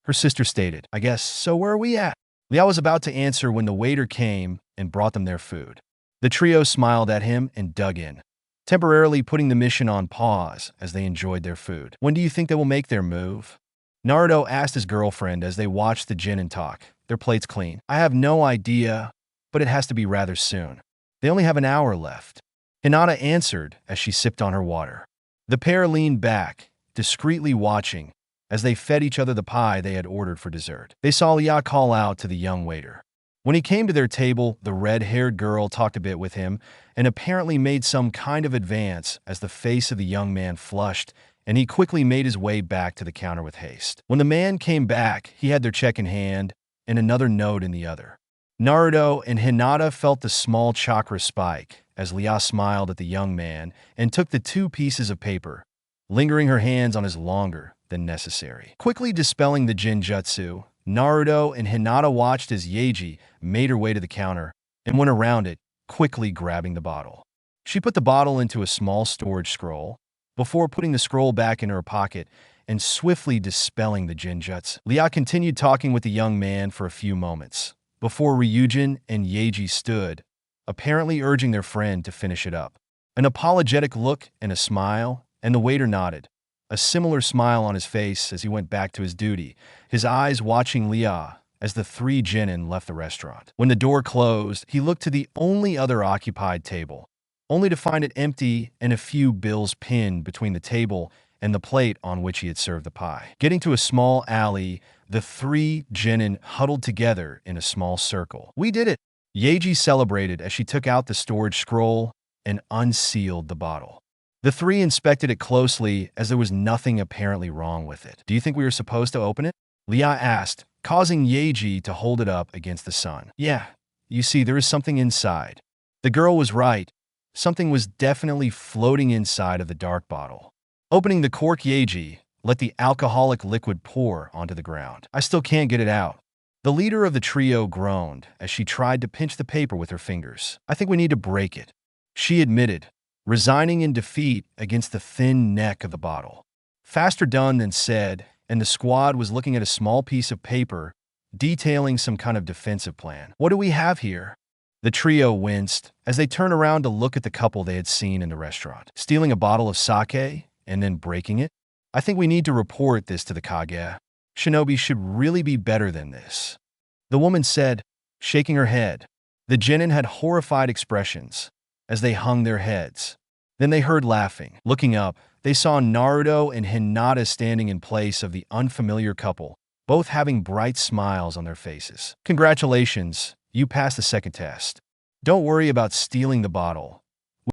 her sister stated. "I guess, so where are we at?" Lia was about to answer when the waiter came and brought them their food. The trio smiled at him and dug in, temporarily putting the mission on pause as they enjoyed their food. "When do you think they will make their move?" Naruto asked his girlfriend as they watched the Jinin talk, their plates clean. "I have no idea, but it has to be rather soon. They only have an hour left," Hinata answered as she sipped on her water. The pair leaned back, discreetly watching, as they fed each other the pie they had ordered for dessert. They saw Lia call out to the young waiter. When he came to their table, the red-haired girl talked a bit with him and apparently made some kind of advance as the face of the young man flushed, and he quickly made his way back to the counter with haste. When the man came back, he had their check in hand and another note in the other. Naruto and Hinata felt the small chakra spike as Lia smiled at the young man and took the 2 pieces of paper, lingering her hands on his longer than necessary. Quickly dispelling the Jinjutsu, Naruto and Hinata watched as Yeji made her way to the counter and went around it, quickly grabbing the bottle. She put the bottle into a small storage scroll before putting the scroll back in her pocket and swiftly dispelling the Jinjutsu. Lia continued talking with the young man for a few moments before Ryujin and Yeji stood, apparently urging their friend to finish it up. An apologetic look and a smile, and the waiter nodded, a similar smile on his face as he went back to his duty, his eyes watching Lia as the 3 genin left the restaurant. When the door closed, he looked to the only other occupied table, only to find it empty and a few bills pinned between the table and the plate on which he had served the pie. Getting to a small alley, the 3 genin huddled together in a small circle. "We did it!" Yeji celebrated as she took out the storage scroll and unsealed the bottle. The 3 inspected it closely as there was nothing apparently wrong with it. "Do you think we are supposed to open it?" Lia asked, causing Yeji to hold it up against the sun. "Yeah, you see, there is something inside." The girl was right. Something was definitely floating inside of the dark bottle. Opening the cork, Yeji let the alcoholic liquid pour onto the ground. "I still can't get it out." The leader of the trio groaned as she tried to pinch the paper with her fingers. "I think we need to break it," she admitted, resigning in defeat against the thin neck of the bottle. Faster done than said, and the squad was looking at a small piece of paper detailing some kind of defensive plan. What do we have here? The trio winced as they turned around to look at the couple they had seen in the restaurant, stealing a bottle of sake and then breaking it. I think we need to report this to the Kage. Shinobi should really be better than this, the woman said, shaking her head. The genin had horrified expressions as they hung their heads. Then they heard laughing. Looking up, they saw Naruto and Hinata standing in place of the unfamiliar couple, both having bright smiles on their faces. Congratulations, you passed the second test. Don't worry about stealing the bottle.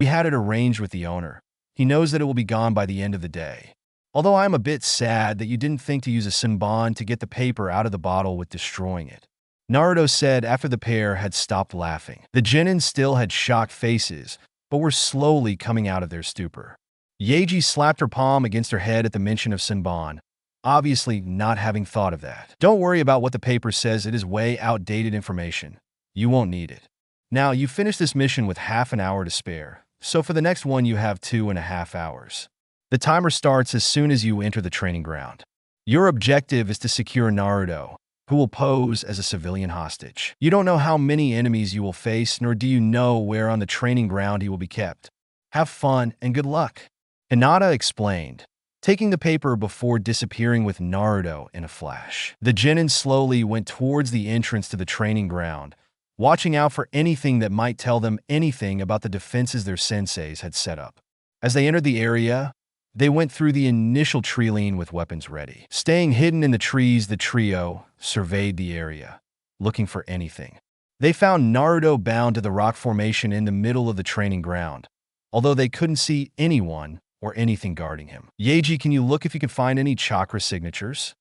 We had it arranged with the owner. He knows that it will be gone by the end of the day. Although I am a bit sad that you didn't think to use a senbon to get the paper out of the bottle with destroying it, Naruto said after the pair had stopped laughing. The genin still had shocked faces, but were slowly coming out of their stupor. Yeiji slapped her palm against her head at the mention of senbon, obviously not having thought of that. Don't worry about what the paper says, it is way outdated information. You won't need it. Now, you finished this mission with half an hour to spare, so for the next one you have 2.5 hours. The timer starts as soon as you enter the training ground. Your objective is to secure Naruto, who will pose as a civilian hostage. You don't know how many enemies you will face, nor do you know where on the training ground he will be kept. Have fun and good luck, Hinata explained, taking the paper before disappearing with Naruto in a flash. The genin slowly went towards the entrance to the training ground, watching out for anything that might tell them anything about the defenses their senseis had set up. As they entered the area, they went through the initial tree line with weapons ready. Staying hidden in the trees, the trio surveyed the area, looking for anything. They found Naruto bound to the rock formation in the middle of the training ground, although they couldn't see anyone or anything guarding him. Yeiji, can you look if you can find any chakra signatures?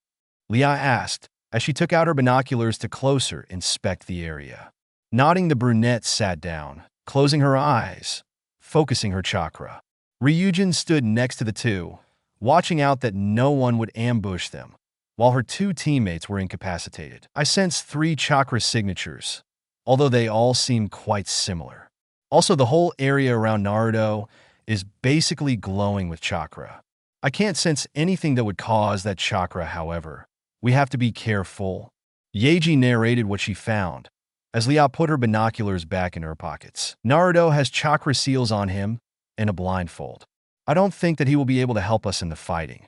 Lia asked, as she took out her binoculars to closer inspect the area. Nodding, the brunette sat down, closing her eyes, focusing her chakra. Ryujin stood next to the two, watching out that no one would ambush them, while her two teammates were incapacitated. I sensed 3 chakra signatures, although they all seem quite similar. Also, the whole area around Naruto is basically glowing with chakra. I can't sense anything that would cause that chakra, however. We have to be careful. Yeiji narrated what she found, as Lia put her binoculars back in her pockets. Naruto has chakra seals on him and a blindfold. I don't think that he will be able to help us in the fighting.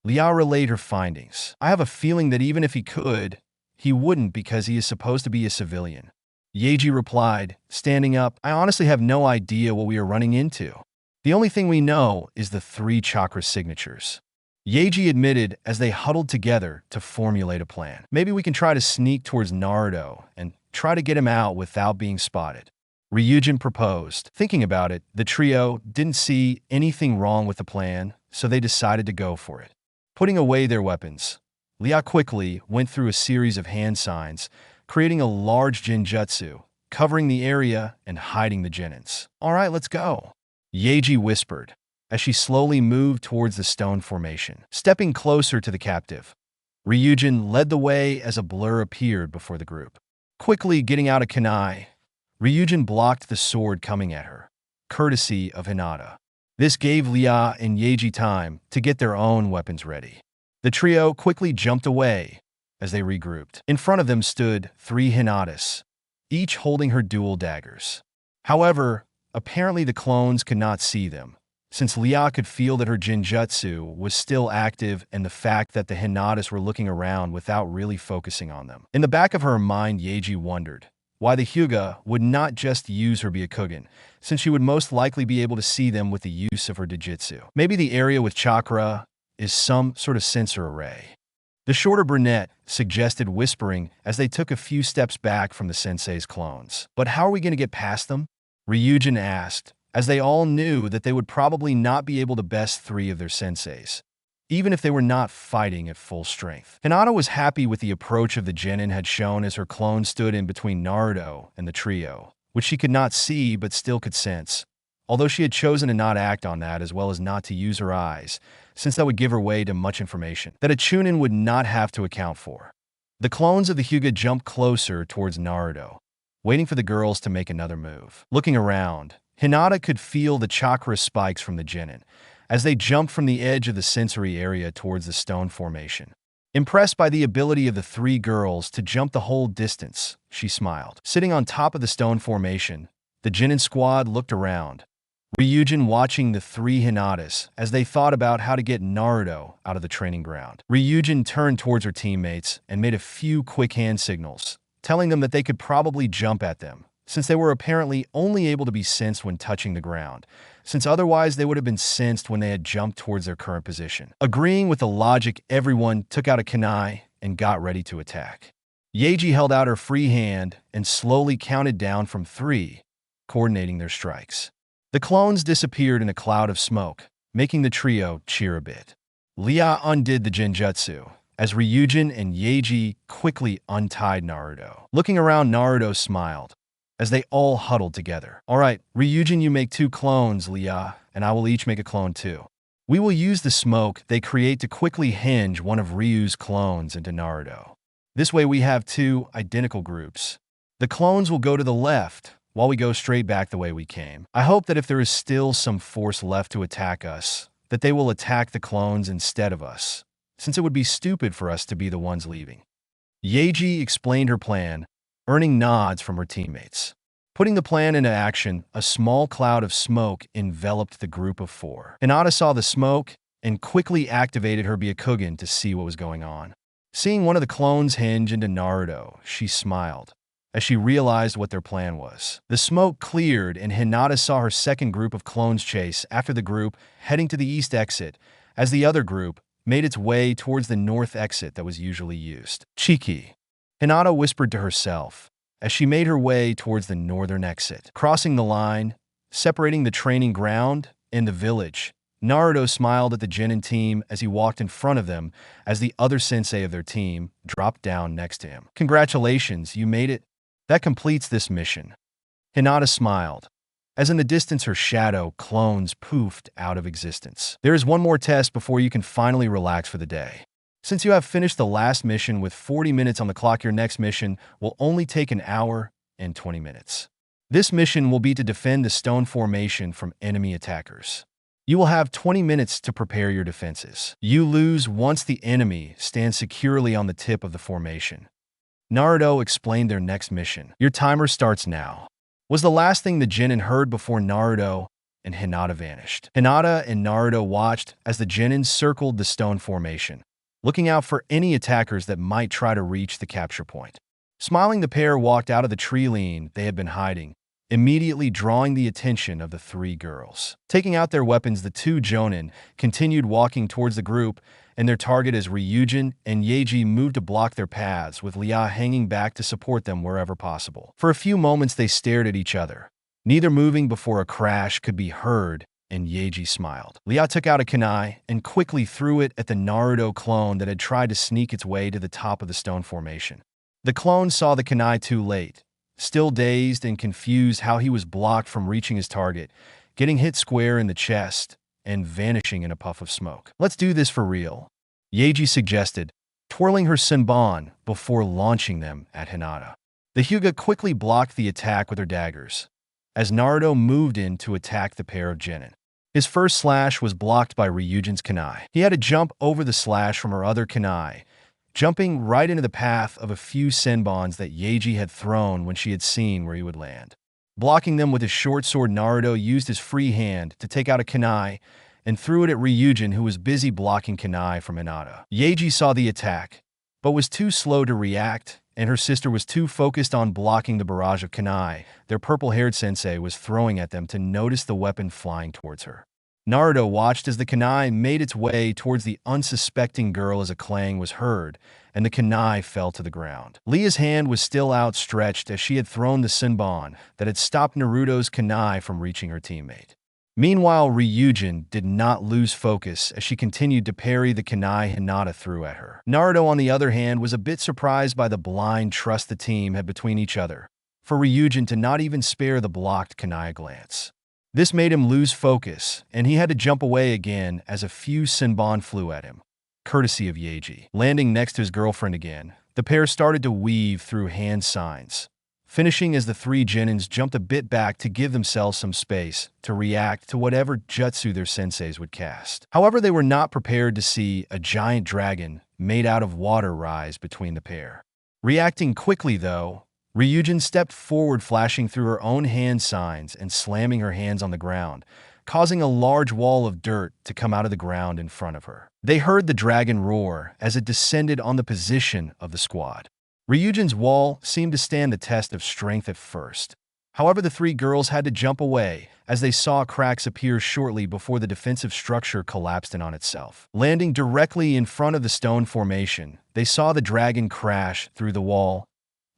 Lia relayed her findings. I have a feeling that even if he could, he wouldn't because he is supposed to be a civilian. Yeiji replied, standing up. I honestly have no idea what we are running into. The only thing we know is the 3 chakra signatures. Yeiji admitted as they huddled together to formulate a plan. Maybe we can try to sneak towards Naruto and try to get him out without being spotted, Ryujin proposed. Thinking about it, the trio didn't see anything wrong with the plan, so they decided to go for it. Putting away their weapons, Lia quickly went through a series of hand signs, creating a large genjutsu, covering the area and hiding the genins. All right, let's go, Yeiji whispered as she slowly moved towards the stone formation. Stepping closer to the captive, Ryujin led the way as a blur appeared before the group. Quickly getting out a kunai, Ryujin blocked the sword coming at her, courtesy of Hinata. This gave Lia and Yeiji time to get their own weapons ready. The trio quickly jumped away as they regrouped. In front of them stood 3 Hinatas, each holding her dual daggers. However, apparently the clones could not see them, since Lia could feel that her genjutsu was still active and the fact that the Hinatas were looking around without really focusing on them. In the back of her mind, Yeiji wondered why the Hyuga would not just use her Byakugan, since she would most likely be able to see them with the use of her Dijitsu. Maybe the area with chakra is some sort of sensor array. The shorter brunette suggested, whispering as they took a few steps back from the sensei's clones. But how are we going to get past them? Ryujin asked, as they all knew that they would probably not be able to best 3 of their senseis, even if they were not fighting at full strength. Hinata was happy with the approach of the genin had shown as her clone stood in between Naruto and the trio, which she could not see but still could sense, although she had chosen to not act on that as well as not to use her eyes, since that would give her way to much information that a Chunin would not have to account for. The clones of the Hyuga jumped closer towards Naruto, waiting for the girls to make another move. Looking around, Hinata could feel the chakra spikes from the genin as they jumped from the edge of the sensory area towards the stone formation. Impressed by the ability of the three girls to jump the whole distance, she smiled. Sitting on top of the stone formation, the genin squad looked around, Ryujin watching the three Hinatas as they thought about how to get Naruto out of the training ground. Ryujin turned towards her teammates and made a few quick hand signals, telling them that they could probably jump at them, since they were apparently only able to be sensed when touching the ground, since otherwise they would have been sensed when they had jumped towards their current position. Agreeing with the logic, everyone took out a kunai and got ready to attack. Yeji held out her free hand and slowly counted down from 3, coordinating their strikes. The clones disappeared in a cloud of smoke, making the trio cheer a bit. Lia undid the genjutsu, as Ryujin and Yeji quickly untied Naruto. Looking around, Naruto smiled, as they all huddled together. Alright, Ryujin, you make 2 clones, Lia, and I will each make a clone too. We will use the smoke they create to quickly hinge one of Ryu's clones into Naruto. This way we have 2 identical groups. The clones will go to the left, while we go straight back the way we came. I hope that if there is still some force left to attack us, that they will attack the clones instead of us, since it would be stupid for us to be the ones leaving. Yeji explained her plan, earning nods from her teammates. Putting the plan into action, a small cloud of smoke enveloped the group of 4. Hinata saw the smoke and quickly activated her Byakugan to see what was going on. Seeing one of the clones hinge into Naruto, she smiled as she realized what their plan was. The smoke cleared and Hinata saw her second group of clones chase after the group heading to the east exit, as the other group made its way towards the north exit that was usually used. Chiki, Hinata whispered to herself as she made her way towards the northern exit. Crossing the line, separating the training ground and the village, Naruto smiled at the Genin team as he walked in front of them as the other sensei of their team dropped down next to him. Congratulations, you made it. That completes this mission. Hinata smiled, as in the distance her shadow clones poofed out of existence. There is one more test before you can finally relax for the day. Since you have finished the last mission with 40 minutes on the clock, your next mission will only take 1 hour and 20 minutes. This mission will be to defend the stone formation from enemy attackers. You will have 20 minutes to prepare your defenses. You lose once the enemy stands securely on the tip of the formation. Naruto explained their next mission. Your timer starts now, was the last thing the Genin heard before Naruto and Hinata vanished. Hinata and Naruto watched as the Genin circled the stone formation, looking out for any attackers that might try to reach the capture point. Smiling, the pair walked out of the tree lean they had been hiding, immediately drawing the attention of the 3 girls. Taking out their weapons, the 2 Jonin continued walking towards the group, and their target as Ryujin and Yeji moved to block their paths, with Lia hanging back to support them wherever possible. For a few moments they stared at each other, neither moving before a crash could be heard, and Yeji smiled. Lia took out a kunai and quickly threw it at the Naruto clone that had tried to sneak its way to the top of the stone formation. The clone saw the kunai too late, still dazed and confused how he was blocked from reaching his target, getting hit square in the chest and vanishing in a puff of smoke. Let's do this for real, Yeji suggested, twirling her senbon before launching them at Hinata. The Hyuga quickly blocked the attack with her daggers, as Naruto moved in to attack the pair of Genin. His first slash was blocked by Ryujin's kunai. He had to jump over the slash from her other kunai, jumping right into the path of a few senbons that Yeji had thrown when she had seen where he would land. Blocking them with his short sword, Naruto used his free hand to take out a kunai and threw it at Ryujin, who was busy blocking kunai from Hinata. Yeji saw the attack, but was too slow to react, and her sister was too focused on blocking the barrage of kunai their purple-haired sensei was throwing at them to notice the weapon flying towards her. Naruto watched as the kunai made its way towards the unsuspecting girl as a clang was heard, and the kunai fell to the ground. Lia's hand was still outstretched as she had thrown the senbon that had stopped Naruto's kunai from reaching her teammate. Meanwhile, Ryujin did not lose focus as she continued to parry the kunai Hinata threw at her. Naruto, on the other hand, was a bit surprised by the blind trust the team had between each other, for Ryujin to not even spare the blocked kunai glance. This made him lose focus, and he had to jump away again as a few senbon flew at him, courtesy of Yeji. Landing next to his girlfriend again, the pair started to weave through hand signs, finishing as the three Genins jumped a bit back to give themselves some space to react to whatever jutsu their senseis would cast. However, they were not prepared to see a giant dragon made out of water rise between the pair. Reacting quickly, though, Ryujin stepped forward, flashing through her own hand signs and slamming her hands on the ground, causing a large wall of dirt to come out of the ground in front of her. They heard the dragon roar as it descended on the position of the squad. Ryujin's wall seemed to stand the test of strength at first. However, the three girls had to jump away as they saw cracks appear shortly before the defensive structure collapsed in on itself. Landing directly in front of the stone formation, they saw the dragon crash through the wall,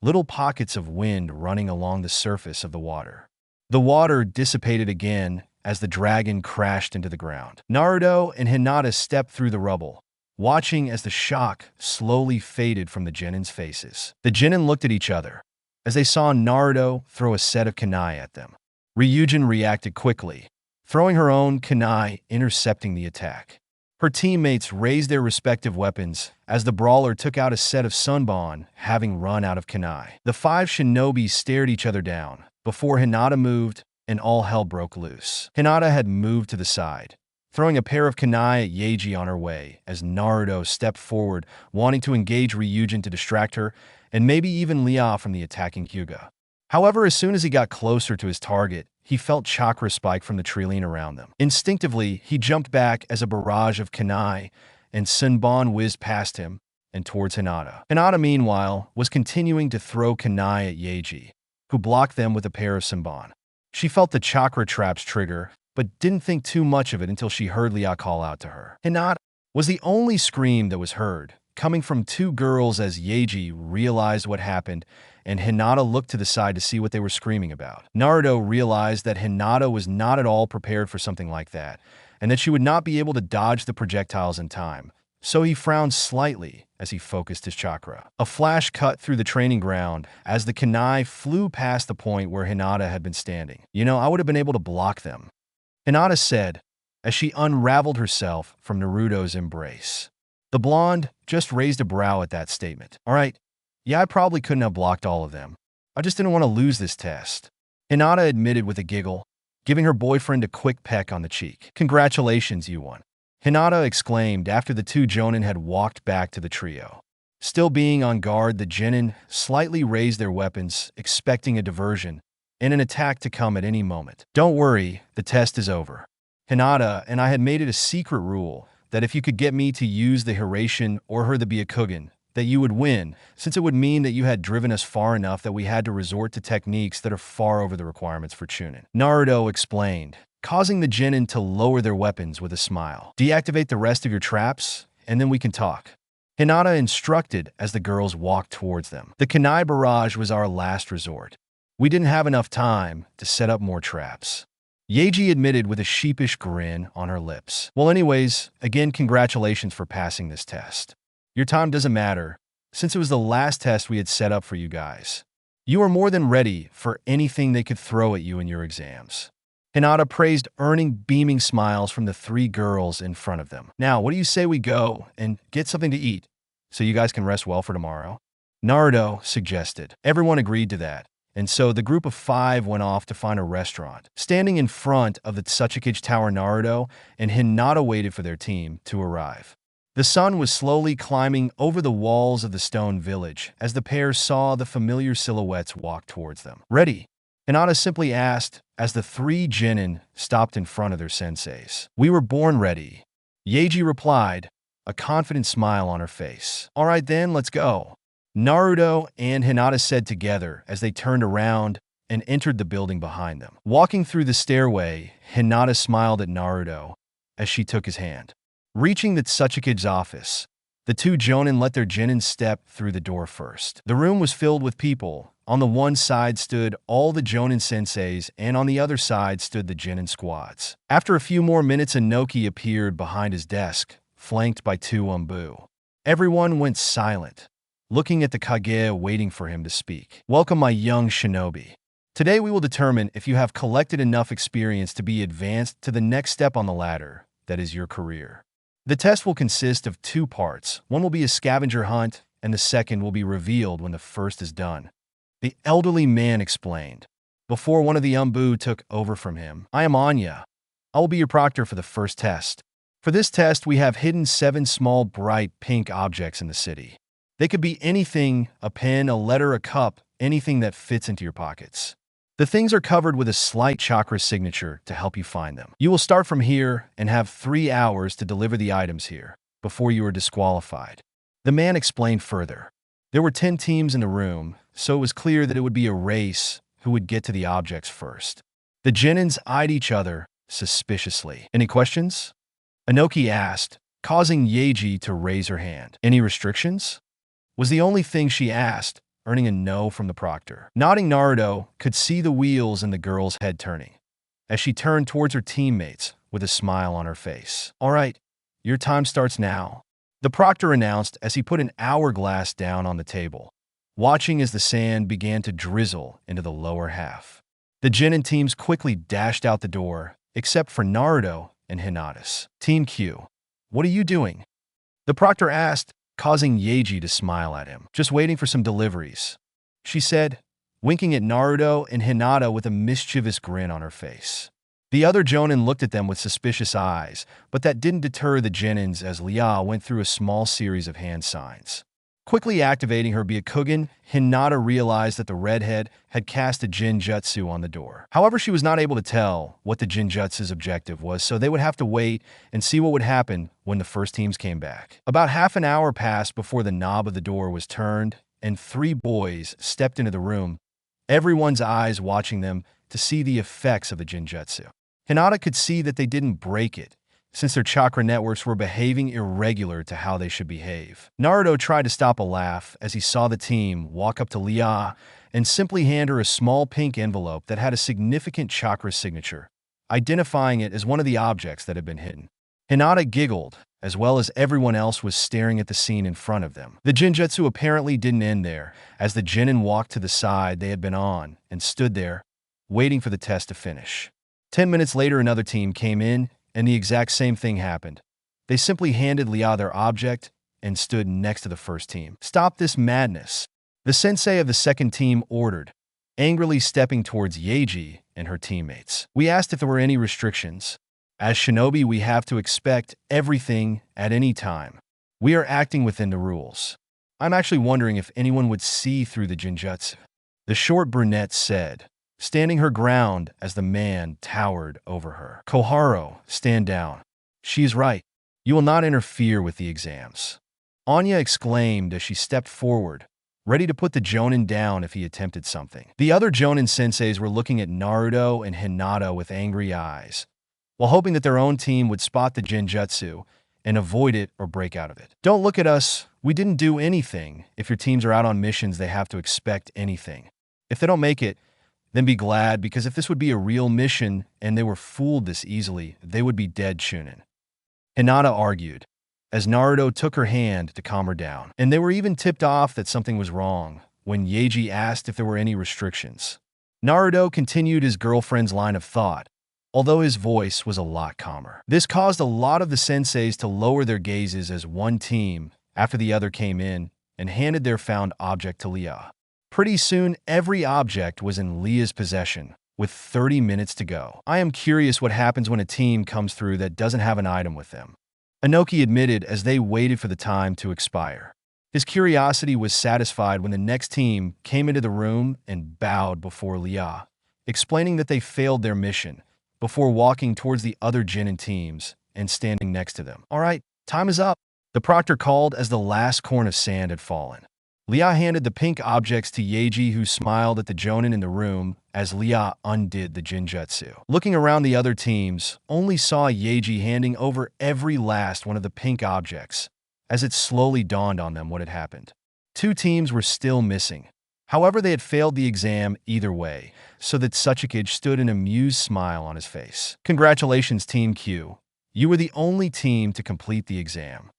little pockets of wind running along the surface of the water. The water dissipated again as the dragon crashed into the ground. Naruto and Hinata stepped through the rubble, watching as the shock slowly faded from the Genin's faces. The Genin looked at each other as they saw Naruto throw a set of kunai at them. Ryujin reacted quickly, throwing her own kunai, intercepting the attack. Her teammates raised their respective weapons as the brawler took out a set of sunbon, having run out of kunai. The five shinobi stared each other down before Hinata moved and all hell broke loose. Hinata had moved to the side, throwing a pair of kunai at Yaeji on her way as Naruto stepped forward, wanting to engage Ryujin to distract her and maybe even Lia from the attacking Hyuga. However, as soon as he got closer to his target, he felt chakra spike from the trilene around them. Instinctively, he jumped back as a barrage of kunai and sunbon whizzed past him and towards Hinata. Hinata, meanwhile, was continuing to throw kunai at Yaeji, who blocked them with a pair of sunbon. She felt the chakra traps trigger, but didn't think too much of it until she heard Lia call out to her. Hinata was the only scream that was heard, coming from two girls as Yaeji realized what happened, and Hinata looked to the side to see what they were screaming about. Naruto realized that Hinata was not at all prepared for something like that, and that she would not be able to dodge the projectiles in time, so he frowned slightly as he focused his chakra. A flash cut through the training ground as the kunai flew past the point where Hinata had been standing. I would have been able to block them, Hinata said as she unraveled herself from Naruto's embrace. The blonde just raised a brow at that statement. All right, yeah, I probably couldn't have blocked all of them. I just didn't want to lose this test, Hinata admitted with a giggle, giving her boyfriend a quick peck on the cheek. Congratulations, you won, Hinata exclaimed after the two jonin had walked back to the trio. Still being on guard, the genin slightly raised their weapons, expecting a diversion and an attack to come at any moment. Don't worry, the test is over. Hinata and I had made it a secret rule that if you could get me to use the Hiraition or her the Byakugan, that you would win, since it would mean that you had driven us far enough that we had to resort to techniques that are far over the requirements for Chunin. Naruto explained, causing the genin to lower their weapons with a smile. Deactivate the rest of your traps, and then we can talk, Hinata instructed as the girls walked towards them. The kunai barrage was our last resort. We didn't have enough time to set up more traps, Yaeji admitted with a sheepish grin on her lips. Well, anyways, again, congratulations for passing this test. Your time doesn't matter, since it was the last test we had set up for you guys. You are more than ready for anything they could throw at you in your exams, Hinata praised, earning beaming smiles from the three girls in front of them. Now, what do you say we go and get something to eat so you guys can rest well for tomorrow? Naruto suggested. Everyone agreed to that, and so the group of five went off to find a restaurant. Standing in front of the Tsuchikage Tower, Naruto and Hinata waited for their team to arrive. The sun was slowly climbing over the walls of the stone village as the pair saw the familiar silhouettes walk towards them. Ready? Hinata simply asked as the three genin stopped in front of their senseis. We were born ready, Yaeji replied, a confident smile on her face. All right then, let's go, Naruto and Hinata said together as they turned around and entered the building behind them. Walking through the stairway, Hinata smiled at Naruto as she took his hand. Reaching the Tsuchikage's office, the two jonin let their genin step through the door first. The room was filled with people. On the one side stood all the jonin senseis, and on the other side stood the genin squads. After a few more minutes, Inoki appeared behind his desk, flanked by two umbu. Everyone went silent, looking at the Kage waiting for him to speak. Welcome, my young shinobi. Today we will determine if you have collected enough experience to be advanced to the next step on the ladder, that is your career. The test will consist of two parts. One will be a scavenger hunt, and the second will be revealed when the first is done. The elderly man explained, before one of the Umbu took over from him. I am Anya. I will be your proctor for the first test. For this test, we have hidden 7 small, bright, pink objects in the city. They could be anything, a pen, a letter, a cup, anything that fits into your pockets. The things are covered with a slight chakra signature to help you find them. You will start from here and have 3 hours to deliver the items here, before you are disqualified. The man explained further. There were 10 teams in the room, so it was clear that it would be a race who would get to the objects first. The Genins eyed each other suspiciously. Any questions? Inoki asked, causing Yeji to raise her hand. Any restrictions? Was the only thing she asked, earning a no from the proctor. Nodding, Naruto could see the wheels in the girl's head turning, as she turned towards her teammates with a smile on her face. All right, your time starts now, the proctor announced as he put an hourglass down on the table, watching as the sand began to drizzle into the lower half. The Genin teams quickly dashed out the door, except for Naruto and Hinata's. Team Q, what are you doing? The proctor asked, causing Yeji to smile at him. Just waiting for some deliveries, she said, winking at Naruto and Hinata with a mischievous grin on her face. The other Jonin looked at them with suspicious eyes, but that didn't deter the Genins as Lia went through a small series of hand signs. Quickly activating her Byakugan, Hinata realized that the redhead had cast a Jinjutsu on the door. However, she was not able to tell what the Jinjutsu's objective was, so they would have to wait and see what would happen when the first teams came back. About half an hour passed before the knob of the door was turned, and 3 boys stepped into the room, everyone's eyes watching them to see the effects of the Jinjutsu. Hinata could see that they didn't break it, since their chakra networks were behaving irregular to how they should behave. Naruto tried to stop a laugh as he saw the team walk up to Lia and simply hand her a small pink envelope that had a significant chakra signature, identifying it as one of the objects that had been hidden. Hinata giggled, as well as everyone else was staring at the scene in front of them. The Jinjutsu apparently didn't end there, as the Genin walked to the side they had been on and stood there, waiting for the test to finish. 10 minutes later, another team came in, and the exact same thing happened. They simply handed Lia their object and stood next to the first team. Stop this madness, the sensei of the second team ordered, angrily stepping towards Yeji and her teammates. We asked if there were any restrictions. As shinobi, we have to expect everything at any time. We are acting within the rules. I'm actually wondering if anyone would see through the Jinjutsu, the short brunette said, standing her ground as the man towered over her. Koharu, stand down. She's right. You will not interfere with the exams. Anya exclaimed as she stepped forward, ready to put the Jonin down if he attempted something. The other Jonin senseis were looking at Naruto and Hinata with angry eyes, while hoping that their own team would spot the Jinjutsu and avoid it or break out of it. Don't look at us. We didn't do anything. If your teams are out on missions, they have to expect anything. If they don't make it, then be glad, because if this would be a real mission and they were fooled this easily, they would be dead, Shunin. Hinata argued, as Naruto took her hand to calm her down. And they were even tipped off that something was wrong when Yeji asked if there were any restrictions. Naruto continued his girlfriend's line of thought, although his voice was a lot calmer. This caused a lot of the senseis to lower their gazes as one team, after the other, came in and handed their found object to Lia. Pretty soon, every object was in Lia's possession, with 30 minutes to go. I am curious what happens when a team comes through that doesn't have an item with them, Inoki admitted as they waited for the time to expire. His curiosity was satisfied when the next team came into the room and bowed before Lia, explaining that they failed their mission, before walking towards the other Genin teams and standing next to them. All right, time is up, the proctor called as the last corn of sand had fallen. Lia handed the pink objects to Yeji, who smiled at the Jonin in the room as Lia undid the Jinjutsu. Looking around, the other teams only saw Yeji handing over every last one of the pink objects, as it slowly dawned on them what had happened. 2 teams were still missing. However, they had failed the exam either way, so that Tsuchikage stood an amused smile on his face. Congratulations, Team Q. You were the only team to complete the exam.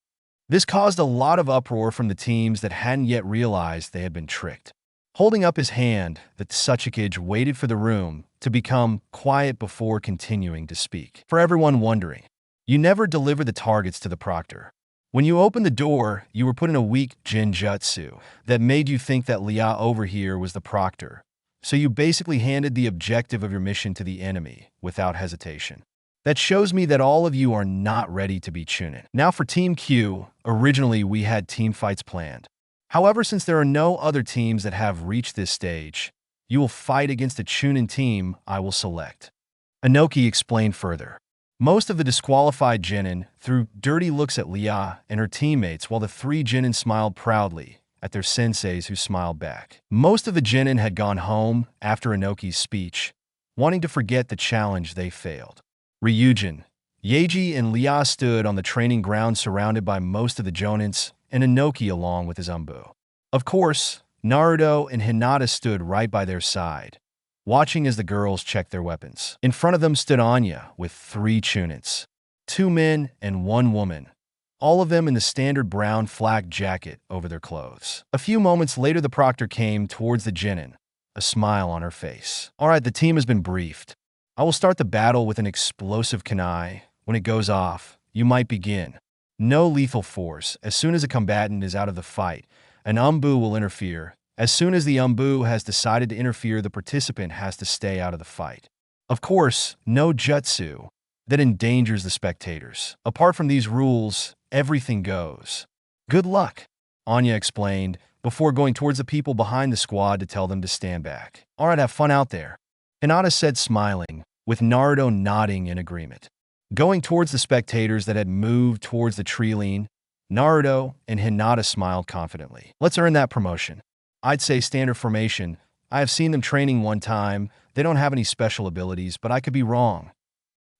This caused a lot of uproar from the teams that hadn't yet realized they had been tricked. Holding up his hand, the Tsuchikage waited for the room to become quiet before continuing to speak. For everyone wondering, you never deliver the targets to the proctor. When you opened the door, you were put in a weak jinjutsu that made you think that Lia over here was the proctor. So you basically handed the objective of your mission to the enemy without hesitation. That shows me that all of you are not ready to be Chunin. Now for Team Q, originally we had team fights planned. However, since there are no other teams that have reached this stage, you will fight against a Chunin team I will select. Inoki explained further. Most of the disqualified Genin threw dirty looks at Lia and her teammates while the three Genin smiled proudly at their senseis who smiled back. Most of the Genin had gone home after Inoki's speech, wanting to forget the challenge they failed. Ryujin, Yeji, and Lia stood on the training ground surrounded by most of the Jonins and Inoki along with his Umbu. Of course, Naruto and Hinata stood right by their side, watching as the girls checked their weapons. In front of them stood Anya with 3 Chunins, 2 men and 1 woman, all of them in the standard brown flak jacket over their clothes. A few moments later, the proctor came towards the Genin, a smile on her face. All right, the team has been briefed. I will start the battle with an explosive kunai. When it goes off, you might begin. No lethal force. As soon as a combatant is out of the fight, an Umbu will interfere. As soon as the Umbu has decided to interfere, the participant has to stay out of the fight. Of course, no jutsu that endangers the spectators. Apart from these rules, everything goes. Good luck, Anya explained before going towards the people behind the squad to tell them to stand back. All right, have fun out there, Hinata said, smiling, with Naruto nodding in agreement. Going towards the spectators that had moved towards the tree line, Naruto and Hinata smiled confidently. Let's earn that promotion. I'd say standard formation. I have seen them training one time. They don't have any special abilities, but I could be wrong,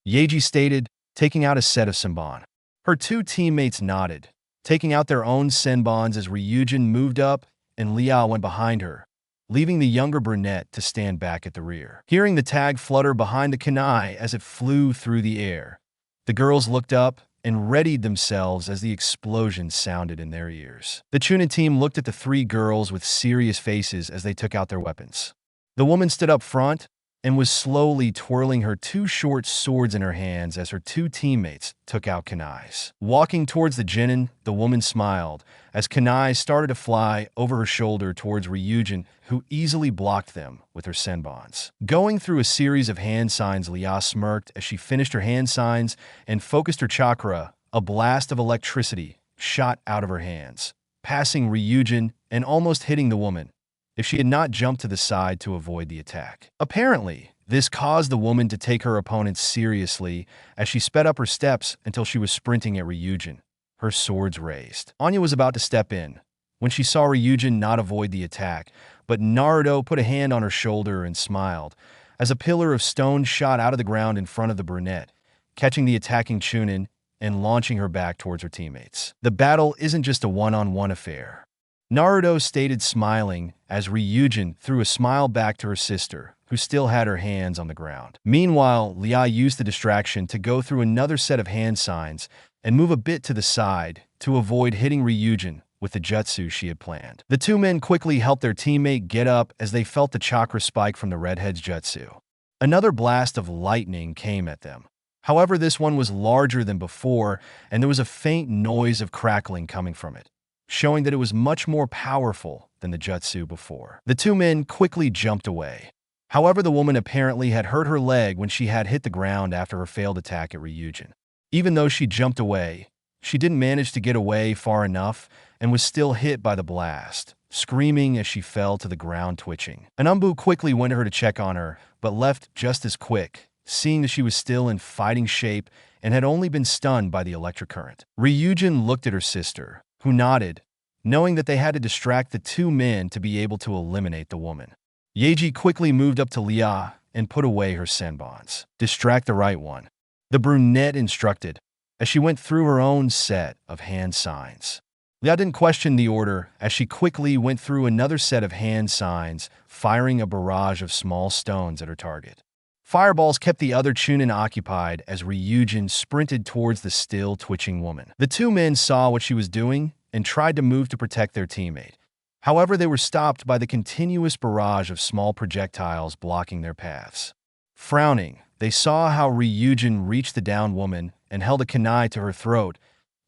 Yeji stated, taking out a set of senbon. Her 2 teammates nodded, taking out their own senbons as Ryujin moved up and Lia went behind her, leaving the younger brunette to stand back at the rear. Hearing the tag flutter behind the kunai as it flew through the air, the girls looked up and readied themselves as the explosion sounded in their ears. The Chunin team looked at the 3 girls with serious faces as they took out their weapons. The woman stood up front and was slowly twirling her 2 short swords in her hands as her 2 teammates took out kunais. Walking towards the Genin, the woman smiled as kunais started to fly over her shoulder towards Ryujin, who easily blocked them with her senbons. Going through a series of hand signs, Lia smirked as she finished her hand signs and focused her chakra. A blast of electricity shot out of her hands, passing Ryujin and almost hitting the woman if she had not jumped to the side to avoid the attack. Apparently, this caused the woman to take her opponent seriously as she sped up her steps until she was sprinting at Ryujin, her swords raised. Anya was about to step in when she saw Ryujin not avoid the attack, but Naruto put a hand on her shoulder and smiled as a pillar of stone shot out of the ground in front of the brunette, catching the attacking Chunin and launching her back towards her teammates. The battle isn't just a one-on-one affair, Naruto stated, smiling as Ryujin threw a smile back to her sister, who still had her hands on the ground. Meanwhile, Lia used the distraction to go through another set of hand signs and move a bit to the side to avoid hitting Ryujin with the jutsu she had planned. The 2 men quickly helped their teammate get up as they felt the chakra spike from the redhead's jutsu. Another blast of lightning came at them. However, this one was larger than before, and there was a faint noise of crackling coming from it, showing that it was much more powerful than the jutsu before. The 2 men quickly jumped away. However, the woman apparently had hurt her leg when she had hit the ground after her failed attack at Ryujin. Even though she jumped away, she didn't manage to get away far enough and was still hit by the blast, screaming as she fell to the ground, twitching. An Umbu quickly went to her to check on her, but left just as quick, seeing that she was still in fighting shape and had only been stunned by the electric current. Ryujin looked at her sister, who nodded, knowing that they had to distract the 2 men to be able to eliminate the woman. Yeji quickly moved up to Lia and put away her senbons. Distract the right one, the brunette instructed, as she went through her own set of hand signs. Lia didn't question the order as she quickly went through another set of hand signs, firing a barrage of small stones at her target. Fireballs kept the other Chunin occupied as Ryujin sprinted towards the still twitching woman. The 2 men saw what she was doing and tried to move to protect their teammate. However, they were stopped by the continuous barrage of small projectiles blocking their paths. Frowning, they saw how Ryujin reached the downed woman and held a kunai to her throat,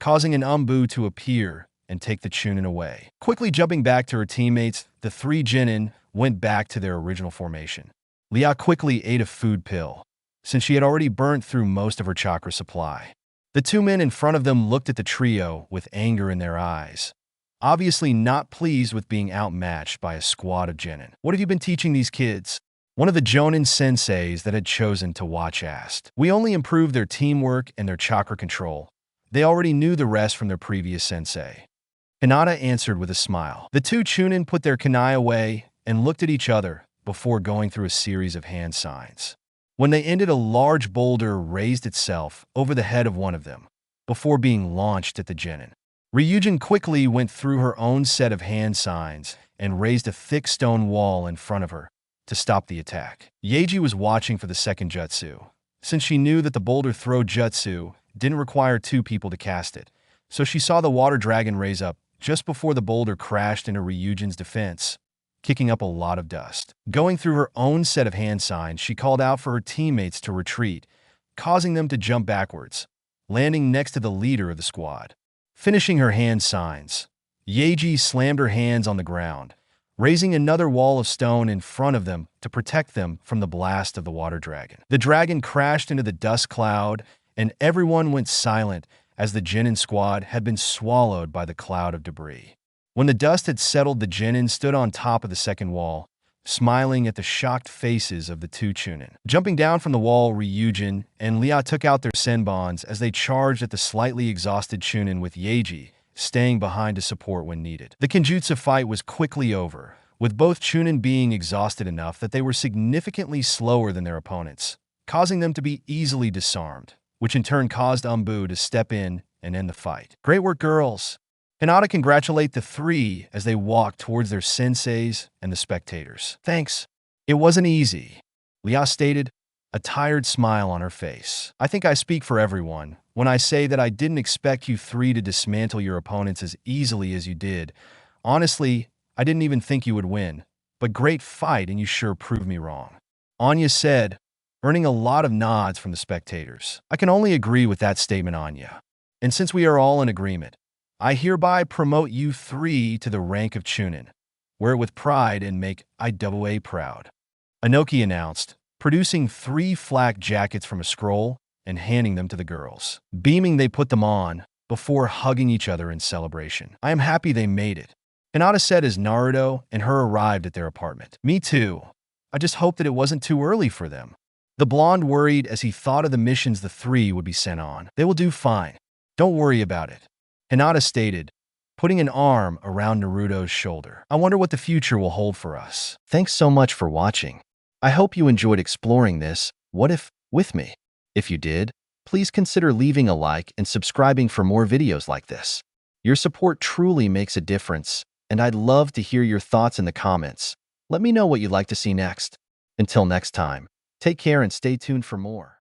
causing an Umbu to appear and take the Chunin away. Quickly jumping back to her teammates, the three Genin went back to their original formation. Lia quickly ate a food pill, since she had already burnt through most of her chakra supply. The two men in front of them looked at the trio with anger in their eyes, obviously not pleased with being outmatched by a squad of Genin. "What have you been teaching these kids?" One of the Jonin senseis that had chosen to watch asked. "We only improved their teamwork and their chakra control. They already knew the rest from their previous sensei." Hinata answered with a smile. The two Chunin put their kunai away and looked at each other before going through a series of hand signs. When they ended, a large boulder raised itself over the head of one of them, before being launched at the Genin. Ryujin quickly went through her own set of hand signs and raised a thick stone wall in front of her to stop the attack. Yeji was watching for the second jutsu, since she knew that the boulder throw jutsu didn't require two people to cast it, so she saw the water dragon raise up just before the boulder crashed into Ryujin's defense, kicking up a lot of dust. Going through her own set of hand signs, she called out for her teammates to retreat, causing them to jump backwards, landing next to the leader of the squad. Finishing her hand signs, Yeji slammed her hands on the ground, raising another wall of stone in front of them to protect them from the blast of the water dragon. The dragon crashed into the dust cloud, and everyone went silent as the Genin squad had been swallowed by the cloud of debris. When the dust had settled, the Genin stood on top of the second wall, smiling at the shocked faces of the two Chunin. Jumping down from the wall, Ryujin and Lia took out their senbons as they charged at the slightly exhausted Chunin, with Yeji staying behind to support when needed. The Kenjutsu fight was quickly over, with both Chunin being exhausted enough that they were significantly slower than their opponents, causing them to be easily disarmed, which in turn caused Umbu to step in and end the fight. "Great work, girls." Hinata congratulated the three as they walked towards their senseis and the spectators. "Thanks. It wasn't easy," Lia stated, a tired smile on her face. "I think I speak for everyone when I say that I didn't expect you three to dismantle your opponents as easily as you did. Honestly, I didn't even think you would win, but great fight, and you sure proved me wrong," Anya said, earning a lot of nods from the spectators. "I can only agree with that statement, Anya. And since we are all in agreement, I hereby promote you three to the rank of Chunin. Wear it with pride and make IAA proud," Anoki announced, producing 3 flak jackets from a scroll and handing them to the girls. Beaming, they put them on before hugging each other in celebration. "I am happy they made it," Hinata said as Naruto and her arrived at their apartment. "Me too. I just hope that it wasn't too early for them." The blonde worried as he thought of the missions the three would be sent on. "They will do fine. Don't worry about it," Hinata stated, putting an arm around Naruto's shoulder. "I wonder what the future will hold for us." Thanks so much for watching. I hope you enjoyed exploring this What If with me. If you did, please consider leaving a like and subscribing for more videos like this. Your support truly makes a difference, and I'd love to hear your thoughts in the comments. Let me know what you'd like to see next. Until next time, take care and stay tuned for more.